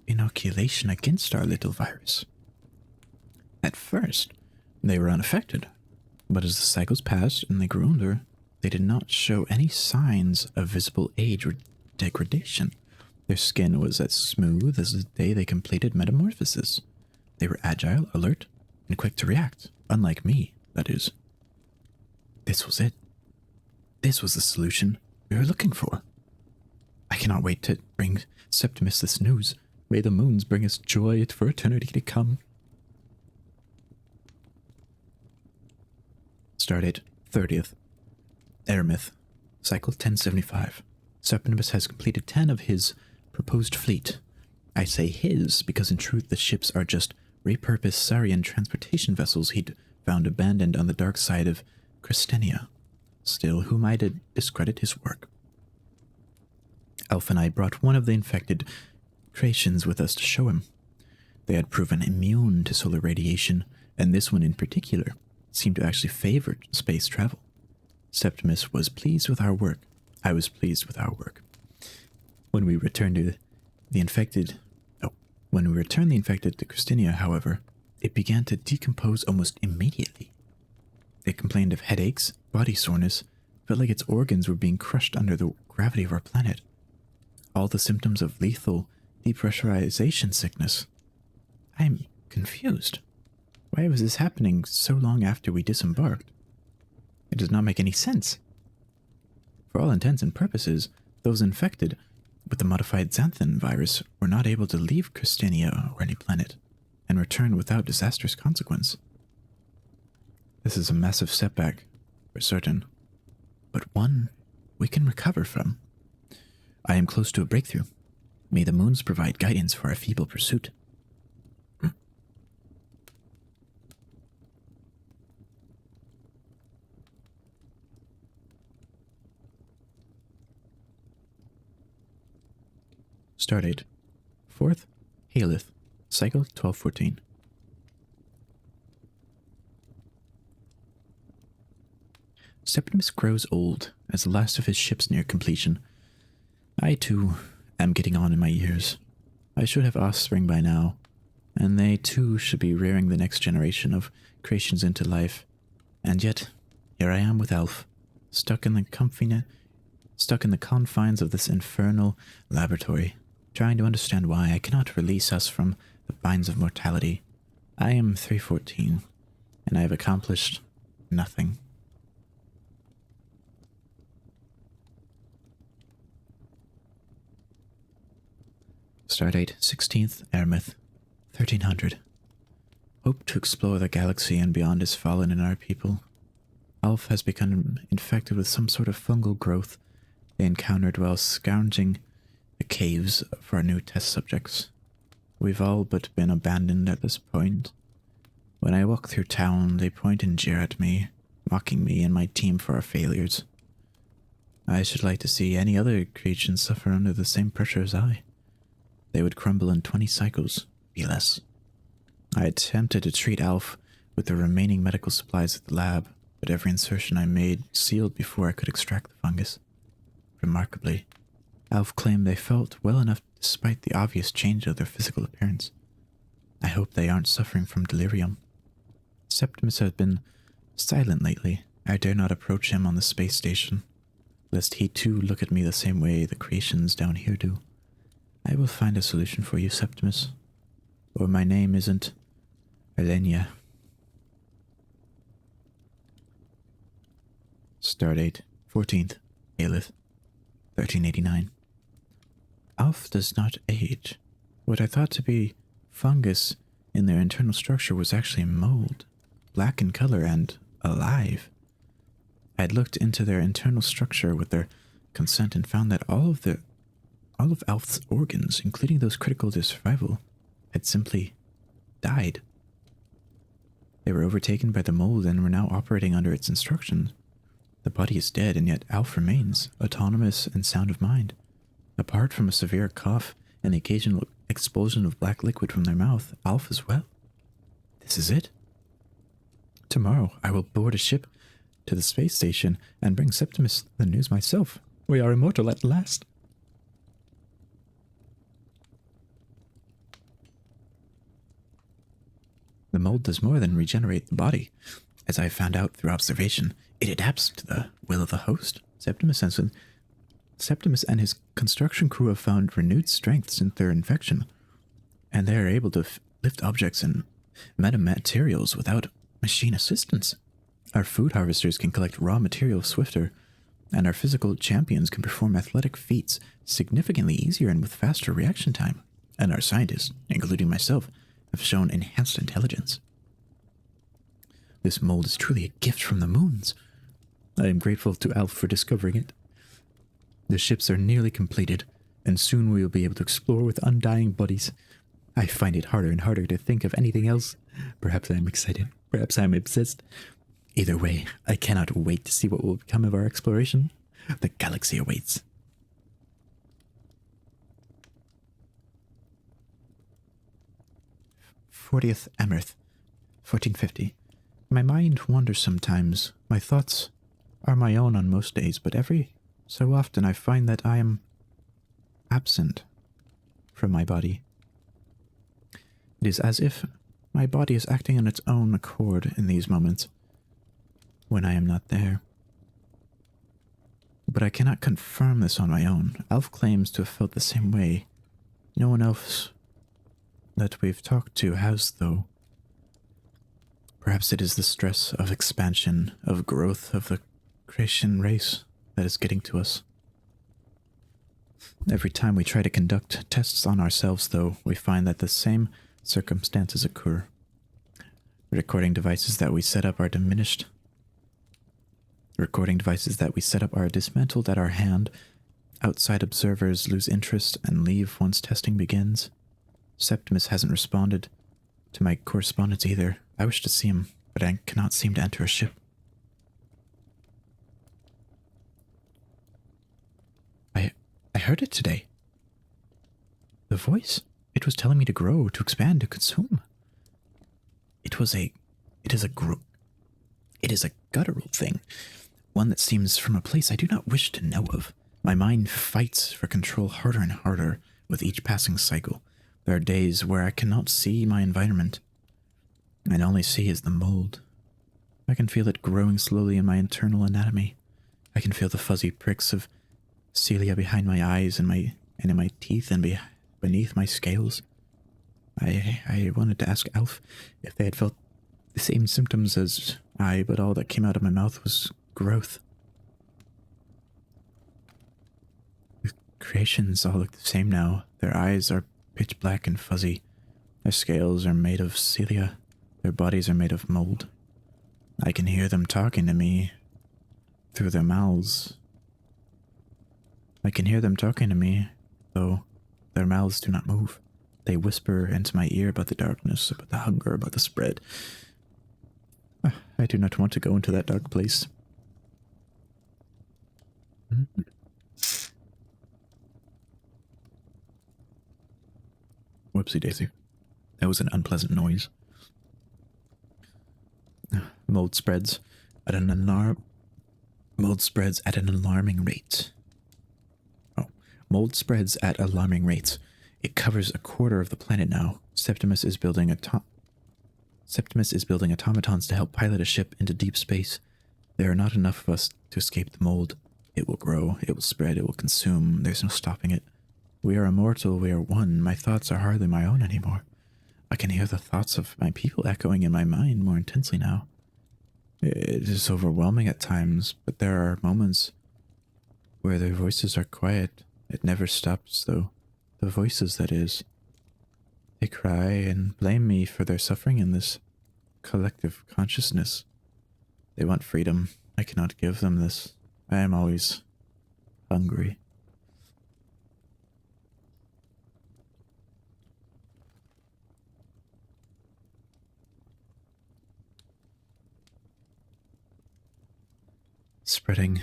inoculation against our little virus. At first, they were unaffected, but as the cycles passed and they grew older, they did not show any signs of visible age or degradation. Their skin was as smooth as the day they completed metamorphosis. They were agile, alert, and quick to react, unlike me, that is. This was it. This was the solution we were looking for. I cannot wait to bring Septimus this news. May the moons bring us joy for eternity to come. Stardate 30th. Aramith. Cycle 1075. Septimus has completed 10 of his proposed fleet. I say his because in truth the ships are just repurposed Saurian transportation vessels he'd found abandoned on the dark side of Christenia. Still, who am I to discredit his work? Elf and I brought one of the infected creations with us to show him. They had proven immune to solar radiation, and this one in particular seemed to actually favor space travel. Septimus was pleased with our work. I was pleased with our work. When we returned the infected to Christinia, however, it began to decompose almost immediately. It complained of headaches, body soreness, felt like its organs were being crushed under the gravity of our planet. All the symptoms of lethal depressurization sickness. I'm confused. Why was this happening so long after we disembarked? It does not make any sense. For all intents and purposes, those infected with the modified xanthan virus were not able to leave Christinia or any planet and return without disastrous consequence. This is a massive setback, for certain, but one we can recover from. I am close to a breakthrough. May the moons provide guidance for our feeble pursuit. Stardate 4th, Haleth, Cycle 1214. Septimus grows old as the last of his ships near completion. I, too, am getting on in my years. I should have offspring by now, and they too should be rearing the next generation of creations into life. And yet, here I am with Alf, stuck in the confines of this infernal laboratory, trying to understand why I cannot release us from the binds of mortality. I am 314, and I have accomplished nothing. Stardate 16th Airmouth, 1300. Hope to explore the galaxy and beyond is fallen in our people. Alf has become infected with some sort of fungal growth they encountered while scrounging the caves for our new test subjects. We've all but been abandoned at this point. When I walk through town, they point and jeer at me, mocking me and my team for our failures. I should like to see any other creation suffer under the same pressure as I. They would crumble in 20 cycles, be less. I attempted to treat Alf with the remaining medical supplies at the lab, but every insertion I made sealed before I could extract the fungus. Remarkably, Alf claimed they felt well enough despite the obvious change of their physical appearance. I hope they aren't suffering from delirium. Septimus has been silent lately. I dare not approach him on the space station, lest he too look at me the same way the creations down here do. I will find a solution for you, Septimus. Or my name isn't Elenia. Stardate 14th Aelith, 1389. Alf does not age. What I thought to be fungus in their internal structure was actually mold, black in color and alive. I had looked into their internal structure with their consent and found that all of Alf's organs, including those critical to survival, had simply died. They were overtaken by the mold and were now operating under its instructions. The body is dead, and yet Alf remains, autonomous and sound of mind. Apart from a severe cough and the occasional expulsion of black liquid from their mouth, Alf is well. This is it. Tomorrow I will board a ship to the space station and bring Septimus the news myself. We are immortal at last. The mold does more than regenerate the body. As I found out through observation, it adapts to the will of the host. Septimus and his construction crew have found renewed strength since their infection, and they are able to lift objects and metamaterials without machine assistance. Our food harvesters can collect raw materials swifter, and our physical champions can perform athletic feats significantly easier and with faster reaction time. And our scientists, including myself, have shown enhanced intelligence. This mold is truly a gift from the moons. I am grateful to Alf for discovering it. The ships are nearly completed, and soon we will be able to explore with undying bodies. I find it harder and harder to think of anything else. Perhaps I am excited. Perhaps I am obsessed. Either way, I cannot wait to see what will become of our exploration. The galaxy awaits. "40th Emerth, 1450. My mind wanders sometimes. My thoughts are my own on most days, but every so often I find that I am absent from my body. It is as if my body is acting on its own accord in these moments when I am not there. But I cannot confirm this on my own. Alf claims to have felt the same way. No one else that we've talked to has, though. Perhaps it is the stress of expansion, of growth of the creation race that is getting to us. Every time we try to conduct tests on ourselves, though, we find that the same circumstances occur. Recording devices that we set up are diminished. Recording devices that we set up are dismantled at our hand. Outside observers lose interest and leave once testing begins. Septimus hasn't responded to my correspondence either. I wish to see him, but I cannot seem to enter a ship. I heard it today. The voice. It was telling me to grow, to expand, to consume. It is a guttural thing, one that seems from a place I do not wish to know of. My mind fights for control harder and harder with each passing cycle. There are days where I cannot see my environment, and all I see is the mold. I can feel it growing slowly in my internal anatomy. I can feel the fuzzy pricks of cilia behind my eyes and in my teeth and beneath my scales. I wanted to ask Alf if they had felt the same symptoms as I, but all that came out of my mouth was growth. The creations all look the same now. Their eyes are pitch black and fuzzy. Their scales are made of cilia. Their bodies are made of mold. I can hear them talking to me through their mouths. I can hear them talking to me, though their mouths do not move. They whisper into my ear about the darkness, about the hunger, about the spread. I do not want to go into that dark place. Whoopsie daisy. That was an unpleasant noise. Mold spreads at an alarming rate. Mold spreads at alarming rates. It covers a quarter of the planet now. Septimus is building automatons to help pilot a ship into deep space. There are not enough of us to escape the mold. It will grow, it will spread, it will consume. There's no stopping it. We are immortal, we are one. My thoughts are hardly my own anymore. I can hear the thoughts of my people echoing in my mind more intensely now. It is overwhelming at times, but there are moments where their voices are quiet. It never stops, though. The voices, that is. They cry and blame me for their suffering in this collective consciousness. They want freedom. I cannot give them this. I am always hungry. Spreading.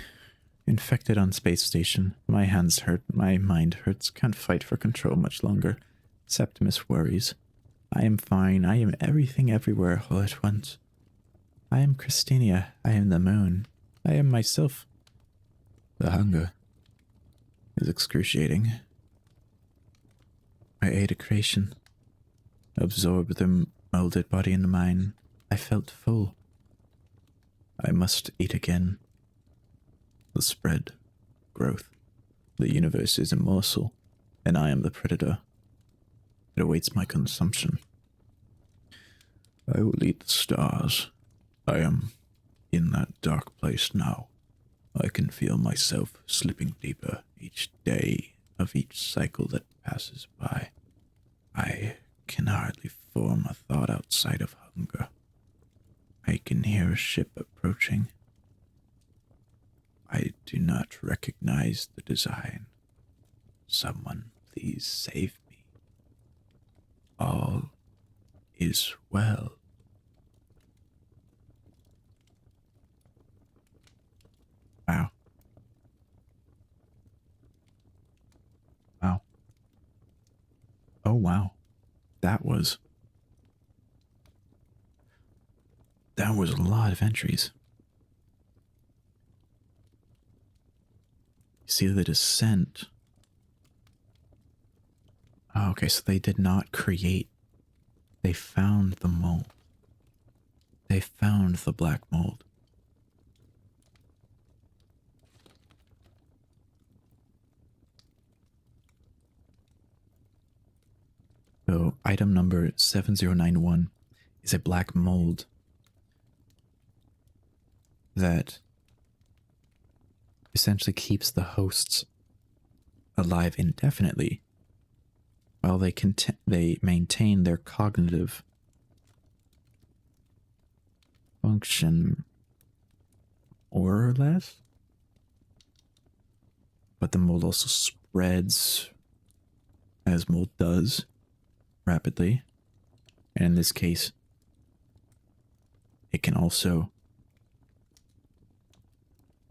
Infected on space station. My hands hurt. My mind hurts. Can't fight for control much longer. Septimus worries. I am fine. I am everything everywhere all at once. I am Christinia. I am the moon. I am myself. The hunger is excruciating. I ate a creation. Absorbed the molded body into mine. I felt full. I must eat again. The spread, growth. The universe is a morsel, and I am the predator. It awaits my consumption. I will eat the stars. I am in that dark place now. I can feel myself slipping deeper each day of each cycle that passes by. I can hardly form a thought outside of hunger. I can hear a ship approaching. I do not recognize the design. Someone please save me. All is well. Wow. Wow. Oh, wow. That was a lot of entries. See the descent. Oh, okay, so they did not create. They found the mold. They found the black mold. So item number 7091 is a black mold that essentially keeps the hosts alive indefinitely while they maintain their cognitive function, or less. But the mold also spreads, as mold does, rapidly. And in this case, it can also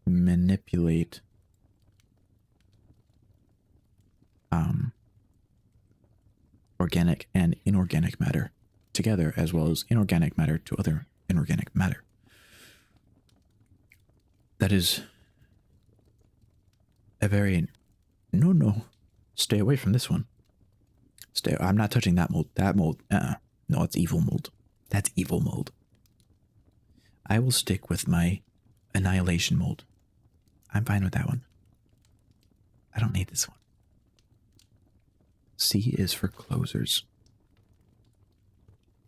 manipulate organic and inorganic matter together, as well as inorganic matter to other inorganic matter. That is a very... No. Stay away from this one. I'm not touching that mold. That mold, no, it's evil mold. That's evil mold. I will stick with my annihilation mold. I'm fine with that one. I don't need this one. C is for closers.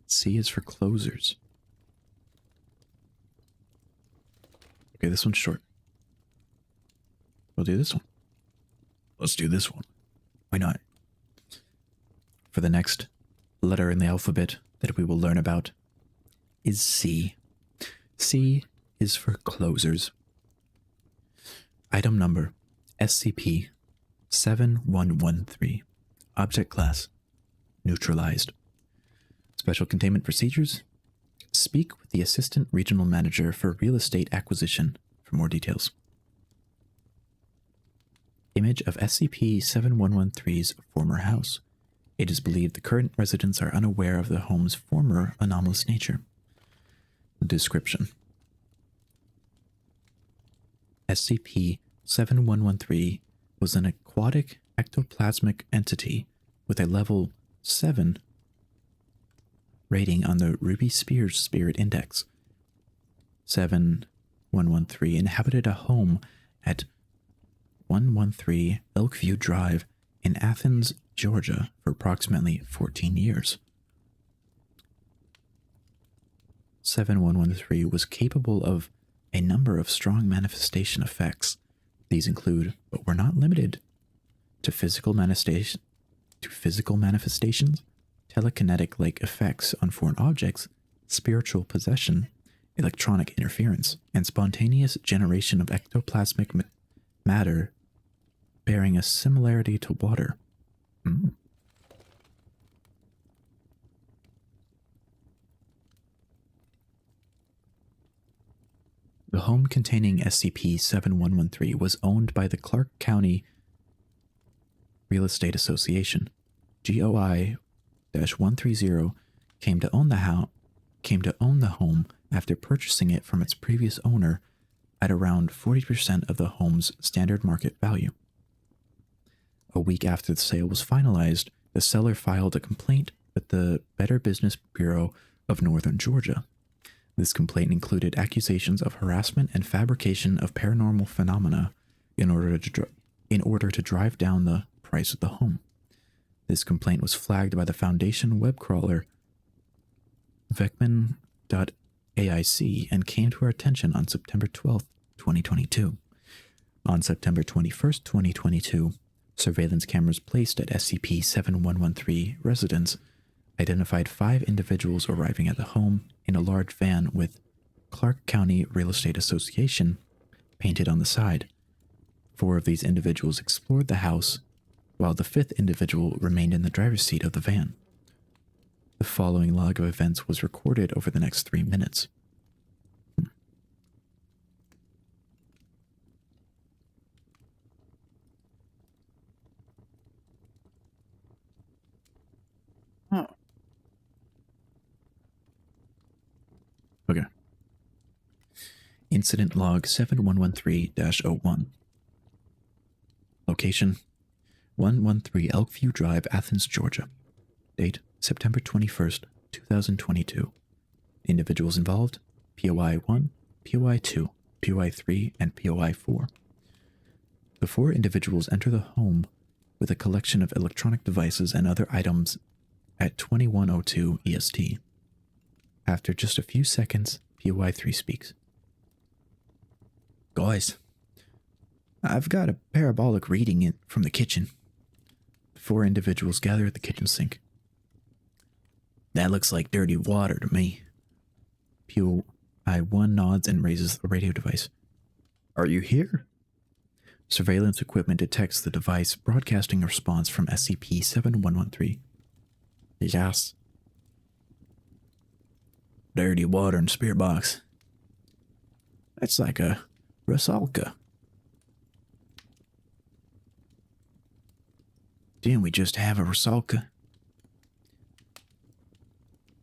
C is for closers. Okay, this one's short. We'll do this one. Let's do this one. Why not? For the next letter in the alphabet that we will learn about is C. C is for closers. Item number SCP 7113. Object class neutralized. Special containment procedures. Speak with the Assistant Regional Manager for Real Estate Acquisition for more details. Image of SCP-7113's former house. It is believed the current residents are unaware of the home's former anomalous nature. Description. SCP-7113 was an aquatic ectoplasmic entity with a level 7 rating on the Ruby Spears Spirit Index. 7113 inhabited a home at 113 Elkview Drive in Athens, Georgia for approximately 14 years. 7113 was capable of a number of strong manifestation effects. These include, but were not limited to physical manifestations, telekinetic-like effects on foreign objects, spiritual possession, electronic interference, and spontaneous generation of ectoplasmic matter bearing a similarity to water. The home containing SCP-7113 was owned by the Clark County Real Estate Association. GOI-130 came to own the home after purchasing it from its previous owner at around 40% of the home's standard market value. A week after the sale was finalized, the seller filed a complaint with the Better Business Bureau of Northern Georgia. This complaint included accusations of harassment and fabrication of paranormal phenomena in order to drive down the price of the home. This complaint was flagged by the Foundation web crawler vecman.aic and came to our attention on September 12, 2022. On September 21, 2022, surveillance cameras placed at SCP-7113 residence identified 5 individuals arriving at the home in a large van with Clark County Real Estate Association painted on the side. 4 of these individuals explored the house, while the 5th individual remained in the driver's seat of the van. The following log of events was recorded over the next 3 minutes. Okay. Incident log 7113-01. Location 113 Elkview Drive, Athens, Georgia. Date September 21st, 2022. Individuals involved: POI 1, POI 2, POI 3, and POI 4. The 4 individuals enter the home with a collection of electronic devices and other items at 2102 EST. After just a few seconds, POI 3 speaks. Guys, I've got a parabolic reading in from the kitchen. 4 individuals gather at the kitchen sink. That looks like dirty water to me. POI 1 nods and raises the radio device. Are you here? Surveillance equipment detects the device, broadcasting a response from SCP-7113. Yes. Dirty water in spirit box. That's like a Rusalka. Didn't we just have a Rusalka?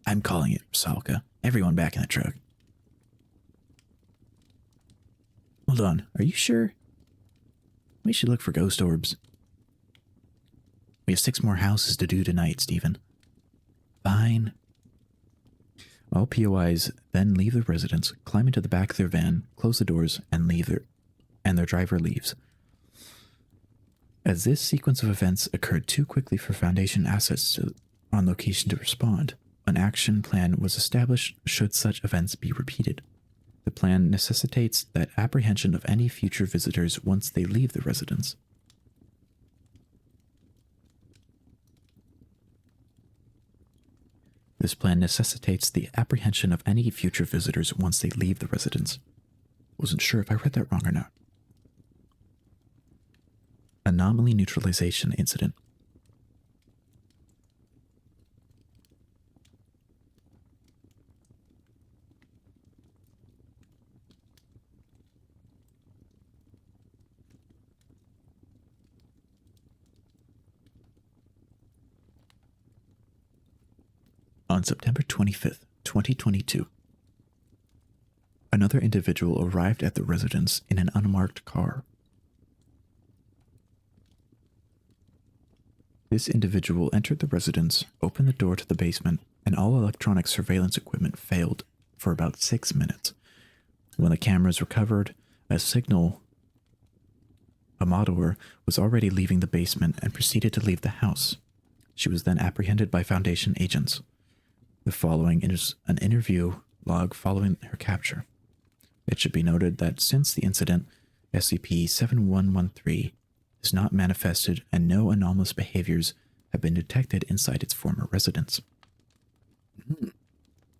I'm calling it Rusalka. Everyone back in the truck. Hold on, are you sure? We should look for ghost orbs. We have 6 more houses to do tonight, Stephen. Fine. All POIs then leave the residence, climb into the back of their van, close the doors, and their driver leaves. As this sequence of events occurred too quickly for Foundation assets on location to respond, an action plan was established should such events be repeated. The plan necessitates that apprehension of any future visitors once they leave the residence. This plan necessitates the apprehension of any future visitors once they leave the residence. Wasn't sure if I read that wrong or not. Anomaly neutralization incident. On September 25th, 2022, another individual arrived at the residence in an unmarked car. This individual entered the residence, opened the door to the basement, and all electronic surveillance equipment failed for about 6 minutes. When the cameras recovered a signal, Amador was already leaving the basement and proceeded to leave the house. She was then apprehended by Foundation agents. The following is an interview log following her capture. It should be noted that since the incident, SCP-7113 is not manifested and no anomalous behaviors have been detected inside its former residence.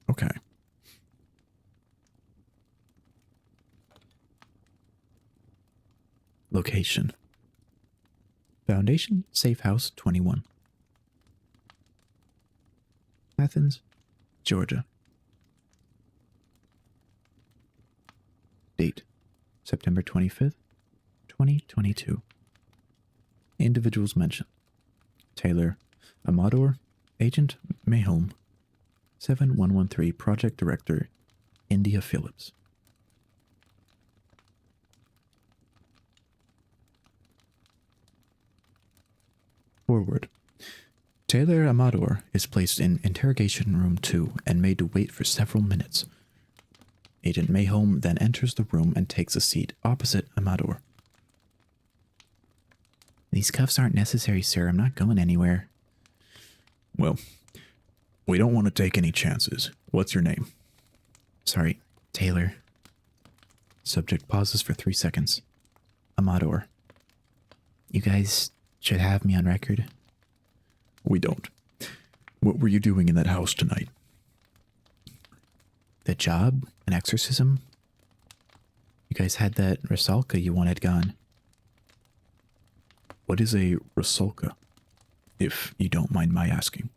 Okay. Location: Foundation Safe House 21, Athens, Georgia. Date: September 25th, 2022. Individuals mentioned: Taylor, Amador, Agent Mayholm, 7113 Project Director, India Phillips. Forward. Taylor Amador is placed in Interrogation Room 2 and made to wait for several minutes. Agent Mayholm then enters the room and takes a seat opposite Amador. These cuffs aren't necessary, sir. I'm not going anywhere. Well, we don't want to take any chances. What's your name? Sorry, Taylor. Subject pauses for 3 seconds. Amador. You guys should have me on record. We don't. What were you doing in that house tonight? The job? An exorcism? You guys had that Rusalka you wanted gone. What is a Rusalka, if you don't mind my asking?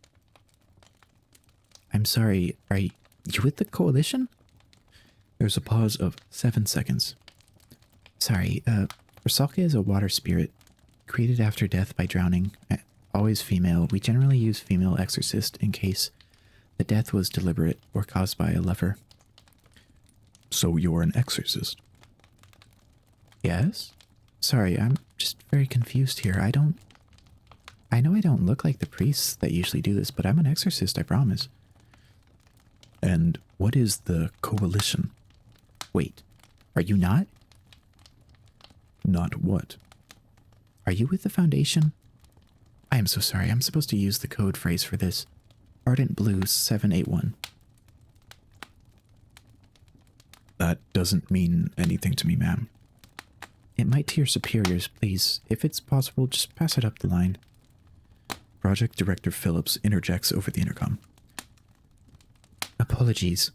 I'm sorry, are you with the Coalition? There's a pause of 7 seconds. Sorry, Rusalka is a water spirit, created after death by drowning, always female. We generally use female exorcist in case the death was deliberate or caused by a lover. So you're an exorcist? Yes? Sorry, I'm just very confused here. I know I don't look like the priests that usually do this, but I'm an exorcist, I promise. And what is the Coalition? Wait, are you not? Not what? Are you with the Foundation? I am so sorry. I'm supposed to use the code phrase for this. Ardent Blue 781. That doesn't mean anything to me, ma'am. It might to your superiors, please. If it's possible, just pass it up the line. Project Director Phillips interjects over the intercom. Apologies.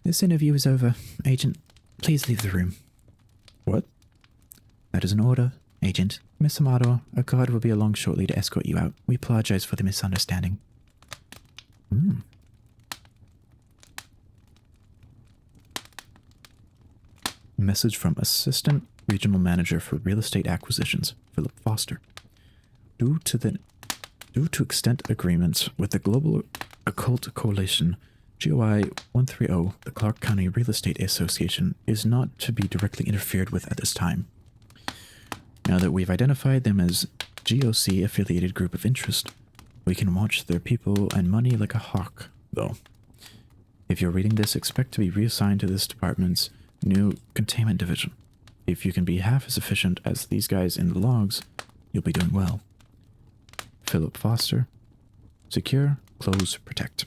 This interview is over. Agent, please leave the room. What? That is an order, Agent. Miss Amado, a guard will be along shortly to escort you out. We apologize for the misunderstanding. Message from Assistant Regional Manager for Real Estate Acquisitions, Philip Foster. Due to extent agreements with the Global Occult Coalition, GOI 130, the Clark County Real Estate Association, is not to be directly interfered with at this time. Now that we've identified them as GOC affiliated group of interest, we can watch their people and money like a hawk, though. If you're reading this, expect to be reassigned to this department's new containment division. If you can be half as efficient as these guys in the logs, you'll be doing well. Philip Foster. Secure, close, protect.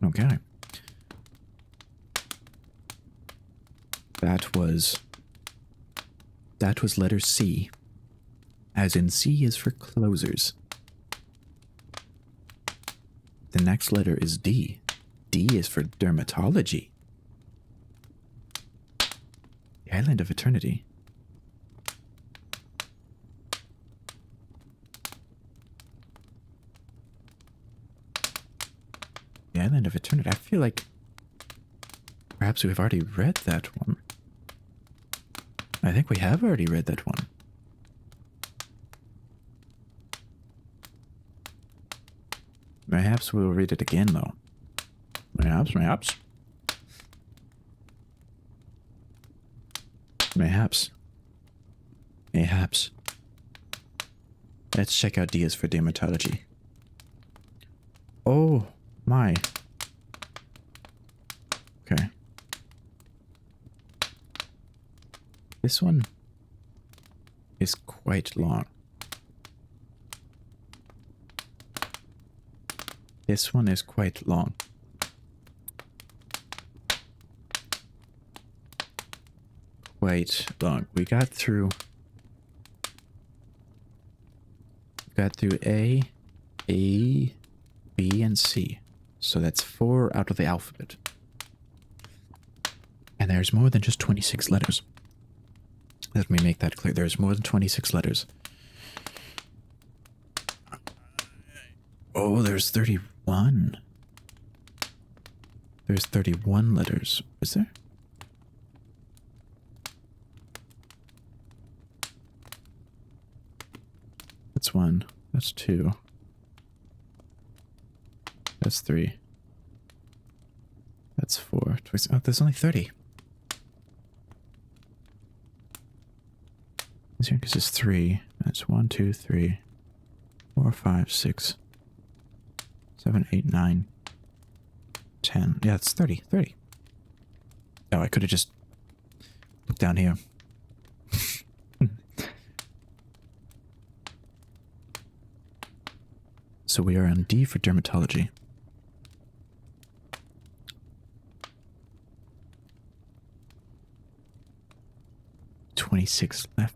Okay. That was letter C. As in C is for closers. The next letter is D. D is for dermatology. The Island of Eternity. The Island of Eternity. I feel like perhaps we've already read that one. I think we have already read that one. Perhaps we'll read it again, though. Perhaps. Let's check out Diaz for dermatology. Oh, my. Okay. This one is quite long. This one is quite long. We got through A, B, and C. So that's 4 out of the alphabet. And there's more than just 26 letters. Let me make that clear. There's more than 26 letters. Oh, there's 31. There's 31 letters. Is there? That's 1. That's 2. That's 3. That's 4. Oh, there's only 30. Because it's 3. That's 1, 2, 3, 4, 5, 6, 7, 8, 9, 10. Yeah, it's 30. 30. Oh, I could have just looked down here. So we are on D for dermatology. $26 left.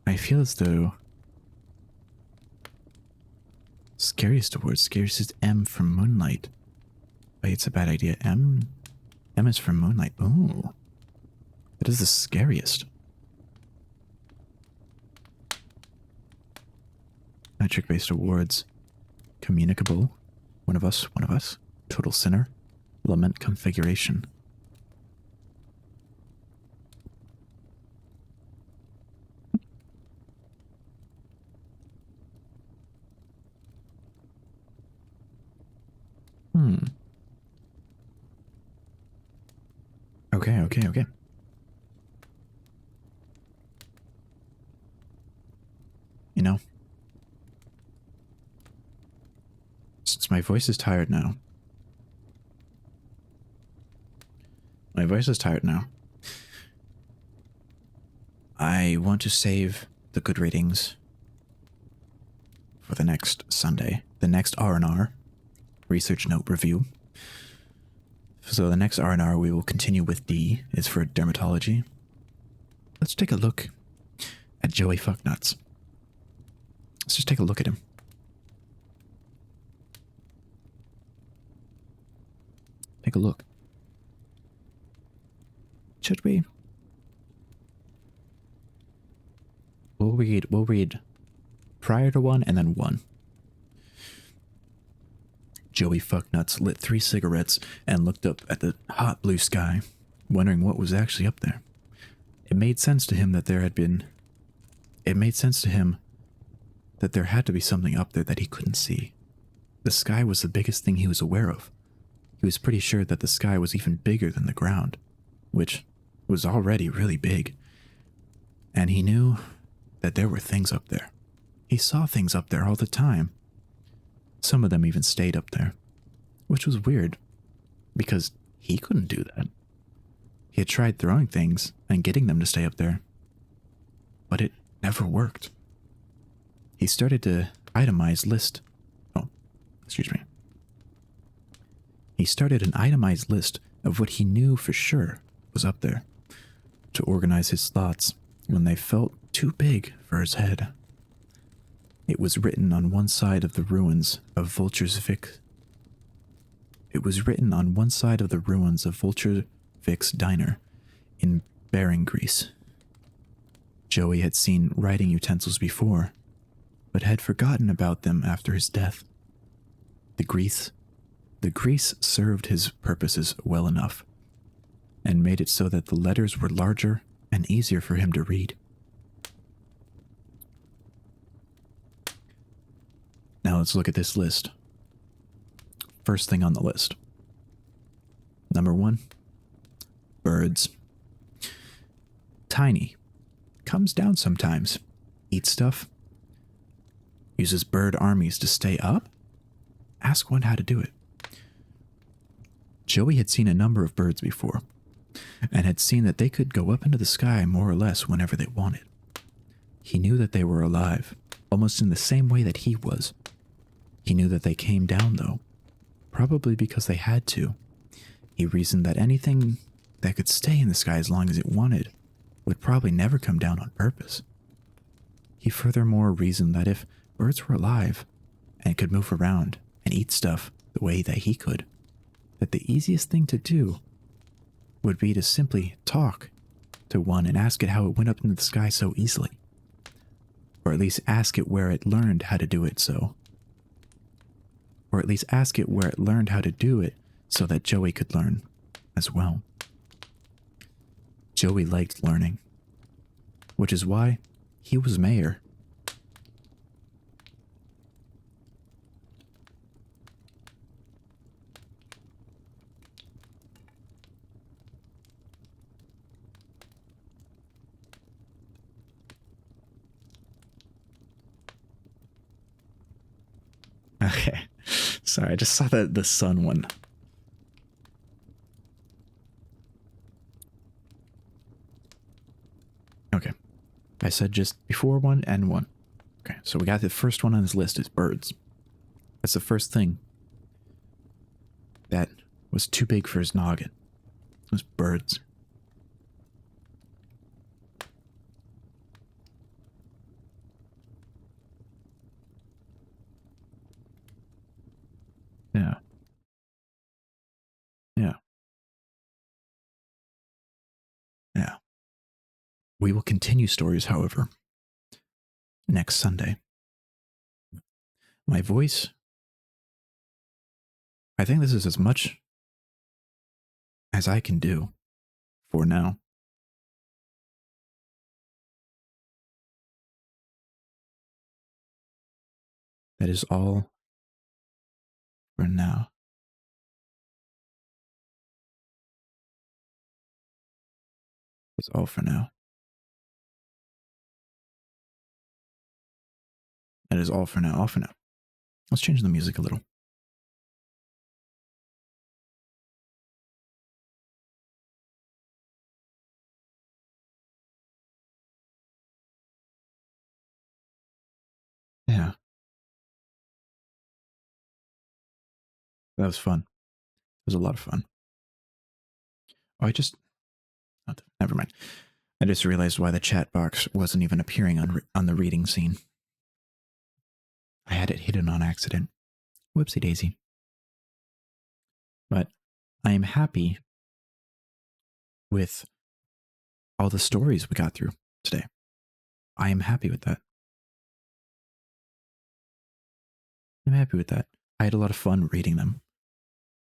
I feel as though scariest award. Scariest is M for Moonlight. Wait, it's a bad idea. M is for Moonlight. Ooh. That is the scariest. Metric-based awards. Communicable. One of us. Total Sinner. Lament configuration. Okay. You know, since my voice is tired now. I want to save the good ratings for the next Sunday. The next RNR, Research Note Review. So the next RNR we will continue with D is for dermatology. Let's take a look at Joey Fucknuts. Let's just take a look at him. Take a look. Should we? We'll read prior to 1 and then 1. Joey Fucknuts lit 3 cigarettes and looked up at the hot blue sky, wondering what was actually up there. It made sense to him that there had to be something up there that he couldn't see. The sky was the biggest thing he was aware of. He was pretty sure that the sky was even bigger than the ground, which was already really big. And he knew that there were things up there. He saw things up there all the time. Some of them even stayed up there, which was weird, because he couldn't do that. He had tried throwing things and getting them to stay up there, but it never worked. He started to He started an itemized list of what he knew for sure was up there, to organize his thoughts when they felt too big for his head. It was written on one side of the ruins of Vulture's Vic's diner in Bering, Greece. Joey had seen writing utensils before, but had forgotten about them after his death. The grease served his purposes well enough, and made it so that the letters were larger and easier for him to read. Now let's look at this list. First thing on the list. Number 1, birds. Tiny. Comes down sometimes. Eats stuff. Uses bird armies to stay up? Ask one how to do it. Joey had seen a number of birds before, and had seen that they could go up into the sky more or less whenever they wanted. He knew that they were alive, almost in the same way that he was. He knew that they came down, though, probably because they had to. He reasoned that anything that could stay in the sky as long as it wanted would probably never come down on purpose. He furthermore reasoned that if birds were alive and could move around and eat stuff the way that he could, that the easiest thing to do would be to simply talk to one and ask it how it went up into the sky so easily. Or at least ask it where it learned how to do it so that Joey could learn as well. Joey liked learning, which is why he was mayor. Okay. Sorry, I just saw the sun one. Okay. I said just before 1 and 1. Okay, so we got the first one on this list is birds. That's the first thing that was too big for his noggin. It was birds. Yeah. Yeah. Yeah. We will continue stories, however, next Sunday. My voice, I think this is as much as I can do for now. That is all for now. That's all for now. That is all for now. All for now. Let's change the music a little. Yeah. That was fun. It was a lot of fun. Oh, never mind. I just realized why the chat box wasn't even appearing on the reading scene. I had it hidden on accident. Whoopsie daisy. But I am happy with all the stories we got through today. I am happy with that. I'm happy with that. I had a lot of fun reading them.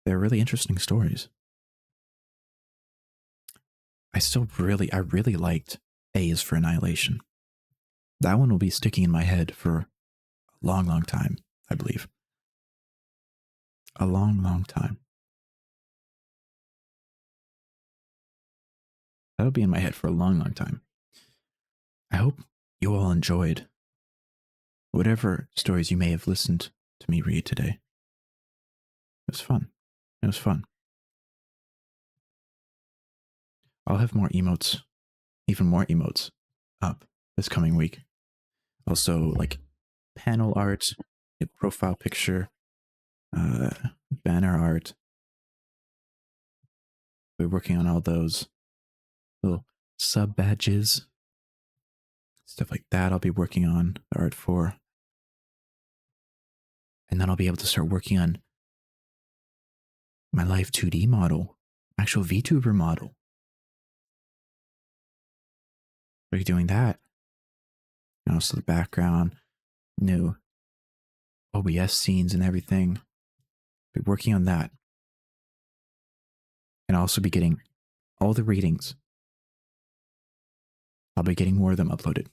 They're really interesting stories. I really liked A is for Annihilation. That one will be sticking in my head for a long, long time, I believe. A long, long time. That'll be in my head for a long, long time. I hope you all enjoyed whatever stories you may have listened to me read today. It was fun. It was fun. I'll have more emotes, even more emotes, up this coming week. Also, like panel art, a profile picture, banner art. We're working on all those little sub badges, stuff like that. I'll be working on the art for. And then I'll be able to start working on my live 2D model, actual VTuber model. We're doing that. And also the background, new OBS scenes and everything. Be working on that. And I'll also be getting all the readings. I'll be getting more of them uploaded.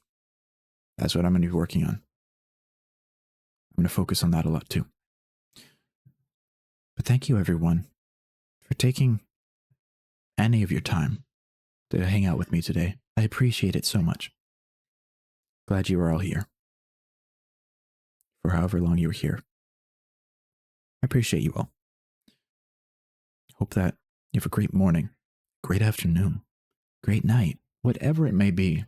That's what I'm going to be working on. I'm going to focus on that a lot too. But thank you everyone for taking any of your time to hang out with me today. I appreciate it so much. Glad you are all here. For however long you were here. I appreciate you all. Hope that you have a great morning, great afternoon, great night, whatever it may be.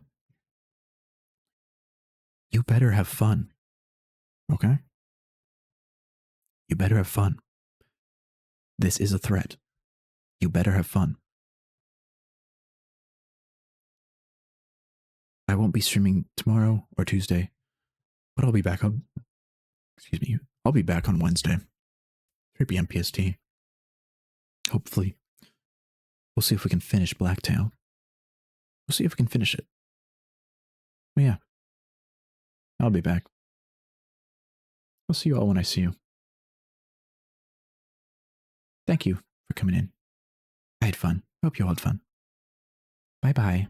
You better have fun. Okay? You better have fun. This is a threat. You better have fun. I won't be streaming tomorrow or Tuesday, but I'll be back on, I'll be back on Wednesday, 3 p.m. PST. Hopefully. We'll see if we can finish Blacktail. We'll see if we can finish it. But yeah. I'll be back. I'll see you all when I see you. Thank you for coming in. I had fun. Hope you all had fun. Bye-bye.